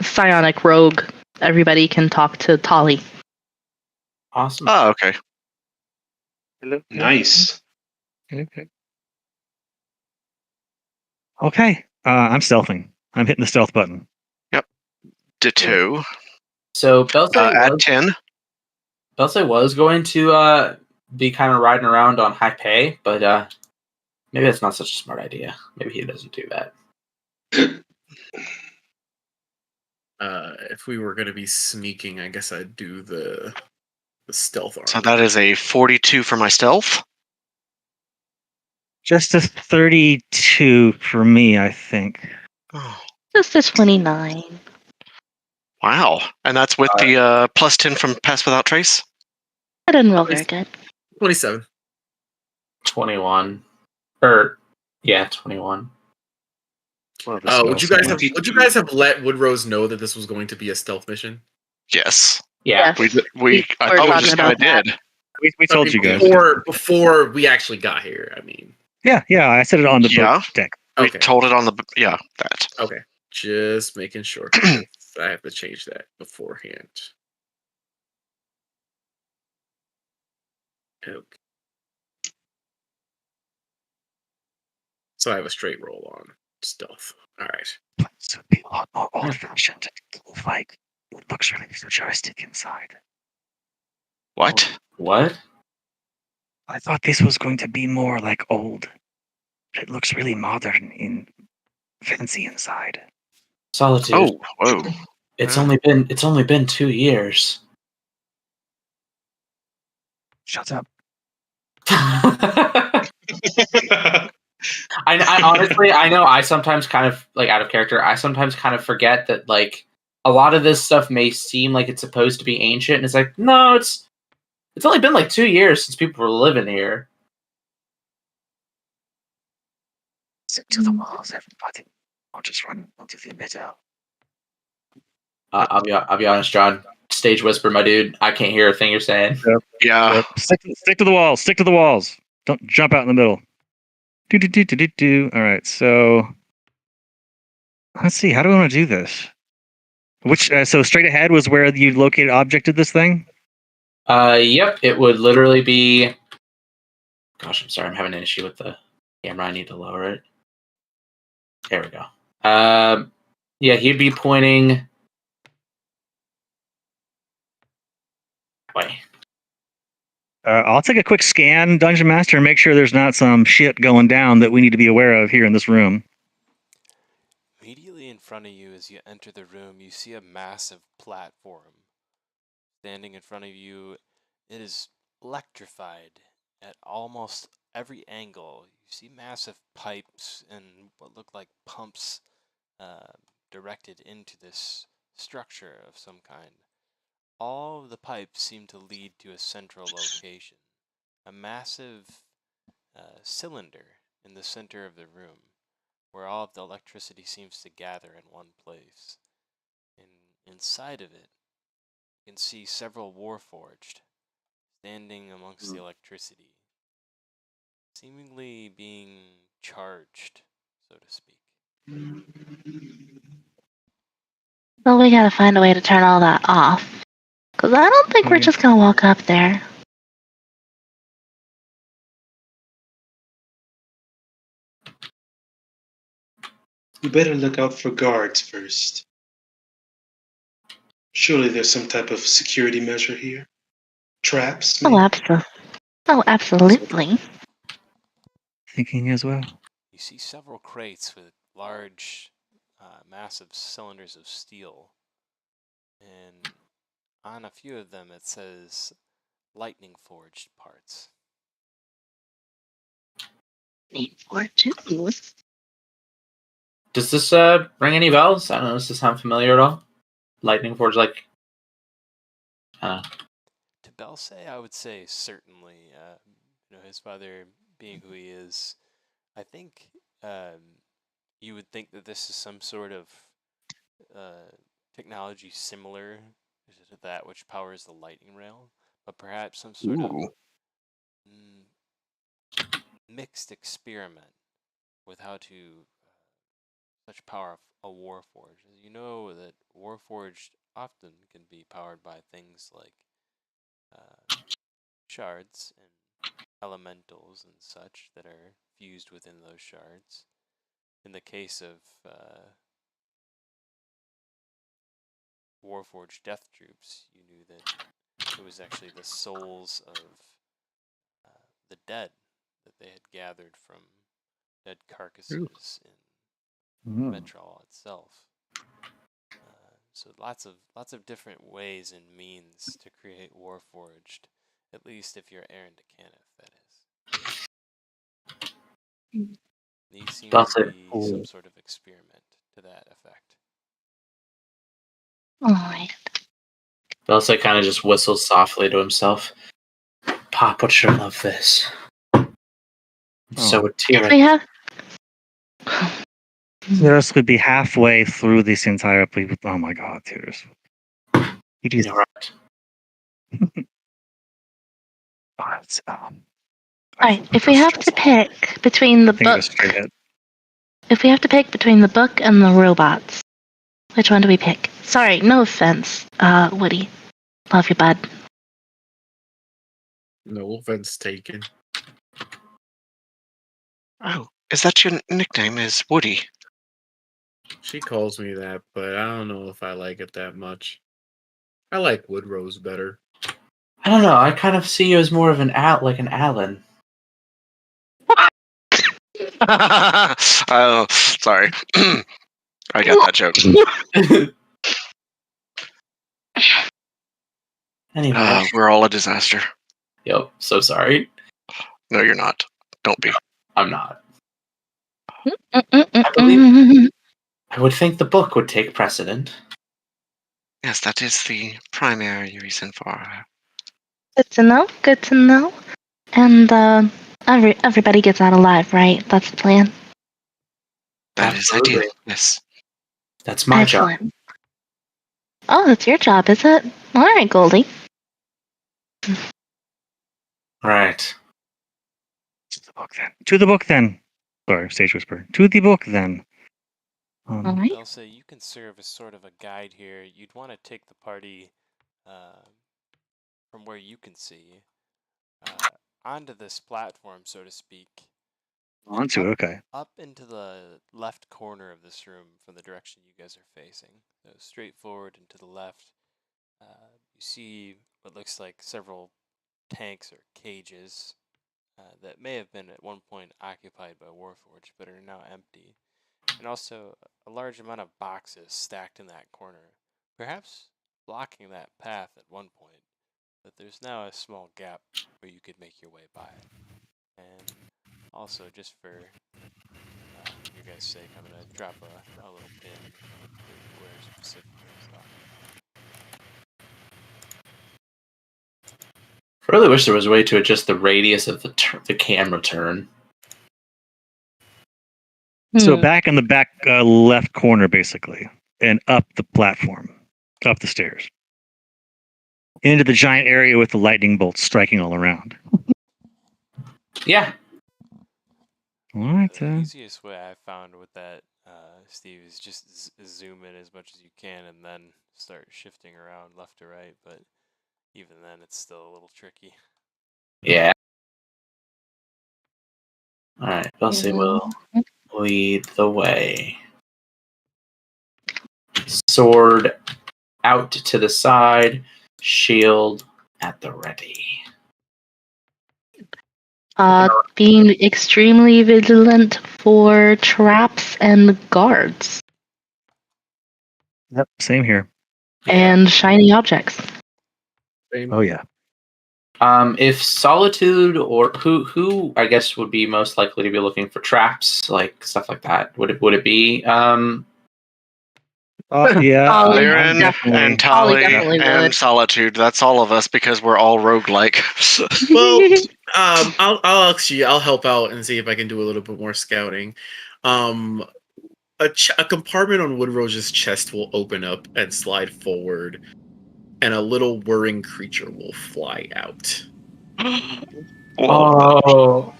Speaker 3: Psionic Rogue, everybody can talk to Tali.
Speaker 5: Awesome.
Speaker 7: Oh, okay.
Speaker 8: Nice.
Speaker 1: Okay. I'm stealthing. I'm hitting the stealth button.
Speaker 7: Ditto.
Speaker 5: So Belsay
Speaker 7: Add 10.
Speaker 5: was going to be kind of riding around on high pay, but maybe that's not such a smart idea. Maybe he doesn't do that.
Speaker 4: If we were going to be sneaking, I guess I'd do the stealth armor.
Speaker 7: So that is a 42 for my stealth.
Speaker 1: Just a 32 for me, I think.
Speaker 7: Oh,
Speaker 3: Just a 29.
Speaker 7: wow. And that's with the plus 10 from Pass Without Trace?
Speaker 3: I didn't roll very good.
Speaker 4: 27.
Speaker 5: 21. 21.
Speaker 4: Would you guys have let Woodrose know that this was going to be a stealth mission?
Speaker 7: Yes.
Speaker 5: Yeah.
Speaker 3: Yes.
Speaker 7: I
Speaker 3: were
Speaker 7: thought we
Speaker 3: talking
Speaker 7: just kind of
Speaker 3: about
Speaker 7: did.
Speaker 1: We told you guys.
Speaker 4: Before we actually got here. I mean,
Speaker 1: Yeah, I said it on the book deck.
Speaker 7: We
Speaker 4: Okay.
Speaker 7: told it on the... Yeah, that.
Speaker 4: Okay, just making sure. 'Cause I have to change that beforehand. Okay. So I have a straight roll on stealth. All right.
Speaker 1: This would be a lot more old-fashioned. Like, it looks really futuristic inside.
Speaker 7: What?
Speaker 5: What?
Speaker 1: I thought this was going to be more like old. But it looks really modern and fancy inside.
Speaker 5: Solitude.
Speaker 7: Oh, whoa.
Speaker 5: It's
Speaker 7: Yeah.
Speaker 5: only been 2 years.
Speaker 1: Shut up.
Speaker 5: I honestly, I know I sometimes kind of, like, out of character, I sometimes kind of forget that, like, a lot of this stuff may seem like it's supposed to be ancient, and it's like, no, it's only been like 2 years since people were living here.
Speaker 1: Stick to the walls, everybody. I'll just run into the middle.
Speaker 5: I'll be honest, John. Stage whisper, my dude. I can't hear a thing you're saying.
Speaker 7: Yeah.
Speaker 1: Stick to the walls. Stick to the walls. Don't jump out in the middle. Do. All right, so let's see. How do we want to do this? So straight ahead was where you located object of this thing?
Speaker 5: Yep. It would literally be. Gosh, I'm sorry. I'm having an issue with the camera. I need to lower it. There we go. Yeah, he'd be pointing. Way.
Speaker 1: I'll take a quick scan, Dungeon Master, and make sure there's not some shit going down that we need to be aware of here in this room.
Speaker 2: Immediately in front of you as you enter the room, you see a massive platform. Standing in front of you, it is electrified at almost every angle. You see massive pipes and what look like pumps directed into this structure of some kind. All of the pipes seem to lead to a central location, a massive cylinder in the center of the room, where all of the electricity seems to gather in one place. And inside of it, you can see several Warforged standing amongst the electricity, seemingly being charged, so to speak.
Speaker 3: Well, we gotta find a way to turn all that off. Because I don't think we're just gonna walk up there.
Speaker 8: You better look out for guards first. Surely there's some type of security measure here. Traps, maybe?
Speaker 3: Absolutely.
Speaker 1: Thinking as well.
Speaker 2: You see several crates with large, massive cylinders of steel, and on a few of them it says lightning forged parts.
Speaker 5: Does this ring any bells? I don't know. Does this sound familiar at all? Lightning Forge, like.
Speaker 2: To Belsay, I would say certainly. His father being who he is, I think you would think that this is some sort of technology similar to that which powers the lightning rail, but perhaps some sort of mixed experiment with how to such power a Warforged. As you know that Warforged often can be powered by things like shards and elementals and such that are fused within those shards. In the case of Warforged Death Troops, you knew that it was actually the souls of the dead that they had gathered from dead carcasses in Metral itself. So lots of different ways and means to create Warforged, at least if you're Aaron DeCaniff, that is. These seem to be some sort of experiment to that effect.
Speaker 3: Alright.
Speaker 5: Belsay kind of just whistles softly to himself. Pop would sure love this. So would Tira.
Speaker 3: We have.
Speaker 1: Tears would be halfway through this entire play. Oh my god, Tears. You just.
Speaker 5: You're right.
Speaker 3: Alright, if we have to pick between the book, if we have to pick between the book and the robots, which one do we pick? Sorry, no offense, Woody. Love you, bud.
Speaker 4: No offense taken.
Speaker 7: Oh, is that your nickname? Is Woody?
Speaker 4: She calls me that, but I don't know if I like it that much. I like Woodrose better.
Speaker 5: I don't know. I kind of see you as more of an like an Alan.
Speaker 7: Oh, sorry. I got that joke.
Speaker 5: Anyway,
Speaker 7: We're all a disaster.
Speaker 5: yep. So sorry.
Speaker 7: No, you're not. Don't be.
Speaker 5: I'm not. I would think the book would take precedent.
Speaker 7: Yes, that is the primary reason for.
Speaker 3: Good to know. Good to know. And everybody gets out alive, right? That's the plan.
Speaker 7: That is
Speaker 5: Absolutely.
Speaker 7: ideal. Yes.
Speaker 5: That's my job.
Speaker 3: Excellent. Oh, that's your job, is it? All right, Goldie.
Speaker 5: Right.
Speaker 1: To the book then. Sorry, stage whisper. To the book then.
Speaker 3: All right.
Speaker 2: I'll say you can serve as sort of a guide here. You'd want to take the party from where you can see onto this platform, so to speak.
Speaker 1: Okay.
Speaker 2: Up into the left corner of this room from the direction you guys are facing. So straight forward and to the left. You see what looks like several tanks or cages that may have been at one point occupied by Warforged, but are now empty. And also a large amount of boxes stacked in that corner, perhaps blocking that path at one point, but there's now a small gap where you could make your way by. And also, just for your guys' sake, I'm going to drop a little pin where specifically it's talking.
Speaker 5: I really wish there was a way to adjust the radius of the camera turn.
Speaker 1: So back in the back left corner, basically, and up the platform, up the stairs, into the giant area with the lightning bolts striking all around.
Speaker 5: Yeah.
Speaker 1: All right.
Speaker 2: The easiest way I found with that, Steve, is just zoom in as much as you can and then start shifting around left to right. But even then, it's still a little tricky.
Speaker 5: Yeah. All right. Belsay will lead the way. Sword out to the side, shield at the ready.
Speaker 3: Being extremely vigilant for traps and guards.
Speaker 1: Yep, same here.
Speaker 3: And shiny objects.
Speaker 1: Oh yeah.
Speaker 5: If Solitude or who I guess would be most likely to be looking for traps, like stuff like that, would it be
Speaker 1: Yeah.
Speaker 3: Ollie,
Speaker 7: Liren
Speaker 3: definitely.
Speaker 7: and
Speaker 3: Ollie
Speaker 7: Tali
Speaker 3: definitely
Speaker 7: and
Speaker 3: would.
Speaker 7: Solitude. That's all of us because we're all roguelike.
Speaker 4: Well, I'll help out and see if I can do a little bit more scouting. A compartment on Woodrose's chest will open up and slide forward, and a little whirring creature will fly out.
Speaker 5: Oh,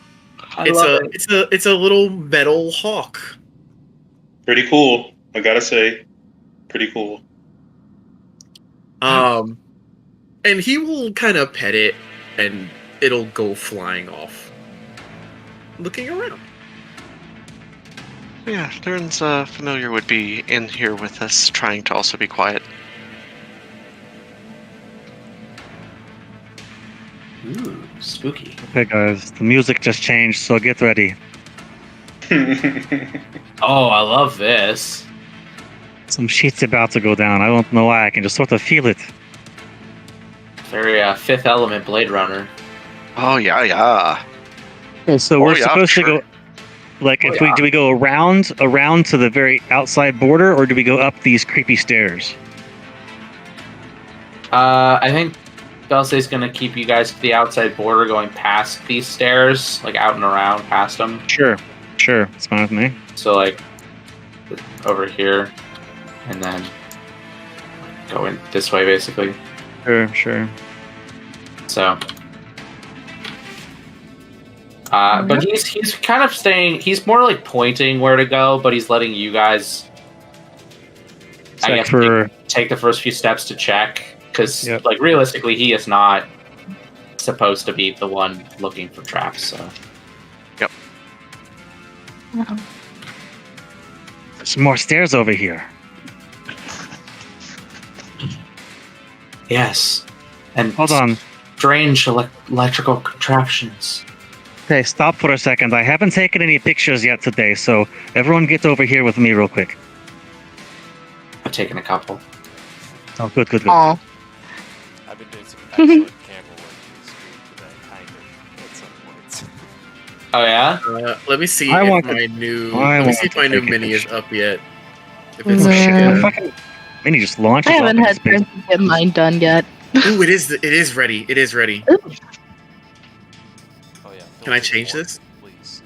Speaker 5: I love it.
Speaker 4: It's a little metal hawk.
Speaker 6: Pretty cool. I gotta say, pretty cool.
Speaker 4: And he will kind of pet it, and it'll go flying off, looking around.
Speaker 7: Yeah, Liren's familiar would be in here with us, trying to also be quiet.
Speaker 5: Ooh, spooky.
Speaker 1: Okay, guys, the music just changed, so get ready.
Speaker 5: Oh, I love this.
Speaker 1: Some shit's about to go down. I don't know why. I can just sort of feel it.
Speaker 5: Very Fifth Element Blade Runner.
Speaker 7: Oh yeah.
Speaker 1: Okay, so we're
Speaker 7: yeah,
Speaker 1: supposed
Speaker 7: sure.
Speaker 1: to go. Like,
Speaker 5: Oh,
Speaker 1: if
Speaker 5: yeah.
Speaker 1: do we go around to the very outside border, or do we go up these creepy stairs?
Speaker 5: I think Dulce's gonna keep you guys to the outside border, going past these stairs, like out and around past them.
Speaker 1: Sure, it's fine with me.
Speaker 5: So like over here, and then go in this way, basically.
Speaker 1: Sure.
Speaker 5: So, but he's kind of staying. He's more like pointing where to go, but he's letting you guys, I
Speaker 1: Check
Speaker 5: guess,
Speaker 1: for
Speaker 5: take the first few steps to check. Because,
Speaker 1: Yep.
Speaker 5: like, realistically, he is not supposed to be the one looking for traps. So,
Speaker 1: some more stairs over here.
Speaker 5: yes, and
Speaker 1: Hold on.
Speaker 5: strange electrical contraptions.
Speaker 1: Okay, stop for a second. I haven't taken any pictures yet today, so everyone get over here with me real quick.
Speaker 5: I've taken a couple.
Speaker 1: Oh, good.
Speaker 3: Aw.
Speaker 2: I've been doing some excellent camera work in the stream today, kind of, at some points.
Speaker 5: Oh yeah.
Speaker 4: Let me see
Speaker 1: I
Speaker 4: if
Speaker 1: want
Speaker 4: my
Speaker 1: to-
Speaker 4: new
Speaker 1: I
Speaker 4: let me
Speaker 1: want
Speaker 4: see if
Speaker 1: to
Speaker 4: my new
Speaker 1: take a
Speaker 4: mini is
Speaker 1: picture.
Speaker 4: up yet. If it's
Speaker 1: Oh shit!
Speaker 3: Yeah.
Speaker 1: The fucking mini just launched.
Speaker 3: I haven't had time to get mine done yet.
Speaker 4: Ooh, it is ready. It is ready.
Speaker 2: Oh yeah.
Speaker 4: Can I
Speaker 2: filter
Speaker 4: change
Speaker 2: more,
Speaker 4: this?
Speaker 2: please?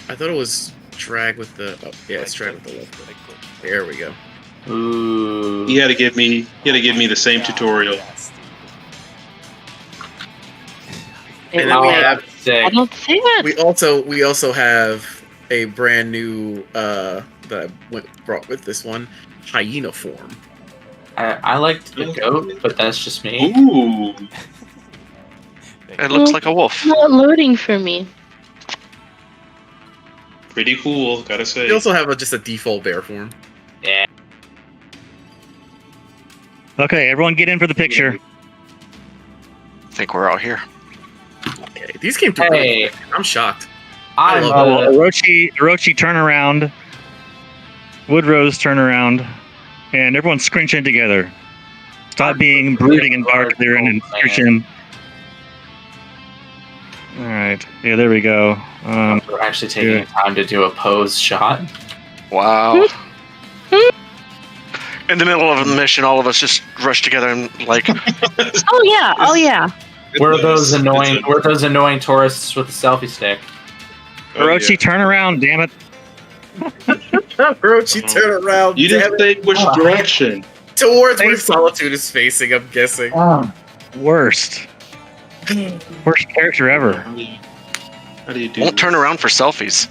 Speaker 4: I thought it was drag with the it's drag with the left.
Speaker 2: I clicked.
Speaker 4: There we go.
Speaker 5: Ooh.
Speaker 6: You had to give me the same tutorial.
Speaker 2: Yes,
Speaker 3: It
Speaker 4: And then we
Speaker 3: will.
Speaker 4: have
Speaker 5: Sick.
Speaker 3: I don't see it.
Speaker 4: we also have a brand new that I brought with this one, hyena form.
Speaker 5: I liked the goat, but that's just me.
Speaker 6: Ooh.
Speaker 7: It looks like a wolf.
Speaker 3: It's not loading for me.
Speaker 6: Pretty cool, gotta say.
Speaker 4: We also have just a default bear form.
Speaker 5: Yeah.
Speaker 1: Okay, everyone get in for the picture.
Speaker 7: I think we're all here.
Speaker 4: Okay, these came through. really
Speaker 5: Hey,
Speaker 4: quick. I'm shocked.
Speaker 5: I'm
Speaker 4: love
Speaker 1: Oh, Orochi, turn around. Woodrose, turn around. And everyone scrunch in together. Stop being brooding and dark there and scrunch. Alright, yeah, there we go.
Speaker 5: we're actually taking time to do a pose shot.
Speaker 7: Wow. In the middle of a mission, all of us just rush together and like,
Speaker 3: Oh yeah.
Speaker 5: We're those annoying tourists with a selfie stick.
Speaker 1: Orochi, turn around, damn it.
Speaker 4: Orochi, turn around.
Speaker 6: You
Speaker 4: damn
Speaker 6: didn't say which direction.
Speaker 4: it. Towards where Solitude is facing, I'm guessing.
Speaker 1: Worst character ever.
Speaker 6: How do you do
Speaker 7: won't
Speaker 6: this?
Speaker 7: turn around for selfies.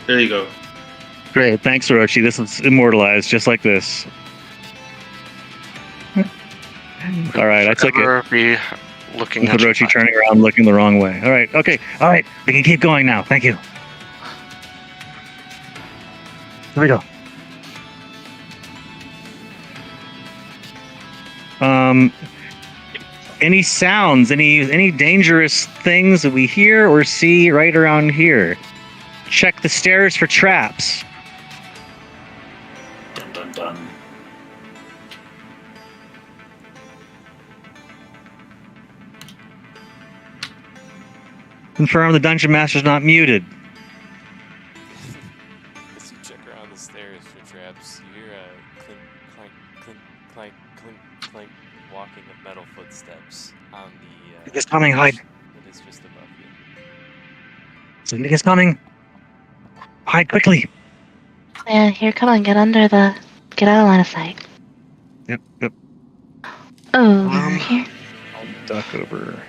Speaker 6: There you go.
Speaker 1: Great, thanks, Orochi. This is immortalized just like this. Alright, I took it.
Speaker 7: Never be looking at
Speaker 1: Orochi turning around looking the wrong way. Alright, okay. Alright, we can keep going now. Thank you. Here we go. Any sounds, any dangerous things that we hear or see right around here? Check the stairs for traps.
Speaker 5: Dun dun dun.
Speaker 1: Confirm the dungeon master's not muted.
Speaker 2: As you check around the stairs for traps, you hear a clink, clank, clink, clank, clink, clank, walking of metal footsteps on the.
Speaker 1: Nigga's coming, hide.
Speaker 2: That is just above you.
Speaker 1: So nigga's coming. Hide quickly.
Speaker 3: Yeah, here, come on, get out of line of sight.
Speaker 1: Yep.
Speaker 3: Over here.
Speaker 1: I'll duck over.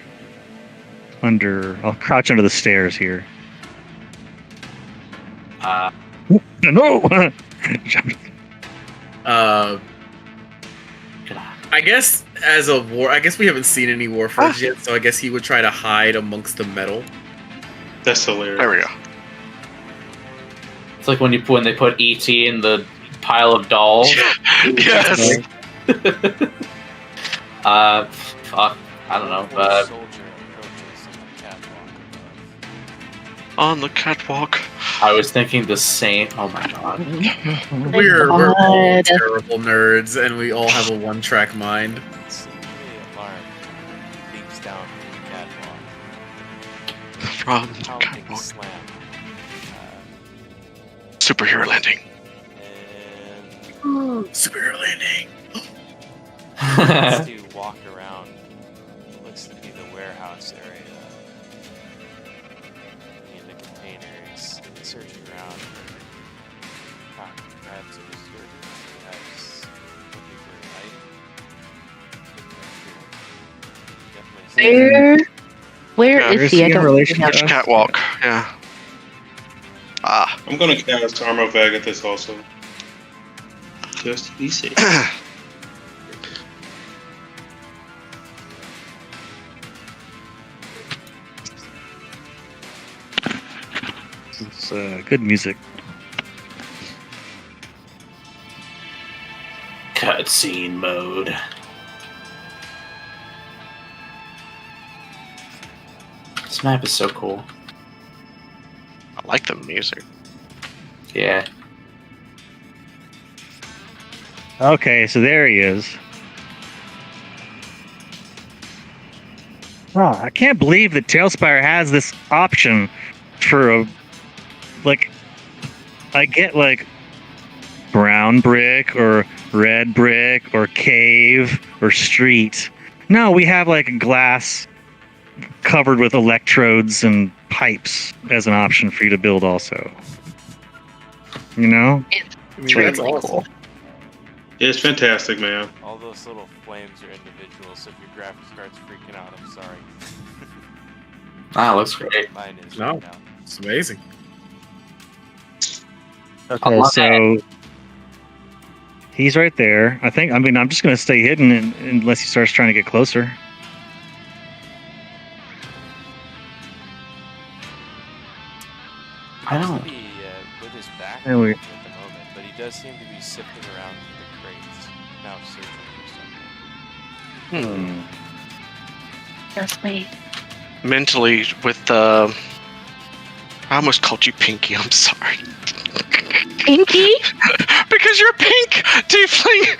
Speaker 1: I'll crouch under the stairs here. No!
Speaker 4: I guess I guess we haven't seen any Warforged yet, so I guess he would try to hide amongst the metal.
Speaker 8: That's hilarious.
Speaker 7: There we go.
Speaker 5: It's like when they put ET in the pile of dolls.
Speaker 7: Yes.
Speaker 5: Fuck. I don't know.
Speaker 2: Soldier approaches on the catwalk above.
Speaker 7: On the catwalk.
Speaker 5: I was thinking the same. Oh my god.
Speaker 4: We're all
Speaker 3: God.
Speaker 4: terrible nerds, and we all have a one-track mind.
Speaker 2: Seemingly alarmed, leaps down the catwalk.
Speaker 7: From the
Speaker 2: Pounding
Speaker 7: catwalk.
Speaker 2: slam.
Speaker 7: Superhero landing.
Speaker 2: And
Speaker 4: Superhero landing.
Speaker 2: begins to walk around what looks to be the warehouse area. In the containers, searching around. Perhaps it was perhaps looking for an item. Definitely.
Speaker 3: Where
Speaker 7: Yeah,
Speaker 3: is
Speaker 1: is
Speaker 3: he?
Speaker 1: he
Speaker 3: I
Speaker 1: in
Speaker 3: don't
Speaker 1: relation
Speaker 3: think
Speaker 1: to
Speaker 3: I-
Speaker 1: us?
Speaker 7: Catwalk. Yeah. Ah.
Speaker 8: I'm gonna cast Armor of Agathis also. Just to be safe.
Speaker 1: It's good music.
Speaker 5: Cutscene mode. This map is so cool.
Speaker 7: I like the music.
Speaker 5: Yeah.
Speaker 1: Okay, so there he is. Oh, I can't believe that Tailspire has this option for a, like, I get like brown brick or red brick or cave or street. No, we have like glass covered with electrodes and pipes as an option for you to build also. You know?
Speaker 3: It's really cool.
Speaker 8: It's fantastic, man.
Speaker 2: All those little flames are individual, so if your graphics starts freaking out, I'm sorry.
Speaker 5: Ah, looks great.
Speaker 2: Mine is
Speaker 4: No.
Speaker 2: right now.
Speaker 4: It's amazing.
Speaker 1: Okay, so he's right there. I'm just going to stay hidden unless he starts trying to get closer.
Speaker 5: I don't.
Speaker 2: Seems to be, with his back
Speaker 1: Yeah, we-
Speaker 2: at the moment, but he does seem to be sifting around through the crates, now searching for something.
Speaker 3: Just wait.
Speaker 7: Mentally, with the. I almost called you Pinky. I'm sorry.
Speaker 3: Pinky?
Speaker 7: Because you're pink, tiefling.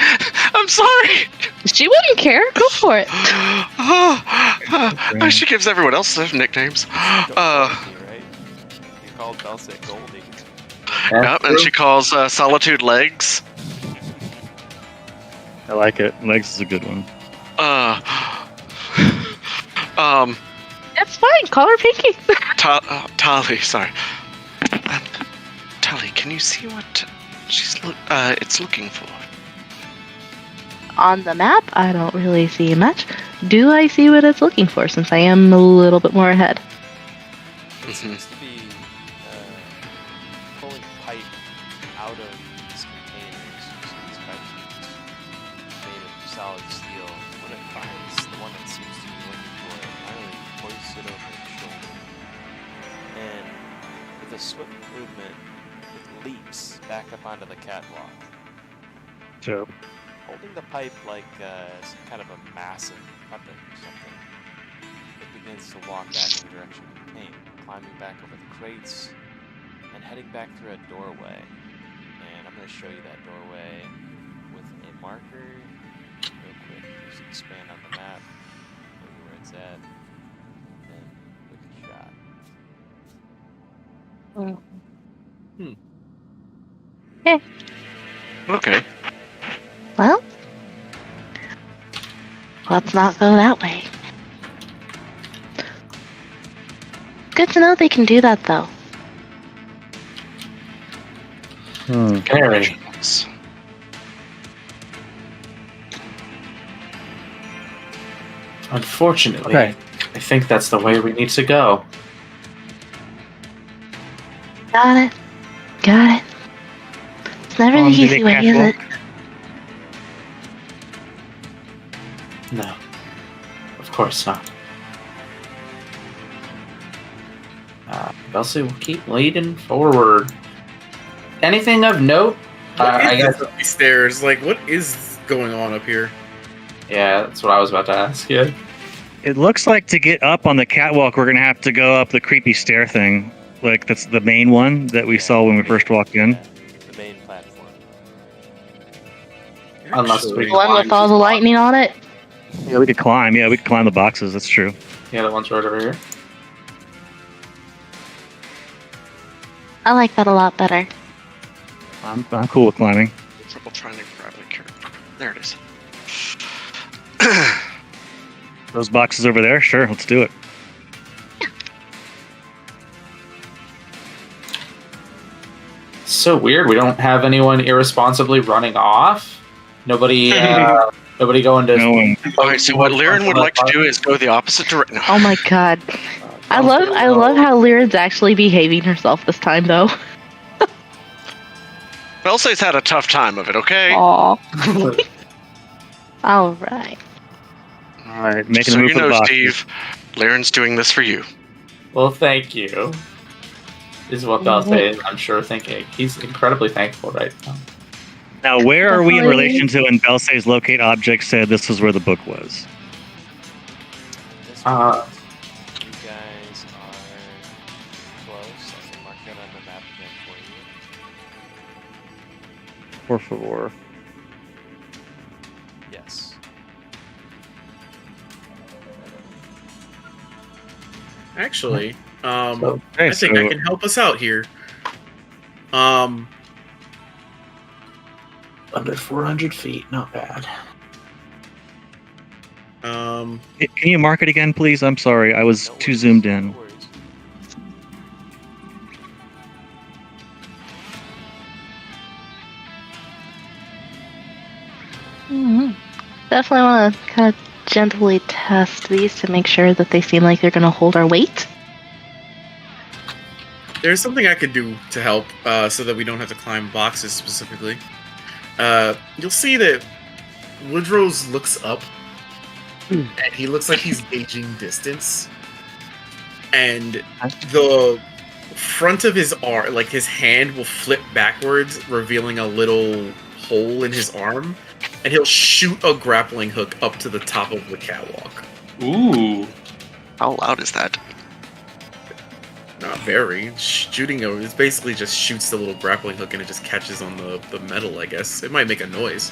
Speaker 7: I'm sorry.
Speaker 3: She wouldn't care. Go for it.
Speaker 7: She gives everyone else their nicknames.
Speaker 2: Goldie, right? You called Belset Goldie.
Speaker 7: Yep, and she calls Solitude Legs.
Speaker 1: I like it. Legs is a good one.
Speaker 3: That's fine. Call her Pinky.
Speaker 7: Tali, sorry. Tali, can you see what it's looking for?
Speaker 3: On the map, I don't really see much. Do I see what it's looking for since I am a little bit more ahead?
Speaker 2: It seems to be pulling pipe out of these containers. So these pipes are made of solid steel. When it finds the one that seems to be looking for it, finally hoists it over its shoulder. And with a swift movement, it leaps back up onto the catwalk,
Speaker 1: So,
Speaker 2: holding the pipe like some kind of a massive weapon or something. It begins to walk back in the direction it came, climbing back over the crates and heading back through a doorway. And I'm going to show you that doorway with a marker real quick. Just expand on the map, show you where it's at, and quick shot.
Speaker 7: Okay.
Speaker 3: Well, let's not go that way. Good to know they can do that, though.
Speaker 5: Very. Unfortunately,
Speaker 1: Okay.
Speaker 5: I think that's the way we need to go.
Speaker 3: Got it. Got it. It's never the
Speaker 1: On the
Speaker 3: easy way, is it?
Speaker 1: catwalk.
Speaker 5: No. Of course not. Belsi will keep leading forward. Anything of note? I guess.
Speaker 4: These stairs. Like, what is going on up here?
Speaker 5: Yeah, that's what I was about to ask you.
Speaker 1: It looks like to get up on the catwalk, we're gonna have to go up the creepy stair thing. Like that's the main one that we saw when we first walked in.
Speaker 2: The main platform.
Speaker 5: Unless
Speaker 4: Actually,
Speaker 5: we
Speaker 3: The one with all the lightning on it?
Speaker 1: Yeah, we could climb. Yeah, we could climb the boxes. That's true.
Speaker 5: Yeah, the one's right over here.
Speaker 3: I like that a lot better.
Speaker 1: I'm cool with climbing.
Speaker 7: Trouble trying to grab the carrot. There it is.
Speaker 1: Those boxes over there. Sure, let's do it.
Speaker 5: So weird. We don't have anyone irresponsibly running off. Nobody. Nobody going to.
Speaker 1: No one.
Speaker 7: Okay, so what Liren would like to do is go the opposite direction.
Speaker 3: Oh my god. I love how Lyra's actually behaving herself this time, though.
Speaker 7: Belsay's had a tough time of it, okay?
Speaker 3: Aw. Alright.
Speaker 1: All right, making
Speaker 7: so
Speaker 1: a move
Speaker 7: you
Speaker 1: for the
Speaker 7: know,
Speaker 1: boxes.
Speaker 7: Steve, Liren's doing this for you.
Speaker 5: Well, thank you. Is what Belsi is, I'm sure, thinking. He's incredibly thankful right now.
Speaker 1: Now, where are we in
Speaker 3: Definitely.
Speaker 1: relation to when Belsay's locate object said this was where the book was?
Speaker 2: This
Speaker 5: Uh,
Speaker 2: one, you guys are close. I can mark that on the map again for you.
Speaker 1: Por favor.
Speaker 2: Yes.
Speaker 4: Actually,
Speaker 1: Okay,
Speaker 4: I think
Speaker 1: so
Speaker 4: I can help us out here.
Speaker 5: Under 400 feet, not bad.
Speaker 4: Um,
Speaker 1: can you mark it again, please? I'm sorry, I was
Speaker 2: No
Speaker 1: too
Speaker 2: worries,
Speaker 1: zoomed in.
Speaker 2: No worries.
Speaker 3: Definitely want to kind of gently test these to make sure that they seem like they're going to hold our weight.
Speaker 4: there's something I could do to help, so that we don't have to climb boxes specifically. You'll see that Woodrose looks up, and he looks like he's gauging distance. And the front of his arm, like his hand, will flip backwards, revealing a little hole in his arm, and he'll shoot a grappling hook up to the top of the catwalk.
Speaker 6: Ooh.
Speaker 7: How loud is that?
Speaker 4: Not very. Shooting it basically just shoots the little grappling hook and it just catches on the metal, I guess. It might make a noise.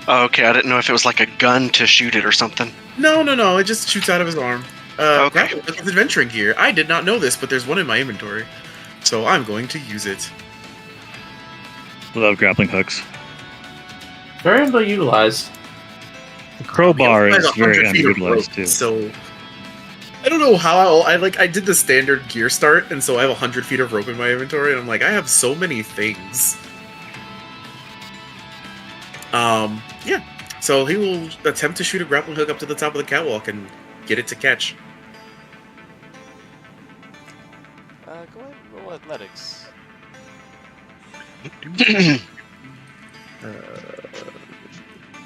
Speaker 7: Oh, okay, I didn't know if it was like a gun to shoot it or something.
Speaker 4: No, it just shoots out of his arm.
Speaker 7: Okay.
Speaker 4: Grappling hook is adventuring gear. I did not know this, but there's one in my inventory. So I'm going to use it.
Speaker 1: Love grappling hooks.
Speaker 5: Very underutilized.
Speaker 1: The crowbar
Speaker 4: He also
Speaker 1: is
Speaker 4: has
Speaker 1: very
Speaker 4: 100 feet of rope,
Speaker 1: underutilized too.
Speaker 4: So I don't know how I did the standard gear start, and so I have 100 feet of rope in my inventory, and I'm like, I have so many things. Yeah. So he will attempt to shoot a grappling hook up to the top of the catwalk and get it to catch.
Speaker 2: Go ahead and roll athletics.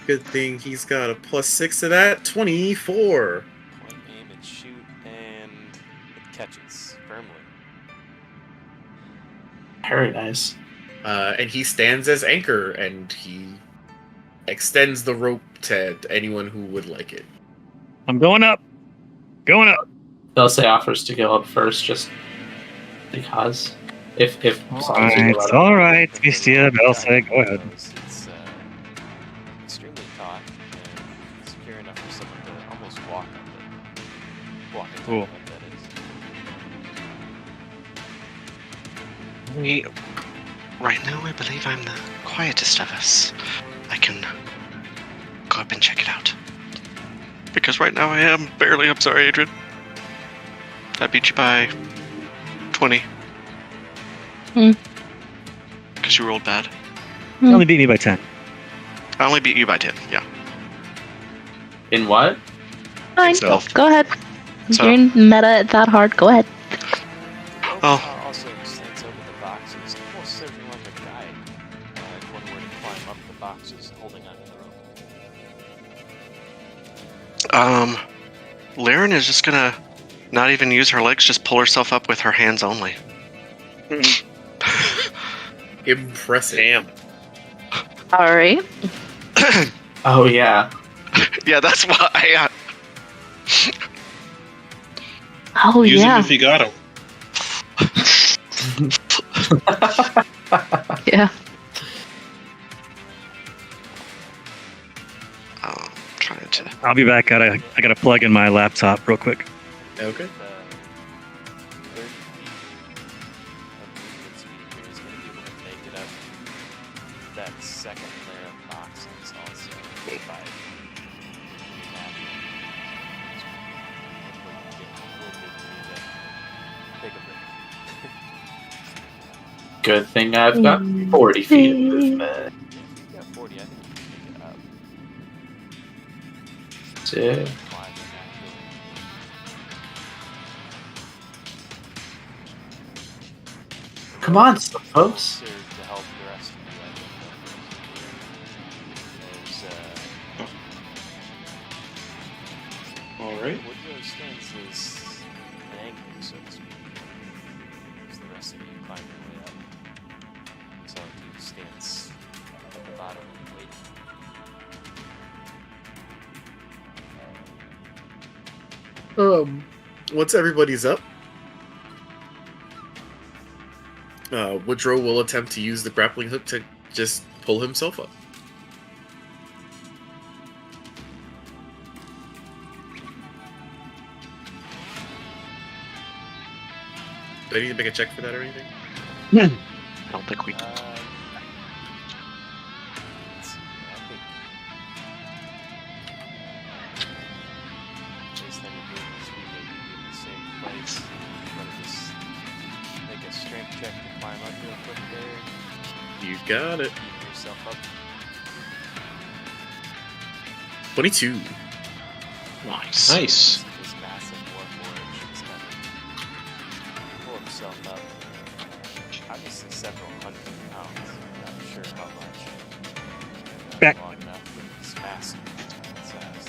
Speaker 4: Good thing he's got a +6 to that. 24.
Speaker 2: Point, aim, and shoot, and it catches firmly.
Speaker 5: Very nice.
Speaker 4: And he stands as anchor, and he extends the rope to anyone who would like it.
Speaker 1: I'm going up. Going up.
Speaker 5: Belsi offers to go up first, just because. If
Speaker 1: It's all right. Bestia, Belsay, go ahead.
Speaker 2: It's extremely taut and secure enough for someone to almost walk on it.
Speaker 1: Cool.
Speaker 2: What that is.
Speaker 7: Right now, I believe I'm the quietest of us. I can go up and check it out. Because right now I am barely. I'm sorry, Adrian. I beat you by 20. Because you rolled bad.
Speaker 1: You only beat me by 10.
Speaker 7: I only beat you by 10, yeah.
Speaker 5: In what?
Speaker 3: Fine.
Speaker 7: So-
Speaker 3: Go ahead.
Speaker 7: So-
Speaker 3: You're in meta that hard. Go ahead.
Speaker 2: Also extends over the boxes. Almost everyone that died. If one were to climb up the boxes holding onto the rope.
Speaker 7: Laren is just gonna not even use her legs, just pull herself up with her hands only.
Speaker 4: Impressive.
Speaker 6: Damn.
Speaker 3: All right.
Speaker 5: Oh yeah.
Speaker 7: Yeah, that's why.
Speaker 3: Oh
Speaker 6: Use him
Speaker 3: yeah.
Speaker 6: if you got him.
Speaker 3: Yeah.
Speaker 7: I'm trying to.
Speaker 1: I'll be back. I gotta plug in my laptop real quick.
Speaker 4: Okay.
Speaker 2: The 30 feet of movement speed here is going to be able to make it up that second layer of boxes also by take a break.
Speaker 5: Good thing I've got 40 feet of movement.
Speaker 2: If you've got 40, I think you can pick it up.
Speaker 5: Yeah.
Speaker 2: Climb it naturally.
Speaker 5: Come on, folks.
Speaker 2: To help the rest of you, I think. There's,
Speaker 6: All right.
Speaker 2: Woodrow stands as an anchor, so to speak. As the rest of you climb your way up. So he stands at the bottom and waiting.
Speaker 4: Once everybody's up, Woodrow will attempt to use the grappling hook to just pull himself up. Do I need to make a check for that or anything?
Speaker 7: I don't think we.
Speaker 2: Let's see, I think based on your movement speed, maybe you'd be in the same place. You want to just make a strength check to climb up real quick there.
Speaker 4: You got it.
Speaker 2: Keep yourself up.
Speaker 4: 22.
Speaker 7: Nice.
Speaker 6: Nice.
Speaker 2: This massive Warforged is going to pull himself up. Obviously several hundred pounds. Not sure how much.
Speaker 1: Back.
Speaker 2: Long enough with this massive size.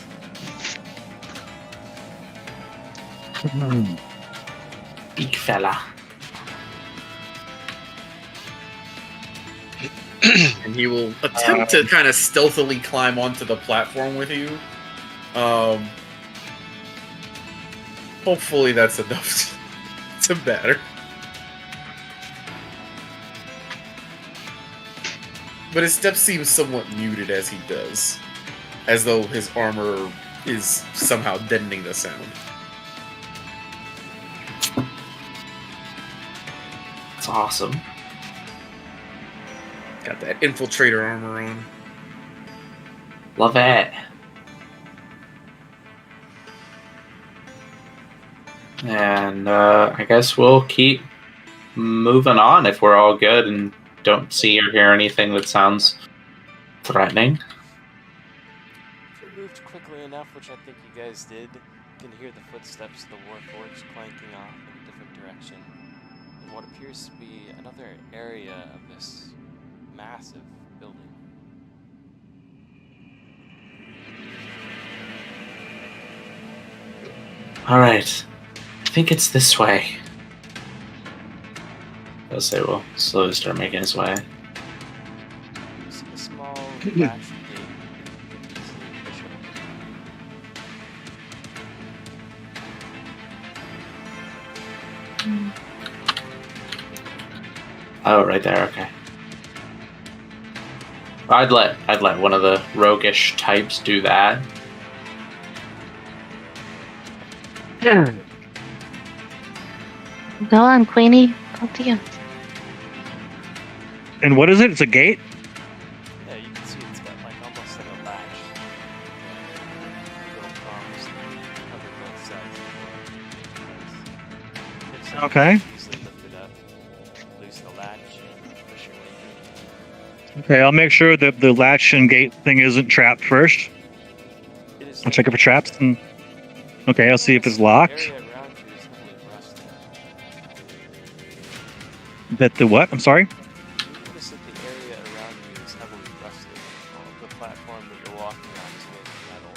Speaker 5: Big fella.
Speaker 4: And he will attempt to kind of stealthily climb onto the platform with you. Hopefully that's enough to matter. But his steps seem somewhat muted as he does. As though his armor is somehow deadening the sound.
Speaker 5: That's awesome.
Speaker 4: Got that infiltrator armor on.
Speaker 5: Love it. And I guess we'll keep moving on if we're all good and don't see or hear anything that sounds threatening.
Speaker 2: If you moved quickly enough, which I think you guys did, you can hear the footsteps of the Warforged clanking off in a different direction. In what appears to be another area of this massive building.
Speaker 5: Alright. I think it's this way. I'll say we'll slowly start making his way.
Speaker 2: You see a small latched gate that you can easily push open.
Speaker 5: Oh, right there, okay. I'd let one of the roguish types do that.
Speaker 3: Go on, Queenie. Up to you.
Speaker 1: And what is it? It's a gate?
Speaker 2: Yeah, you can see it's got like almost like a latch. Little prongs cover both sides of the door.
Speaker 1: Okay.
Speaker 2: Easily lift it up, loosen the latch, and push your way through.
Speaker 1: Okay, I'll make sure that the latch and gate thing isn't trapped first.
Speaker 2: It is
Speaker 1: I'll check it for traps. And okay, I'll see if it's locked.
Speaker 2: The area around you is heavily rusted.
Speaker 1: That the what? I'm sorry?
Speaker 2: You notice that the area around you is heavily rusted. All of the platform that you're walking on is made of metal.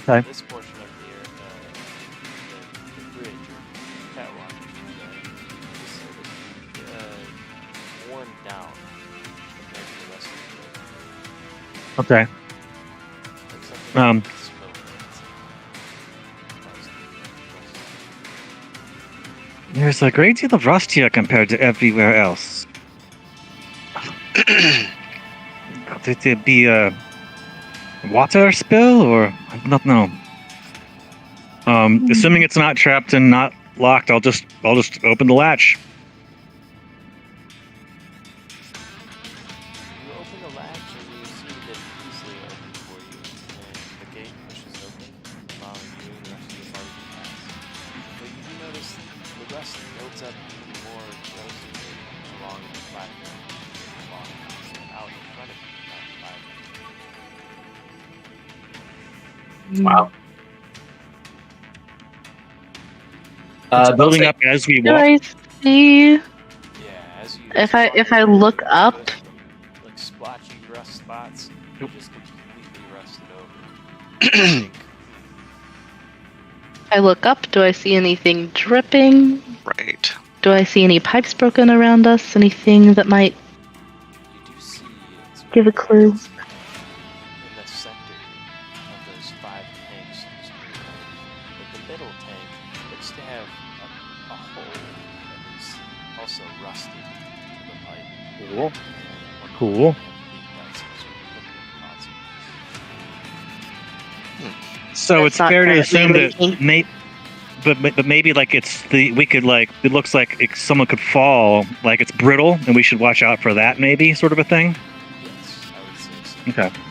Speaker 2: And
Speaker 1: Okay.
Speaker 2: this portion of the bridge or catwalk is sort of worn down compared to the rest of the building.
Speaker 1: Okay.
Speaker 2: Like something
Speaker 1: Um,
Speaker 2: like smoke that's
Speaker 1: There's a great deal of rust here compared to everywhere else. Could it be a water spill or I do not know. Assuming it's not trapped and not locked, I'll just open the latch.
Speaker 2: You open the latch and you see that it easily opens for you, and the gate pushes open, allowing you and the rest of the party to pass. But you do notice the rust builds up even more grossly along the platform, out in front of you, not by you.
Speaker 5: Wow.
Speaker 1: It's building
Speaker 5: They'll
Speaker 1: up as we
Speaker 3: Do
Speaker 1: walk.
Speaker 3: I see?
Speaker 2: Yeah, as you
Speaker 3: If I-
Speaker 2: walk
Speaker 3: if I
Speaker 2: over,
Speaker 3: look
Speaker 2: you
Speaker 3: up-
Speaker 2: notice some, like splotchy rust spots,
Speaker 1: Nope.
Speaker 2: just completely rusted over.
Speaker 3: I look up. Do I see anything dripping?
Speaker 7: Right.
Speaker 3: Do I see any pipes broken around us? Anything that might
Speaker 2: You do see it's
Speaker 3: give a clue?
Speaker 2: in the center of those 5 tanks, but the middle tank looks to have a hole that is also rusted to the pipe.
Speaker 1: Cool.
Speaker 2: And
Speaker 1: Cool.
Speaker 2: have leaked out some sort of liquid consequence.
Speaker 1: So
Speaker 3: That's
Speaker 1: it's
Speaker 3: not
Speaker 1: fair to
Speaker 3: currently
Speaker 1: assume that
Speaker 3: leaking.
Speaker 1: but maybe like it's the we could like it looks like someone could fall like it's brittle and we should watch out for that maybe sort of a thing.
Speaker 2: Yes, I would say so.
Speaker 1: Okay.
Speaker 2: Definitely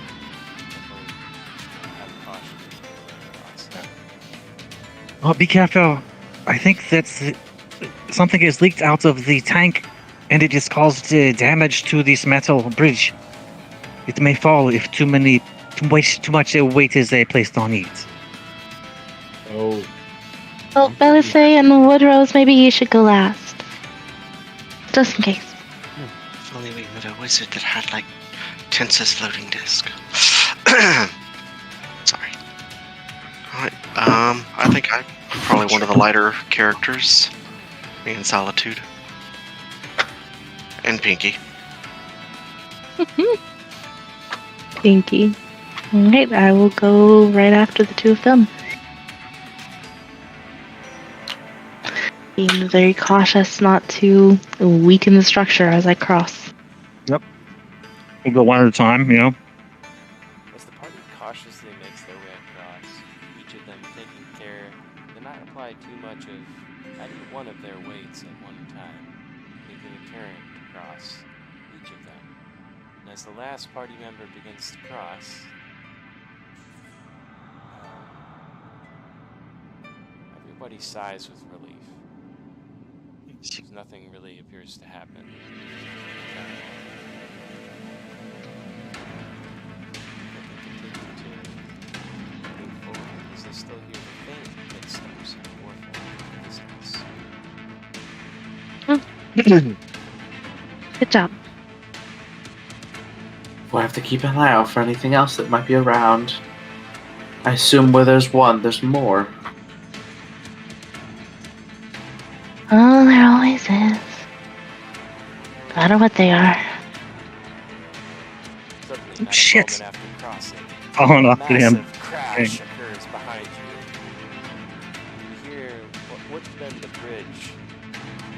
Speaker 2: have caution in your thoughts.
Speaker 1: Oh, be careful. I think that's something is leaked out of the tank and it has caused damage to this metal bridge. It may fall if too much weight is placed on it.
Speaker 4: Oh.
Speaker 3: Well, Belisay and Woodrose, maybe you should go last. Just in case.
Speaker 7: If only we met a wizard that had, like, Tensa's floating disc. Sorry. Alright, I think I'm probably one of the lighter characters. Me and Solitude. And Pinky.
Speaker 3: Pinky. Alright, I will go right after the two of them. Being very cautious not to weaken the structure as I cross.
Speaker 1: We'll go one at a time, you know.
Speaker 2: As the party cautiously makes their way across, each of them taking care to not apply too much of any one of their weights at one time, making a turn to cross each of them. And as the last party member begins to cross, everybody sighs with relief. Because nothing really appears to happen. They still hear the faint footsteps of Warforged in the distance.
Speaker 3: Good job.
Speaker 5: We'll have to keep an eye out for anything else that might be around. I assume where there's one, there's more.
Speaker 3: Oh, there always is. No matter what they are.
Speaker 2: Suddenly, not a
Speaker 1: Shit.
Speaker 2: moment after crossing,
Speaker 1: Falling off to him.
Speaker 2: massive crash occurs behind you. You hear what would have been the bridge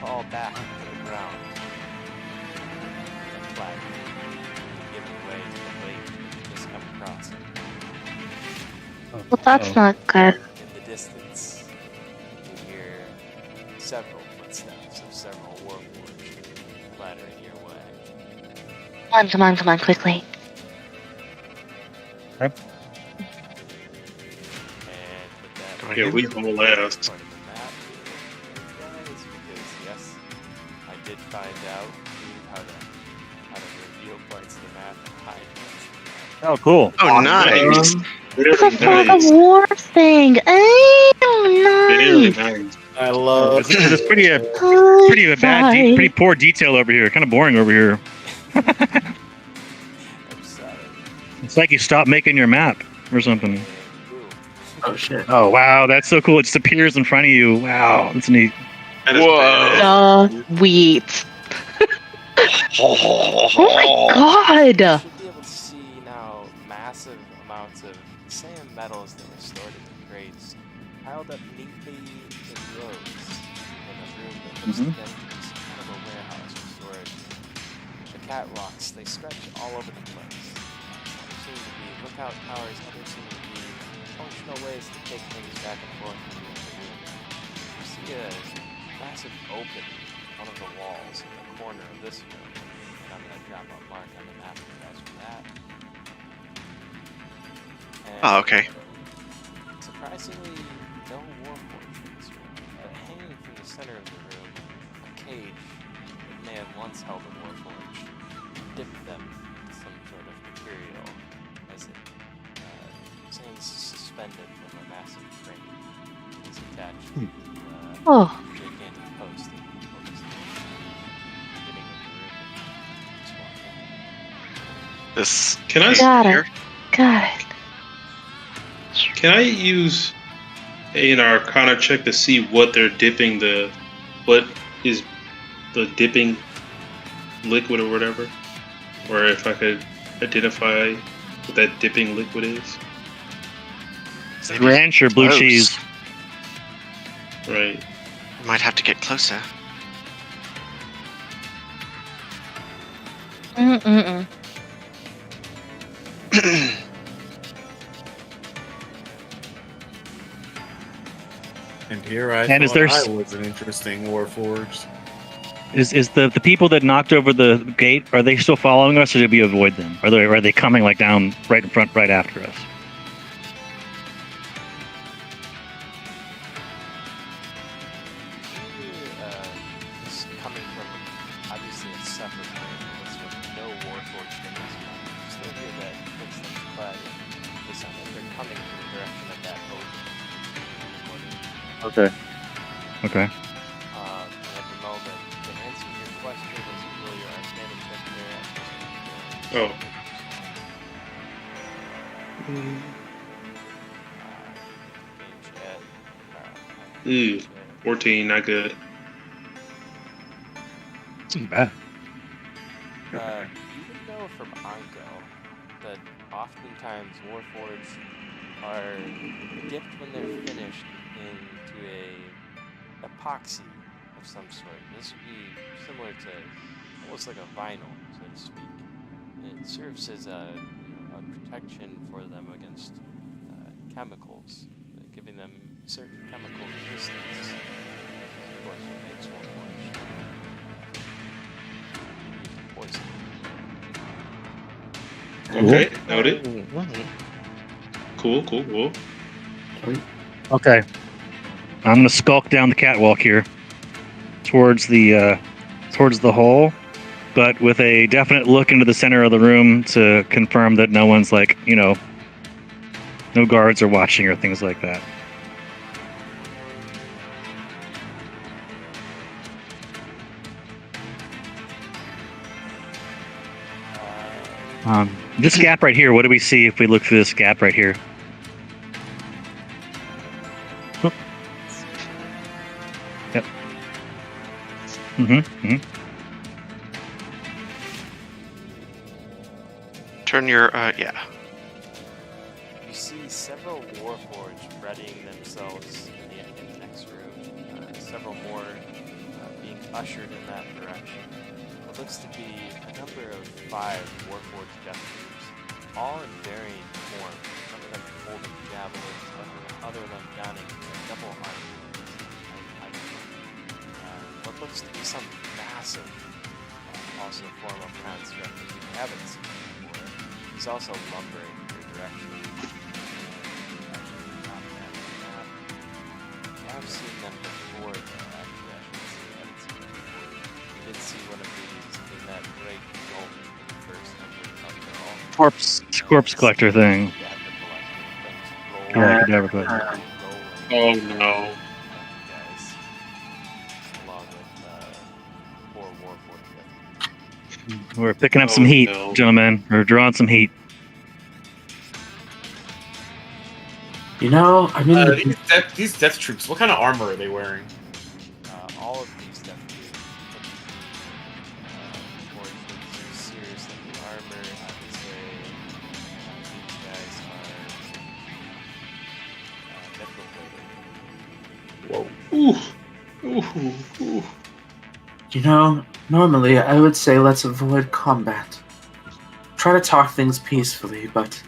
Speaker 2: fall back to the ground. And flat, giving way to the weight you just come across.
Speaker 3: Well, that's not good.
Speaker 2: In the distance, you hear several footsteps of several Warforged clattering your way.
Speaker 3: Come on, quickly.
Speaker 2: And with that,
Speaker 8: Yeah, we all last.
Speaker 2: part of the map, guys, because yes, I did find out how to reveal parts of the map and hide parts of the map.
Speaker 1: Oh, cool.
Speaker 7: Oh, nice.
Speaker 8: Very
Speaker 3: It's a fog of
Speaker 8: nice.
Speaker 3: war thing. Oh,
Speaker 8: Very
Speaker 3: nice.
Speaker 8: nice.
Speaker 4: I love.
Speaker 1: It's pretty a
Speaker 3: Sorry.
Speaker 1: pretty poor detail over here. Kind of boring over here.
Speaker 2: I'm sorry.
Speaker 1: It's like you stopped making your map or something.
Speaker 2: And boom.
Speaker 5: Oh shit.
Speaker 1: Oh wow, that's so cool! It just appears in front of you. Wow, that's neat.
Speaker 8: That is
Speaker 4: Whoa.
Speaker 3: Sweet. Oh my god.
Speaker 2: You should be able to see now massive amounts of sand metals that were stored in the crates, piled up neatly in rows in a room that looks like it's kind of a warehouse for storage. The catwalks, they stretch all over the place. Some seem to be lookout towers, others seem to be functional ways to take things back and forth from room to room. You see a massive opening in one of the walls in the corner of this room. And I'm going to drop a mark on the map for you guys for that. And
Speaker 7: Oh, okay.
Speaker 2: surprisingly, no Warforged in this room. But hanging from the center of the room, a cage that may have once held a Warforged, dipped them in some sort of material as it stands suspended from a massive crane. It is attached to
Speaker 3: Oh,
Speaker 2: gigantic post that holds the beginning of the room. Just walking.
Speaker 7: This.
Speaker 8: Can I
Speaker 3: got
Speaker 7: here.
Speaker 3: it. Got it.
Speaker 8: Can I use an Arcana check to see what they're dipping what is the dipping liquid or whatever, or if I could identify what that dipping liquid is?
Speaker 1: Ranch or blue
Speaker 7: Close.
Speaker 1: cheese?
Speaker 8: Right.
Speaker 7: We might have to get closer.
Speaker 3: Mm-mm-mm.
Speaker 9: And here I
Speaker 1: And is
Speaker 9: thought
Speaker 1: there
Speaker 9: I was an interesting Warforged.
Speaker 1: Is the people that knocked over the gate, are they still following us, or did we avoid them? Are they coming like down right in front, right after us?
Speaker 2: Is coming from obviously a separate room. This with no Warforged in this one. Still hear that footsteps clatter. They sound like they're coming from the direction of that opening.
Speaker 1: Okay. Okay.
Speaker 2: And at the moment, to answer your question, as you roll your Arcana check there,
Speaker 8: Oh.
Speaker 2: gauge at,
Speaker 8: 14, not good.
Speaker 1: Isn't bad.
Speaker 2: you would know from Anko that oftentimes Warforged are dipped when they're finished into a epoxy of some sort. This would be similar to almost like a vinyl, so to speak. And it serves as a protection for them against chemicals, giving them certain chemical resistance. Of course, what makes Warforged poison.
Speaker 8: Okay, noted. Cool.
Speaker 1: Okay. I'm gonna skulk down the catwalk here towards the hole, but with a definite look into the center of the room to confirm that no one's no guards are watching or things like that. This gap right here, what do we see if we look through this gap right here? Oh. Yep. Mm-hmm.
Speaker 7: Turn your, yeah.
Speaker 2: You see several Warforged readying themselves in the next room. Several more being ushered in that direction. What looks to be a number of 5 Warforged death troops, all in varying forms. Some of them holding javelins, other of them donning double armor. What looks to be some massive also a form of construct that you haven't seen before. He's also lumbering in your direction. Actually, not that map. You have seen them before, though. Actually, I should say you haven't seen them before. You did see one of these in that great gulp when you first entered Thunderhall.
Speaker 1: Corpse collector thing.
Speaker 2: Yeah, the collector things
Speaker 1: Yeah,
Speaker 2: rolling.
Speaker 1: cadaver collector.
Speaker 2: Rolling.
Speaker 6: Oh no.
Speaker 2: Guys, along with poor Warforged.
Speaker 1: We're picking up
Speaker 6: Oh,
Speaker 1: some heat,
Speaker 6: no.
Speaker 1: gentlemen. We're drawing some heat.
Speaker 5: You know, I mean,
Speaker 4: These death troops, what kind of armor are they wearing?
Speaker 2: All of these definitely forged with serious looking armor. I would say these guys are mithril plated.
Speaker 6: Ooh.
Speaker 5: you know, normally I would say let's avoid combat. Try to talk things peacefully, but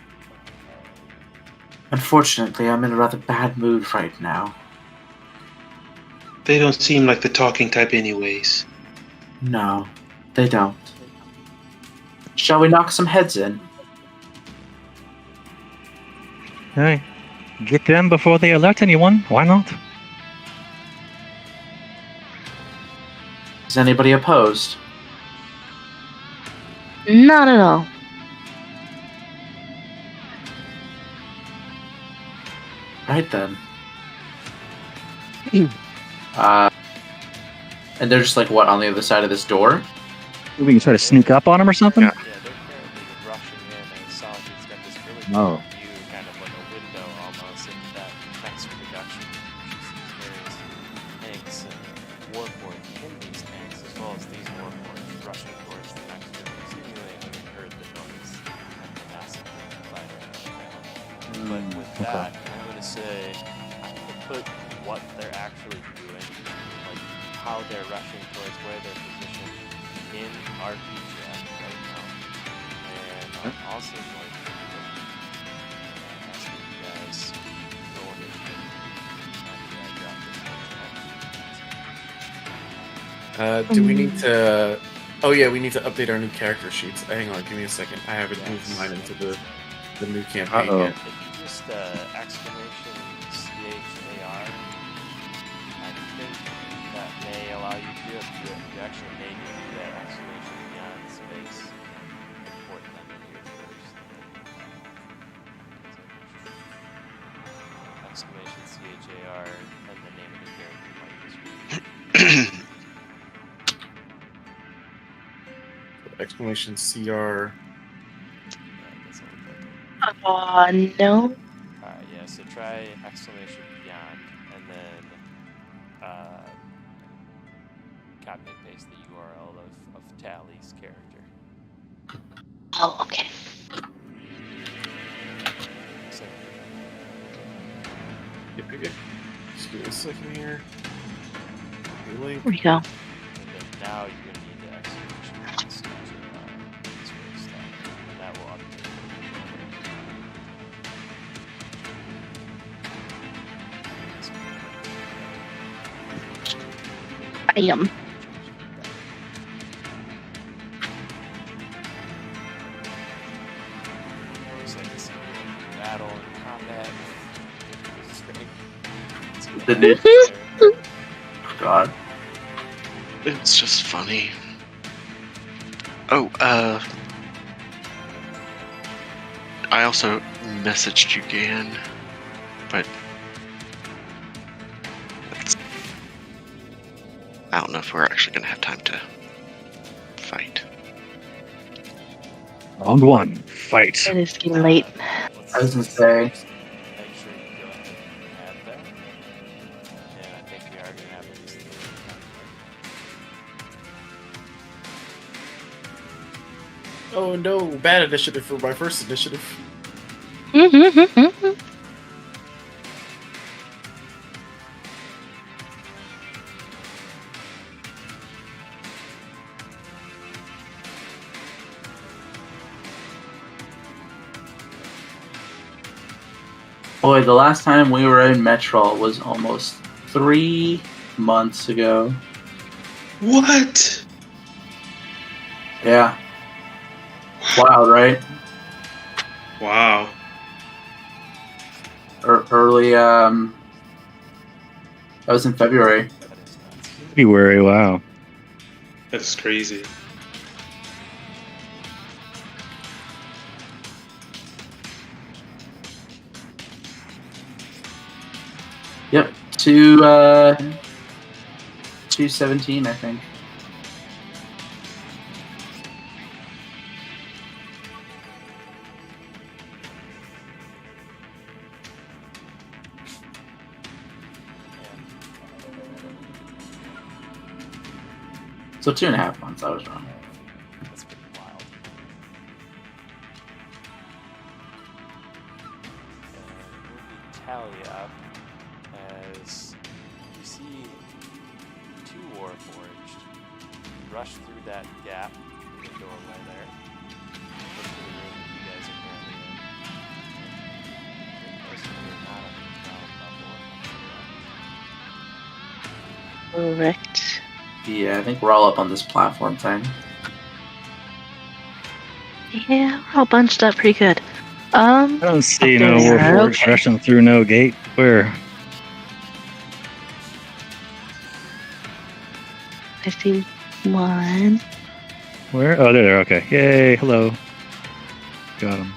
Speaker 5: unfortunately I'm in a rather bad mood right now.
Speaker 8: They don't seem like the talking type anyways.
Speaker 5: No, they don't. Shall we knock some heads in?
Speaker 1: Hey, get them before they alert anyone. Why not?
Speaker 5: Is anybody opposed?
Speaker 3: Not at all.
Speaker 5: Right then. And they're just like, what, on the other side of this door?
Speaker 1: We can try to sneak up on them or something?
Speaker 2: Yeah, they're currently rushing in, and Solitude's got this really
Speaker 1: Oh.
Speaker 2: cool view, kind of like a window almost, into that next production. She sees various tanks and Warforged in these tanks, as well as these Warforged rushing towards the next room, seemingly having heard the noise of the massive fighter. But with that, I'm going to say, I'm going to put what they're actually doing, like how they're rushing towards where they're positioned in RP chat right now. And I'm also going to ask you guys go on this.
Speaker 4: Do we need to... Oh yeah, we need to update our new character sheets. Hang on, give me a second. I haven't moved mine into the new campaign yet.
Speaker 2: If you just exclamation CHAR, I think that may allow you to do it. You actually may need to do that exclamation beyond space. Import them in here first. Exclamation CHAR and the name of the character might be
Speaker 4: Exclamation CR.
Speaker 3: No.
Speaker 2: Alright, yeah, so try exclamation beyond, and then copy and paste the URL of Tally's character.
Speaker 3: Oh, okay.
Speaker 2: So,
Speaker 4: Yep. Just give me a second here. New link.
Speaker 3: There we go.
Speaker 2: and then now you're going to need the exclamation paste this way stuff, and that will update.
Speaker 3: Bam.
Speaker 2: Looks like it's battle and combat. This is great.
Speaker 5: The new- God.
Speaker 7: It's just funny. Oh, I also messaged you, Gan, but I don't know if we're actually going to have time to fight.
Speaker 1: Round one, fight.
Speaker 3: It is getting late.
Speaker 2: Let's
Speaker 5: I was gonna say.
Speaker 2: make sure you go ahead and add that. And I think we are going to have at least 3
Speaker 4: Oh no, bad initiative for my first initiative.
Speaker 5: Boy, the last time we were in Metrol was almost 3 months ago.
Speaker 8: What?
Speaker 5: Yeah. Wild, right?
Speaker 8: Wow.
Speaker 5: Early, that was in February.
Speaker 2: That is nuts.
Speaker 1: February, wow.
Speaker 8: That's crazy.
Speaker 5: Yep. 217, I think. So 2.5 months, I was wrong.
Speaker 2: That's pretty wild. And we'll be tally up as you see 2 Warforged rush through that gap in the doorway there. Look to the room that you guys are currently in. Get close to the not on the ground level.
Speaker 3: Correct.
Speaker 5: Yeah, I think we're all up on this platform thing.
Speaker 3: Yeah, we're all bunched up pretty good.
Speaker 1: I don't see no
Speaker 3: there,
Speaker 1: Warforged
Speaker 3: okay.
Speaker 1: rushing through no gate. Where?
Speaker 3: I see one.
Speaker 1: Where? Oh, there. Okay. Yay! Hello. Got him.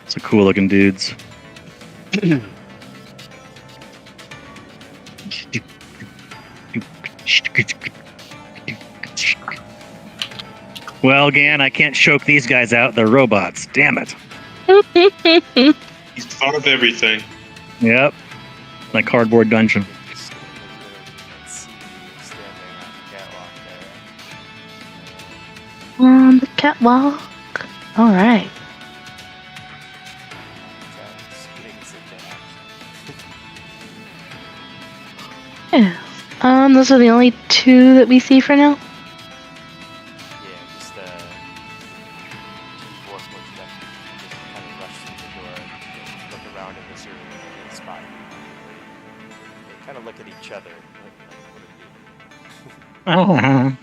Speaker 1: Some cool looking dudes. Well, Gan, I can't choke these guys out. They're robots. Damn it.
Speaker 8: He's thought of everything.
Speaker 1: Yep. My cardboard dungeon.
Speaker 2: Just gonna look see you standing on the catwalk there.
Speaker 3: On the catwalk. All right.
Speaker 2: That's things into action.
Speaker 3: Yeah. Those are the only 2 that we see for now.
Speaker 2: Yeah, just two Warforged that just kind of rush through the door, look around in this room, and spot you. They kind of look at each other. What do?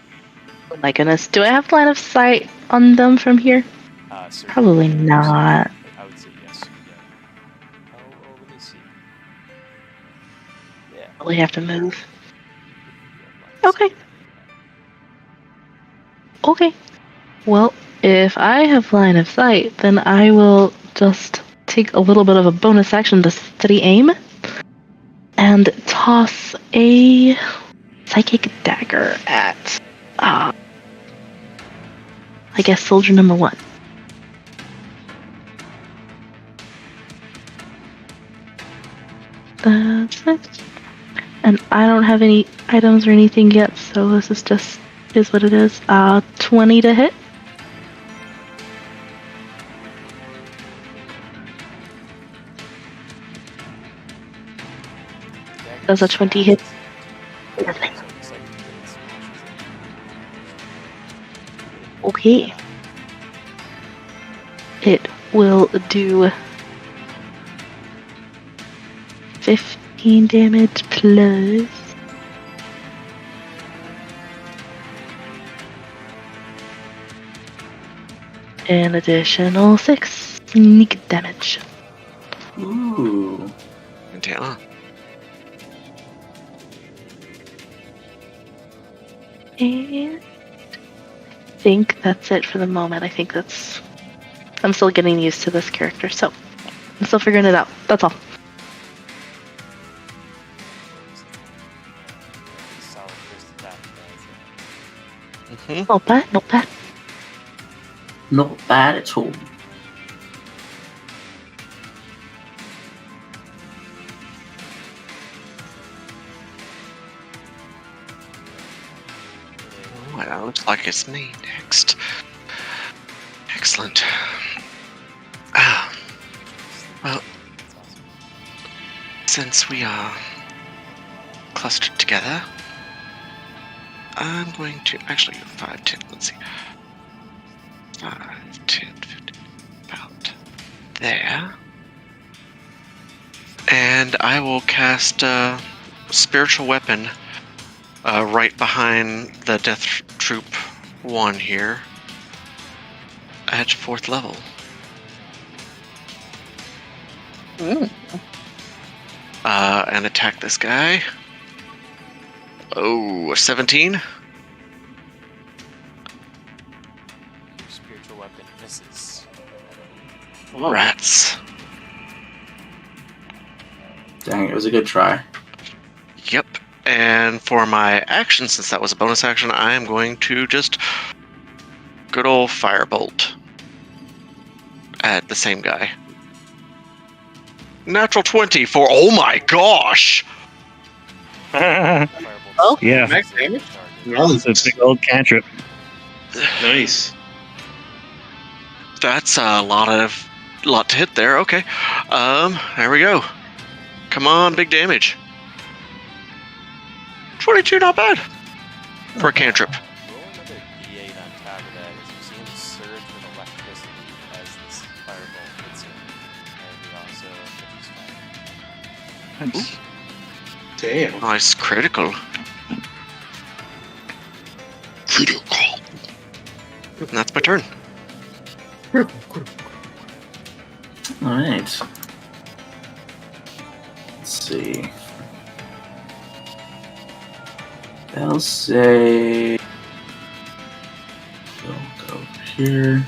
Speaker 3: Oh my goodness. Do I have line of sight on them from here?
Speaker 2: Certainly.
Speaker 3: Probably not.
Speaker 2: I would say yes. Yeah. Oh, let me see. Yeah.
Speaker 3: Probably have to move. Okay. Okay. Well, if I have line of sight, then I will just take a little bit of a bonus action to steady aim and toss a psychic dagger at, I guess, soldier number 1. That's it. And I don't have any items or anything yet, so this is just is what it is. 20 to hit. Does a 20 hit? Lovely. Okay. It will do 15 damage plus an additional 6 sneak damage.
Speaker 5: Ooh.
Speaker 7: Yeah.
Speaker 3: And I think that's it for the moment. I think that's... I'm still getting used to this character, so I'm still figuring it out. That's all.
Speaker 2: Solid first attack.
Speaker 7: Mm-hmm.
Speaker 3: Not bad, not bad.
Speaker 5: Not bad at all.
Speaker 7: Well, that looks like it's me next. Excellent. Well, since we are clustered together, I'm going to actually 5, 10, let's see. 5, 10, 15, about there. And I will cast Spiritual Weapon right behind the Death Troop 1 here. At 4th level. And attack this guy. Oh, 17.
Speaker 2: Your spiritual weapon misses.
Speaker 7: Rats.
Speaker 5: Dang, it was a good try.
Speaker 7: Yep. And for my action, since that was a bonus action, I am going to just good old firebolt at the same guy. Natural 20 for, oh my gosh!
Speaker 3: Oh.
Speaker 1: Yeah.
Speaker 9: Max damage?
Speaker 1: It's a big old cantrip.
Speaker 8: Nice.
Speaker 7: That's a lot to hit there. Okay. There we go. Come on, big damage. 22, not bad. For a cantrip.
Speaker 2: Roll another D8 on top of that as you see him surge with electricity as this fireball hits him. And he also catches fire.
Speaker 8: Damn.
Speaker 7: Nice critical. Critical. And that's my turn.
Speaker 5: Alright. Let's see. I'll say... We'll go over here.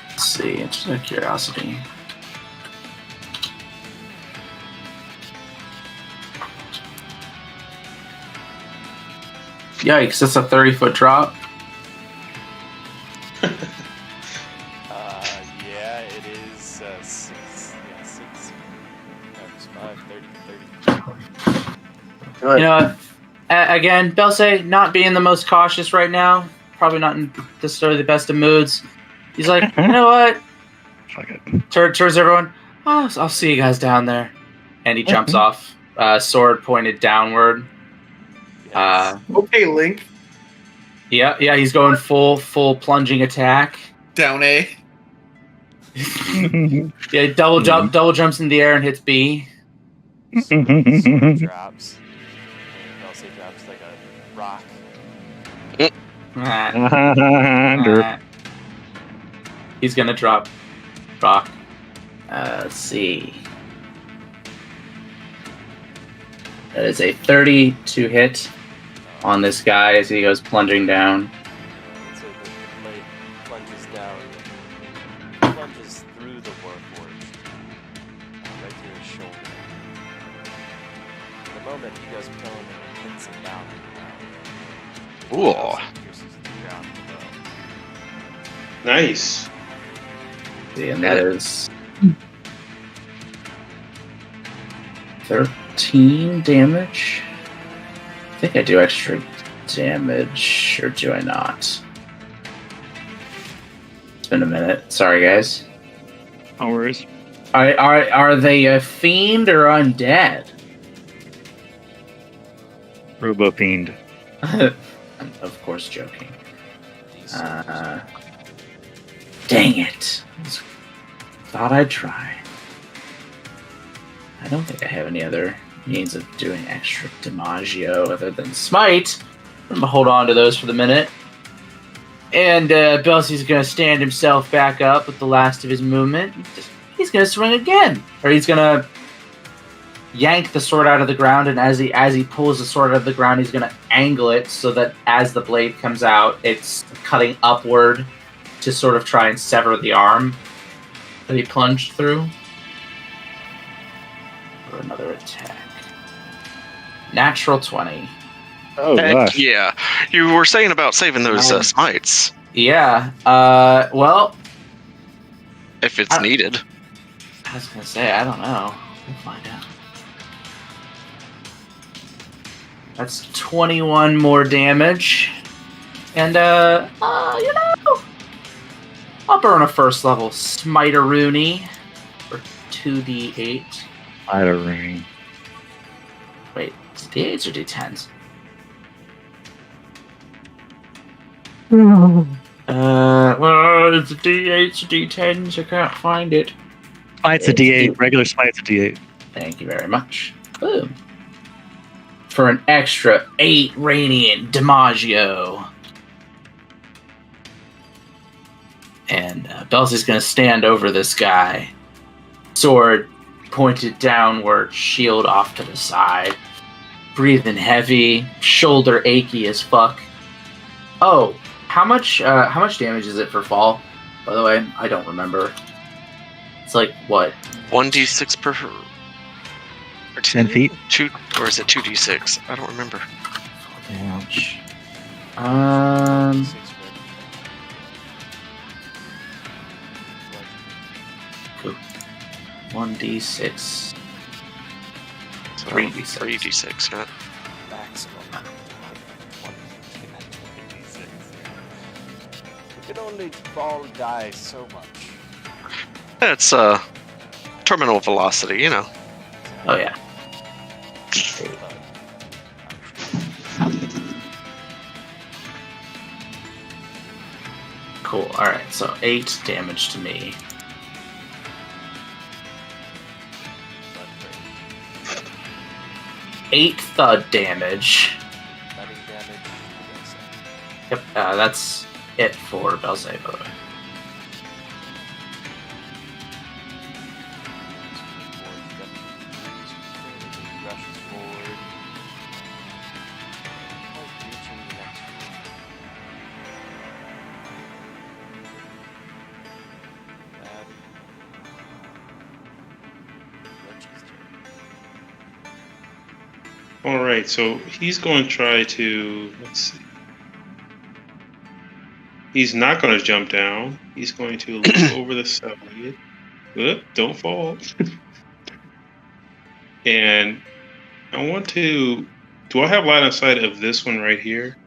Speaker 5: Let's see, just out of curiosity. Yikes, that's a 30-foot drop.
Speaker 2: Yeah, it is 6. Yeah, 6 times 5, 30.
Speaker 5: You know what? Again, Belsay not being the most cautious right now. Probably not in necessarily the best of moods. He's like, you know what?
Speaker 1: Fuck it.
Speaker 5: Turns everyone. Oh, I'll see you guys down there. And he jumps off, sword pointed downward.
Speaker 4: Okay, Link.
Speaker 5: Yeah, he's going full plunging attack.
Speaker 4: Down A.
Speaker 5: Yeah, double jumps in the air and hits B.
Speaker 2: Sword drops. And Elsie drops like a rock.
Speaker 5: He's gonna drop rock. Let's see. That is a 30 to hit on this guy as he goes plunging down.
Speaker 2: So the blade plunges down, plunges through the Warforged, right through his shoulder. In the moment he goes prone and pins him down to the ground.
Speaker 7: Ooh.
Speaker 2: Pierces the ground below.
Speaker 8: Nice.
Speaker 5: And that is 13 damage. I think I do extra damage, or do I not? It's been a minute. Sorry, guys.
Speaker 1: No worries.
Speaker 5: Are they a fiend or undead?
Speaker 1: Robo Fiend.
Speaker 5: I'm of course joking. Dang it. Thought I'd try. I don't think I have any other means of doing extra Dimaggio other than Smite. I'm gonna hold on to those for the minute. And Belsy's gonna stand himself back up with the last of his movement. He's gonna swing again. Or he's gonna yank the sword out of the ground, and as he pulls the sword out of the ground, he's gonna angle it so that as the blade comes out, it's cutting upward to sort of try and sever the arm that he plunged through. For another attack. Natural 20.
Speaker 1: Oh,
Speaker 7: Heck
Speaker 1: gosh.
Speaker 7: yeah. You were saying about saving those smites.
Speaker 5: Yeah, well...
Speaker 7: If it's needed.
Speaker 5: I was gonna say, I don't know. We'll find out. That's 21 more damage. And, you know... I'll burn a first level Smite-a-rooney for 2d8.
Speaker 1: I don't ring.
Speaker 5: Wait, is it D8s or D10s? Well, it's a D8, it's a D10, so I can't find it.
Speaker 1: Spite's a D8. Regular spite's a D8.
Speaker 5: Thank you very much. Boom. For an extra 8 radiant DiMaggio. And Belsey's going to stand over this guy. Sword pointed downward, shield off to the side. Breathing heavy, shoulder achy as fuck. Oh, how much damage is it for fall? By the way, I don't remember. It's like, what?
Speaker 7: 1d6 per... Or
Speaker 1: 10 feet?
Speaker 7: Or is it 2d6? I don't remember.
Speaker 5: Damage. 1d6.
Speaker 7: So
Speaker 5: 3d6.
Speaker 7: 3d6, yeah.
Speaker 2: Maximum. We can only fall die so much.
Speaker 7: That's terminal velocity, you know.
Speaker 5: Oh, yeah. Cool. Alright, so 8 damage to me. Eight thud damage.
Speaker 2: Thudding damage.
Speaker 5: Yep, that's it for Belzay, by the way.
Speaker 2: Rushes forward. Reaching the next room. That. Roach's turn.
Speaker 6: All right, so he's going to try to, let's see. He's not going to jump down. He's going to look over the side. Don't fall. And I want to, do I have line of sight of this one right here?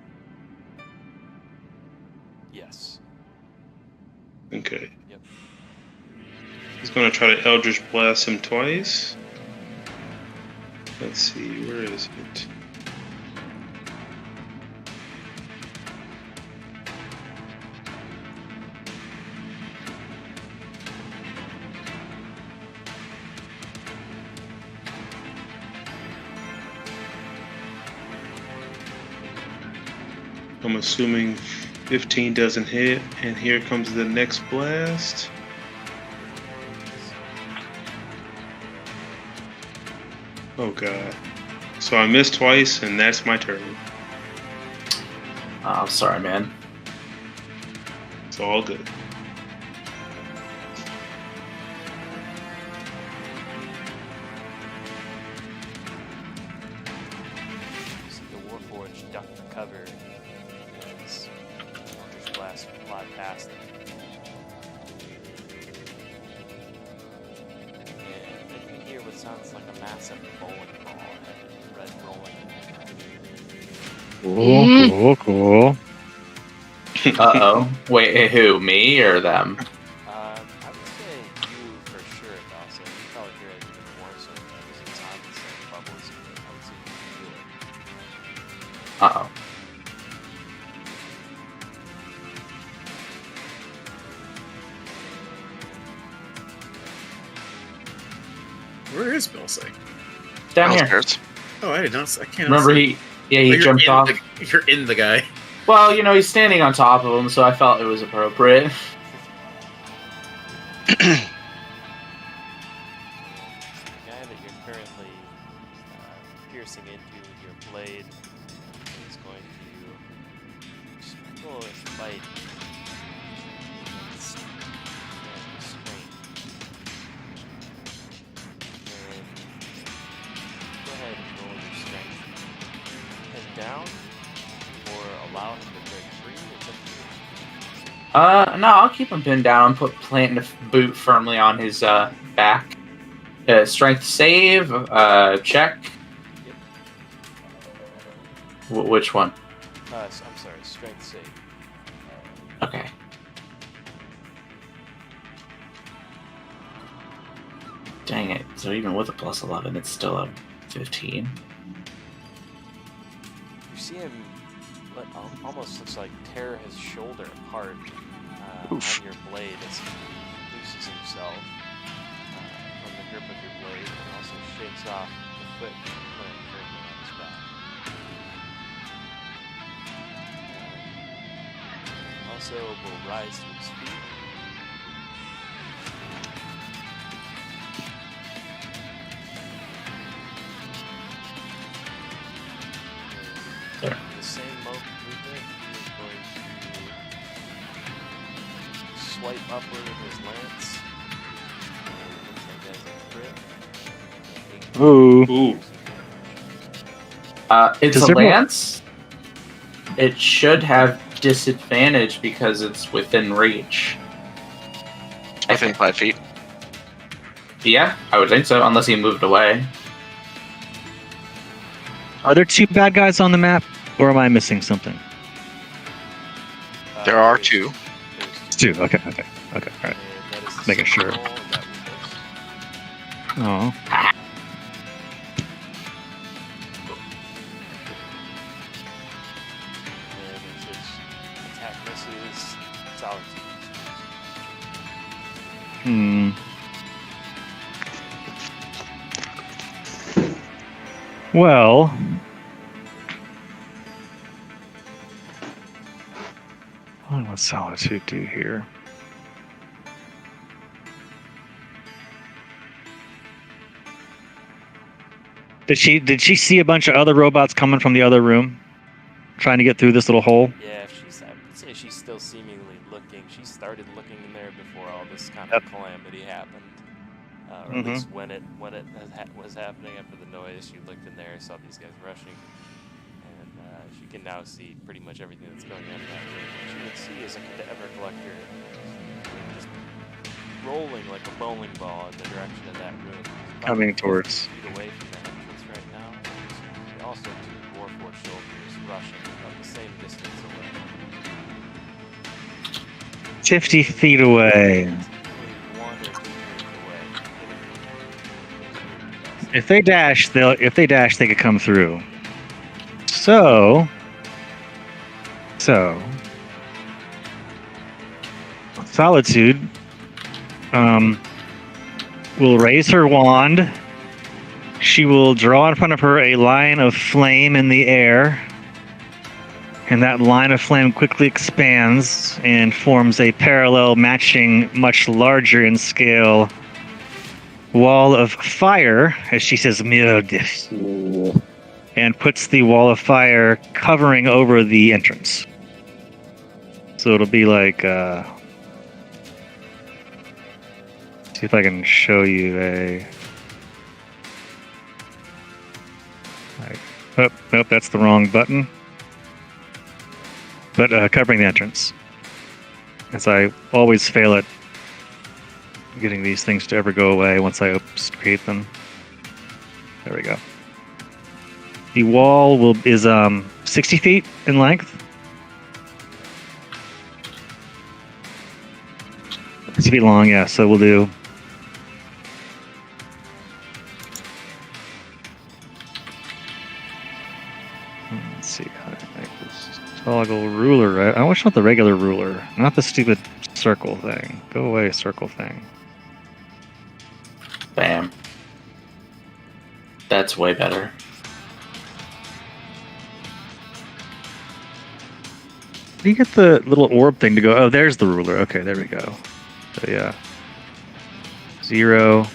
Speaker 2: Yes.
Speaker 6: Okay.
Speaker 2: Yep.
Speaker 6: He's going to try to Eldritch Blast him twice. Let's see, where is it? I'm assuming 15 doesn't hit, and here comes the next blast. Oh god. So I missed twice, and that's my turn.
Speaker 5: Oh, sorry, man.
Speaker 6: It's all good.
Speaker 2: See the Warforged duck for cover as Eldritch Blast fly past them. And then you hear what sounds like a massive bowling ball and red rolling.
Speaker 1: Cool, cool.
Speaker 5: Uh-oh. Wait, who? Me or them?
Speaker 2: I would say you for sure, also. You probably hear it even more so because it's on the same bubbles. I would say you feel it.
Speaker 5: Uh-oh.
Speaker 9: Where is Belsay?
Speaker 5: Down here.
Speaker 7: Downstairs.
Speaker 9: Oh, I did not. I can't.
Speaker 5: Remember,
Speaker 9: see.
Speaker 5: he jumped off.
Speaker 9: You're in the guy.
Speaker 5: Well, he's standing on top of him, so I felt it was appropriate.
Speaker 2: The guy that you're currently piercing into with your blade is going to struggle and fight against strain. And go ahead and roll your strength. Head down, or allow him to break free. It's up to you.
Speaker 5: No, I'll keep him pinned down, plant the boot firmly on his back. Strength save, check. Which one?
Speaker 2: I'm sorry, strength save.
Speaker 5: Okay. Dang it. So even with a plus 11, it's still a 15.
Speaker 2: You see him what almost looks like tear his shoulder apart on your blade as he looses himself from the grip of your blade, and also shakes off the foot plant firmly on his back. Also will rise to his feet. The same movement, he is going to swipe upward with his lance. Looks like that's a crit.
Speaker 1: Ooh.
Speaker 6: Ooh.
Speaker 5: It's
Speaker 1: Does
Speaker 5: a
Speaker 1: everyone-
Speaker 5: lance. It should have disadvantage because it's within reach.
Speaker 7: Within 5 feet.
Speaker 5: Yeah, I would think so, unless he moved away.
Speaker 1: Are there 2 bad guys on the map, or am I missing something?
Speaker 7: There are
Speaker 2: There's
Speaker 7: 2.
Speaker 2: There's
Speaker 1: 2. Okay. All right.
Speaker 2: And that is the
Speaker 1: Making sure.
Speaker 2: Sentinel, and that will miss.
Speaker 1: Oh.
Speaker 2: And if his attack misses, Solitude.
Speaker 1: Hmm. Well. What does Solitude do here? Did she see a bunch of other robots coming from the other room, trying to get through this little hole?
Speaker 2: Yeah, I would say she's still seemingly looking. She started looking in there before all this kind of calamity happened. Or at least when it was happening after the noise, she looked in there, saw these guys rushing, and she can now see pretty much everything that's going on in that room. What she would see is a cadaver collector just rolling like a bowling ball in the direction of that room. About
Speaker 1: Coming
Speaker 2: 50
Speaker 1: towards.
Speaker 2: feet away from the entrance right now. And also 2 Warforged soldiers rushing about the same distance away.
Speaker 1: 50 feet away.
Speaker 2: One or 2 meters away.
Speaker 1: If they dash, they could come through. So Solitude will raise her wand. She will draw in front of her a line of flame in the air. And that line of flame quickly expands and forms a parallel, matching, much larger in scale wall of fire, as she says, "Mierdiff," and puts the wall of fire covering over the entrance. So it'll be like, see if I can show you a. Oh, nope, that's the wrong button. But covering the entrance, as I always fail at getting these things to ever go away once I create them. There we go. The wall is 60 feet in length. 60 feet long, yeah. So we'll do. Let's see how to make this toggle ruler. Right? I always want the regular ruler, not the stupid circle thing. Go away, circle thing.
Speaker 5: Bam. That's way better.
Speaker 1: How do you get the little orb thing to go? Oh, there's the ruler. Okay, there we go. So yeah. 0.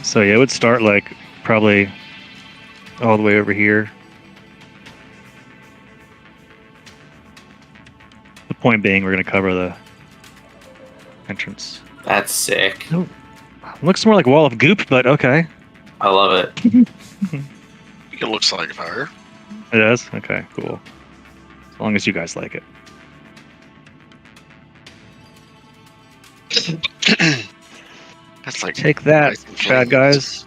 Speaker 1: So yeah, it would start like probably all the way over here. The point being, we're going to cover the entrance.
Speaker 5: That's sick.
Speaker 1: Looks more like a wall of goop, but okay.
Speaker 5: I love it.
Speaker 7: It looks like fire.
Speaker 1: It does? Okay, cool. As long as you guys like it.
Speaker 7: That's like
Speaker 1: Take that,
Speaker 7: nice and
Speaker 1: bad
Speaker 7: flames.
Speaker 1: guys.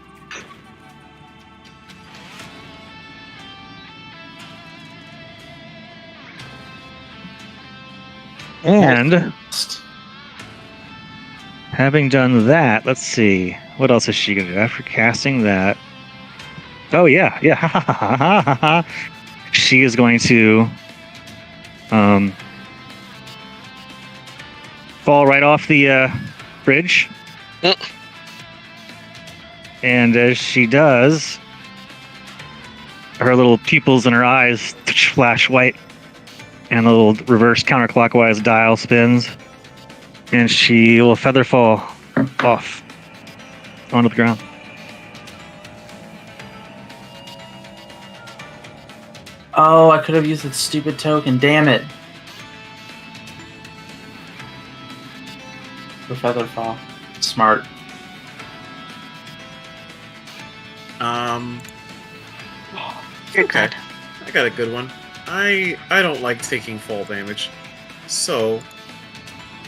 Speaker 1: And having done that, let's see. What else is she going to do? After casting that, Oh yeah. She is going to fall right off the bridge. And as she does, her little pupils in her eyes flash white, and the little reverse counterclockwise dial spins, and she will feather fall off onto the ground.
Speaker 5: Oh, I could have used that stupid token. Damn it. The feather fall. Smart.
Speaker 9: Okay. I got a good one. I don't like taking fall damage, so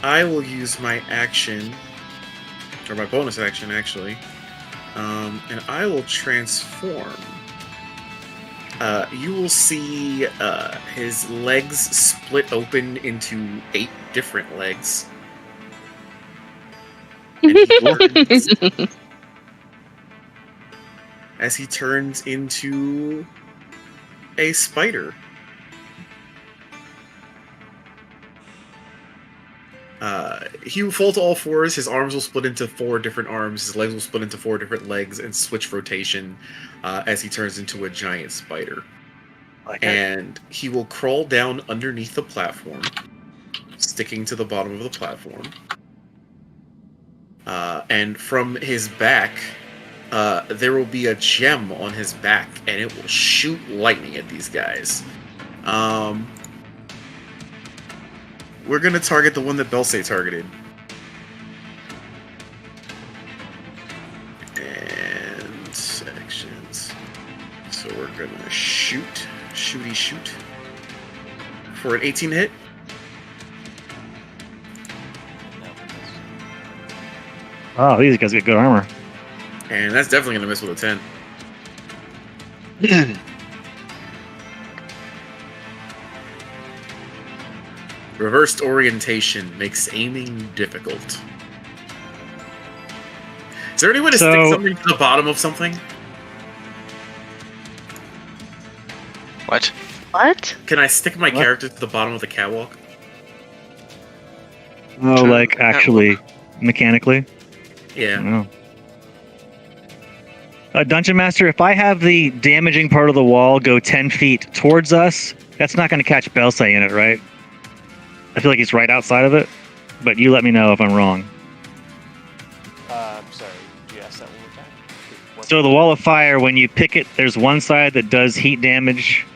Speaker 9: I will use my action, or my bonus action actually, and I will transform. You will see his legs split open into 8 different legs. And he turns, as he turns into a spider. He will fall to all fours. His arms will split into 4 different arms. His legs will split into 4 different legs and switch rotation as he turns into a giant spider. And he will crawl down underneath the platform, sticking to the bottom of the platform. And from his back, there will be a gem on his back, and it will shoot lightning at these guys. We're gonna target the one that Belsay targeted. And actions. So we're gonna shoot for an 18 hit.
Speaker 1: Oh, these guys get good armor.
Speaker 9: And that's definitely gonna miss with a 10. Reversed orientation makes aiming difficult. Is there any way to stick something to the bottom of something?
Speaker 7: What?
Speaker 3: What?
Speaker 9: Can I stick my character to the bottom of the catwalk?
Speaker 1: Oh, like actually, mechanically?
Speaker 9: Yeah.
Speaker 1: No. Dungeon Master, if I have the damaging part of the wall go 10 feet towards us, that's not going to catch Belsay in it, right? I feel like he's right outside of it, but you let me know if I'm wrong.
Speaker 2: I'm sorry, did you ask that one more time?
Speaker 1: So the wall of fire, when you pick it, there's one side that does heat damage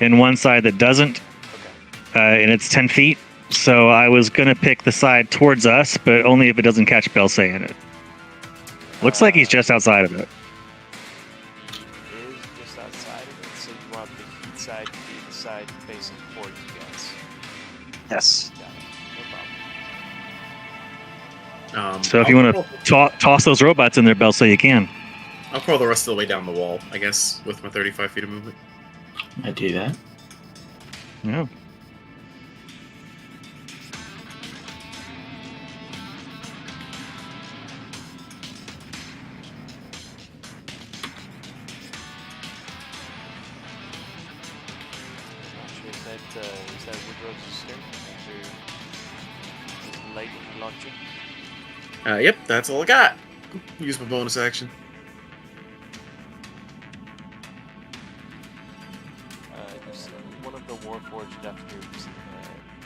Speaker 1: and one side that doesn't, and it's 10 feet. So I was going to pick the side towards us, but only if it doesn't catch Belsay in it. Looks like he's just outside of it.
Speaker 2: It is just outside of it, so you want the heat side to be the side facing towards you guys.
Speaker 7: Yes.
Speaker 2: Got it. No problem.
Speaker 1: So if you want to toss those robots in there, Belsay, you can.
Speaker 9: I'll crawl the rest of the way down the wall, I guess, with my 35 feet of movement.
Speaker 5: I do that.
Speaker 1: Yeah.
Speaker 2: Is that Woodrose's turn after lightning launching?
Speaker 9: Yep, that's all I got. Use my bonus action.
Speaker 2: You see one of the Warforged Death Troops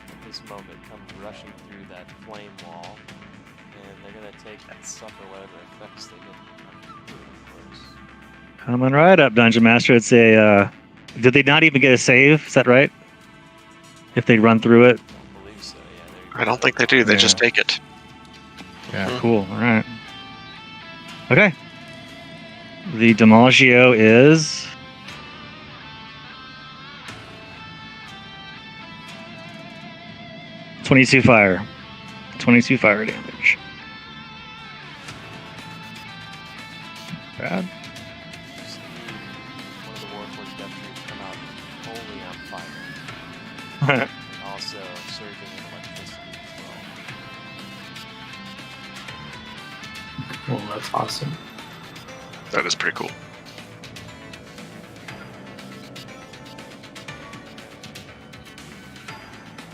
Speaker 2: at this moment come rushing through that flame wall, and they're going to take and suffer whatever effects they get from coming close.
Speaker 1: Coming right up, Dungeon Master. It's a. Did they not even get a save? Is that right? If they run through it?
Speaker 2: I don't believe so, yeah.
Speaker 7: I don't think they do. They just take it.
Speaker 1: Yeah, cool. All right. Okay. The Demolgio is 22 fire. 22 fire damage. Bad.
Speaker 2: You see one of the Warforged Death Troops come out wholly on fire. And also surging in electricity as well.
Speaker 5: Well, that's awesome.
Speaker 7: That is pretty cool.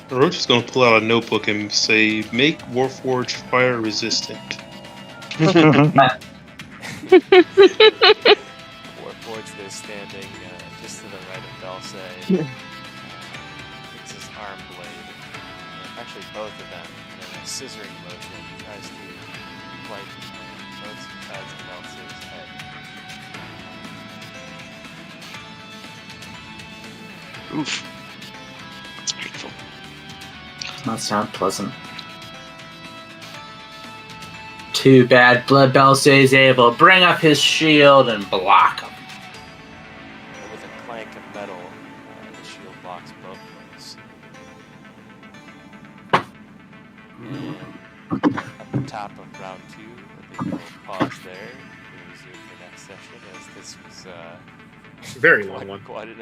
Speaker 8: Roach is going to pull out a notebook and say, "Make Warforged fire resistant."
Speaker 2: Warforged, they're standing just to the right of Dulce. Takes his arm blade, actually both of them, in a scissoring motion, tries to wipe both sides of Dulce's head.
Speaker 7: Oof. That's painful.
Speaker 5: Does not sound pleasant. Too bad Blood Dulce is able to bring up his shield and block him.
Speaker 2: And with a clank of metal, the shield blocks both ways. And at the top of round 2, we will pause there. We'll resume for next session, as this was
Speaker 9: Very long one.
Speaker 2: quite an